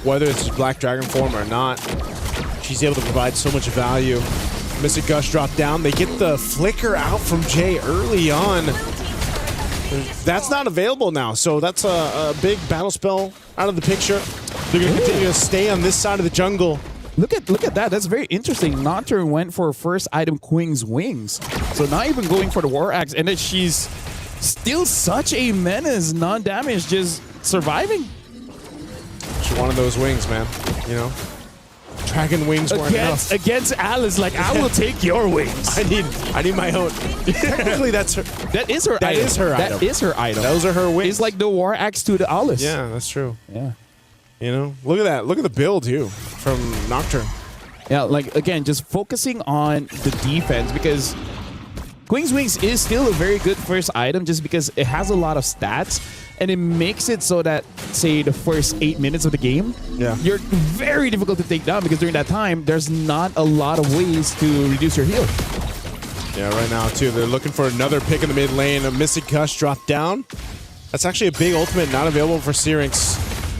S19: whether it's Black Dragon form or not, she's able to provide so much value. Mystic Gush dropped down. They get the flicker out from Jay early on. That's not available now, so that's a big battle spell out of the picture. They're going to continue to stay on this side of the jungle.
S3: Look at that. That's very interesting. Nocturne went for first item Queen's Wings. So not even going for the War Axe, and then she's still such a menace, non-damage, just surviving.
S19: She wanted those wings, man. Dragon wings weren't enough.
S3: Against Alice, like, I will take your wings.
S19: I need my own. Technically,
S3: That is her item. That is her item.
S19: Those are her wings.
S3: It's like the War Axe to the Alice.
S19: Yeah, that's true.
S3: Yeah.
S19: Look at that. Look at the build, too, from Nocturne.
S3: Yeah, like, again, just focusing on the defense, because Queen's Wings is still a very good first item just because it has a lot of stats and it makes it so that, say, the first 8 minutes of the game, you're very difficult to take down because during that time, there's not a lot of ways to reduce your heal.
S19: Yeah, right now, too, they're looking for another pick in the mid lane. A Mystic Gush dropped down. That's actually a big ultimate not available for Syrinx.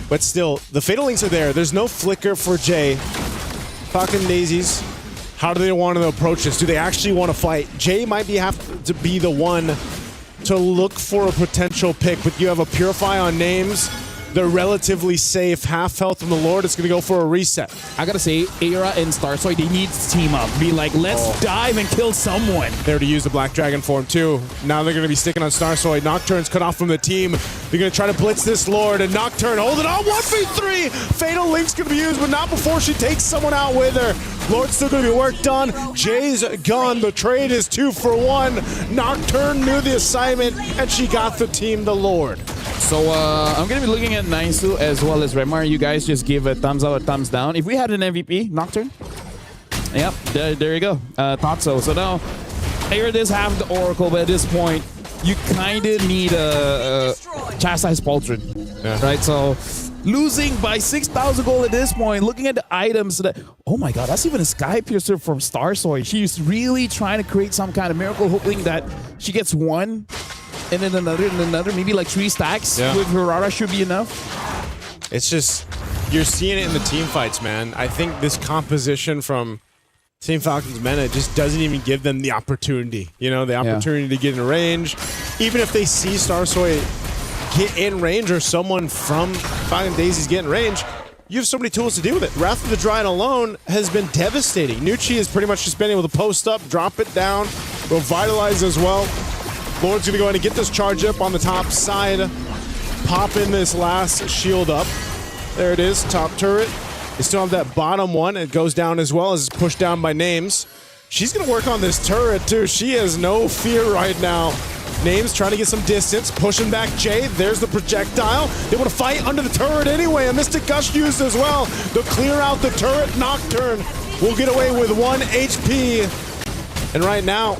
S19: But still, the Fatal Links are there. There's no flicker for Jay. Falcon Daisies. How do they want to approach this? Do they actually want to fight? Jay might have to be the one to look for a potential pick, but you have a Purify on names. They're relatively safe. Half health from the Lord. It's going to go for a reset.
S3: I got to say, Aira and Starsoy, they need to team up. Be like, let's dive and kill someone.
S19: There to use the Black Dragon form, too. Now they're going to be sticking on Starsoy. Nocturne's cut off from the team. They're going to try to blitz this Lord, and Nocturne holding on. 1v3! Fatal Link's going to be used, but not before she takes someone out with her. Lord's still going to be worked on. Jay's gone. The trade is 2 for 1. Nocturne knew the assignment, and she got the team the Lord.
S3: So I'm going to be looking at Naisu as well as Remar. You guys just give a thumbs up or thumbs down. If we had an MVP, Nocturne. Yep, there you go. Thought so. So now, Aira does have the Oracle, but at this point, you kind of need a Chastise Pauldron. Right? So losing by 6,000 gold at this point, looking at the items that, oh my god, that's even a Sky Piercer from Starsoy. She's really trying to create some kind of miracle, hoping that she gets one. And then another, maybe like 3 stacks with Hirara should be enough.
S19: It's just, you're seeing it in the team fights, man. I think this composition from Team Falcon's Mena just doesn't even give them the opportunity. You know, the opportunity to get in range. Even if they see Starsoy get in range or someone from Falcon Daisy's get in range, you have so many tools to deal with it. Wrath of the Dryad alone has been devastating. Nucci is pretty much just been able to post up, drop it down, revitalize as well. Lord's going to go ahead and get this charge up on the top side. Pop in this last shield up. There it is, top turret. They still have that bottom one. It goes down as well as it's pushed down by Names. She's going to work on this turret too. She has no fear right now. Names trying to get some distance, pushing back Jay. There's the projectile. They want to fight under the turret anyway. A Mystic Gush used as well to clear out the turret. Nocturne will get away with 1 HP. And right now,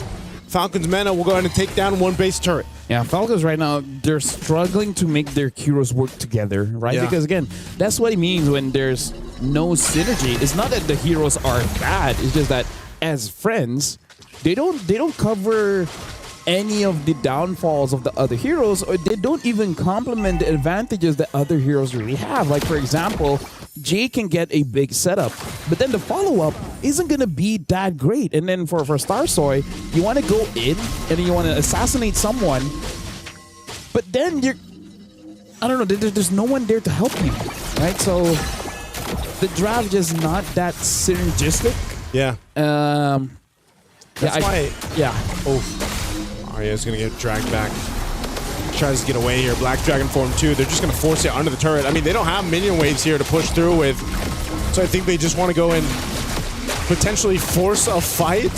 S19: Falcon's Mena will go ahead and take down 1 base turret.
S3: Yeah, Falcons right now, they're struggling to make their heroes work together, right?
S19: Yeah.
S3: Because again, that's what it means when there's no synergy. It's not that the heroes are bad, it's just that as friends, they don't cover any of the downfalls of the other heroes, or they don't even complement the advantages that other heroes really have. Like for example, Jay can get a big setup, but then the follow-up isn't going to be that great. And then for Starsoy, you want to go in and then you want to assassinate someone, but then I don't know, there's no one there to help you, right? So the draft just not that synergistic.
S19: Yeah.
S3: That's
S19: why.
S3: Yeah.
S19: Oh, Arya's going to get dragged back. Tries to get away here. Black Dragon form 2. They're just going to force it under the turret. I mean, they don't have minion waves here to push through with. So I think they just want to go and potentially force a fight.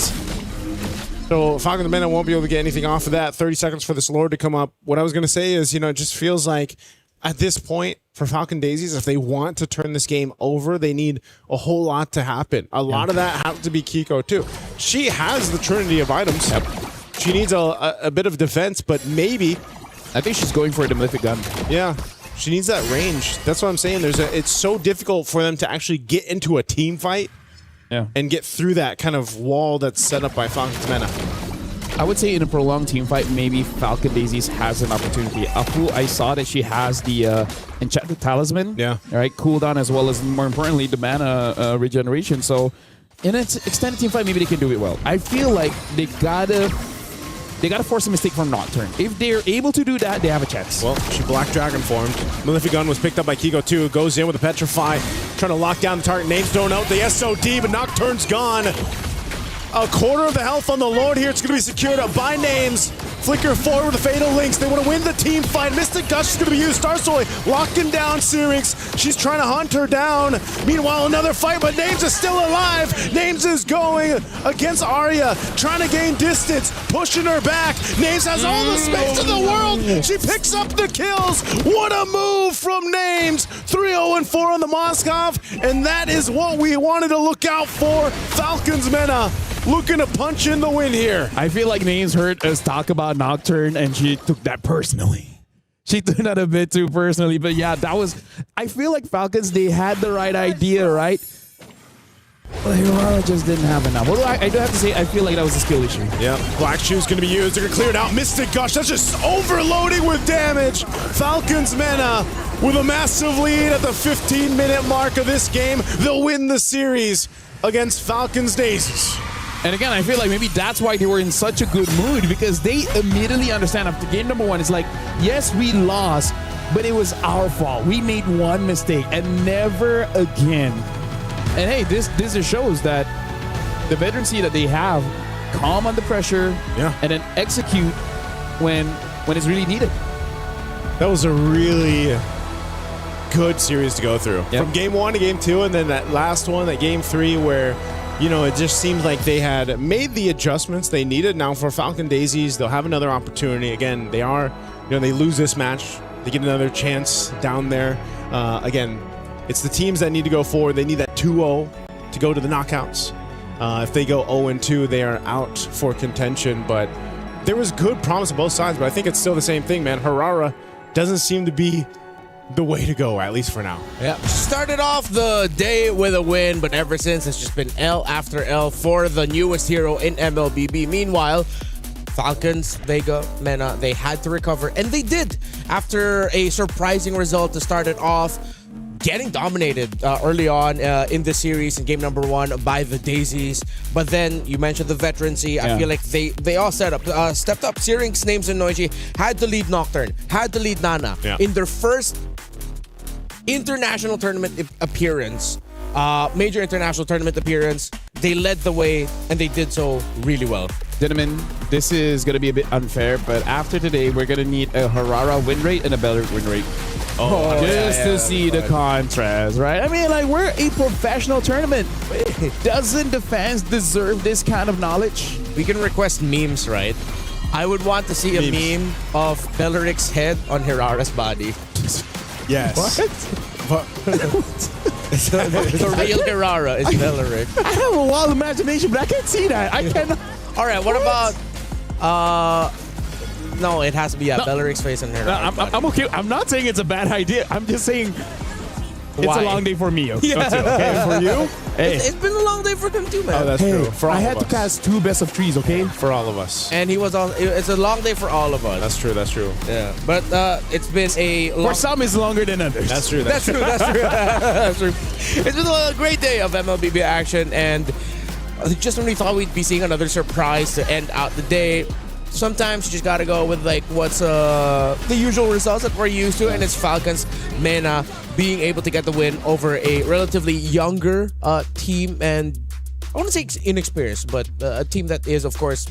S19: So Falcon the Mena won't be able to get anything off of that. 30 seconds for this Lord to come up. What I was going to say is, you know, it just feels like at this point for Falcon Daisies, if they want to turn this game over, they need a whole lot to happen. A lot of that has to be Kiko too. She has the trinity of items. She needs a bit of defense, but maybe.
S3: I think she's going for the mythic gun.
S19: Yeah, she needs that range. That's what I'm saying. It's so difficult for them to actually get into a team fight and get through that kind of wall that's set up by Falcon's Mena.
S3: I would say in a prolonged team fight, maybe Falcon Daisies has an opportunity. Apu, I saw that she has the Enchanted Talisman.
S19: Yeah.
S3: All right, cooldown as well as, more importantly, the mana regeneration. So in an extended team fight, maybe they can do it well. I feel like they gotta force a mistake from Nocturne. If they're able to do that, they have a chance.
S19: Well, she Black Dragon formed. Malefic Gun was picked up by Kiko too. Goes in with a Petrify. Trying to lock down the target. Names thrown out. The SOD, but Nocturne's gone. A quarter of the health on the Lord here. It's going to be secured up by Names. Flicker forward with the Fatal Links. They want to win the team fight. Mystic Gush is going to be used. Starsoy locking down Syrinx. She's trying to hunt her down. Meanwhile, another fight, but Names is still alive. Names is going against Arya, trying to gain distance, pushing her back. Names has all the space in the world. She picks up the kills. What a move from Names. 3-0-4 on the Moskov, and that is what we wanted to look out for. Falcons Mena looking to punch in the win here.
S3: I feel like Names heard us talk about Nocturne and she took that personally. She took that a bit too personally. But yeah, that was... I feel like Falcons, they had the right idea, right? But Hirara just didn't have enough. Although I do have to say, I feel like that was a skill issue.
S19: Yep. Black Shoe's going to be used. They're going to clear it out. Mystic Gush, that's just overloading with damage. Falcons Mena with a massive lead at the 15-minute mark of this game. They'll win the series against Falcons Daisies.
S3: And again, I feel like maybe that's why they were in such a good mood, because they immediately understand after game number 1, it's like, yes, we lost, but it was our fault. We made one mistake and never again. And hey, this just shows that the veterancy that they have, calm under pressure, and then execute when it's really needed.
S19: That was a really good series to go through. From game 1 to game 2, and then that last one, that game 3, where it just seems like they had made the adjustments they needed. Now for Falcon Daisies, they'll have another opportunity. Again, they are, they lose this match, they get another chance down there. Again, it's the teams that need to go forward. They need that 2-0 to go to the knockouts. If they go 0-2, they are out for contention. But there was good promise on both sides, but I think it's still the same thing, man. Hirara doesn't seem to be the way to go, at least for now.
S8: Yeah, started off the day with a win, but ever since it's just been L after L for the newest hero in MLBB. Meanwhile, Falcons, Vega, Mena, they had to recover, and they did after a surprising result to start it off, getting dominated early on in the series in game number 1 by the Daisies. But then you mentioned the veterancy. I feel like they all stepped up. Syrinx, Names, and Noiji had to lead Nocturne, had to lead Nana in their first international tournament appearance, major international tournament appearance. They led the way, and they did so really well.
S3: Gentlemen, this is going to be a bit unfair, but after today, we're going to need a Hirara win rate and a Belleric win rate. Just to see the contrast, right? I mean, like, we're a professional tournament. Doesn't the fans deserve this kind of knowledge?
S8: We can request memes, right? I would want to see a meme of Belleric's head on Hirara's body.
S19: Yes.
S3: What?
S8: The real Hirara is Belleric.
S3: I have a wild imagination, but I can't see that. I cannot.
S8: All right, what about... No, it has to be Belleric's face on Hirara.
S3: I'm okay. I'm not saying it's a bad idea. I'm just saying it's a long day for me. Okay, for you? Hey.
S8: It's been a long day for them too, man.
S19: Oh, that's true. For all
S3: I
S19: of
S3: had
S19: us.
S3: to cast 2 best of 3s, okay?
S19: For all of us.
S8: And he was on. It's a long day for all of us.
S19: That's true. That's true.
S8: Yeah, but it's been a long.
S3: For some, it's longer than others.
S19: That's true.
S8: That's true. That's true. It's been a great day of MLBB action, and just when we thought we'd be seeing another surprise to end out the day, sometimes you just gotta go with like what's the usual results that we're used to, and it's Falcons Mena being able to get the win over a relatively younger team, and I want to say inexperienced, but a team that is, of course,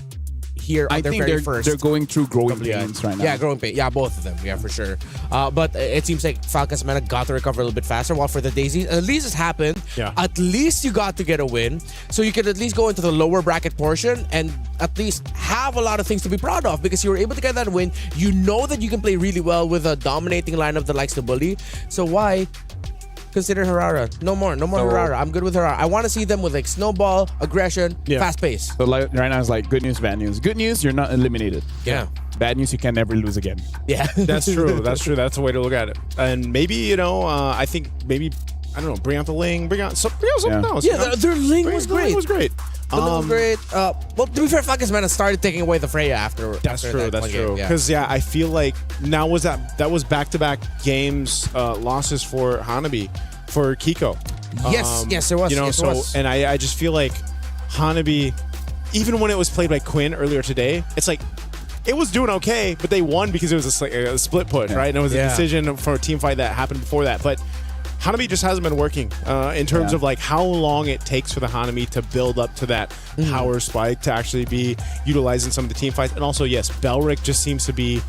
S8: here on
S3: I
S8: their
S3: think
S8: very first.
S3: they're going through growing pains right now.
S8: Yeah, growing pains. Yeah, both of them. Yeah, for sure. But it seems like Falcons Mena got to recover a little bit faster, while for the Daisies, at least it's happened.
S19: Yeah.
S8: At least you got to get a win. So you could at least go into the lower bracket portion and at least have a lot of things to be proud of, because you were able to get that win. You know that you can play really well with a dominating lineup that likes to bully. So why consider Hirara? No more Hirara. I'm good with Hirara. I want to see them with like snowball, aggression, fast pace.
S3: So like, right now it's like good news, bad news. Good news, you're not eliminated.
S8: Yeah.
S3: Bad news, you can never lose again.
S8: Yeah.
S19: That's true. That's true. That's the way to look at it. And maybe, I think maybe, I don't know, bring out the Ling, bring out something else.
S8: Yeah, their Ling was great.
S19: Ling was great.
S8: The Ling was great. Well, to be fair, Falcons Mena started taking away the Freya after.
S19: That's true.
S8: That's
S19: true. Because I feel like now that was back-to-back games losses for Hanabi, for Kiko.
S8: Yes, it was. Yes, it was.
S19: And I just feel like Hanabi, even when it was played by Quinn earlier today, it's like it was doing okay, but they won because it was a split push, right? And it was a decision for a team fight that happened before that. But Hanabi just hasn't been working in terms of like how long it takes for the Hanabi to build up to that power spike to actually be utilized in some of the team fights. And also, yes, Belric just seems to be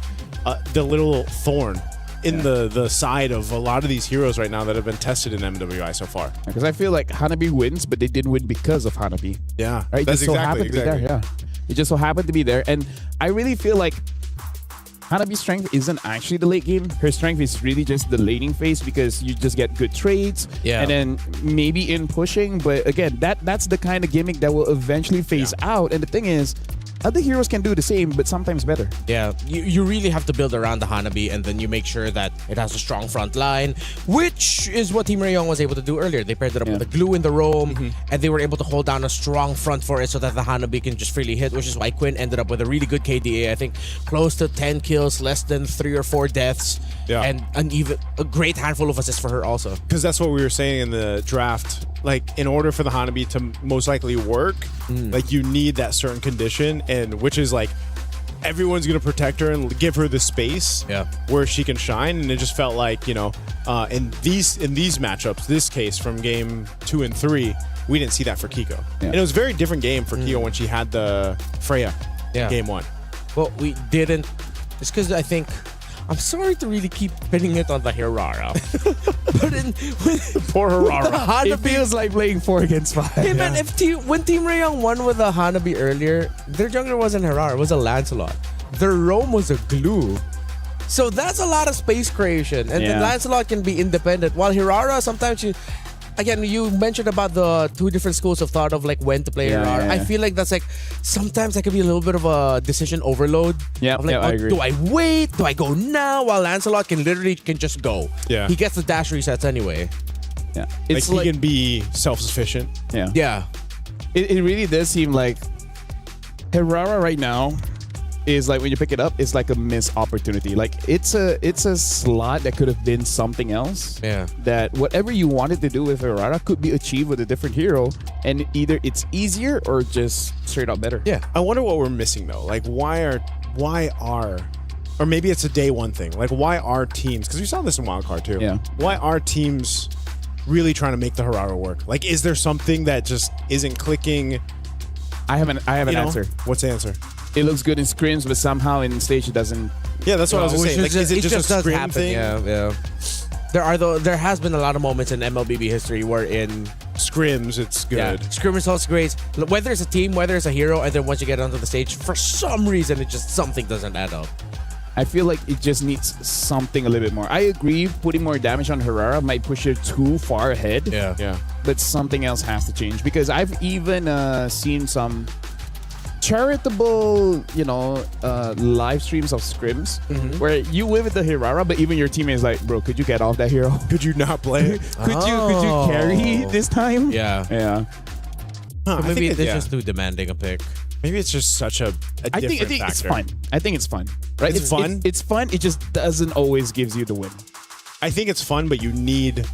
S19: the little thorn in the side of a lot of these heroes right now that have been tested in MWI so far.
S3: Because I feel like Hanabi wins, but they didn't win because of Hanabi.
S19: Yeah,
S3: right?
S19: That's
S3: It just so happened to be there. Yeah, it just so happened to be there, and I really feel like Hanabi's strength isn't actually the late game. Her strength is really just the laning phase because you just get good trades.
S8: Yeah.
S3: And then maybe in pushing. But again, that's the kind of gimmick that will eventually phase out. And the thing is, other heroes can do the same, but sometimes better.
S8: Yeah, you really have to build around the Hanabi, and then you make sure that it has a strong front line, which is what Team Rayong was able to do earlier. They paired it up with the glue in the roam, and they were able to hold down a strong front for it so that the Hanabi can just freely hit, which is why Quinn ended up with a really good KDA. I think close to 10 kills, less than 3 or 4 deaths, and a great handful of assists for her also.
S19: Because that's what we were saying in the draft. Like, in order for the Hanabi to most likely work, like, you need that certain condition, and which is like everyone's gonna protect her and give her the space where she can shine. And it just felt like, you know, in these matchups, this case from game 2 and 3, we didn't see that for Kiko. And it was a very different game for Kiko when she had the Freya in game 1.
S8: Well, we didn't. It's because I think I'm sorry to really keep pinning it on the Hirara. But
S3: poor Hirara.
S8: Hanabi
S3: It feels like playing 4 against 5.
S8: Hey man, when Team Rayong won with a Hanabi earlier, their jungler wasn't Hirara, it was a Lancelot. Their roam was a glue. So that's a lot of space creation. And then Lancelot can be independent. While Hirara, sometimes you mentioned about the 2 different schools of thought of like when to play Hirara. I feel like that's like sometimes that can be a little bit of a decision overload.
S3: Yeah,
S8: of like,
S3: I agree.
S8: do I wait? Do I go now? While Lancelot can just go.
S19: Yeah.
S8: He gets the dash resets anyway.
S3: Yeah.
S19: It's like he can be self-sufficient.
S3: Yeah.
S8: Yeah.
S3: It really does seem like Hirara right now is like when you pick it up, it's like a missed opportunity. Like it's a slot that could have been something else.
S8: Yeah.
S3: That whatever you wanted to do with Hirara could be achieved with a different hero, and either it's easier or just straight up better.
S19: Yeah. I wonder what we're missing though. Like why are or maybe it's a day one thing. Like why are teams, because we saw this in Wildcard too.
S3: Yeah.
S19: Why are teams really trying to make the Hirara work? Like is there something that just isn't clicking?
S3: I have an answer.
S19: What's the answer?
S3: It looks good in scrims, but somehow in stage it doesn't.
S19: Yeah, that's what I was saying. Like, is it just a scrim
S8: happen.
S19: thing?
S8: Yeah. There has been a lot of moments in MLBB history where in
S19: scrims it's good.
S8: Yeah, scrim results great. Whether it's a team, whether it's a hero, and then once you get onto the stage, for some reason it just something doesn't add up.
S3: I feel like it just needs something a little bit more. I agree, putting more damage on Hirara might push her too far ahead.
S19: Yeah.
S3: But something else has to change, because I've even seen some charitable, live streams of scrims where you win with the Hirara, but even your teammate is like, bro, could you get off that hero?
S19: Could you not play it?
S3: could you carry this time?
S8: Yeah.
S19: Huh,
S8: maybe it's just too demanding a pick.
S19: Maybe it's just such a
S3: I
S19: different
S3: think it's
S19: factor.
S3: fun. I think it's fun. Right?
S19: It's fun?
S3: It's fun. It just doesn't always gives you the win.
S19: I think it's fun, but you need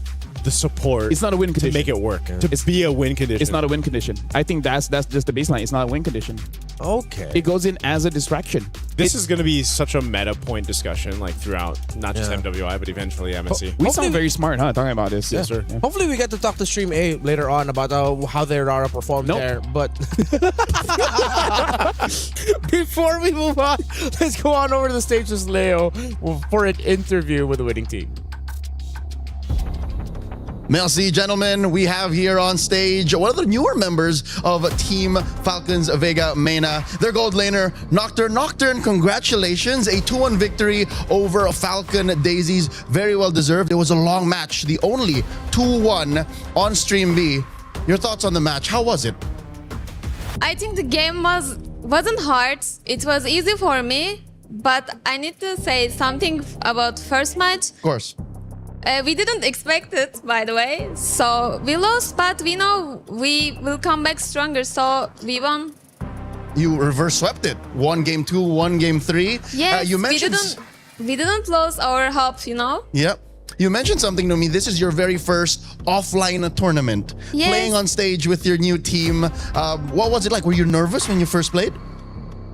S19: the support.
S3: It's not a win condition
S19: to make it work. To be a win condition.
S3: It's not a win condition. I think that's just the baseline. It's not a win condition.
S19: Okay.
S3: It goes in as a distraction.
S19: This is going to be such a meta point discussion, like throughout not just MWI, but eventually MSC.
S3: We sound very smart, huh? Talking about this.
S19: Yes, sir.
S3: Yeah.
S8: Hopefully we get to talk to Stream A later on about how their Rara performed there. But before we move on, let's go on over to the stage with Leo for an interview with the winning team.
S9: Merci, gentlemen. We have here on stage one of the newer members of Team Falcons Vega Mena, their gold laner, Nocturne. Nocturne, congratulations. A 2-1 victory over Falcon Daisies. Very well deserved. It was a long match. The only 2-1 on Stream B. Your thoughts on the match? How was it?
S4: I think the game wasn't hard. It was easy for me. But I need to say something about first match.
S9: Of course.
S4: We didn't expect it, by the way. So we lost, but we know we will come back stronger. So we won.
S9: You reverse swept it. 1 game 2, 1 game 3.
S4: Yes,
S9: you mentioned
S4: we didn't lose our hope,
S9: Yep. You mentioned something to me. This is your very first offline tournament.
S4: Yes.
S9: Playing on stage with your new team. What was it like? Were you nervous when you first played?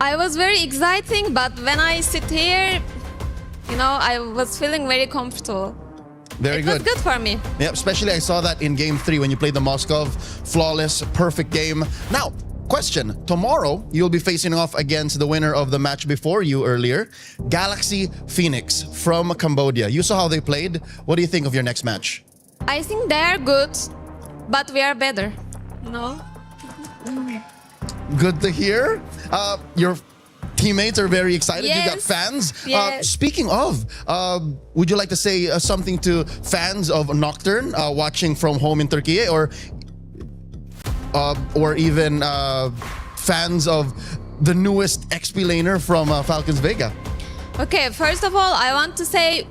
S4: I was very exciting, but when I sit here, I was feeling very comfortable.
S9: Very good.
S4: It was good for me.
S9: Yep, especially I saw that in game 3 when you played the Moskov. Flawless, perfect game. Now, question. Tomorrow, you'll be facing off against the winner of the match before you earlier, Galaxy Phoenix from Cambodia. You saw how they played. What do you think of your next match?
S4: I think they are good, but we are better. Know?
S9: Good to hear. Your teammates are very excited. You got
S7: Yes.
S9: fans.
S7: Yes.
S9: Speaking of, would you like to say something to fans of Nocturne watching from home in Turkey, or even fans of the newest XP laner from Falcons Vega?
S7: Okay, first of all, I want to say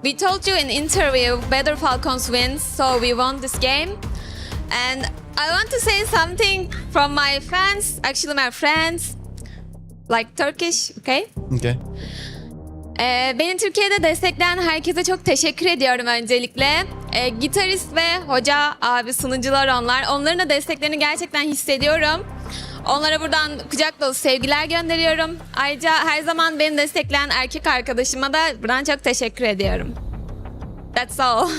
S7: we told you in interview better Falcons wins, so we won this game. And I want to say something from my fans, actually my friends, like Turkish, okay?
S9: Okay.
S7: Beni Türkiye'de destekleyen herkese çok teşekkür ediyorum öncelikle. Gitarist ve hoca, abi, sunucular onlar. Onların da desteklerini gerçekten hissediyorum. Onlara buradan kucak dolu sevgiler gönderiyorum. Ayrıca her zaman beni destekleyen erkek arkadaşıma da buradan çok teşekkür ediyorum. That's all.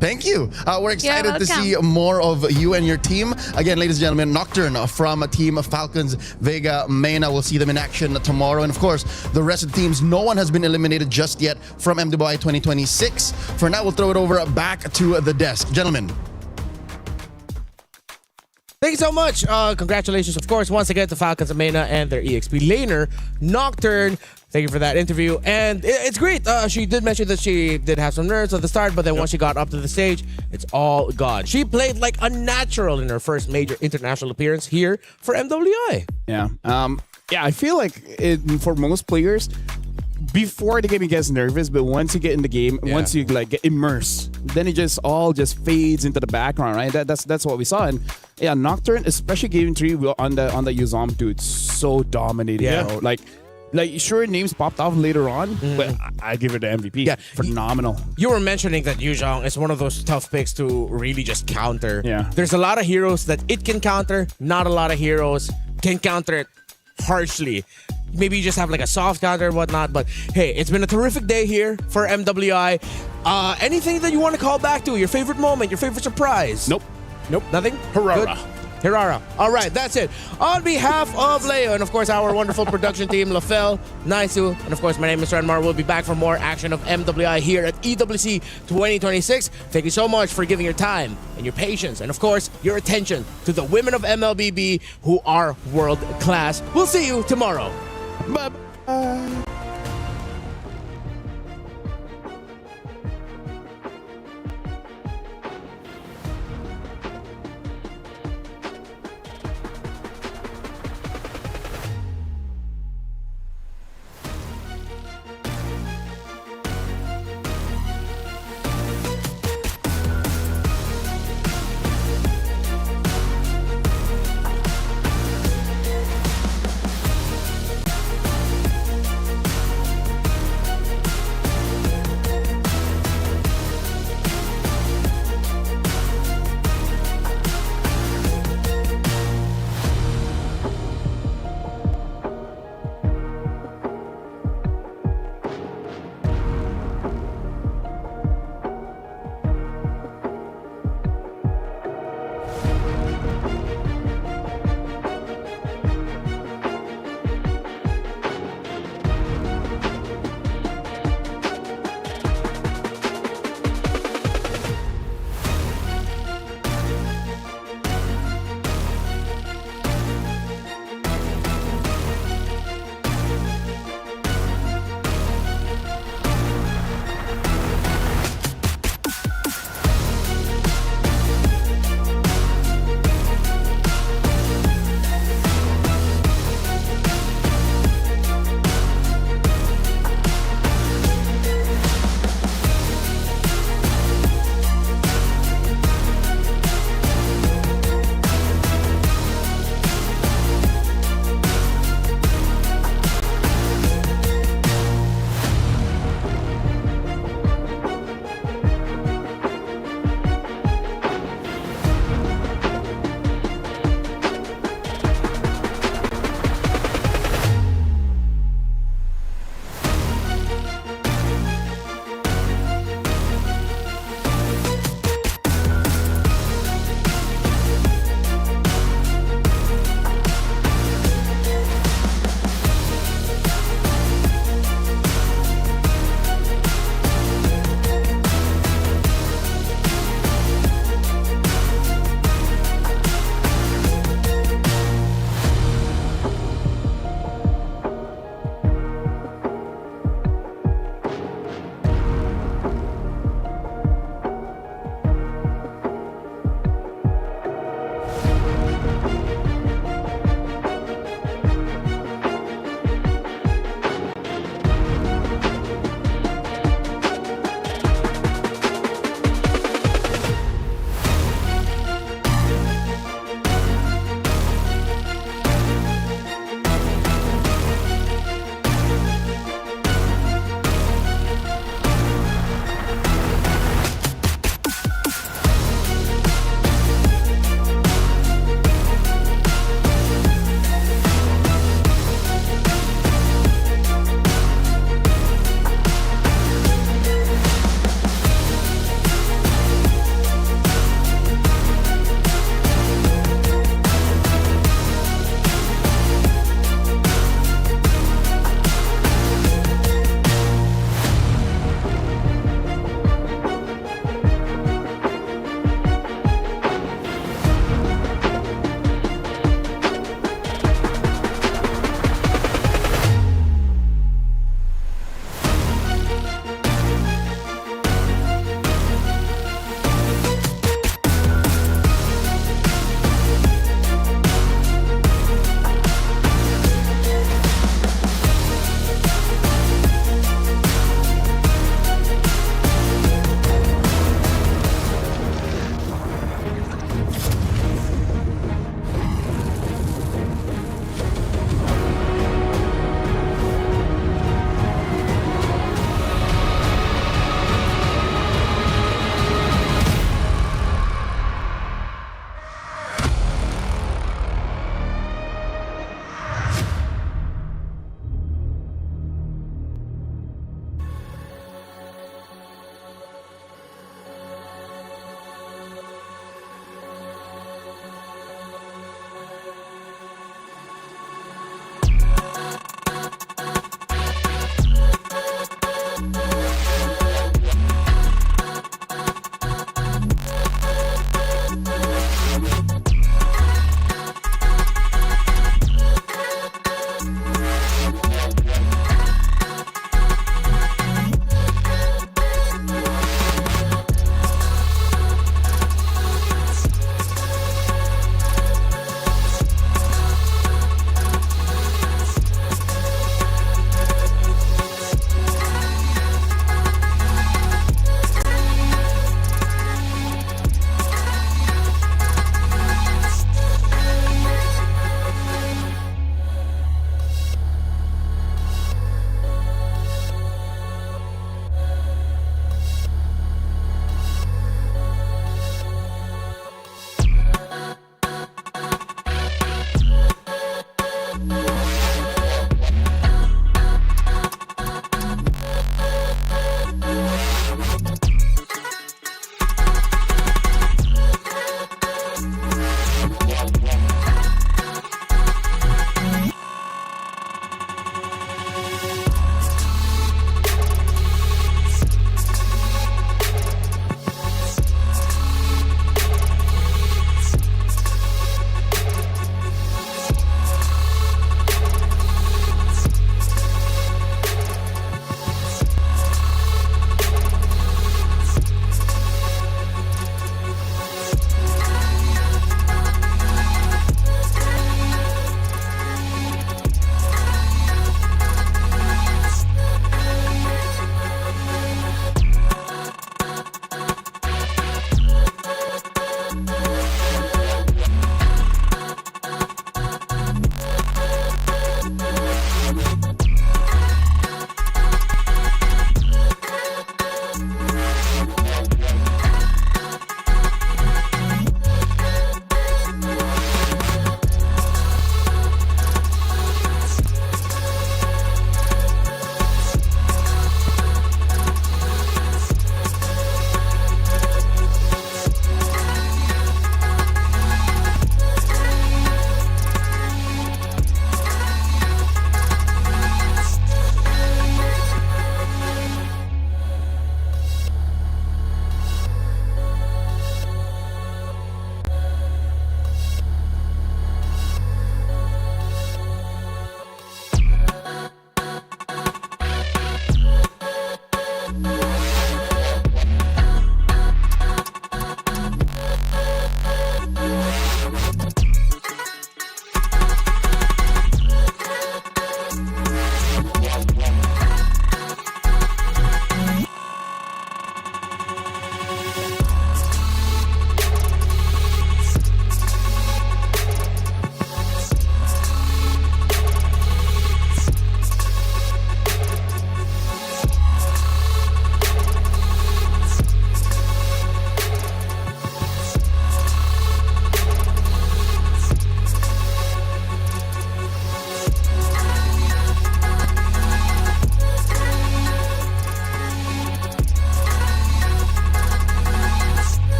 S9: Thank you. We're excited to
S7: welcome.
S9: see more of you and your team. Again, ladies and gentlemen, Nocturne from Team Falcons Vega Mena. We'll see them in action tomorrow. And of course, the rest of the teams, no one has been eliminated just yet from MWI 2026. For now, we'll throw it over back to the desk. Gentlemen.
S8: Thank you so much. Congratulations, of course, once again to Falcons of Mena and their EXP laner, Nocturne. Thank you for that interview. And it's great. She did mention that she did have some nerves at the start, but then once she got up to the stage, it's all gone. She played like a natural in her first major international appearance here for MWI.
S3: Yeah. I feel like for most players, before the game, it gets nervous, but once you get in the game, once you like get immersed, then it just all just fades into the background, right? That's what we saw. And yeah, Nocturne, especially game 3 on the Yuzom dude, so dominating.
S8: Yeah.
S3: Bro. Like sure, names popped off later on, but I give it the MVP.
S8: Yeah,
S3: phenomenal.
S8: You were mentioning that Yu Zhong is one of those tough picks to really just counter.
S3: Yeah.
S8: There's a lot of heroes that it can counter. Not a lot of heroes can counter it harshly. Maybe you just have like a soft counter and whatnot. But hey, it's been a terrific day here for MWI. Anything that you want to call back to? Your favorite moment? Your favorite surprise?
S3: Nope.
S8: Nothing?
S3: Harara.
S8: Good. Hirara. All right, that's it. On behalf of Leo and, of course, our wonderful production team, LaFell, Naisu, and, of course, my name is Ranmar. We'll be back for more action of MWI here at EWC 2026. Thank you so much for giving your time and your patience and, of course, your attention to the women of MLBB who are world class. We'll see you tomorrow. Bye-bye.